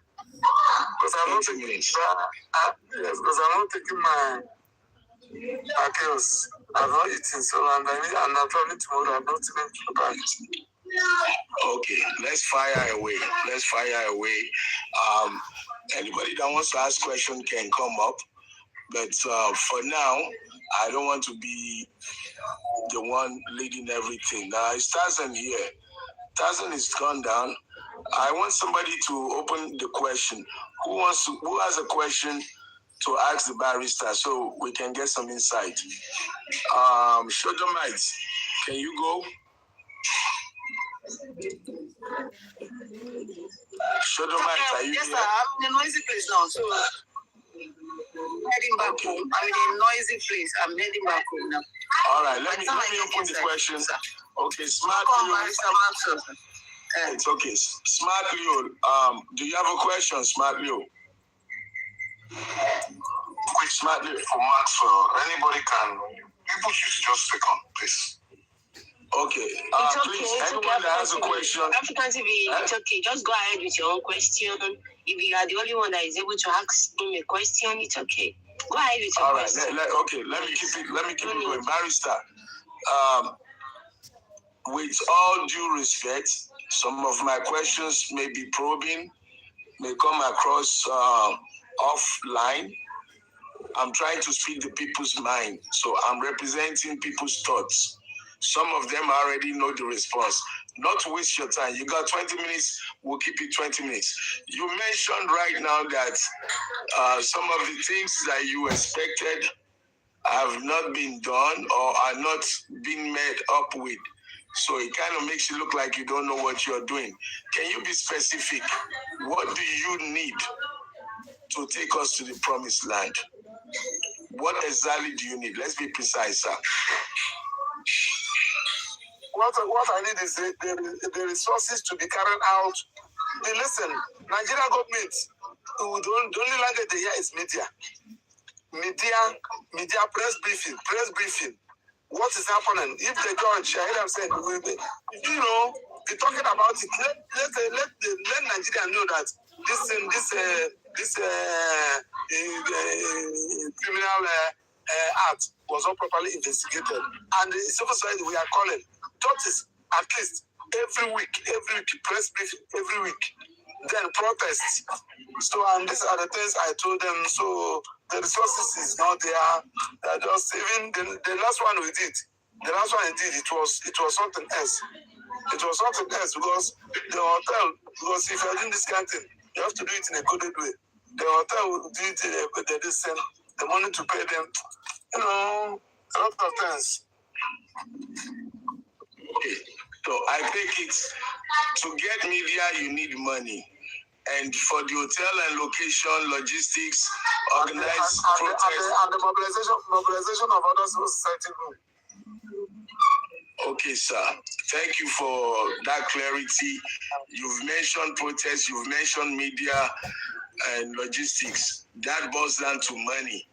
Speaker 3: Because I'm not taking
Speaker 1: minutes.
Speaker 3: Yes, because I'm not taking my pills. I'm not eating, so I'm traveling tomorrow. I'm not even back.
Speaker 1: Okay, let's fire away. Anybody that wants to ask question can come up, but for now, I don't want to be the one leading everything. Now, it's Tanza here. Tanza is gone down. I want somebody to open the question. Who has a question to ask the barrister so we can get some insight? Shodomites, can you go? Shodomites, are you
Speaker 6: yes,
Speaker 1: here?
Speaker 6: sir. I'm in a noisy place now, so heading back home. I'm in a noisy place. I'm heading back home now.
Speaker 1: All right, let me open the question. Okay, Smart Leo. It's okay. Smart Leo, do you have a question, Smart Leo?
Speaker 3: Quick, Smart Leo. For Maxwell, anybody can. People should just speak on, please.
Speaker 1: Okay.
Speaker 6: It's okay.
Speaker 1: Please,
Speaker 6: It's
Speaker 1: anyone
Speaker 6: okay.
Speaker 1: that has a question.
Speaker 6: African TV, it's okay. Just go ahead with your own question. If you are the only one that is able to ask him a question, it's okay. Go ahead with your question.
Speaker 1: All right. Okay. Let me keep it going. Barrister, with all due respect, some of my questions may be probing, may come across offline. I'm trying to speak the people's mind, so I'm representing people's thoughts. Some of them already know the response. Not to waste your time. You got 20 minutes, we'll keep it 20 minutes. You mentioned right now that some of the things that you expected have not been done or are not being made up with. So it kind of makes you look like you don't know what you're doing. Can you be specific? What do you need to take us to the promised land? What exactly do you need? Let's be precise, sir.
Speaker 3: What I need is the resources to be carried out. Listen, Nigerian government, the only language they hear is media. Media, press briefing. What is happening? If the judge, I hear them saying, be talking about it. Let Nigeria know that this criminal act was not properly investigated, and the civil society we are calling justice at least every week, press briefing every week, then protests. So, and these are the things I told them. So the resources is not there. They're just even the last one we did. The last one I did, it was something else. It was something else because the hotel. Because if you're doing this kind of thing, you have to do it in a coded way. The hotel will do it. They send the money to pay them. A lot of things.
Speaker 1: Okay, so I think it's to get media, you need money. And for the hotel and location, logistics, organized protests.
Speaker 3: And the mobilization of other civil society group.
Speaker 1: Okay, sir. Thank you for that clarity. You've mentioned protests, you've mentioned media and logistics. That boils down to money.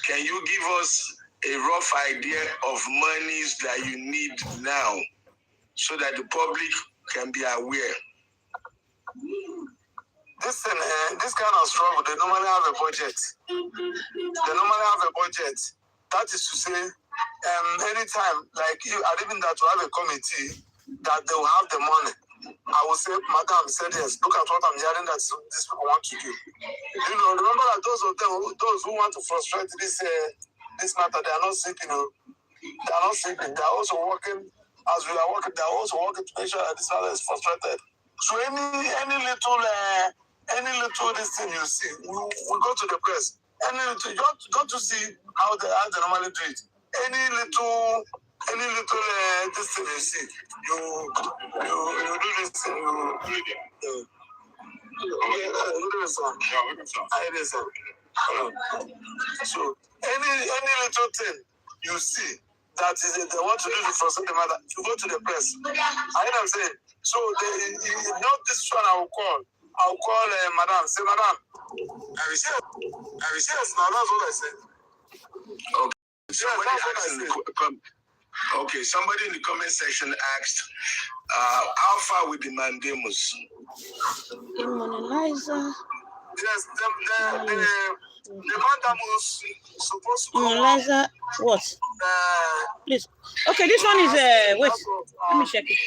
Speaker 1: Can you give us a rough idea of monies that you need now so that the public can be aware?
Speaker 3: This kind of struggle, they normally have a budget. That is to say, anytime, like you, and even that you have a committee, that they will have the money. I will say, Madam said yes, look at what I'm hearing that these people want to do. Remember that those who want to frustrate this matter, they are not sleeping. They are not sleeping. They are also working as we are working. They are also working to make sure that this matter is frustrated. So any little this thing you see, we go to the press. Any little, you got to see how they normally do it. Any little
Speaker 1: like this thing you see. You do this thing. So any little thing you see that is they want to do it for something matter, you go to the press. I know what I'm saying. So not this one I will call. I'll call Madam. Say, Madam, I will say yes, now that's what I said.
Speaker 3: Okay. Somebody in the comment section asked, how far with the mandamus?
Speaker 7: Immunalizer.
Speaker 1: Yes, the mandamus supposed to come.
Speaker 7: Immunalizer what? Please. Okay, this one is wait. Let me check it.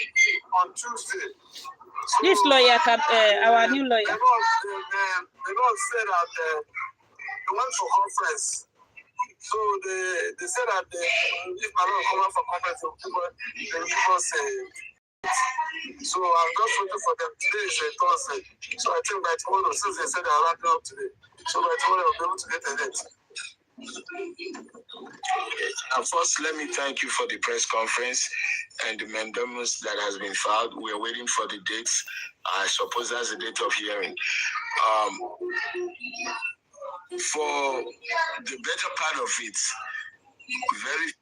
Speaker 1: On Tuesday.
Speaker 7: This lawyer, our new lawyer.
Speaker 1: The Lord said that they went for conference. So they said that if my Lord come out for conference, they will give us so I'm just waiting for them. Today is a Thursday. So I think by tomorrow, since they said they're wrapping up today, so by tomorrow I'll be able to get a date.
Speaker 3: First, let me thank you for the press conference and the mandamus that has been filed. We are waiting for the dates. I suppose that's the date of hearing. For the better part of it, very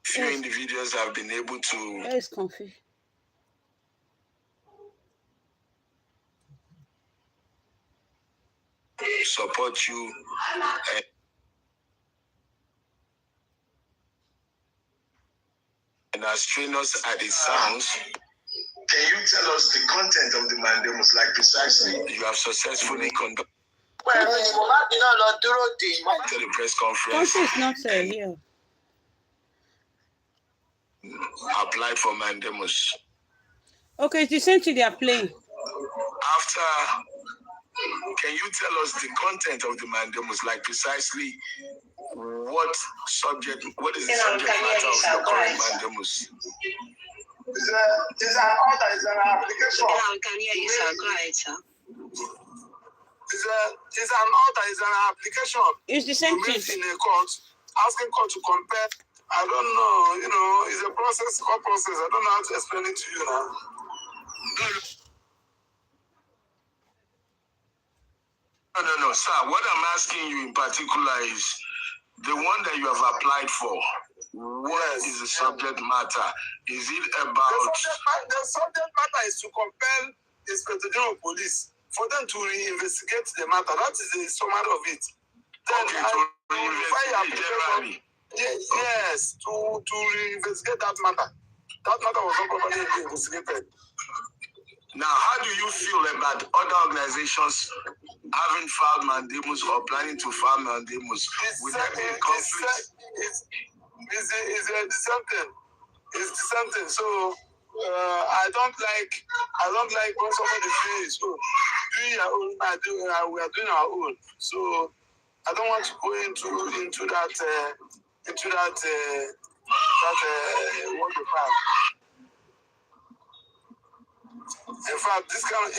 Speaker 3: few individuals have been able to.
Speaker 7: Where is Comfy?
Speaker 3: Support you and as strenuous as it sounds, can you tell us the content of the mandamus, like precisely you have successfully conducted the press conference?
Speaker 7: Comfy is not here.
Speaker 3: Applied for mandamus.
Speaker 7: Okay, it's the same thing they are playing.
Speaker 3: After, can you tell us the content of the mandamus, like precisely what is the subject matter of your current mandamus?
Speaker 1: It's an order, it's an application.
Speaker 6: Yeah, we can hear you, sir. Go ahead, sir.
Speaker 1: It's an order, it's an application.
Speaker 7: It's the same thing.
Speaker 1: In a court, asking court to compare. I don't know, it's a process, court process. I don't know how to explain it to you now.
Speaker 3: No, sir. What I'm asking you in particular is the one that you have applied for. What is the subject matter? Is it about...
Speaker 1: The subject matter is to compel the Inspector General of Police for them to reinvestigate the matter. That is the summary of it. Then
Speaker 3: to reinvestigate generally.
Speaker 1: Yes, to reinvestigate that matter. That matter was not properly investigated.
Speaker 3: Now, how do you feel about other organizations having filed mandamus or planning to file mandamus? Would there be a conflict?
Speaker 1: It's the same thing. It's the same thing. So I don't like when somebody says, "Oh, doing your own, we are doing our own." So I don't want to go into that what you call. In fact,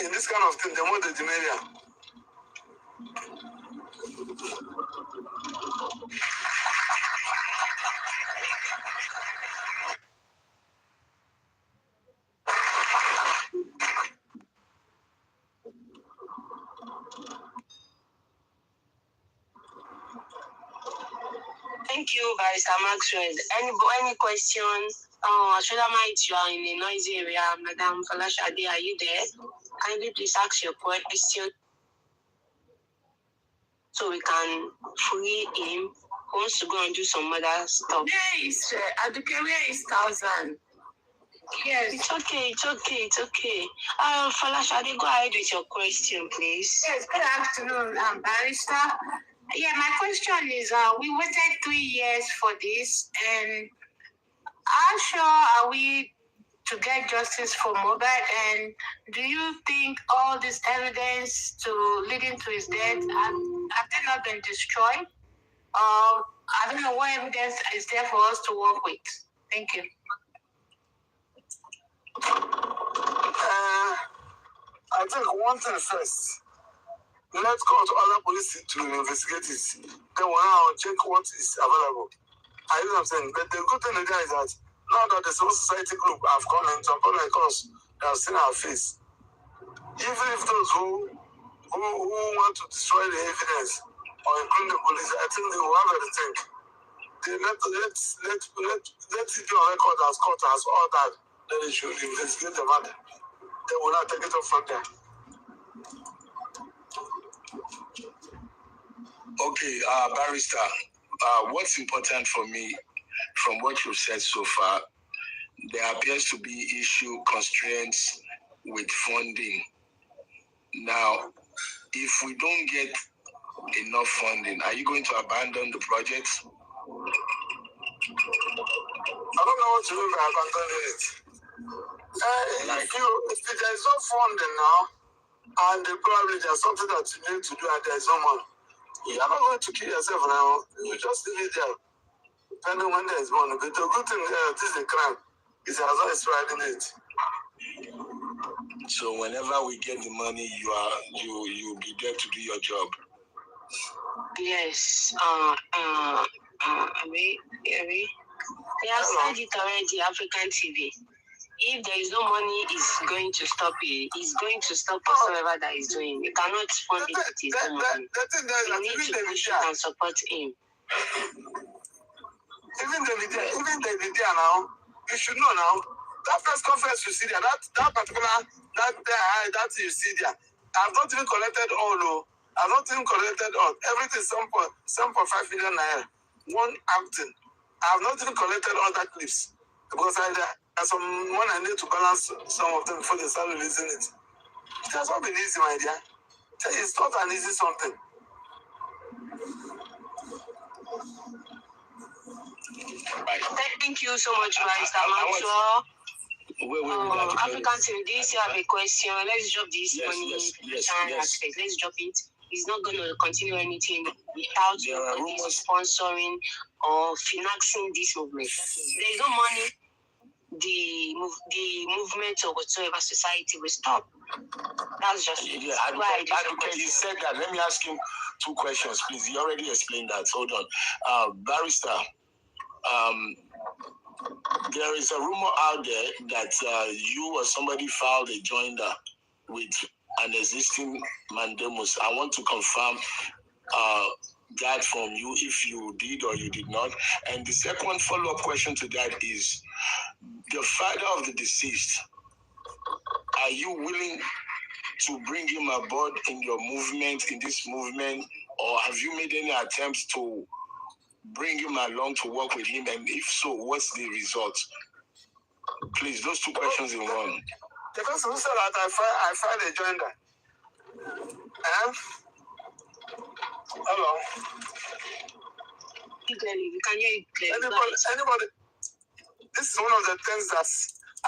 Speaker 1: in this kind of thing, the more the merrier.
Speaker 6: Thank you, Barrister Maxwell. Any questions? Shodamite, you are in a noisy area. Madam Falashade, are you there? Kindly please ask your question so we can free him. He wants to go and do some other stuff.
Speaker 5: Where is Aduka? Where is Tanza? Yes.
Speaker 6: It's okay. Falashade, go ahead with your question, please.
Speaker 4: Yes, good afternoon, Barrister. Yeah, my question is, we waited 3 years for this, and how sure are we to get justice for Mobile? And do you think all this evidence leading to his death have they not been destroyed? I don't know what evidence is there for us to work with. Thank you.
Speaker 1: I think one thing first. Let's go to other police to investigate it. Then we'll now check what is available.
Speaker 3: I know what I'm saying. But the good thing again is that now that the civil society group have come in, some people like us, they have seen our face. Even if those who want to destroy the evidence or include the police, I think they will have everything. They let it be on record as court as all that. Then they should investigate the matter. They will not take it up from there.
Speaker 1: Okay, Barrister, what's important for me from what you've said so far, there appears to be issue constraints with funding. Now, if we don't get enough funding, are you going to abandon the project?
Speaker 3: I don't know what you mean by abandoning it. If there is no funding now, and probably there's something that you need to do and there is no money, you are not going to kill yourself now. You just leave it there. Depending when there is money. But the good thing this is a crime. It's as well as riding it.
Speaker 1: So whenever we get the money, you'll be there to do your job.
Speaker 6: Yes. They have said it already, African TV. If there is no money, it's going to stop it. It's going to stop whatsoever that is doing. You cannot fund it with his own money. You need to push it and support him.
Speaker 3: Even the media now, you should know now, that press conference you see there, that particular, that you see there, I've not even collected all, no. I've not even collected all. Everything is 7.5 million naira. One acting. I've not even collected all that clips. Because there's some money I need to balance some of them before they start releasing it. It has not been easy, my dear. It's not an easy something.
Speaker 6: Thank you so much, Barrister Maxwell. African TV, do you still have a question? Let's drop this money aspect. Let's drop it. He's not going to continue anything without sponsoring or financing this movement. There is no money. The movement or whatsoever society will stop. That's just
Speaker 1: Aduka, he said that. Let me ask him 2 questions, please. He already explained that. Hold on. Barrister, there is a rumor out there that you or somebody filed a joinder with an existing mandamus. I want to confirm that from you, if you did or you did not. And the second follow-up question to that is, the father of the deceased, are you willing to bring him aboard in your movement, in this movement, or have you made any attempts to bring him along to work with him? And if so, what's the result? Please, those 2 questions in one.
Speaker 3: The person who said that I filed a joinder. Hello.
Speaker 6: You can hear it clearly.
Speaker 3: Anybody, this is one of the things that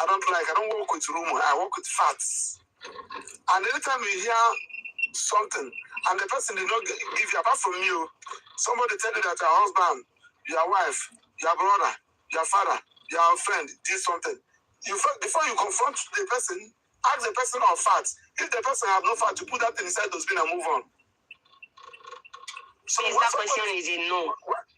Speaker 3: I don't like. I don't work with rumor. I work with facts. And anytime you hear something and the person did not give you, apart from you, somebody tell you that your husband, your wife, your brother, your father, your friend did something. Before you confront the person, ask the person of facts. If the person have no fact, you put that inside the bin and move on.
Speaker 6: So that question is a no.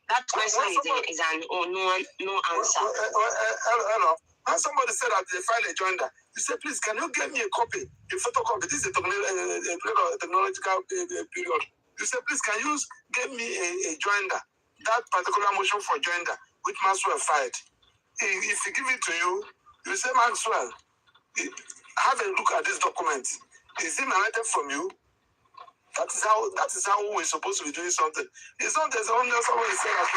Speaker 6: That question is an no answer.
Speaker 3: Hello. When somebody said that they filed a joinder, you say, please, can you get me a copy, a photocopy? This is a technological period. You say, please, can you get me a joinder, that particular motion for joinder, which Maxwell filed? If he give it to you, you say, Maxwell, have a look at this document. Is it narrated from you? That is how we're supposed to be doing something. It's not there's only somebody said that.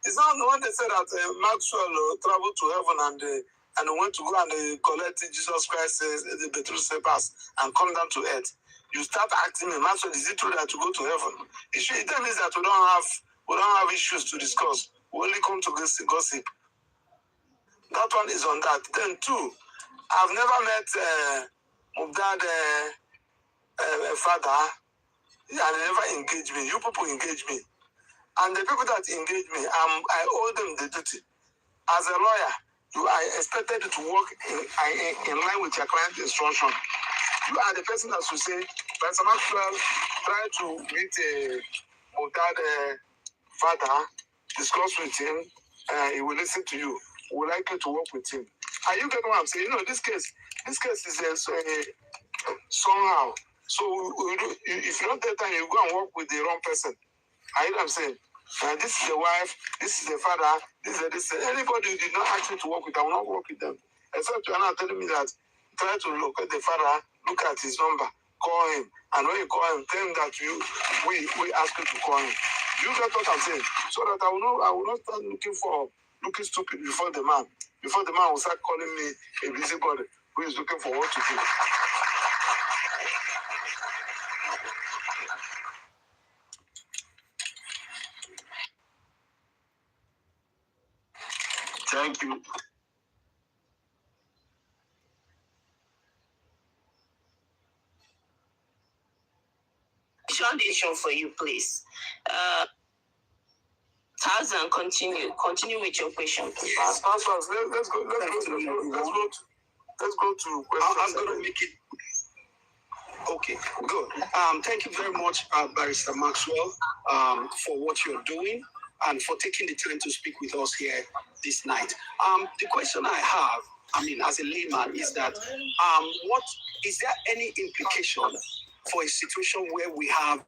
Speaker 3: It's not when they said that Maxwell traveled to heaven and went to go and collect Jesus Christ, the Betrus pass, and come down to earth. You start asking me, Maxwell, is it true that to go to heaven? It means that we don't have issues to discuss. We only come to gossip. That one is on that. Then 2, I've never met Mubdad father, and they never engage me. You people engage me. And the people that engage me, I owe them the duty. As a lawyer, you are expected to work in line with your client's instruction. You are the person that should say, Pastor Maxwell tried to meet Mutad father, discuss with him, he will listen to you. We would like you to work with him. Are you getting what I'm saying? You know, this case is somehow. So if you don't take time, you go and work with the wrong person. Are you know what I'm saying? This is the wife, this is the father, this. Anybody who did not ask you to work with, I will not work with them. Except you are not telling me that try to look at the father, look at his number, call him, and when you call him, tell him that we ask you to call him. You get what I'm saying? So that I will not start looking stupid before the man. Before the man will start calling me a busybody who is looking for what to do. Thank you.
Speaker 5: Foundation for you, please. Tanza, continue with your question, please.
Speaker 3: Let's go to questions.
Speaker 2: I'm going to make it. Okay, good. Thank you very much, Barrister Maxwell, for what you're doing and for taking the time to speak with us here this night. The question I have, as a layman, is that what is there any implication for a situation where we have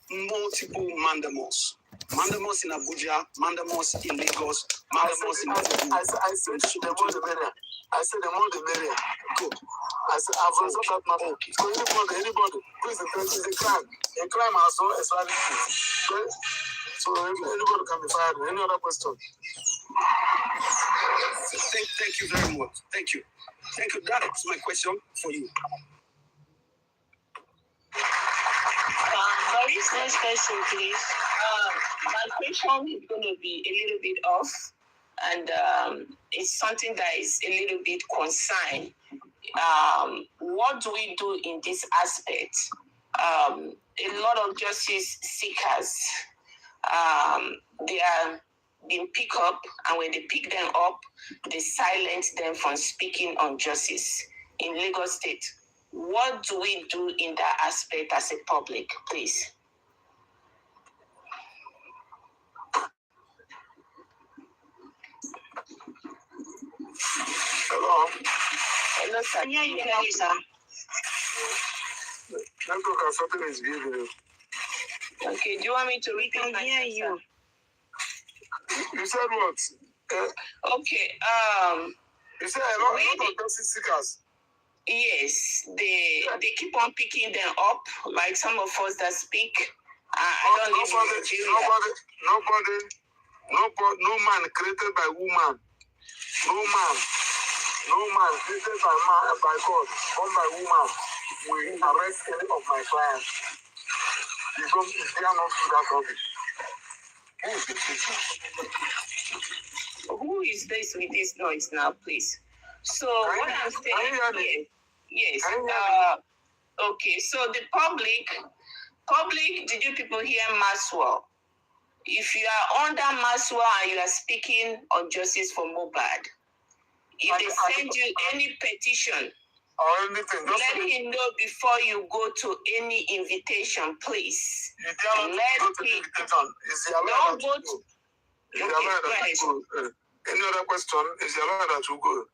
Speaker 2: multiple mandamos? Mandamos in Abuja, mandamos in Lagos, mandamos in Abuja.
Speaker 3: I said the more the merrier. I said the more the merrier. Good. I said I've resolved that matter. Okay. So anybody who is is a crime. A crime has no expiry. So anybody can be fired. Any other question?
Speaker 2: Thank you very much. Thank you. That's my question for you.
Speaker 6: Next question, please.
Speaker 5: My question is going to be a little bit off, and it's something that is a little bit concerned. What do we do in this aspect? A lot of justice seekers, they are being picked up, and when they pick them up, they silence them from speaking on justice in Lagos State. What do we do in that aspect as a public, please? Hello, sir.
Speaker 6: Yeah, you hear you, sir.
Speaker 3: Network or something is giving you.
Speaker 5: Okay, do you want me to repeat?
Speaker 6: I can hear you.
Speaker 3: You said what?
Speaker 5: Okay.
Speaker 3: You said a lot of justice seekers.
Speaker 5: Yes, they keep on picking them up, like some of us that speak. I don't live in Nigeria.
Speaker 3: No man created by woman. No man created by God, born by woman, will arrest any of my clients. Because they are not to that rubbish. Who is the teacher?
Speaker 5: Who is this with this noise now, please? So what I'm saying, yes. Okay, so the public, did you people hear Maxwell? If you are under Maxwell and you are speaking on justice for Mohbad, if they send you any petition,
Speaker 3: or anything,
Speaker 5: let him know before you go to any invitation, please. Don't go to.
Speaker 3: Any other question? Is there another that will go?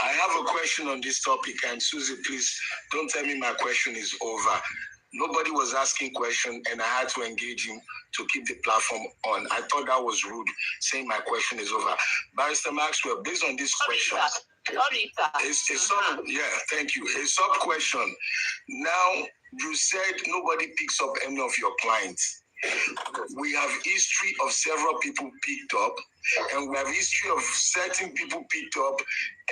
Speaker 1: I have a question on this topic, and Susie, please don't tell me my question is over. Nobody was asking question, and I had to engage him to keep the platform on. I thought that was rude, saying my question is over. Barrister Maxwell, based on this question, thank you. A sub question. Now, you said nobody picks up any of your clients. We have history of several people picked up, and we have history of certain people picked up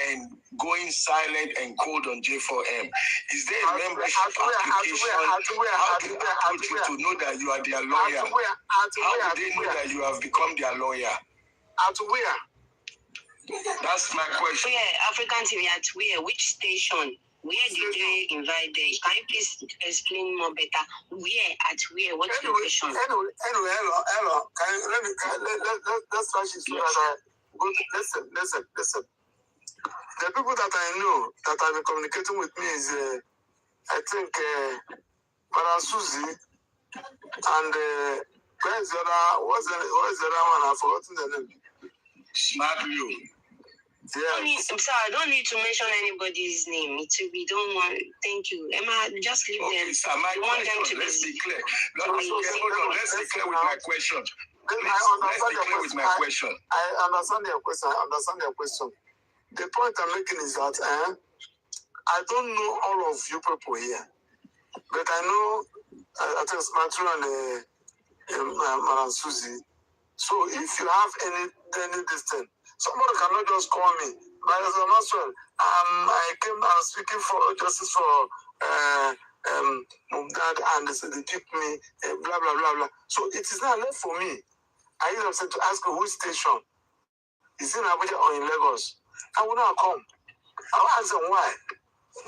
Speaker 1: and going silent and cold on J4M. Is there a membership application? How do they approach you to know that you are their lawyer? How do they know that you have become their lawyer?
Speaker 3: At where?
Speaker 1: That's my question.
Speaker 6: Where? African TV at where? Which station? Where did they invite them? Can you please explain more better? Where? At where? What location?
Speaker 3: Anyway, hello. Let's flash it so that listen. The people that I know that have been communicating with me is I think Madam Susie and where's the other? What's the other one? I've forgotten the name.
Speaker 1: Smart Leo.
Speaker 3: Yes.
Speaker 6: I'm sorry, I don't need to mention anybody's name. We don't want. Thank you, Emma. Just leave them.
Speaker 1: Sir, my question, let's be clear. Let's be clear with my question. Let's be clear with my question.
Speaker 3: I understand your question. The point I'm making is that I don't know all of you people here, but I know I think Smatru and Madam Susie. So if you have any distance, somebody cannot just call me. Madam Maxwell, I'm speaking for justice for Mumdad, and they picked me, blah blah blah blah. So it is not left for me. I even said to ask which station is in Abuja or in Lagos. I will not come. I'll ask them why.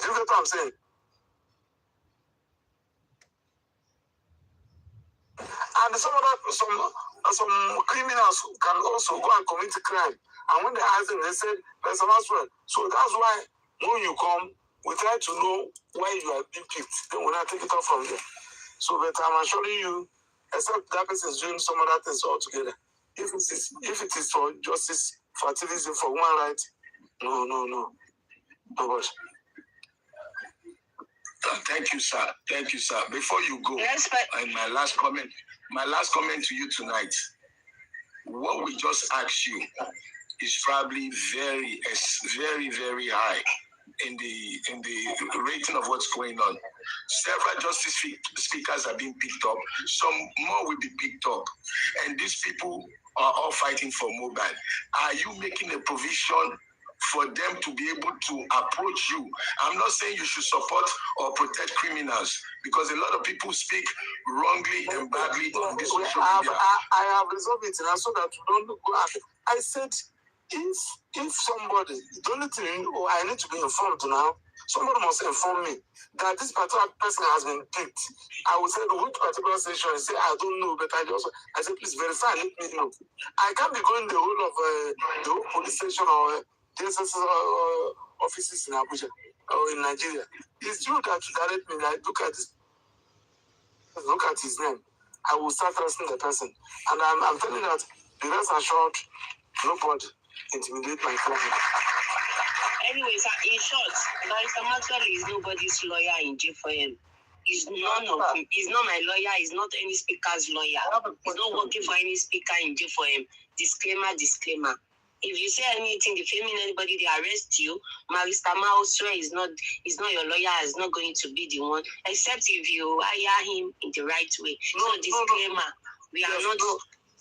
Speaker 3: Do you get what I'm saying? And some criminals can also go and commit a crime. And when they ask them, they said, there's an answer. So that's why when you come, we try to know why you are being picked. Then we'll not take it off from there. So, but I'm assuring you, except that person is doing some other things altogether. If it is for justice, for activism, for human rights, no. Nobody.
Speaker 1: Thank you, sir. Before you go, and my last comment to you tonight, what we just asked you is probably very, very high in the rating of what's going on. Several justice speakers are being picked up. Some more will be picked up. And these people are all fighting for mobile. Are you making a provision for them to be able to approach you? I'm not saying you should support or protect criminals, because a lot of people speak wrongly and badly on this social media.
Speaker 3: I have resolved it now so that you don't go after. I said, if somebody, the only thing I need to be informed now, somebody must inform me that this particular person has been picked. I will say which particular station. I say I don't know, but I said please verify, let me know. I can't be going the whole of the whole police station or DSS offices in Abuja or in Nigeria. It's you that direct me. Like, look at this. Look at his name. I will start arresting the person, and I'm telling you that the rest assured, nobody intimidate my family.
Speaker 6: Anyways, in short, Barrister Maxwell is nobody's lawyer in J4M. He's not my lawyer. He's not any speaker's lawyer. He's not working for any speaker in J4M. Disclaimer. If you say anything defaming anybody, they arrest you. Barrister Maxwell is not your lawyer. Is not going to be the one, except if you hire him in the right way. Disclaimer. We are not.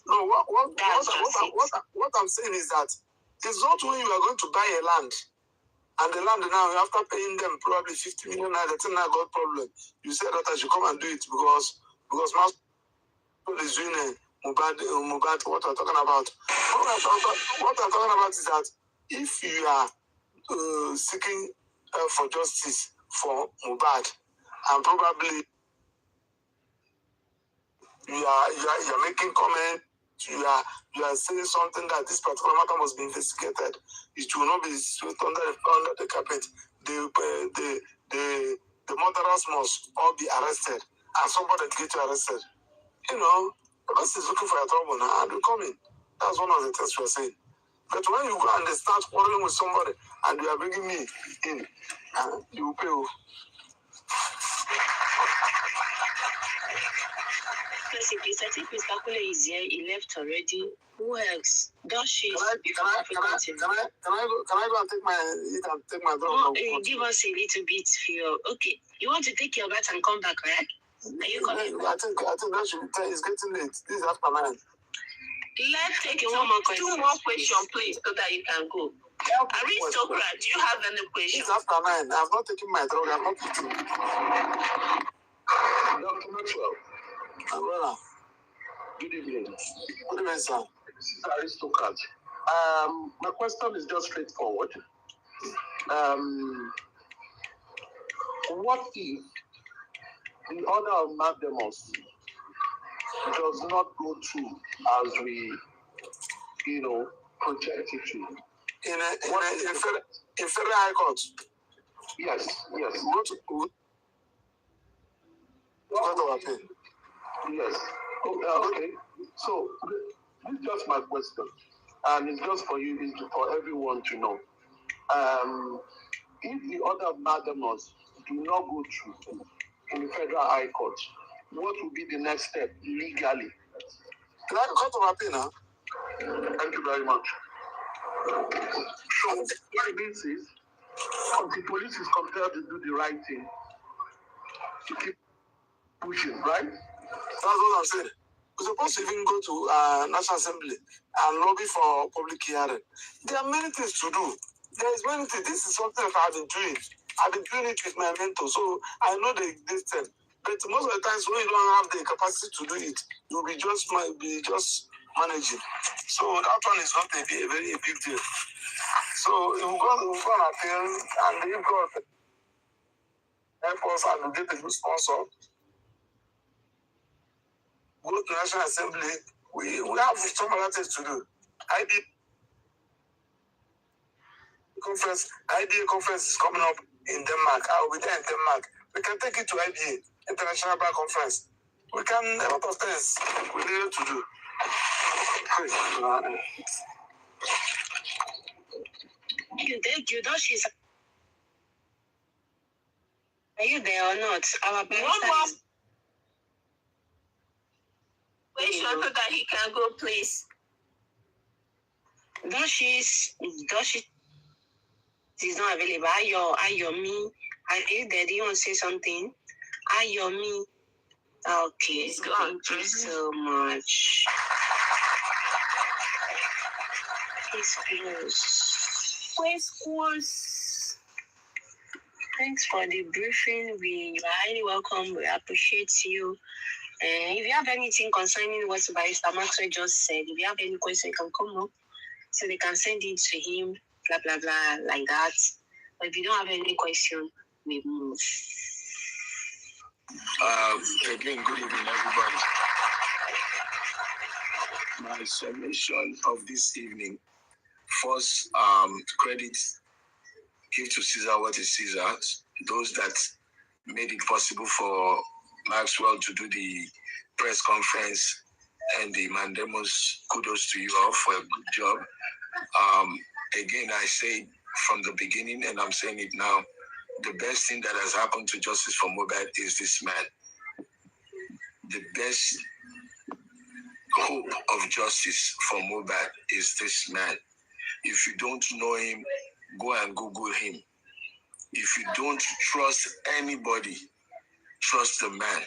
Speaker 3: No. What I'm saying is that it's not when you are going to buy a land. And the land now, after paying them probably 50 million, the thing now got problem. You said that I should come and do it because Maxwell is doing a Mubad, what I'm talking about. What I'm talking about is that if you are seeking for justice for Mubad, and probably you are making comment, you are saying something that this particular matter must be investigated. It will not be swept under the carpet. The murderers must all be arrested, and somebody get arrested. You know, the person is looking for your trouble now, and you come in. That's one of the things we're saying. But when you go and they start quarreling with somebody, and you are bringing me in, you will pay.
Speaker 6: I think Mr. Kule is here. He left already. Who else? Does she?
Speaker 3: Can I go and take my dog?
Speaker 6: Give us a little bit feel. Okay. You want to take your bath and come back, right? Are you coming?
Speaker 3: I think that should be. It's getting late. This is after 9.
Speaker 6: Let's take one more question.
Speaker 5: Two more questions, please, so that you can go. Aristocrat, do you have any questions?
Speaker 3: It's after 9. I have not taken my drug. I have not eaten.
Speaker 1: Dr. Maxwell. Good evening.
Speaker 3: Good evening, sir.
Speaker 1: This is Aristocrat. My question is just straightforward. What if the order of mandamus does not go through as we, project it to?
Speaker 3: In Federal High Court?
Speaker 1: Yes. Court of Appeal.
Speaker 3: Yes. Okay. So this is just my question, and it's just for you, it's for everyone to know. If the other madamers do not go through in the Federal High Court, what will be the next step legally?
Speaker 1: Like Court of Appeal now.
Speaker 3: Thank you very much. So what it means is, the police is compelled to do the right thing, to keep pushing, right?
Speaker 1: That's what I'm saying. We're supposed to even go to National Assembly and lobby for public hearing. There are many things to do. There is many things. This is something that I've been doing. I've been doing it with my mentor, so I know the distance. But most of the times when you don't have the capacity to do it, you'll be just managing. So that one is not a very big deal. So we'll go on appeal, and if God help us and get a good sponsor, go to National Assembly. We have some other things to do. IDA conference is coming up in Denmark. I will be there in Denmark. We can take it to IDA, International Bar Conference. We can, a lot of things we need to do.
Speaker 6: You know she's. Are you there or not? Our barrister is.
Speaker 5: Question so that he can go, please.
Speaker 6: She's not available. Ayomi. Are you there? Do you want to say something? Ayomi. Okay. Thank you so much. Please close. Thanks for the briefing. You are highly welcome. We appreciate you. If you have anything concerning what Barrister Maxwell just said, if you have any question, you can come up so they can send it to him, blah, blah, blah, like that. But if you don't have any question, we move.
Speaker 3: Again, good evening, everybody. My submission of this evening, first, credit, give to Caesar what is Caesar's. Those that made it possible for Maxwell to do the press conference and the mandamus, kudos to you all for a good job. Again, I said from the beginning, and I'm saying it now, the best thing that has happened to Justice for Mohbad is this man. The best hope of justice for Mohbad is this man. If you don't know him, go and Google him. If you don't trust anybody, trust the man.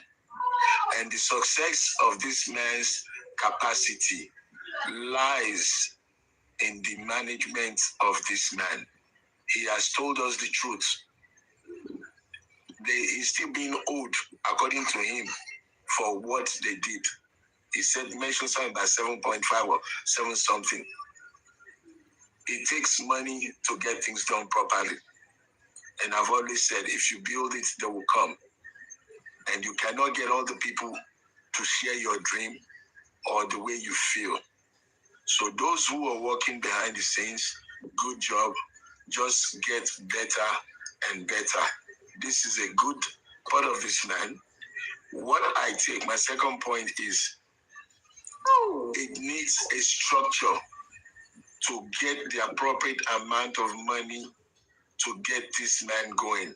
Speaker 3: And the success of this man's capacity lies in the management of this man. He has told us the truth. He's still being owed, according to him, for what they did. He said, mentioned something about 7.5 or 7 something. It takes money to get things done properly. And I've always said, if you build it, they will come. And you cannot get all the people to share your dream or the way you feel. So those who are working behind the scenes, good job. Just get better and better. This is a good part of this man. What I take, my second point is, it needs a structure to get the appropriate amount of money to get this man going.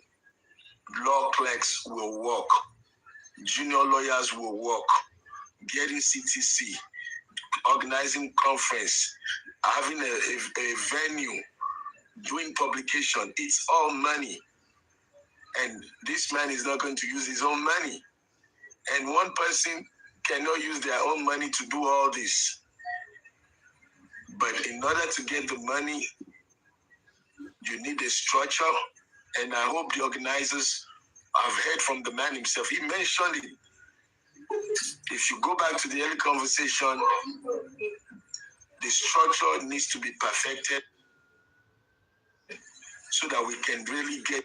Speaker 3: Law clerks will work. Junior lawyers will work. Getting CTC, organizing conference, having a venue, doing publication, it's all money. And this man is not going to use his own money. And one person cannot use their own money to do all this. But in order to get the money, you need a structure. And I hope the organizers have heard from the man himself. He mentioned it. If you go back to the early conversation, the structure needs to be perfected so that we can really get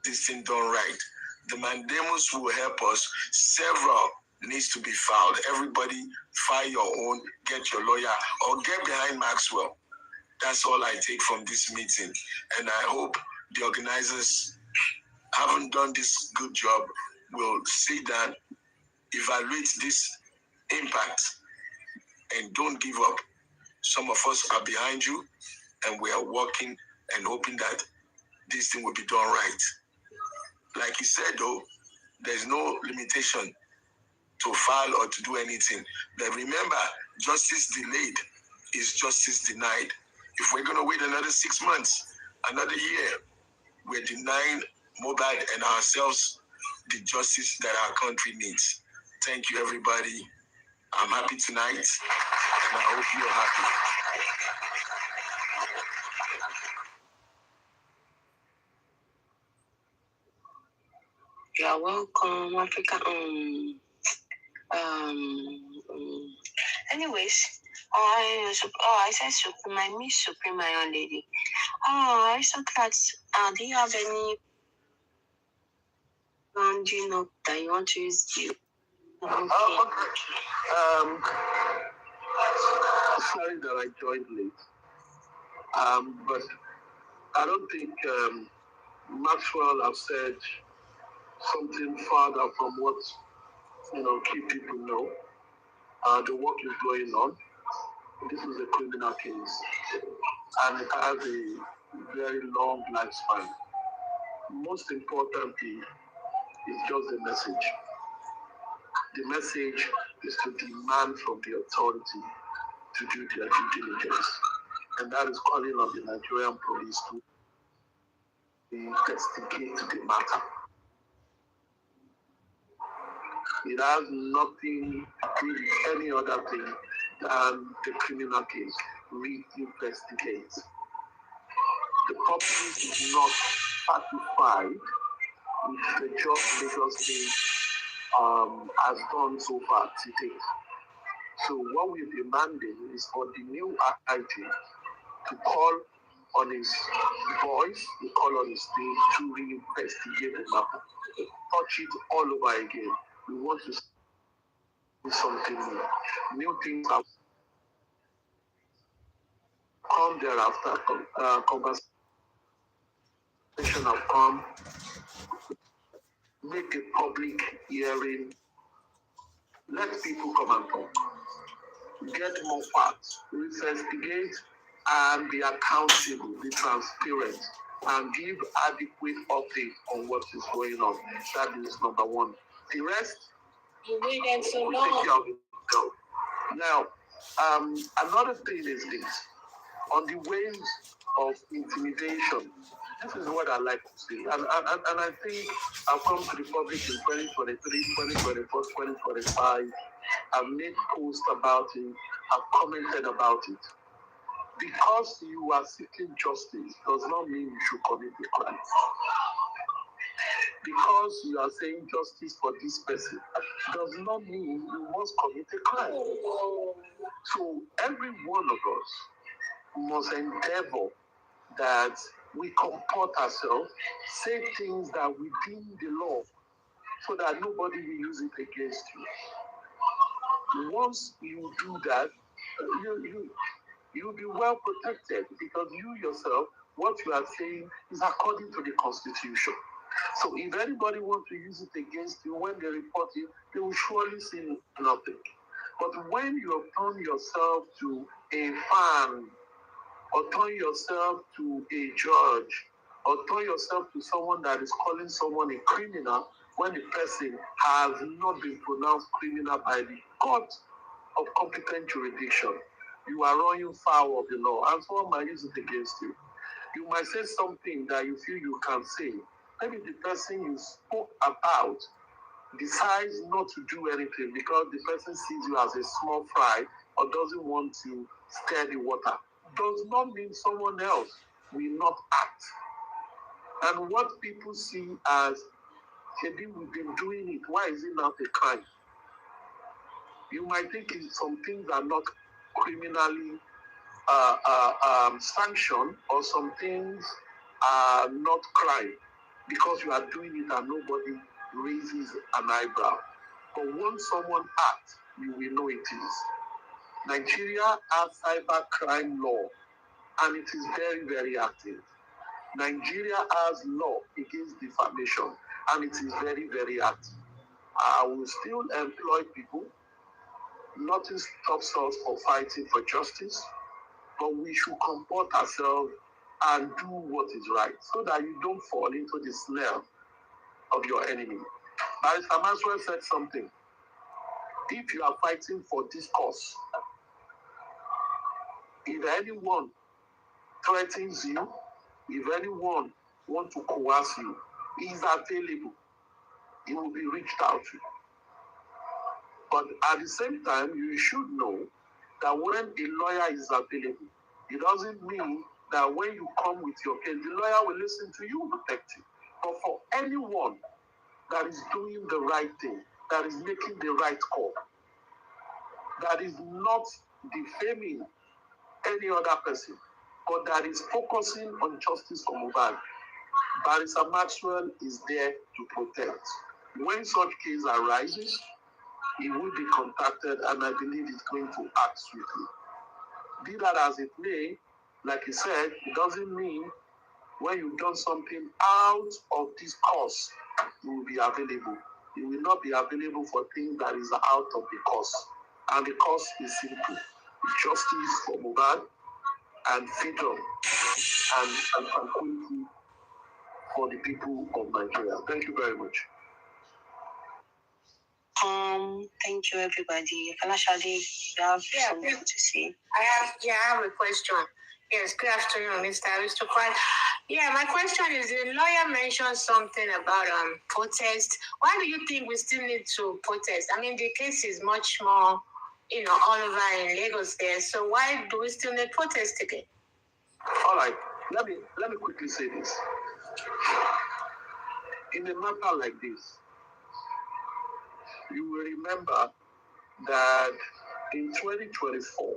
Speaker 3: this thing done right. The mandamus will help us. Several needs to be filed. Everybody file your own, get your lawyer, or get behind Maxwell. That's all I take from this meeting. And I hope the organizers haven't done this good job. They will come up with a good solution. And I hope the mandamus will help us. Several needs to be filed. Everybody file your own, get your lawyer, or get behind Maxwell. That's all I take from this meeting. And I hope the organizers haven't done this good job. will sit down, evaluate this impact, and don't give up. Some of us are behind you, and we are working and hoping that this thing will be done right. Like you said, though, there's no limitation to file or to do anything. But remember, justice delayed is justice denied. If we're going to wait another 6 months, another year, we're denying Mobile and ourselves the justice that our country needs. Thank you, everybody. I'm happy tonight, and I hope you're happy.
Speaker 6: You're welcome, Africa. Anyways, I said Supreme. I miss Supreme, my own lady. I saw that. Do you have any rounding up that you want to use?
Speaker 3: Okay. Sorry that I joined late. But I don't think Maxwell have said something further from what key people know. The work is going on. This is a criminal case, and it has a very long lifespan. Most importantly, is just the message. The message is to demand from the authority to do their due diligence, and that is calling on the Nigerian police to investigate the matter. It has nothing to do with any other thing than the criminal case. We investigate. The public is not satisfied with the job Lagos State has done so far to date. So what we're demanding is for the new IG to call on his voice, to call on his team to reinvestigate the matter, touch it all over again. We want to see something new. New things have come thereafter. Conversation have come. Make a public hearing. Let people come and talk. Get more facts. Investigate and be accountable, be transparent, and give adequate update on what is going on. That is number one. The rest,
Speaker 4: you waited so
Speaker 3: we'll
Speaker 4: long.
Speaker 3: take care of it. Now, another thing is this. On the ways of intimidation, this is what I like to say. And I think I've come to the public in 2023, 2024, 2025. I've made posts about it. I've commented about it. Because you are seeking justice does not mean you should commit a crime. Because you are saying justice for this person does not mean you must commit a crime. So every one of us must endeavor that we comport ourselves, say things that within the law, so that nobody will use it against you. Once you do that, you'll be well protected, because you yourself, what you are saying is according to the Constitution. So if anybody wants to use it against you, when they report you, they will surely see nothing. But when you have turned yourself to a fan, or turn yourself to a judge, or turn yourself to someone that is calling someone a criminal, when the person has not been pronounced criminal by the court of competent jurisdiction, you are running foul of the law, and someone might use it against you. You might say something that you feel you can say. Maybe the person you spoke about decides not to do anything because the person sees you as a small fry or doesn't want to stir the water. Does not mean someone else will not act. And what people see as, maybe we've been doing it, why is it not a crime? You might think some things are not criminally sanctioned, or some things are not crime because you are doing it and nobody raises an eyebrow. But once someone acts, you will know it is. Nigeria has cyber crime law, and it is very, very active. Nigeria has law against defamation, and it is very, very active. I will still employ people. Nothing stops us from fighting for justice, but we should comport ourselves and do what is right so that you don't fall into the snare of your enemy. Barrister Maxwell said something. If you are fighting for this cause, if anyone threatens you, if anyone wants to coerce you, he is available. He will be reached out to. But at the same time, you should know that when a lawyer is available, it doesn't mean that when you come with your case, the lawyer will listen to you, protect you. But for anyone that is doing the right thing, that is making the right call, that is not defaming any other person, but that is focusing on justice for Mohbad, Barrister Maxwell is there to protect. When such case arises, he will be contacted, and I believe he's going to act swiftly. Be that as it may, like he said, it doesn't mean when you've done something out of this course, you will be available. You will not be available for things that is out of the course. And the course is simple. Justice for Mohbad and freedom and tranquility for the people of Nigeria. Thank you very much.
Speaker 6: Thank you, everybody. Falashade, you have something to say?
Speaker 4: I have a question. Yes, good afternoon, Mr. Aristocrat. Yeah, my question is, the lawyer mentioned something about protest. Why do you think we still need to protest? I mean, the case is much more, all over in Lagos there. So why do we still need protest again?
Speaker 3: All right, let me quickly say this. In a matter like this, you will remember that in 2024,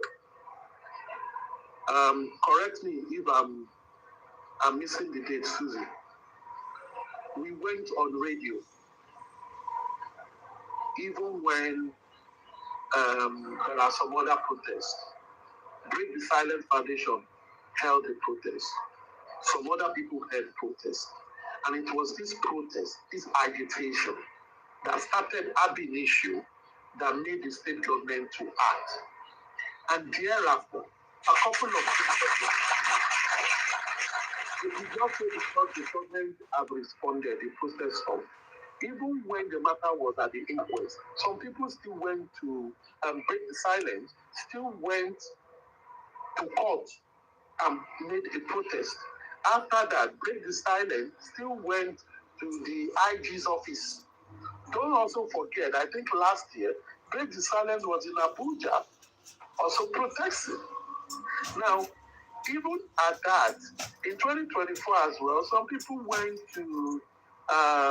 Speaker 3: correct me if I'm missing the date, Susie. We went on radio, even when there are some other protests. Break the Silent Foundation held a protest. Some other people held protests. And it was this protest, this agitation, that started ab initio that made the state government to act. And thereafter, a couple of things. It is not so because the government have responded, the process of. Even when the matter was at the inquest, some people still went to break the silence, still went to court and made a protest. After that, break the silence, still went to the IG's office. Don't also forget, I think last year, break the silence was in Abuja, also protesting. Now, even at that, in 2024 as well, some people went to,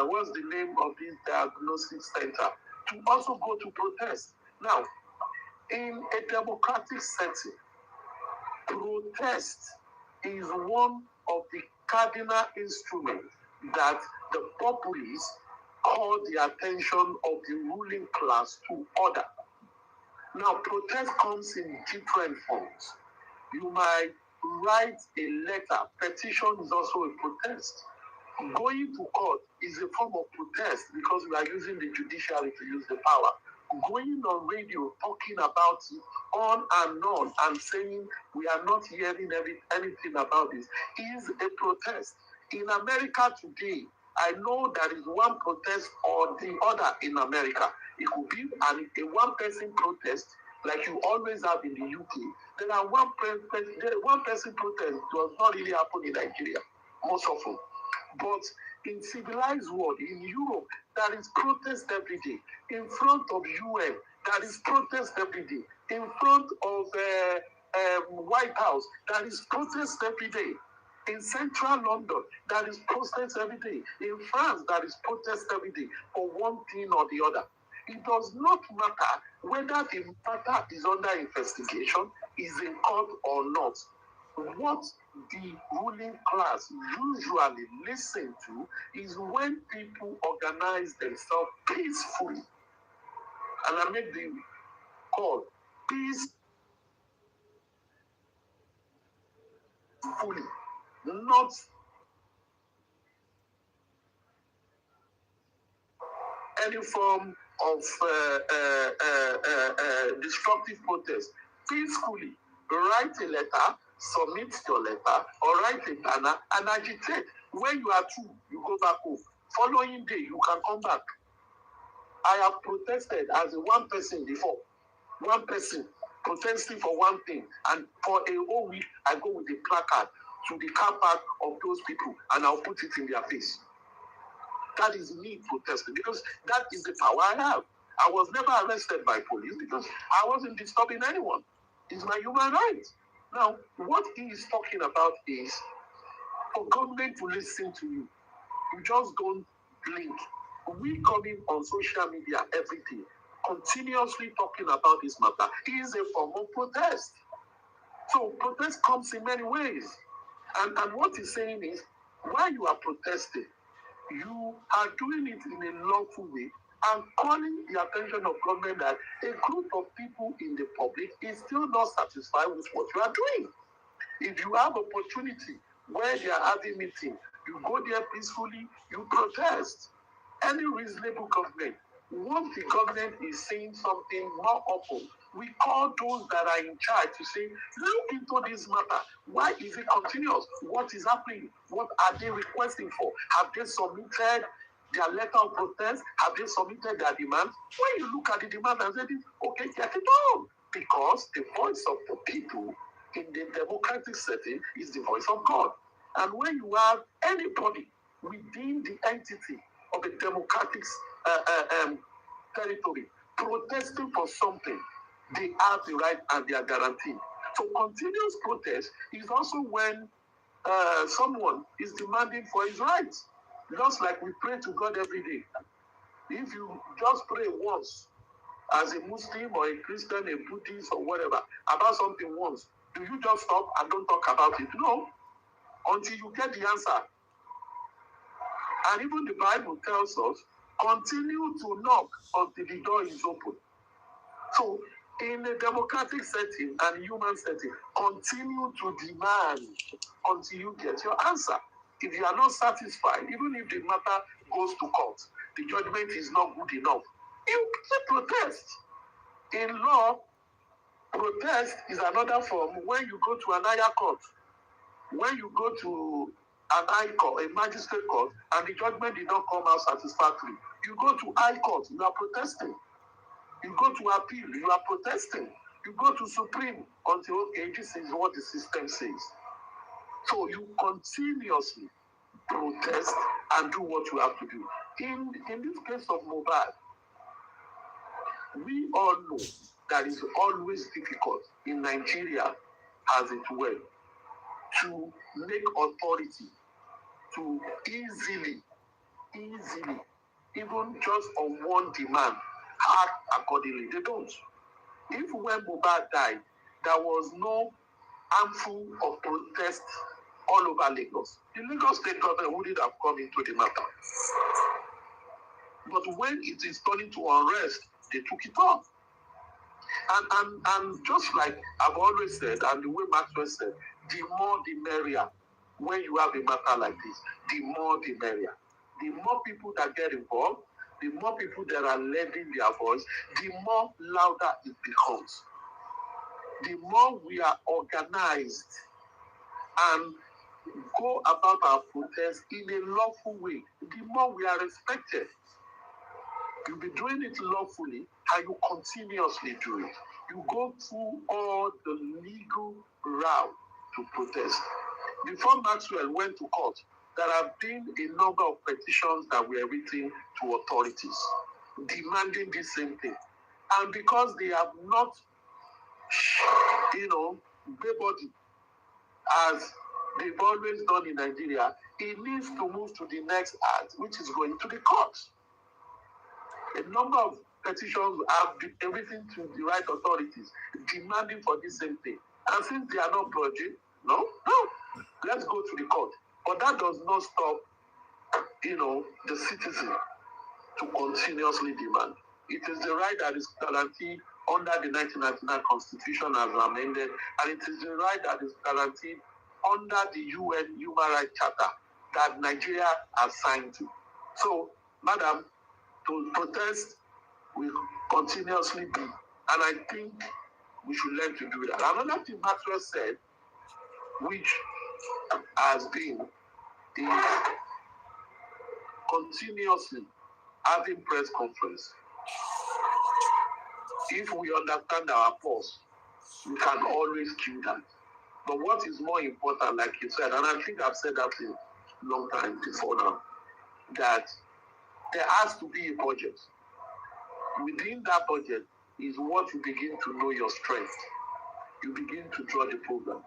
Speaker 3: what's the name of this diagnosis center, to also go to protest. Now, in a democratic setting, protest is one of the cardinal instruments that the populace call the attention of the ruling class to order. Now, protest comes in different forms. You might write a letter. Petition is also a protest. Going to court is a form of protest because we are using the judiciary to use the power. Going on radio, talking about it on and saying we are not hearing anything about this is a protest. In America today, I know there is one protest or the other in America. It could be a one-person protest like you always have in the UK. There are one-person protest does not really happen in Nigeria most often. But in civilized world, in Europe, there is protest every day. In front of UN, there is protest every day. In front of White House, there is protest every day. In central London, there is protest every day. In France, there is protest every day for one thing or the other. It does not matter whether the matter is under investigation, is in court or not. What the ruling class usually listen to is when people organize themselves peacefully. And I make the call, peacefully, not any form of destructive protest peacefully. Write a letter, submit your letter, or write a banner and agitate. When you are through, you go back home. Following day, you can come back. I have protested as a one person before. One person protesting for one thing, and for a whole week, I go with a placard to the car park of those people, and I'll put it in their face. That is me protesting, because that is the power I have. I was never arrested by police because I wasn't disturbing anyone. It's my human right. Now, what he is talking about is for government to listen to you. You just don't blink. We coming on social media every day, continuously talking about this matter, is a form of protest. So protest comes in many ways. And what he's saying is, while you are protesting, you are doing it in a lawful way and calling the attention of government that a group of people in the public is still not satisfied with what you are doing. If you have opportunity where they are having meeting, you go there peacefully, you protest. Any reasonable government, once the government is saying something more open, we call those that are in charge to say, look into this matter. Why is it continuous? What is happening? What are they requesting for? Have they submitted their letter of protest? Have they submitted their demands? When you look at the demand and say, okay, get it done. Because the voice of the people in the democratic setting is the voice of God. And when you have anybody within the entity of a democratic territory protesting for something, they have the right and they are guaranteed. So continuous protest is also when someone is demanding for his rights. Just like we pray to God every day. If you just pray once as a Muslim or a Christian, a Buddhist or whatever, about something once, do you just stop and don't talk about it? No. Until you get the answer. And even the Bible tells us, continue to knock until the door is open. So, in a democratic setting and human setting, continue to demand until you get your answer. If you are not satisfied, even if the matter goes to court, the judgment is not good enough, you can protest. In law, protest is another form when you go to an higher court. When you go to an high court, a magistrate court, and the judgment did not come out satisfactory, you go to high court, you are protesting. You go to appeal, you are protesting. You go to Supreme until, okay, this is what the system says. So you continuously protest and do what you have to do. In this case of Mohbad, we all know that it's always difficult in Nigeria, as it were, to make authority to easily, even just on one demand, act accordingly. They don't. If when Mohbad died, there was no handful of protests all over Lagos, the Lagos state government wouldn't have come into the matter. But when it is turning to unrest, they took it off. And just like I've always said, and the way Maxwell said, the more the merrier. When you have a matter like this, the more the merrier. The more people that get involved, the more people that are lending their voice, the more louder it becomes. The more we are organized and go about our protest in a lawful way, the more we are respected. You'll be doing it lawfully and you continuously do it. You go through all the legal route to protest. Before Maxwell went to court, there have been a number of petitions that were written to authorities demanding the same thing. And because they have not, everybody, as they've always done in Nigeria, it needs to move to the next act, which is going to the court. A number of petitions have been written to the right authorities demanding for the same thing. And since they are not budging, no, let's go to the court. But that does not stop, the citizen to continuously demand. It is the right that is guaranteed under the 1999 Constitution as amended, and it is the right that is guaranteed under the UN Human Rights Charter that Nigeria has signed to. So, madam, to protest will continuously be. And I think we should learn to do that. Another thing Maxwell said, which has been, is continuously having press conference. If we understand our purpose, we can always do that. But what is more important, like you said, and I think I've said that in a long time before now, that there has to be a budget. Within that budget is what you begin to know your strength. You begin to draw the program.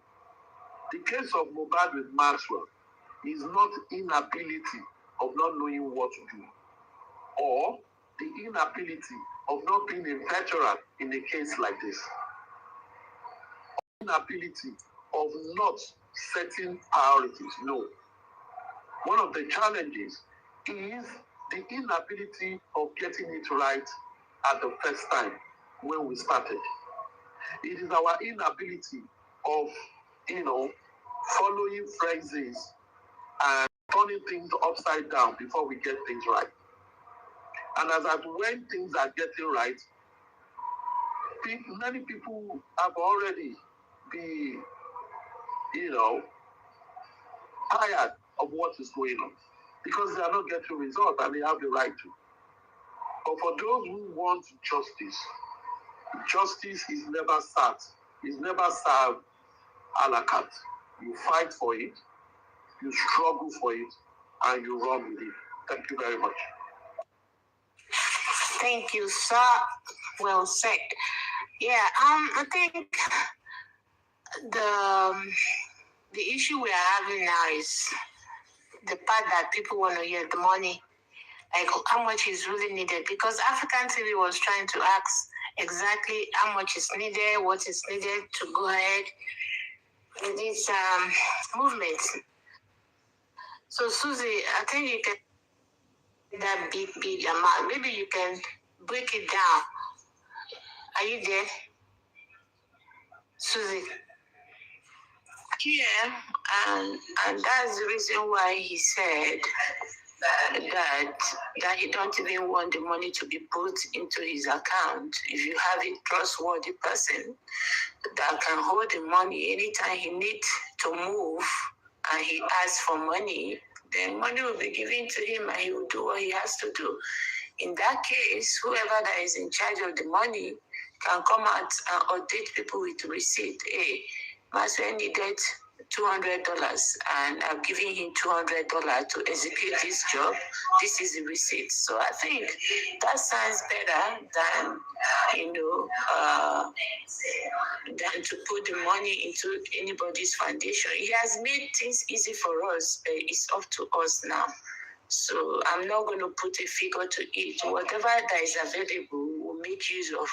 Speaker 3: The case of Mohbad with Maxwell is not inability of not knowing what to do, or the inability of not being a veteran in a case like this. Inability of not setting priorities. No. One of the challenges is the inability of getting it right at the first time when we started. It is our inability of, following phrases and turning things upside down before we get things right. And as at when things are getting right, many people have already been, tired of what is going on because they are not getting results and they have the right to. But for those who want justice, justice is never served. It's never served a la carte. You fight for it, you struggle for it, and you run with it. Thank you very much.
Speaker 4: Thank you, sir. Well said. Yeah, I think the issue we are having now is the part that people want to hear, the money, like how much is really needed. Because African TV was trying to ask exactly how much is needed, what is needed to go ahead with this movement. So, Susie, I think you can that big amount. Maybe you can break it down. Are you there, Susie? Yeah, and that's the reason why he said that he don't even want the money to be put into his account. If you have a trustworthy person that can hold the money anytime he needs to move and he asks for money, then money will be given to him and he will do what he has to do. In that case, whoever that is in charge of the money can come out and audit people with receipt. Hey, Maxwell needed $200 and I'm giving him $200 to execute this job. This is the receipt. So I think that sounds better than, than to put the money into anybody's foundation. He has made things easy for us. It's up to us now. So I'm not going to put a figure to it. Whatever that is available, we'll make use of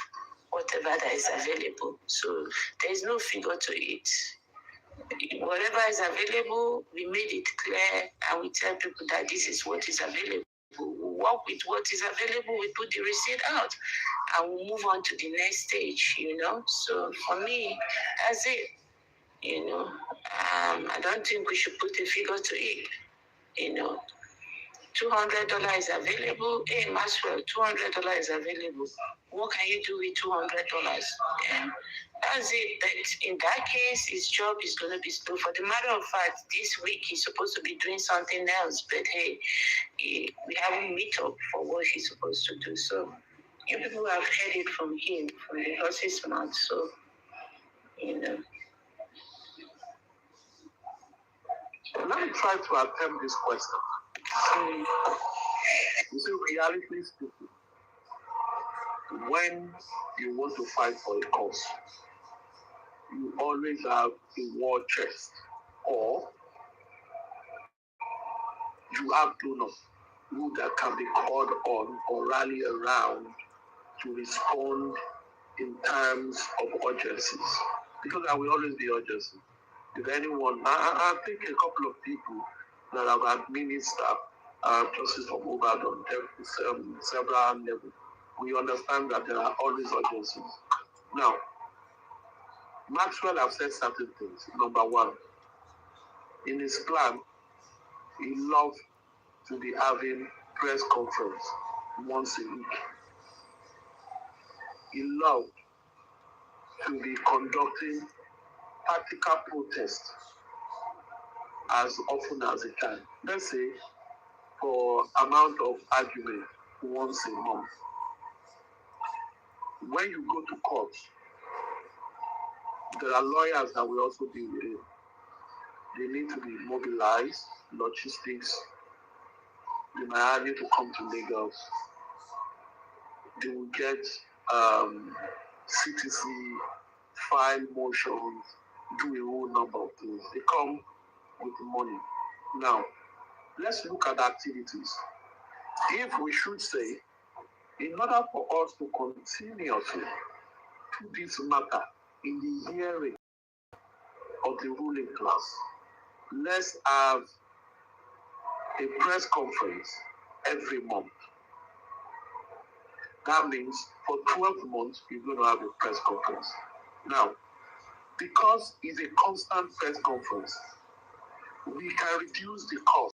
Speaker 4: whatever that is available. So there is no figure to it. Whatever is available, we made it clear and we tell people that this is what is available. We work with what is available, we put the receipt out and we move on to the next stage, So for me, that's it, I don't think we should put a figure to it, $200 is available. Hey, Maxwell, $200 is available. What can you do with $200? Yeah, that's it. But in that case, his job is going to be slow. For the matter of fact, this week he's supposed to be doing something else. But hey, we haven't meet up for what he's supposed to do. So you people have heard it from him, from the horse's mouth. So,
Speaker 3: So let me try to attempt this question. You see, reality speaking, when you want to fight for a cause, you always have a war chest, or you have donors who that can be called on or rally around to respond in terms of urgencies. Because there will always be urgency. If anyone, I think a couple of people that have administered justice for Mohbad on several levels, we understand that there are always urgencies. Now, Maxwell has said certain things. Number one, in his plan, he loved to be having press conference once a week. allowed to be conducting tactical protests as often as it can. Let's say for amount of argument once a month. When you go to court, there are lawyers that will also be with it. They need to be mobilized, logistics. They might need to come to Lagos. They will get CTC, file motions, do a whole number of things. They come with money. Now, let's look at activities. If we should say, in order for us to continuously put this matter in the hearing of the ruling class, let's have a press conference every month. That means for 12 months, you're going to have a press conference. Now, because it's a constant press conference, we can reduce the cost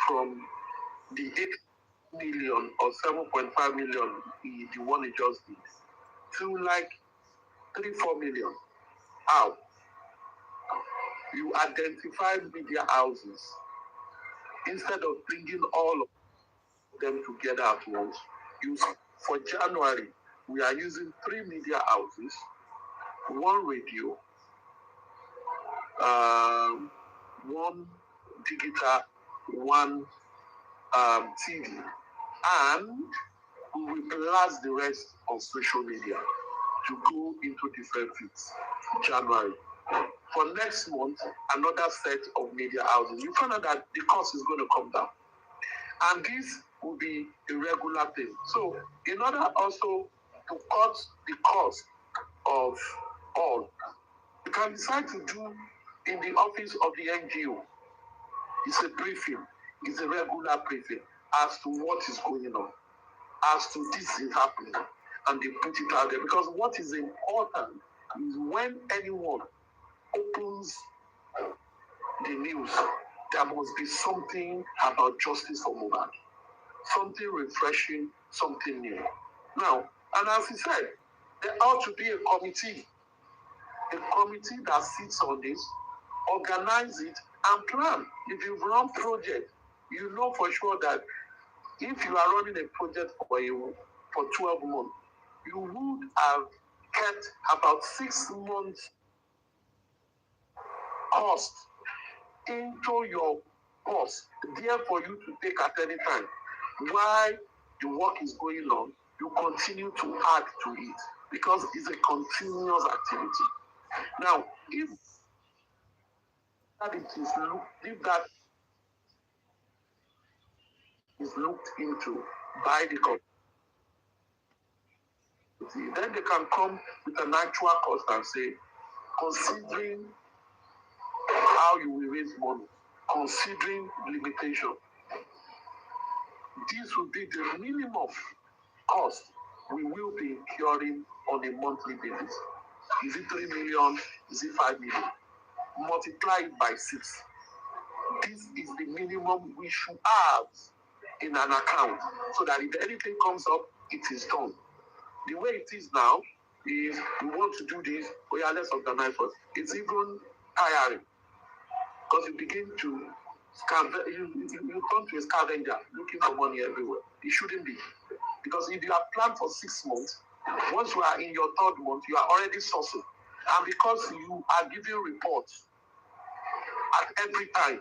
Speaker 3: from the 8 million or 7.5 million, the one he just did, to like 3-4 million. How? You identify media houses. Instead of bringing all of them together at once, for January, we are using 3 media houses, 1 radio, 1 digital, 1 TV, and we will blast the rest of social media to go into different feeds. January. For next month, another set of media houses. You find out that the cost is going to come down. And this will be a regular thing. So, in order also to cut the cost of all, you can decide to do in the office of the NGO. It's a briefing. It's a regular briefing as to what is going on, as to this is happening, and they put it out there. Because what is important is when anyone opens the news, there must be something about justice for Mohbad, something refreshing, something new. Now, and as he said, there ought to be a committee that sits on this, organize it, and plan. If you've run project, you know for sure that if you are running a project for 12 months, you would have kept about 6 months cost into your cost, there for you to take at any time. While the work is going on, you continue to add to it because it's a continuous activity. Now, if that is looked into by the community, then they can come with an actual cost and say, considering how you will raise money, considering limitation, this will be the minimum cost we will be incurring on a monthly basis. Is it 3 million? Is it 5 million? Multiply it by 6. This is the minimum we should have in an account so that if anything comes up, it is done. The way it is now is we want to do this, oh yeah, let's organize first. It's even tiring because you begin to you turn to a scavenger looking for money everywhere. It shouldn't be. Because if you have planned for 6 months, once you are in your 3rd month, you are already sourcing. And because you are giving reports at every time,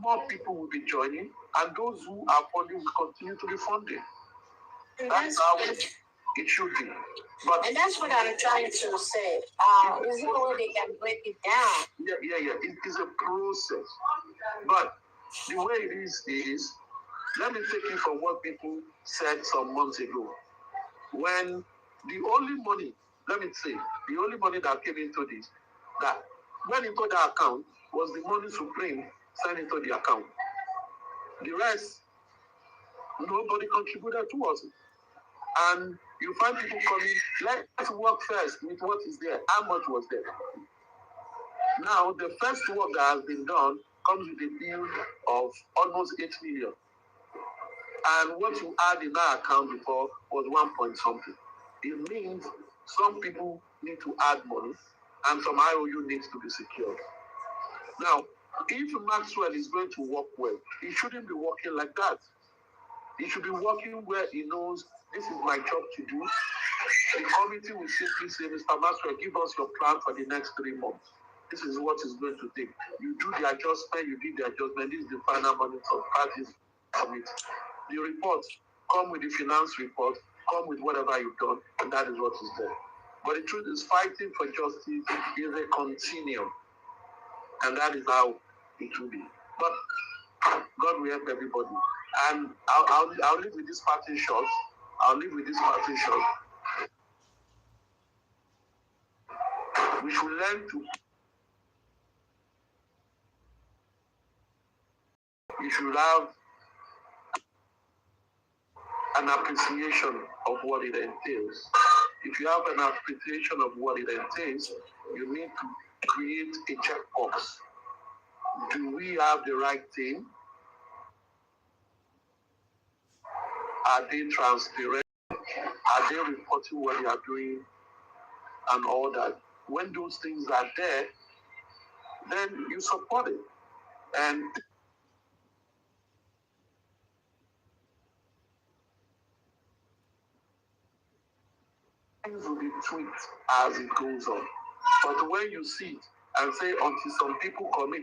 Speaker 3: more people will be joining, and those who are funding will continue to be funding. That's how it should be.
Speaker 4: And that's what I'm trying to say. Is there a way they can break it down?
Speaker 3: Yeah. It is a process. But the way it is, let me take it from what people said some months ago. When the only money that came into this, that went into the account was the money Supreme sent into the account. The rest, nobody contributed towards it. And you find people coming, let's work first with what is there. How much was there? Now, the first work that has been done comes with a bill of almost 8 million. And what you had in that account before was 1 point something. It means some people need to add money and some IOU needs to be secured. Now, if Maxwell is going to work well, he shouldn't be working like that. He should be working where he knows this is my job to do. The committee will simply say, Mr. Maxwell, give us your plan for the next 3 months. This is what it's going to take. You do the adjustment, you did the adjustment. This is the final money for parties from it. The report, come with the finance report, come with whatever you've done, and that is what is there. But the truth is, fighting for justice is a continuum, and that is how it will be. But God will help everybody. And I'll leave with this parting shot. We should learn to. You should have an appreciation of what it entails. If you have an appreciation of what it entails, you need to create a checkbox. Do we have the right team? Are they transparent? Are they reporting what they are doing and all that? When those things are there, then you support it. And things will be tweaked as it goes on. But when you see it and say until some people commit,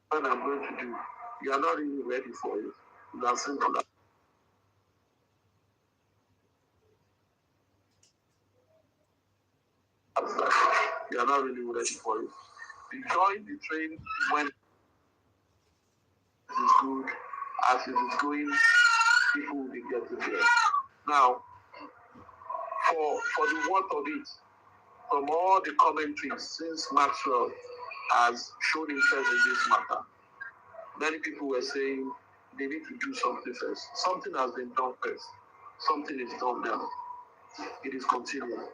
Speaker 3: what I'm going to do, you are not really ready for it. It's as simple as that. You are not really ready for it. You join the train when it is good, as it is going, people will be getting there. Now, for the worth of it, from all the commentaries since Maxwell has shown interest in this matter, many people were saying they need to do something first. Something has been done first. Something is done now. It is continuing.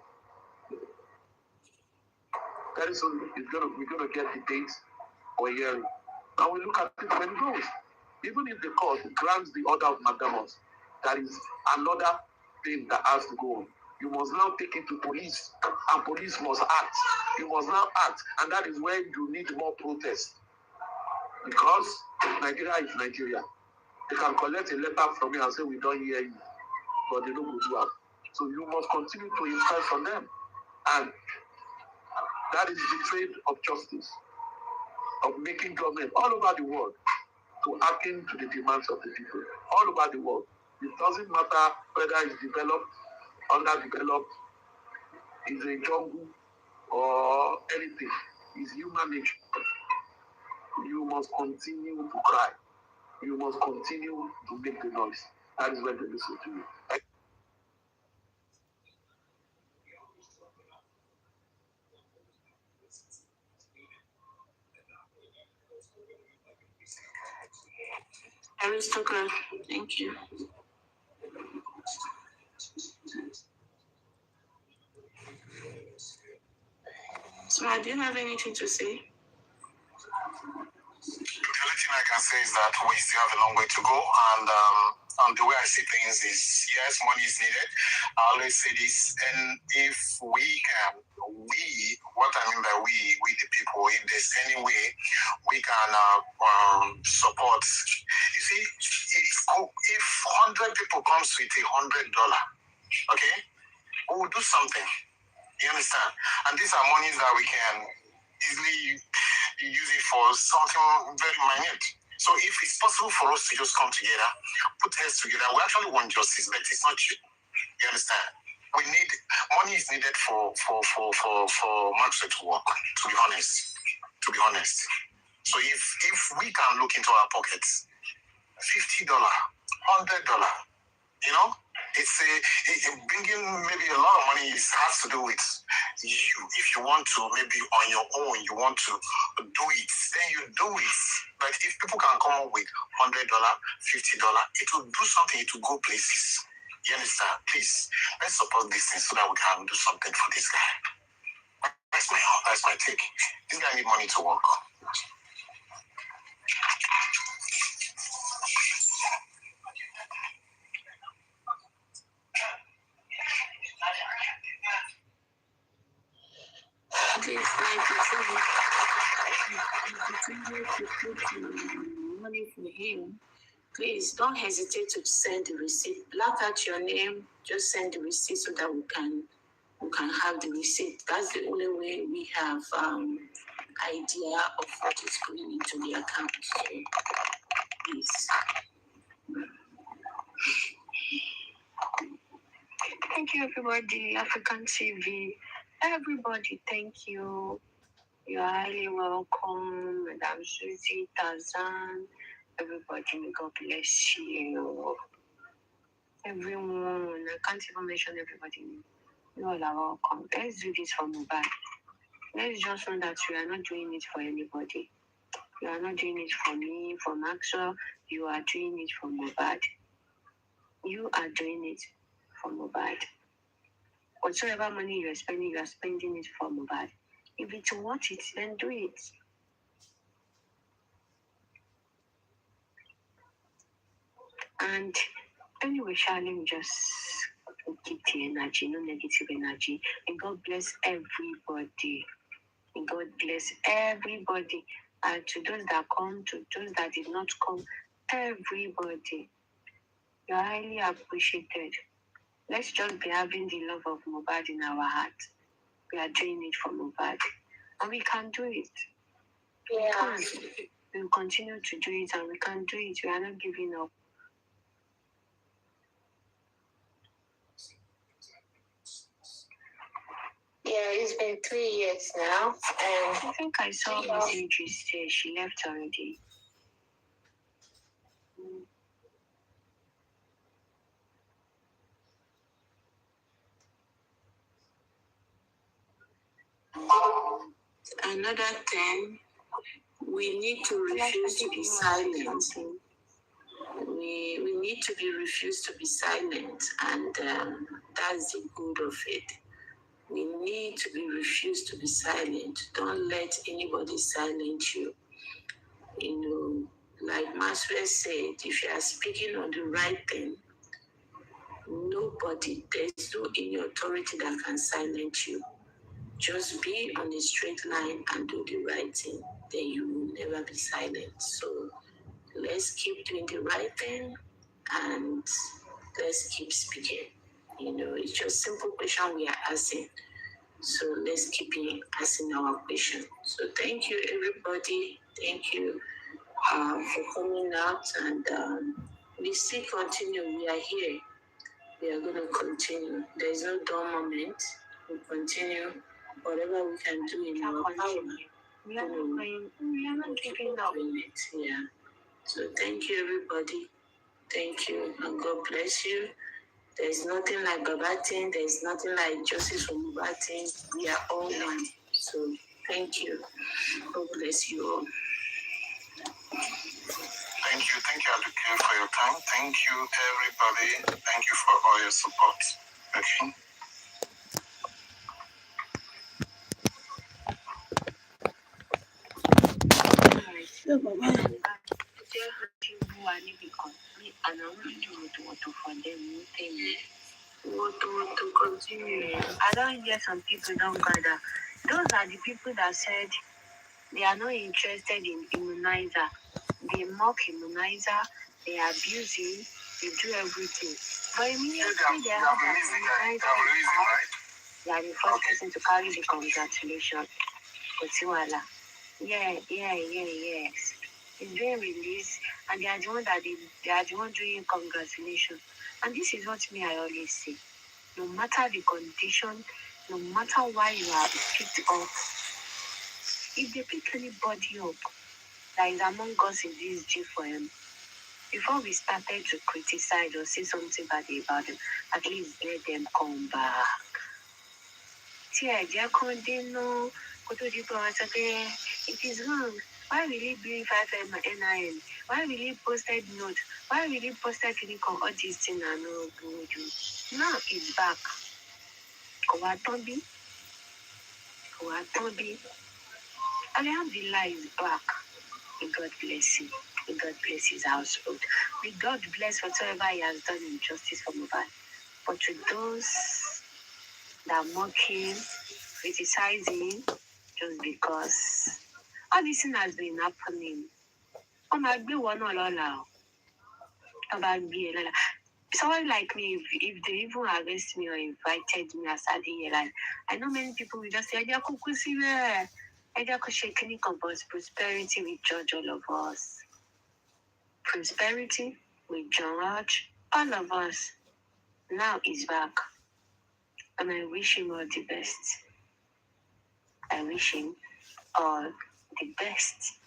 Speaker 3: Very soon we're going to get the date or hearing. And we look at it when it goes. Even if the court grants the order of mandamus, that is another thing that has to go on. You must now take it to police, and police must act. You must now act, and that is where you need more protest. Because Nigeria is Nigeria. They can collect a letter from you and say, we don't hear you, but they don't go do it. So you must continue to impress on them. And that is the trade of justice, of making government all over the world to hearken to the demands of the people. All over the world. It doesn't matter whether it's developed, underdeveloped, is a jungle, or anything. It's human nature. You must continue to cry. You must continue to make the noise. That is when they listen to you.
Speaker 5: Aduka, thank you. So, do you have anything to say?
Speaker 1: The only thing I can say is that we still have a long way to go, and the way I see things is, yes, money is needed. I always say this, and if we can, what I mean by we the people, if there's any way we can support. You see, if 100 people comes with $100, okay, we will do something. You understand? And these are monies that we can easily use it for something very minute. So if it's possible for us to just come together, put heads together, we actually want justice, but it's not cheap. You understand? We need money is needed for Maxwell to work. To be honest. So if we can look into our pockets, $50, $100, you know. It's bringing maybe a lot of money has to do with you. If you want to, maybe on your own, you want to do it, then you do it. But if people can come up with $100, $50, it will do something, it will go places. You understand? Please, let's support this thing so that we can do something for this guy. That's my take. This guy need money to work.
Speaker 5: at least money for him. Please don't hesitate to send the receipt. Black out your name. Just send the receipt so that we can have the receipt. That's the only way we have idea of what is going into the account. So please.
Speaker 6: Thank you, everybody. African TV. Everybody, thank you. You are highly welcome. Madam Susie, Tanza, everybody, may God bless you. Everyone, I can't even mention everybody. You all are welcome. Let's do this for mobile. Let's just know that we are not doing it for anybody. You are not doing it for me, for Maxwell. You are doing it for mobile. You are doing it for mobile. Whatsoever money you are spending it for mobile. If it's worth it, then do it. And anyway, let me just keep the energy, no negative energy. And God bless everybody. And God bless everybody. And to those that come, to those that did not come, everybody, you're highly appreciated. Let's just be having the love of Mohbad in our heart. We are doing it for Mohbad. And we can do it.
Speaker 4: Yeah.
Speaker 6: We will continue to do it, and we can do it. We are not giving up.
Speaker 4: Yeah, it's been 3 years now. And
Speaker 6: I think I saw messages there. She left already.
Speaker 5: Another thing, we need to refuse to be silent. We need to be refused to be silent, and that's the good of it. We need to be refused to be silent. Don't let anybody silence you. You know, like Maxwell said, if you are speaking on the right thing, there's no any authority that can silence you. Just be on a straight line and do the right thing. Then you will never be silent. So let's keep doing the right thing and let's keep speaking. You know, it's just simple question we are asking. So let's keep asking our question. So thank you, everybody. Thank you for coming out, and we still continue. We are here. We are going to continue. There is no dull moment. We continue whatever we can do in our power.
Speaker 6: We are not giving up.
Speaker 5: Yeah. So thank you, everybody. Thank you, and God bless you. There's nothing like Babatin. There's nothing like Joseph from Babatin. We are all one. So thank you. God bless you all.
Speaker 1: Thank you, Aduka, for your time. Thank you, everybody. Thank you for all your support. Okay.
Speaker 6: To continue. I don't hear some people don't gather. Those are the people that said they are not interested in immunizer. They mock immunizer, they abuse him, they do everything. But immediately they have that immunizer, they are the first person to carry the congratulations. Yes. It's being released, and they are the one they are the one doing congratulations. And this is what I always say. No matter the condition, no matter why you are picked up, if they pick anybody up that is among us in this J4M, before we started to criticize or say something bad about them, at least let them come back. It is wrong. Why will he bring 5M NIN? Why will he posted note? Why will he posted clinic on all these things and no good? Now it's back. Kowatobi. Alhamdulillah is back. May God bless him. May God bless his household. May God bless whatever he has done in justice for Mohbad. But to those that mock him, criticize him, just because all this thing has been happening. Oh my God, one all out. About me, someone like me, if they even arrest me or invited me as like, I know many people will just say, I just prosperity will judge all of us. Prosperity will judge all of us. Now he's back. And I wish him all the best. I wish him all the best.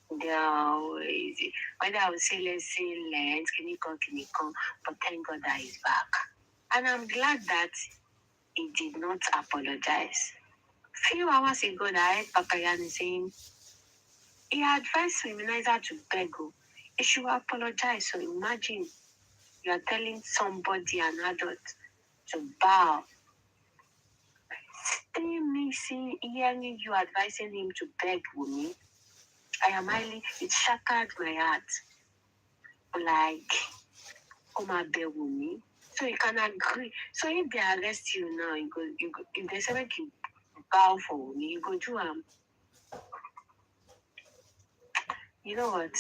Speaker 6: Whether I would say, let's say, can you come, but thank God that he's back. And I'm glad that he did not apologize. A few hours ago, I heard Papa Yan saying he advised Feminizer to beg. He should apologize. So imagine you are telling somebody, an adult, to bow. Hearing you advising him to beg with me, it shattered my heart. Like, come and beg with me. So you can agree. So if they arrest you now, if they say make you bow for me, you go do you know what?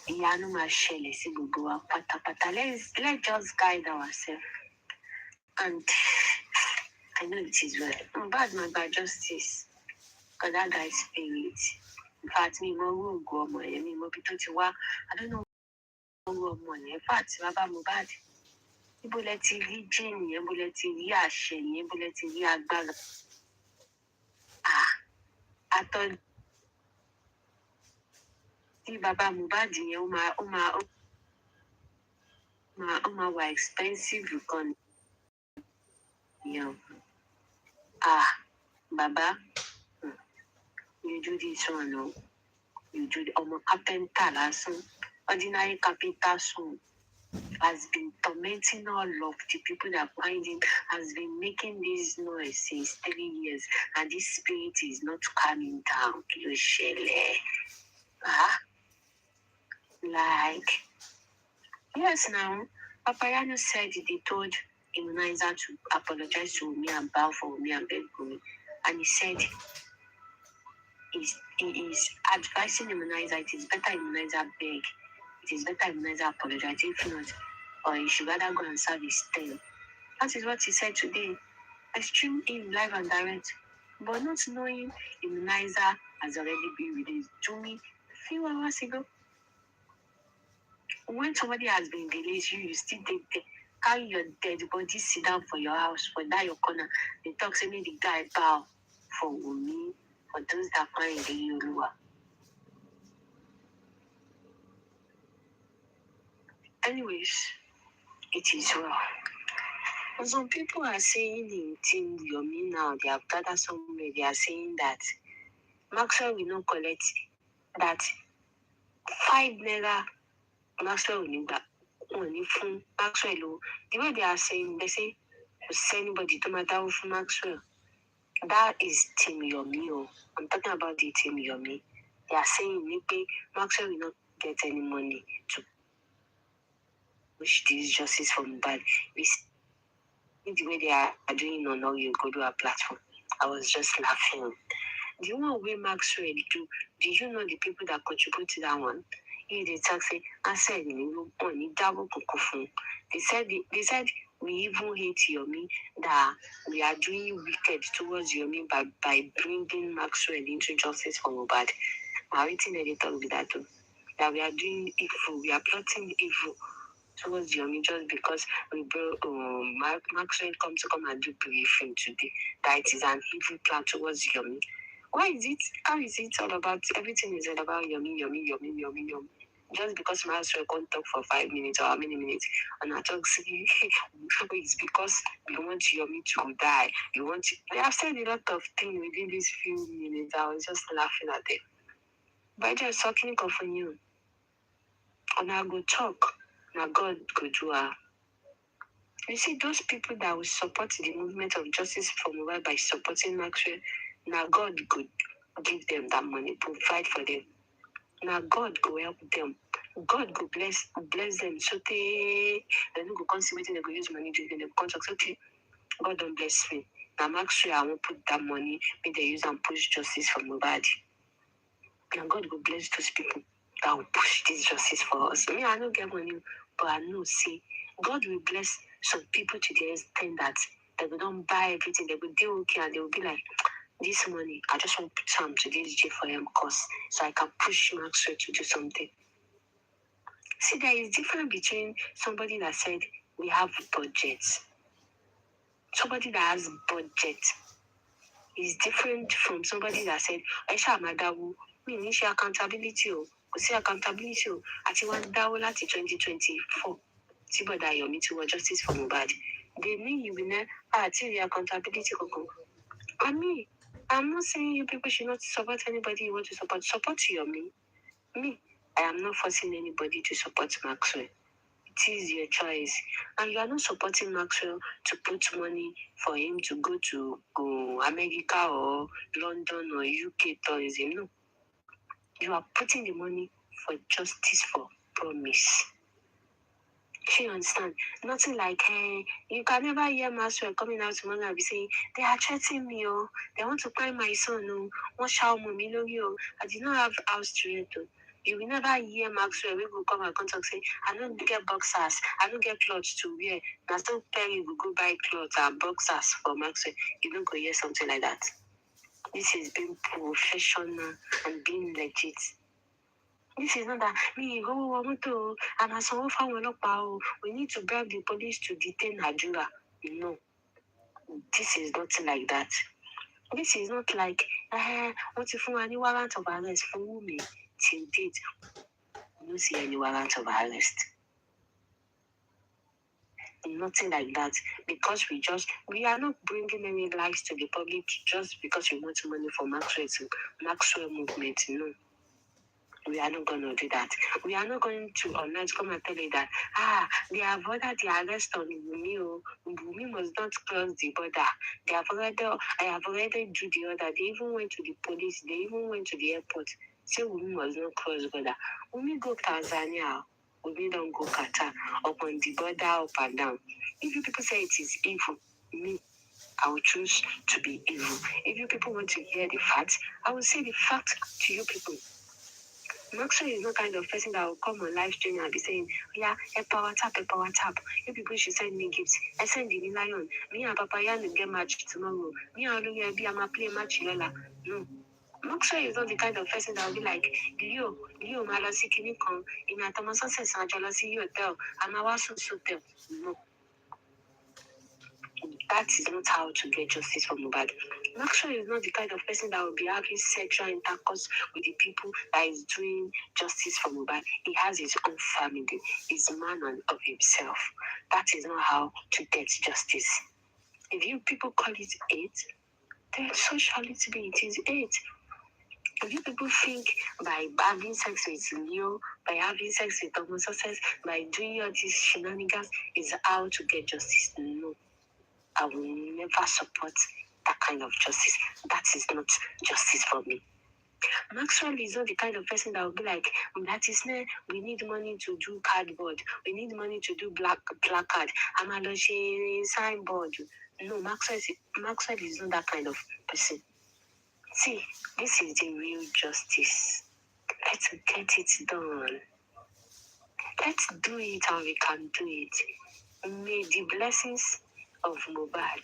Speaker 6: Let's just guide ourselves. And I know it is well. Bad my bad justice. Because that guy's spirit. In fact, me more go on me more I don't know who money. In fact, Baba Mubad. Ibo lẹ ti rí jane yẹn, ibo lẹ ti rí àṣẹ yẹn, ibo lẹ ti rí agbára. Àtọ tí Baba Mohbad yẹn ó máa wà expensive gan. Baba, you do this one, no? You do the carpenter lásán, ordinary carpenter son. Has been tormenting all of the people that find him, has been making this noise since 3 years, and this spirit is not coming down. Like, yes, now, Papayano said they told Immunizer to apologize to me and bow for me and beg for me. And he said he is advising Immunizer, it is better Immunizer beg. It is better Immunizer apologize. If not, or he should rather go and serve his tail. That is what he said today. I streamed him live and direct, but not knowing Immunizer has already been released to me a few hours ago. When somebody has been released, you still take the carry your dead body, sit down for your house, for that your corner. They talk to me the guy bow for me, for those that find the Yoruba. Anyways, it is well. But some people are saying in Team Yomi now, they have gathered somewhere, they are saying that Maxwell will not collect that 5 naira. Maxwell will need that only from Maxwell. The way they are saying, they say, anybody to matter with Maxwell. That is Team Yomi. I'm talking about the Team Yomi. They are saying maybe Maxwell will not get any money to push this justice for Mohbad. We see the way they are doing on all your go to a platform. I was just laughing. The one way Maxwell do, did you know the people that contribute to that one? They say, I said, they said we even hate Yomi, that we are doing wicked towards Yomi by bringing Maxwell into justice for Mohbad. Now, they talk with that too. That we are doing evil, we are plotting evil towards Yomi just because we brought Maxwell come and do briefing today. That it is an evil plan towards Yomi. Why is it? How is it all about? Everything is all about Yomi. Just because Maxwell can't talk for 5 minutes or how many minutes, and I talk, it's because we want Yomi to die. They have said a lot of things within these few minutes. I was just laughing at them. But just talking for you. And I go talk. Now God go do her. You see, those people that will support the movement of justice for Mohbad by supporting Maxwell, now God could give them that money, provide for them. Now God go help them. God go bless them. So they don't go constantly they go use money to them. Contracts, okay. God don't bless me. Now Maxwell, I won't put that money, may they use and push justice for nobody. And God will bless those people that will push this justice for us. Me, I don't get money, but I know, see, God will bless some people to the extent that they will don't buy everything, they will deal okay, and they will be like, this money, I just want to put some to this J4M course so I can push Maxwell to do something. See, there is difference between somebody that said, we have budgets. Somebody that has budget is different from somebody that said, Aisha Madawu, me ní ṣe accountability o, kò sí accountability o, àti wá dáwó láti 2024 tí bọ̀dá Yomi ti wọ justice for Mohbad. They mean you will never the accountability kankan. I mean, I'm not saying you people should not support anybody you want to support. Support Yomi. Me, I am not forcing anybody to support Maxwell. It is your choice. And you are not supporting Maxwell to put money for him to go to America or London or UK tourism. No. You are putting the money for justice for promise. Do you understand? Nothing like, hey, you can never hear Maxwell coming out tomorrow and be saying, they are threatening me, oh, they want to find my son, oh, one shout me, oh, I did not have house to rent, oh. You will never hear Maxwell we will come and contact say, I don't get boxers, I don't get clothes to wear. Now don't tell you go buy clothes and boxers for Maxwell. You don't go hear something like that. This is being professional and being legit. This is not that me go to and as we need to bribe the police to detain Aduka. No. This is not like that. This is not like what if any warrant of arrest for me till date. I don't see any warrant of arrest. Nothing like that. Because we are not bringing any lies to the public just because we want money for Maxwell movement. No. We are not going to do that. We are not going to online come and tell you that, they have ordered the arrest on Wumi. Wumi must not cross the border. I have already do the order. They even went to the police. They even went to the airport. Say Wumi must not cross the border. Wumi go Tanzania. Wumi don't go Qatar. Up on the border, up and down. If you people say it is evil, me, I will choose to be evil. If you people want to hear the facts, I will say the facts to you people. Maxwell is not kind of person that will come on live stream and be saying, yeah, a power tap. You people should send me gifts. I send the lion. Me and Papa Yan will get match tomorrow. Me and Oluye I'm a play match Lola. No. Maxwell is not the kind of person that will be like, Leo, Malasi Kinikon, in a Thomas Success and Jealousy Hotel, and I was hotel. No. That is not how to get justice for Mohbad. Maxwell is not the kind of person that will be having sexual intercourse with the people that is doing justice for Mohbad. He has his own family. He's a man of himself. That is not how to get justice. If you people call it hate, then so shall it be. It is hate. If you people think by having sex with Leo, by having sex with Thomas Success, by doing all these shenanigans is how to get justice, no. I will never support that kind of justice. That is not justice for me. Maxwell is not the kind of person that will be like, we need money to do cardboard. We need money to do placard. I'm a signboard. No, Maxwell is not that kind of person. See, this is the real justice. Let's get it done. Let's do it and we can do it. May the blessings of Mohbad,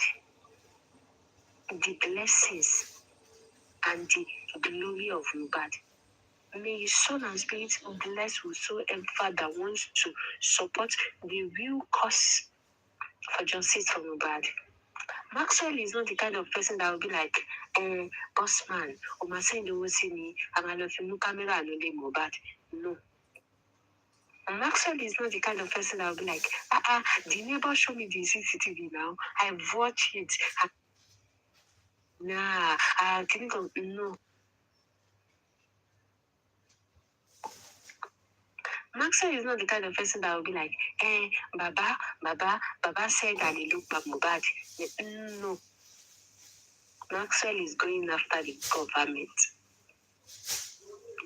Speaker 6: the blessings and the glory of Mohbad, may his soul and spirit bless whosoever that wants to support the real cause for justice for Mohbad. Maxwell is not the kind of person that will be like, boss man, I'm a love you, camera and only Mohbad. No. Maxwell is not the kind of person that will be like, the neighbor showed me the CCTV now. I've watched it. No. Maxwell is not the kind of person that will be like, Baba said that he looked back Mohbad. No. Maxwell is going after the government.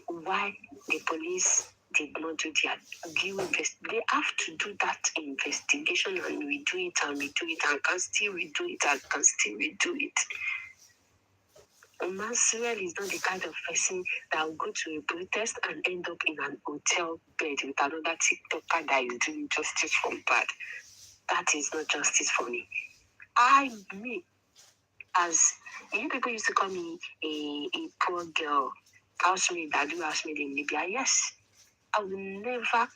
Speaker 6: Why the police did not do their due they have to do that investigation, and we do it and can still redo it and can still redo it. Maxwell is not the kind of person that will go to a protest and end up in an hotel bed with another TikToker that is doing justice for bad. That is not justice for me. As you people used to call me a poor girl, housemaid that do housemaid in Libya, yes, I will never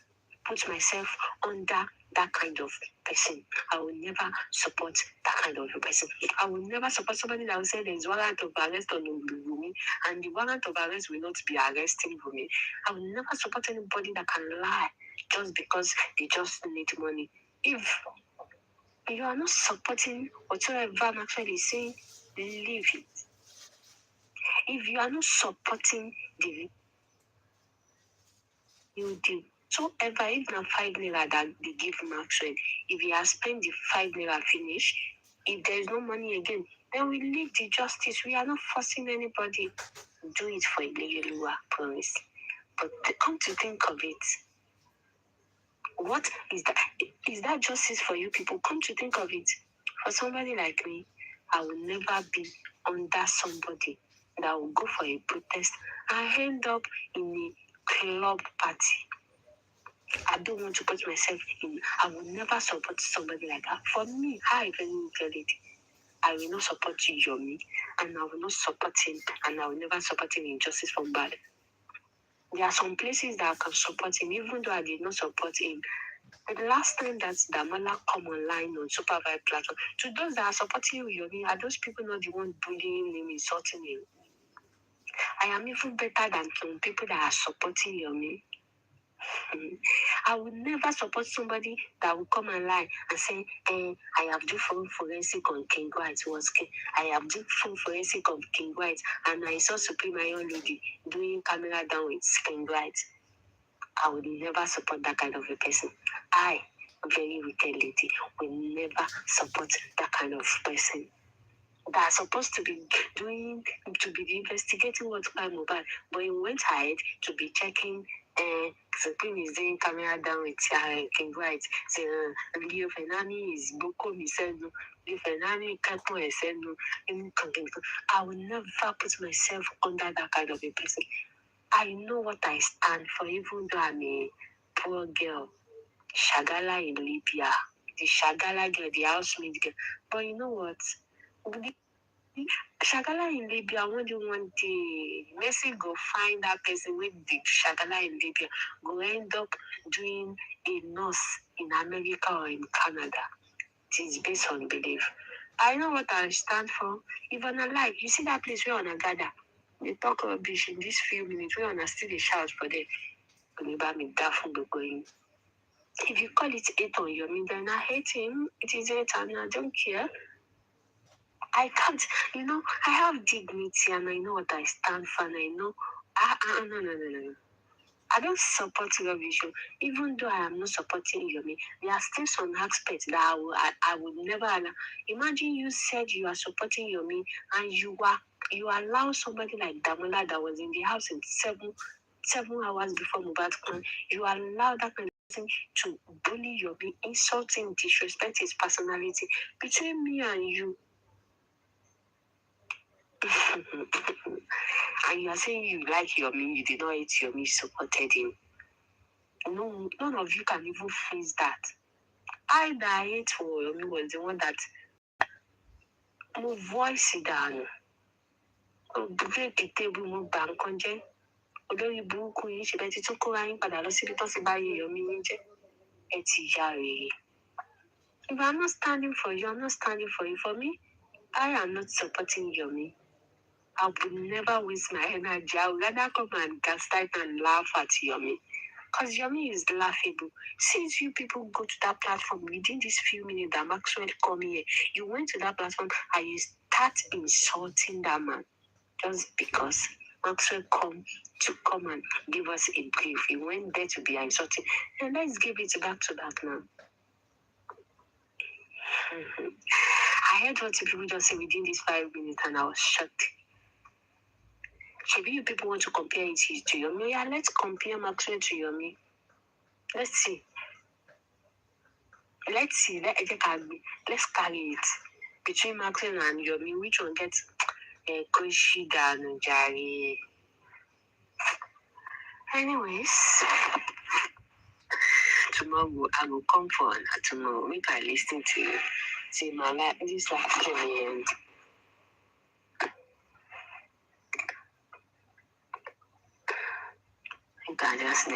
Speaker 6: put myself under that kind of person. I will never support that kind of a person. I will never support somebody that will say there is warrant of arrest on Wumi, and the warrant of arrest will not be arresting Wumi. I will never support anybody that can lie just because they just need money. If you are not supporting whatever I'm actually saying, leave it. If you are not supporting the new deal, so ever, if not 5 naira that they give Maxwell, if he has spent the 5 naira finish, if there is no money again, then we leave the justice. We are not forcing anybody to do it for illegal work, promise. But come to think of it, what is that? Is that justice for you people? Come to think of it, for somebody like me, I will never be under somebody that will go for a protest and end up in a club party. I don't want to put myself in. I will never support somebody like that. For me, I even tell it. I will not support Yomi, and I will not support him, and I will never support him in justice for bad. There are some places that I can support him, even though I did not support him. But the last time that Damala come online on Supervised platform, to those that are supporting Yomi, are those people not the one bullying him, insulting him? I am even better than some people that are supporting Yomi. I would never support somebody that will come and lie and say, I have done full forensic on King White. I have done full forensic on King White, and I saw Supreme Iron Lady doing camera down with King White. I would never support that kind of a person. I, very wicked lady, will never support that kind of person. That are supposed to be investigating what crime about, but he went ahead to be checking. Supreme is doing camera down with King White. Leo Fenani is Boko Miseno. Leo Fenani Kapo Eseno. I will never put myself under that kind of a person. I know what I stand for, even though I'm a poor girl. Shagala in Libya. The Shagala girl, the housemaid girl. But you know what? Shagala in Libya, when you want the Messi go find that person with the Shagala in Libya, go end up doing a nurse in America or in Canada. It is based on belief. I know what I stand for. Even alive, you see that place where on a gather. They talk rubbish in this few minutes. Where on a still a shout for them. If you call it hate on your me, then I hate him. It is hate and I don't care. I can't, I have dignity and I know what I stand for and I know, no. I don't support rubbish. Even though I am not supporting Yomi, there are still some aspects that I would never allow. Imagine you said you are supporting Yomi and you allow somebody like Damola that was in the house in 7 hours before Mubarak, you allow that kind of person to bully Yomi, insult him, disrespect his personality. Between me and you, and you are saying you like Yomi, you did not hate Yomi, you supported him. No, none of you can even face that. I that hate for Yomi was the one that mo voice it down. Break the table, mo bank on Jen. Olórí burúkú yìí ṣe bẹ́ẹ̀ ti tún kóra yín padà lọ síbi tó ti bá yé Yomi yín jẹ́. Ẹ ti yá rèé. If I'm not standing for you, I'm not standing for you. For me, I am not supporting Yomi. I would never waste my energy. I would rather come and gaslight and laugh at Yomi. Because Yomi is laughable. Since you people go to that platform within these few minutes that Maxwell come here, you went to that platform and you start insulting that man. Just because Maxwell come and give us a brief. He went there to be insulting. And let's give it back to back now. I heard what people just say within these 5 minutes and I was shocked. Maybe you people want to compare it to Yomi. Yeah, let's compare Maxwell to Yomi. Let's see. Let's carry it between Maxwell and Yomi. Which one gets a cushy than Jari? Anyways, tomorrow I will come for tomorrow. Make I listen to you. See my life. This life journey end. I just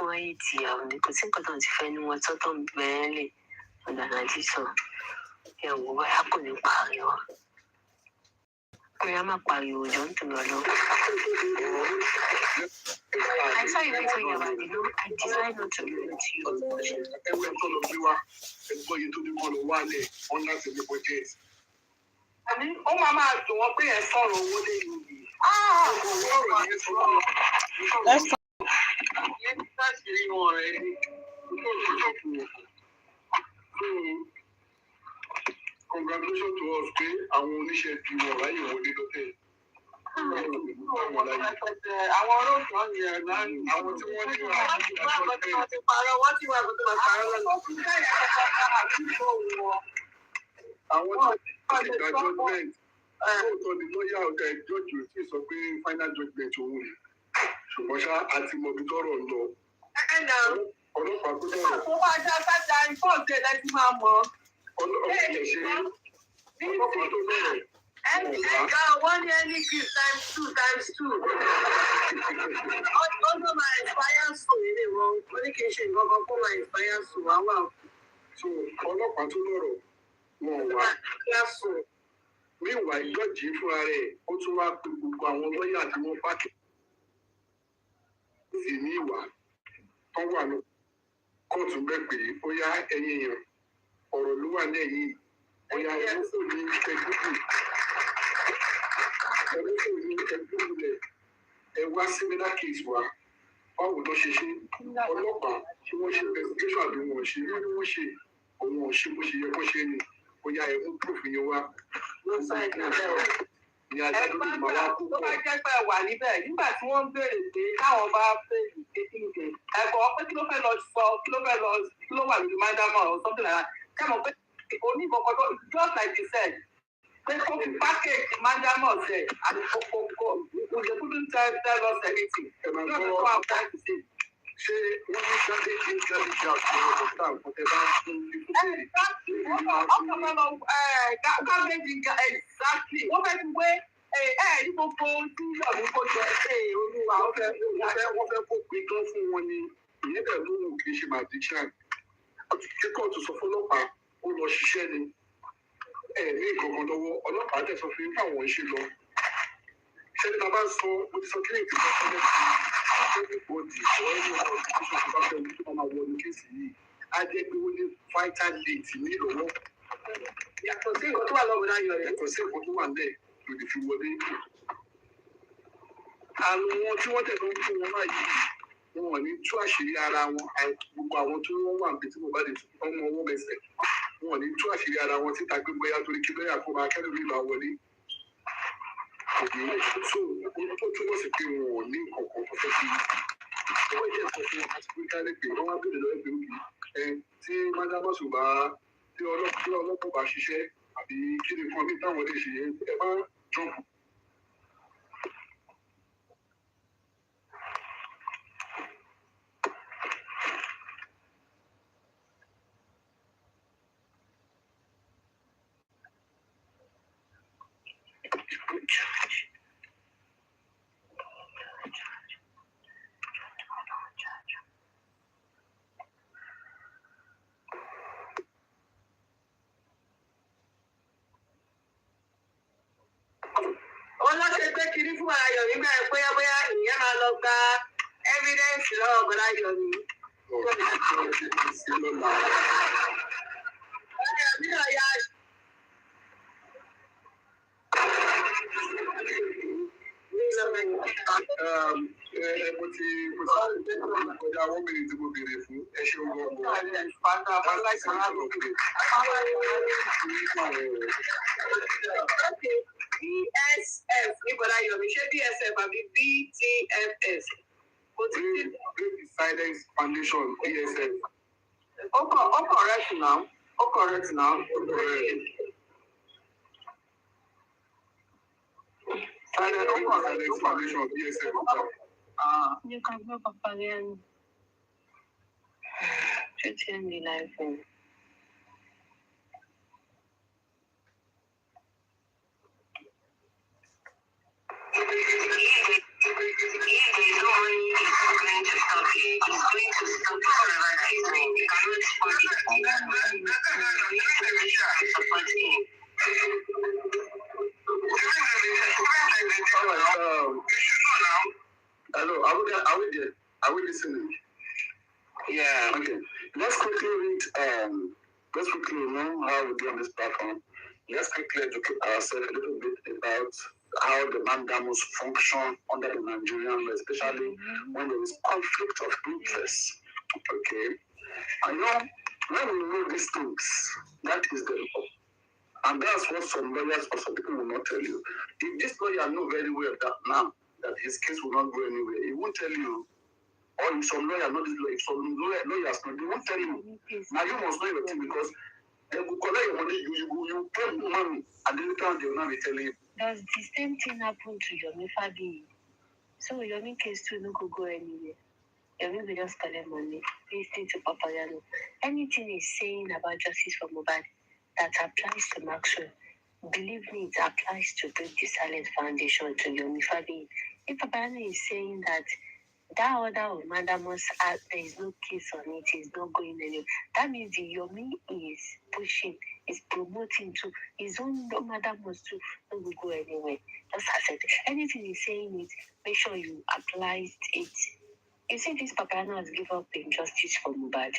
Speaker 6: why it's young because I got on defending what's up on barely and then I just saw what happened in Pario. I am a Pario, don't know. I saw you before about it. I decided not to give it to you.
Speaker 3: Every time you are going to the one one day on that in the budget. I mean, oh, Mama, to what pay a sorrow, what they will be.
Speaker 7: Let's talk.
Speaker 3: That's really already. Congratulations to us, pay. I will only share you right. You will do it. I want to want you and I want to want you. I want to judgment. The lawyer of the judge will see some final judgment to win. Ṣùgbọ́n ṣá àti mọ̀bí tọrọ lọ. Ọlọ́pàá tó tọrọ. Ó máa dá sájà ìfọ̀ọ̀tẹ̀ láti máa mọ̀. Ọlọ́pàá tó ṣe ọlọ́pàá tó tọrọ. Ẹ̀ka wọ́n ní ẹni kìí times two. Ọdún máa inspire sùn nílé wọn. Ó ní kí n ṣe nǹkan kan kó máa inspire sùn wá wà. So ọlọ́pàá tó tọrọ wọn wá. Wíwà ìjọ́jì fúnra rẹ̀ ó tún wá pe gbogbo àwọn lọ́yà tí wọ́n bá kí. Sì ní ìwà wọ́n wà ní kóòtù bẹ́ẹ̀ pé ó yá ẹ̀yìn èèyàn ọ̀rọ̀ ló wà lẹ́yìn ó yá ẹ̀rọ kò ní ẹgbẹ́kù rẹ̀ ẹ wá similar case wa báwo ló ṣe ṣe ọlọ́pàá tí wọ́n ṣe investigation àbí wọ́n ṣe bí wọ́n ṣe òun ò ṣe bó ṣe yẹ kó ṣe ni ó yá ẹ̀rọ proof yẹn wá. Tó bá jẹ́ pé wà níbẹ̀ nígbà tí wọ́n ń béèrè pé káwọn bá fẹ́ ìgbésí ẹ̀kọ́ pé kí ló fẹ́ lọ sọ kí ló wà lórí mandamọ̀ or something like that kẹ́mọ̀ pé onímọ̀kọ́ tó just like you said pé kó fi package mandamọ̀ sẹ̀ àti kókó they couldn't tell us anything. Ṣé wọ́n ní sáré kí n jáde ṣe àṣeyọrí ọ̀tá àkọ́tẹ́ bá fún exactly. Wọ́n fẹ́ fi wé ní gbogbo tí ọ̀dún kò jẹ́ olúwa. Wọ́n fẹ́ kó pin tán fún wọn ni ìyẹn bẹ̀ ló ń kì í ṣe magician. Kíkọ́ tó sọ fọlọ́pàá ó lọ ṣiṣẹ́ ni ní ìkọ̀kan lọ́wọ́ ọlọ́pàá tẹ̀ sọ fún káwọn ṣe lọ. Ṣé ní bàbá sọ mo ti sọ kí ní ìpínlẹ̀ fẹ́lẹ́ sí everybody or any other institution tó bá fẹ́ wí tó máa wọ ní kéèsì yìí á jẹ́ pé ó ní vital lead ní ìlọ́wọ́. Yàtọ̀ sí nǹkan tó wà lọ́wọ́ láyọ̀ rẹ̀. Yàtọ̀ sí nǹkan tó wà lẹ̀ lòdì fi wọlé. Àwọn tí wọ́n tẹ̀lé ń fún wọn náà yìí wọn ò ní tú àṣírí ara wọn gbogbo àwọn tí wọ́n wà níbi tí mo bá lè ọmọ owó mẹsẹ̀ wọn ò ní tú àṣírí ara wọn síta pé bóyá torí kí lọ́yà kó máa kẹ́lẹ́ mi bá wọlé. So ó túmọ̀ sí pé wọn ò ní nǹkan kan tó fẹ́ fi wọ́n jẹ́ sọ fún àti pé kálẹ̀ pé wọ́n wá bèrè lọ́wọ́ pé òkè tí mádámọ́sù bá tí ọlọ́pàá bá ṣiṣẹ́ àbí kí ni kan ní táwọn lè ṣe ẹ bá jọ̀pù. Ọlọ́ṣẹ́ gbé kiri fún Ayọ̀ nígbà bóyá ìyẹn máa lọ gba evidence lọ́wọ́ ọ̀gbọ́n Ayọ̀ ni. Mo ti kọjá 1 minute tí mo béèrè fún ẹ ṣe ogun ọgbọ̀n.
Speaker 2: BSF nígbàdá Yomi ṣé BSF àbí BTFS.
Speaker 3: Break the Silence Foundation, BSF.
Speaker 2: Correct now. Correct now.
Speaker 3: Silence Foundation, BSF.
Speaker 6: You can go Papa again. J4M life.
Speaker 3: Hello, are we there? Are we listening? Yeah. Okay. Let's quickly read. Let's quickly know how we do on this platform. Let's quickly educate ourselves a little bit about how the mandamus function under the Nigerian law, especially when there is conflict of interest. Okay. I know when we know these things, that is the law. And that's what some lawyers or some people will not tell you. If this lawyer know very well that now that his case will not go anywhere, he won't tell you. Or if some lawyer know this lawyer, if some lawyers know, they won't tell you. Now you must know your thing because they will collect your money, you pay money, and then later they will not be telling you.
Speaker 6: Does the same thing happen to Yomi Fabi? So Yomi case too no go anywhere. Yomi will just collect money, listen to Papayano. Anything he's saying about justice for Mohbad that applies to Maxwell, believe me, it applies to Break the Silence Foundation, to Yomi Fabi. If Papayano is saying that other mandamus there is no case on it, is not going anywhere, that means the Yomi is pushing, is promoting to his own mandamus to not go anywhere. Just accept it. Anything he's saying it, make sure you apply it. You see, this Papayano has given up injustice for Mohbad.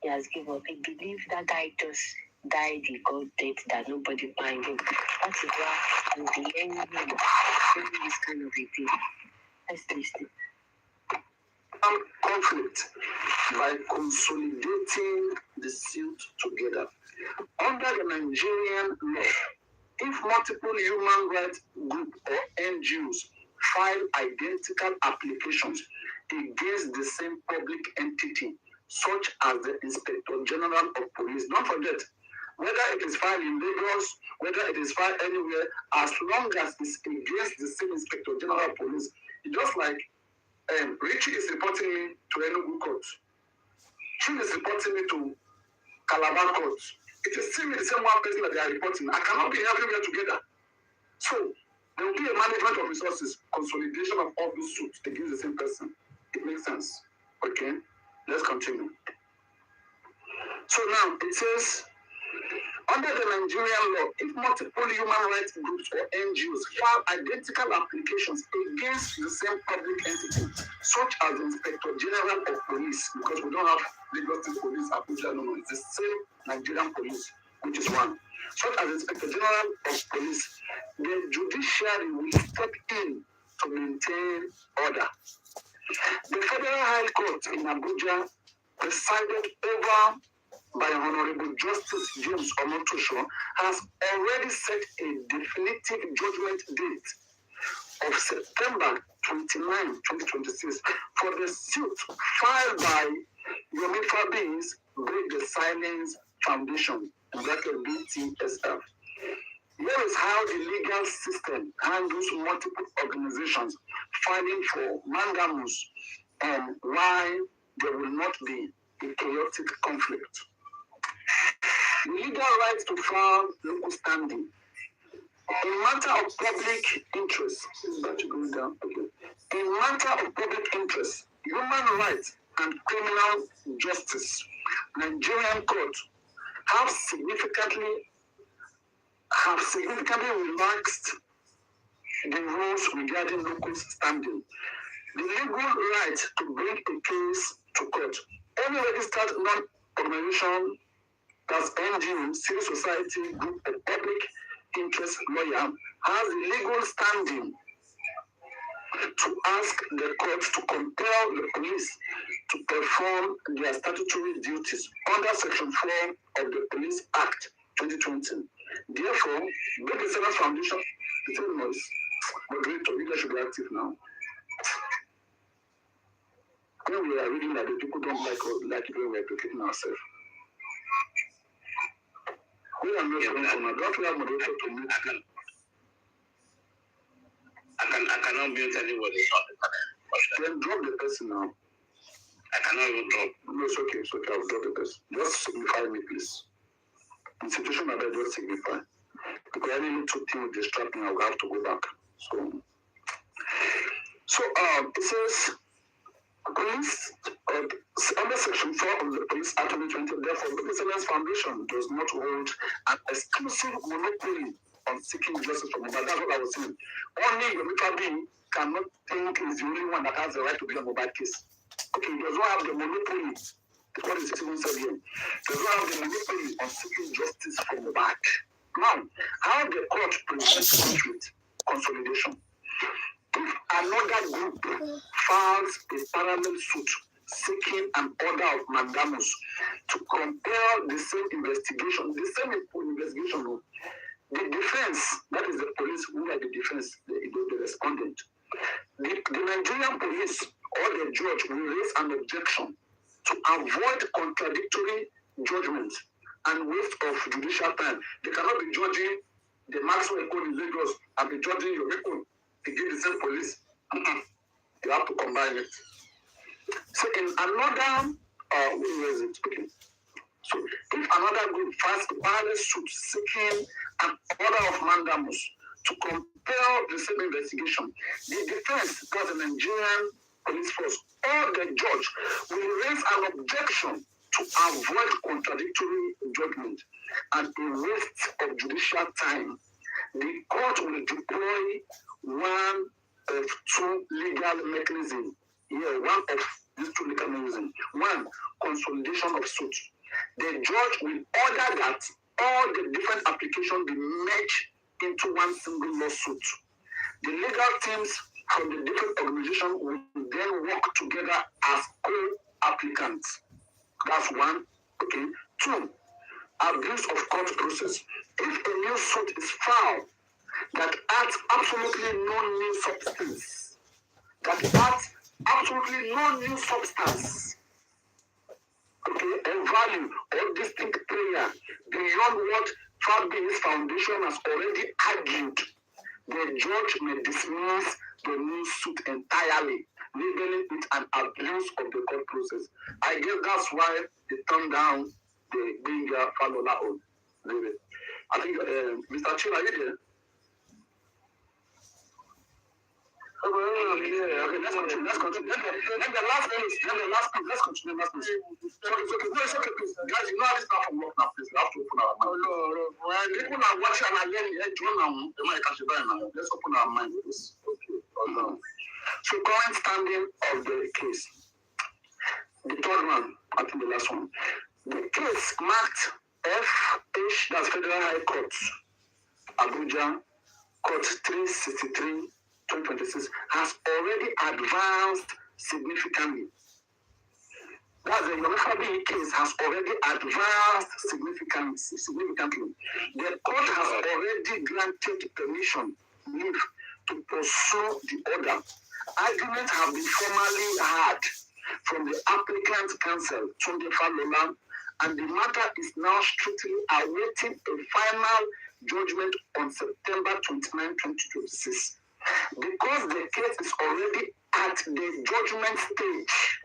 Speaker 6: He has given up. He believes that guy just died the god death that nobody find him. That is why in the end doing this kind of a thing. Let's listen.
Speaker 3: Conflict by consolidating the suit together. Under the Nigerian law, if multiple human rights groups or NGOs file identical applications against the same public entity, such as the Inspector General of Police, don't forget, whether it is filed in Lagos, whether it is filed anywhere, as long as it's against the same Inspector General of Police, it's just like Richie is reporting me to Enugu court. Chin is reporting me to Calabar court. It is still the same one person that they are reporting. I cannot be everywhere together. So there will be a management of resources, consolidation of all these suits against the same person. It makes sense. Okay, let's continue. So now it says, under the Nigerian law, if multiple human rights groups or NGOs file identical applications against the same public entity, such as the Inspector General of Police, because we don't have Lagos State Police, Abuja, no, it's the same Nigerian police, which is one, such as the Inspector General of Police, the judiciary will step in to maintain order. The Federal High Court in Abuja presided over by Honorable Justice James Omotosho has already set a definitive judgment date of September 29, 2026 for the suit filed by Yomi Fabi's Break the Silence Foundation, BTSF. Here is how the legal system handles multiple organizations filing for mandamus and why there will not be a chaotic conflict. The legal right to file local standing. In matter of public interest, in matter of public interest, human rights and criminal justice, Nigerian court have significantly relaxed the rules regarding local standing. The legal right to bring a case to court. Any registered non-organization as NGO, civil society group, or public interest lawyer has a legal standing to ask the court to compel the police to perform their statutory duties under Section 4 of the Police Act 2020. Therefore, Break the Silence Foundation The thing was, moderator, you guys should be active now. When we are reading that the people don't like it when we are educating ourselves. We are not going for now. Don't we have moderator to mute? I cannot mute anybody. Then drop the person now. I cannot even drop. No, it's okay. It's okay. I'll drop the person. Just signify me, please. In situation like that, just signify. Because any little thing will distract me, I will have to go back. So it says, police, under Section 4 of the Police Act 2020, therefore, the Excellence Foundation does not hold an exclusive monopoly on seeking justice from mobile. That's what I was saying. Only the mutual being cannot think is the only one that has the right to be a mobile case. Okay, he does not have the monopoly. That's what the citizen said here. Does not have the monopoly on seeking justice from mobile. Now, how the court prevents conflict consolidation? If another group files a parallel suit seeking an order of mandamus to compel the same investigation, the defense, that is the police who are the defense, the respondent, the Nigerian police or the judge will raise an objection to avoid contradictory judgments and waste of judicial time. They cannot be judging the Maxwell Code in Lagos and be judging your record to give the same police. You have to combine it. So in another, where is it? Okay. So if another group files a parallel suit seeking an order of mandamus to compel the same investigation, the defense, that's the Nigerian police force, or the judge will raise an objection to avoid contradictory judgment and a waste of judicial time. The court will deploy one of two legal mechanisms. Here, one of these two legal mechanisms. One, consolidation of suit. The judge will order that all the different applications be merged into one single lawsuit. The legal teams from the different organizations will then work together as co-applicants. That's one. Okay. Two, abuse of court process. If a new suit is filed that adds absolutely no new substance, okay, a value or distinct player beyond what Fabi's foundation has already argued, the judge may dismiss the new suit entirely, labeling it an abuse of the court process. I guess that's why they turned down the Binga Falola on. I think, Mr. Chila, are you there? Okay, let's continue. Then the last piece. Let's continue. It's okay, please. Guys, you know how this stuff from work now, please. We have to open our mind. People are watching and learning. They might catch it by now. Let's open our mind, please. Okay. So, current standing of the case. The third one, I think the last one. The case marked FH, that's Federal High Court, Abuja, Court 363, 2026, has already advanced significantly. That's the Yoruba case has already advanced significantly. The court has already granted permission to pursue the order. Arguments have been formally heard from the applicant counsel, Tunde Falola, and the matter is now strictly awaiting a final judgment on September 29, 2026. Because the case is already at the judgment stage,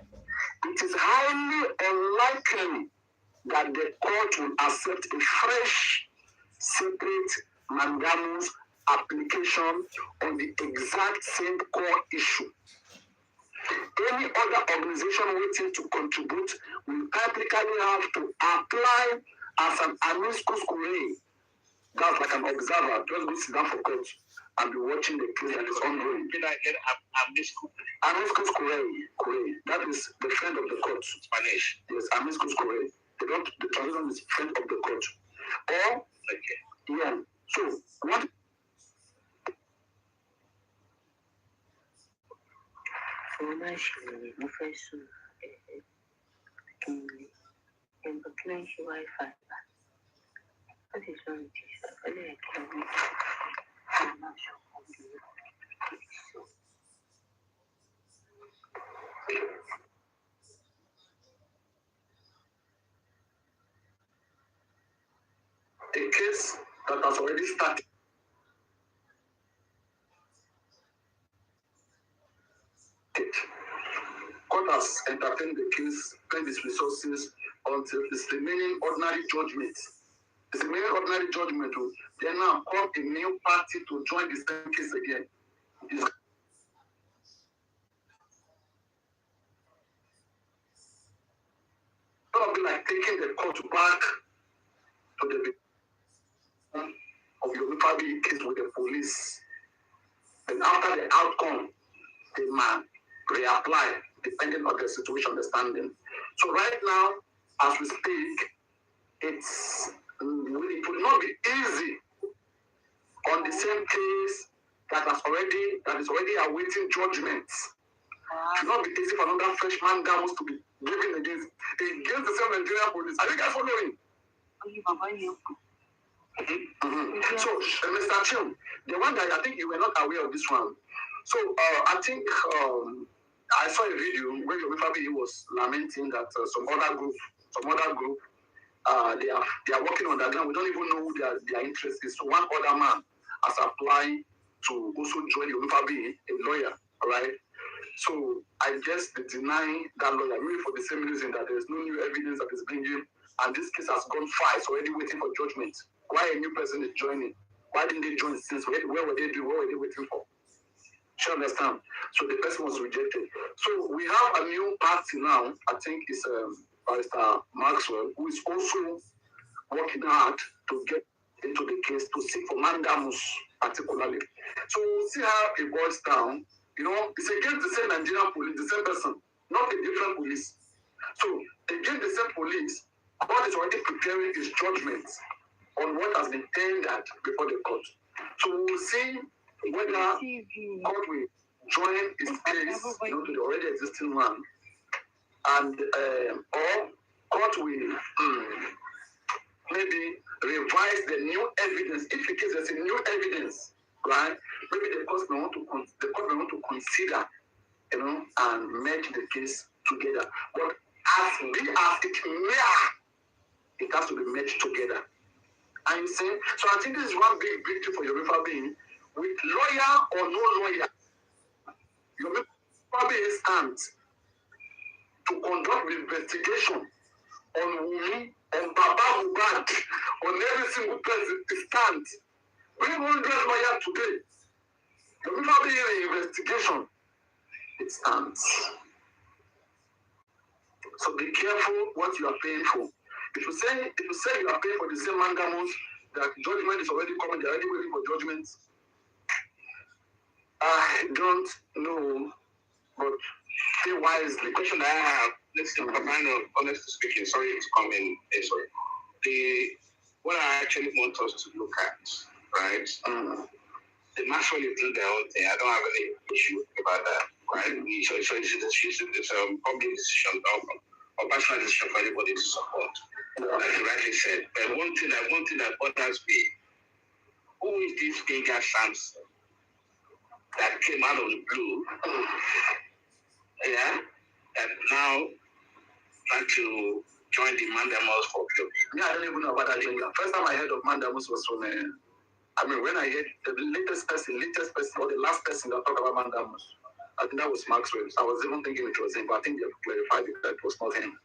Speaker 3: it is highly unlikely that the court will accept a fresh, separate mandamus application on the exact same core issue. Any other organization waiting to contribute will typically have to apply as an amicus curiae. That's like an observer. Just go sit down for court and be watching the case that is ongoing. Amicus curiae. That is the friend of the court. Spanish. Yes, amicus curiae. The translation is friend of the court. Or, yeah. So, what? A case that has already started. Court has entertained the case, spent its resources until its remaining ordinary judgment. It's remaining ordinary judgment. They now call a new party to join the same case again. It's going to be like taking the court back to the of your family case with the police. And after the outcome, they might reapply depending on the situation they're standing. So right now, as we speak, it will not be easy on the same case that is already awaiting judgment. It will not be easy for another freshman Damos to be given against the same Nigerian police. Are you guys following? So, Mr. Chim, the one that I think you were not aware of this one. So, I think I saw a video where your family was lamenting that some other group, they are working on that ground. We don't even know who their interest is. So, one other man has applied to also join your family, a lawyer, all right? So, I guess they deny that lawyer, maybe for the same reason that there is no new evidence that is bringing, and this case has gone far. It's already waiting for judgment. Why a new person is joining? Why didn't they join since? Where were they doing? What were they waiting for? You understand? So the person was rejected. So we have a new party now. I think it's Barrister Maxwell, who is also working hard to get into the case to seek for mandamus particularly. So we'll see how it boils down. You know, it's against the same Nigerian police, the same person, not a different police. So against the same police, God is already preparing his judgment on what has been tendered before the court. So we'll see whether court will join his case, to the already existing one, and or court will maybe revise the new evidence. If in case there's a new evidence, right? Maybe the court may want to consider, and merge the case together. But as big as it may, it has to be merged together. And you see, so I think this is one big victory for Yoruba being, with lawyer or no lawyer, Yoruba being stands to conduct the investigation on Wumi, on Baba Mohbad, on every single person. It stands. Bring 100 lawyers today. Yoruba being an investigation. It stands. So be careful what you are paying for. If you say you are paying for the same mandamus, that judgment is already coming, they're already waiting for judgment. I don't know, but be wisely.
Speaker 8: The question I have, listen, honestly speaking, sorry to come in, what I actually want us to look at, right? The Maxwell is doing their own thing. I don't have any issue about that, right? So it's a public decision, or personal decision for anybody to support. Like you rightly said. But one thing that bothers me, who is this Giga Samson that came out of the blue? That now trying to join the mandamus for club.
Speaker 3: Yeah, I don't even know about that. First time I heard of mandamus was from when I heard the latest person, or the last person that talked about mandamus, I think that was Maxwell. I was even thinking it was him, but I think they clarified it that it was not him.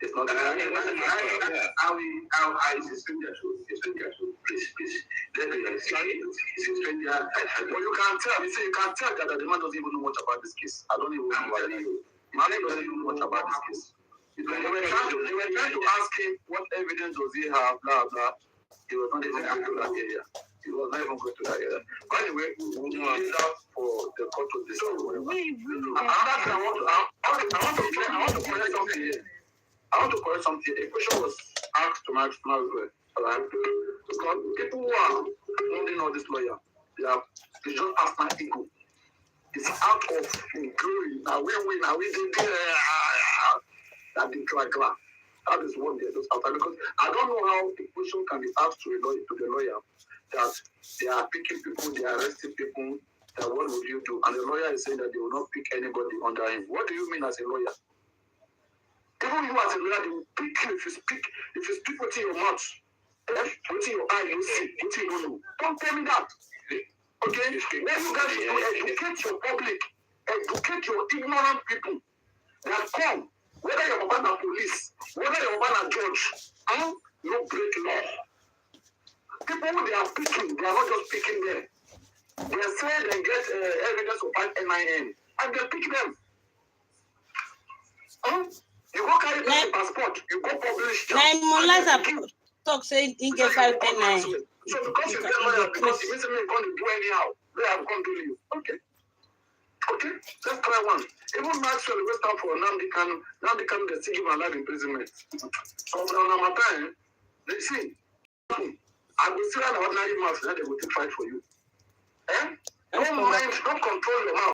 Speaker 3: It's not. How is a stranger to please. Let me explain. It's a stranger. Well, you can tell. You can tell that the man doesn't even know much about this case. I don't even know why man doesn't even know much about this case. They were trying to ask him what evidence does he have, blah blah. He was not even going to that area. He was not even going to that area. By the way, we'll leave that for the court to decide. I want to correct something here. A question was asked to Maxwell, right? Because people who are holding all this lawyer, they just ask my ego. It's out of glory. Now we did that in Kla. That is what they're just after. Because I don't know how the question can be asked to the lawyer that they are picking people, they are arresting people, that what would you do? And the lawyer is saying that they will not pick anybody under him. What do you mean as a lawyer? Even you as a lawyer, they will pick you if you speak with your mouth, with your eye, you see, with your know. Don't tell me that. Okay? Then you guys should educate your public, educate your ignorant people that come, whether you're a police, whether you're a judge, and you break law. People they are picking, they are not just picking them. They say they get evidence of NIN, and they pick them. You go carry the passport, you go publish.
Speaker 7: Talk saying in get 510.
Speaker 3: So because you get lawyer, because you mean me going to do anyhow, they are going to do you. Okay. Okay, let's try one. Even Maxwell will stand for Namdi Kanu, they still give him life imprisonment. So on my time, they see, I will still have an ordinary mouth, then they will fight for you. Don't mind, don't control your mouth.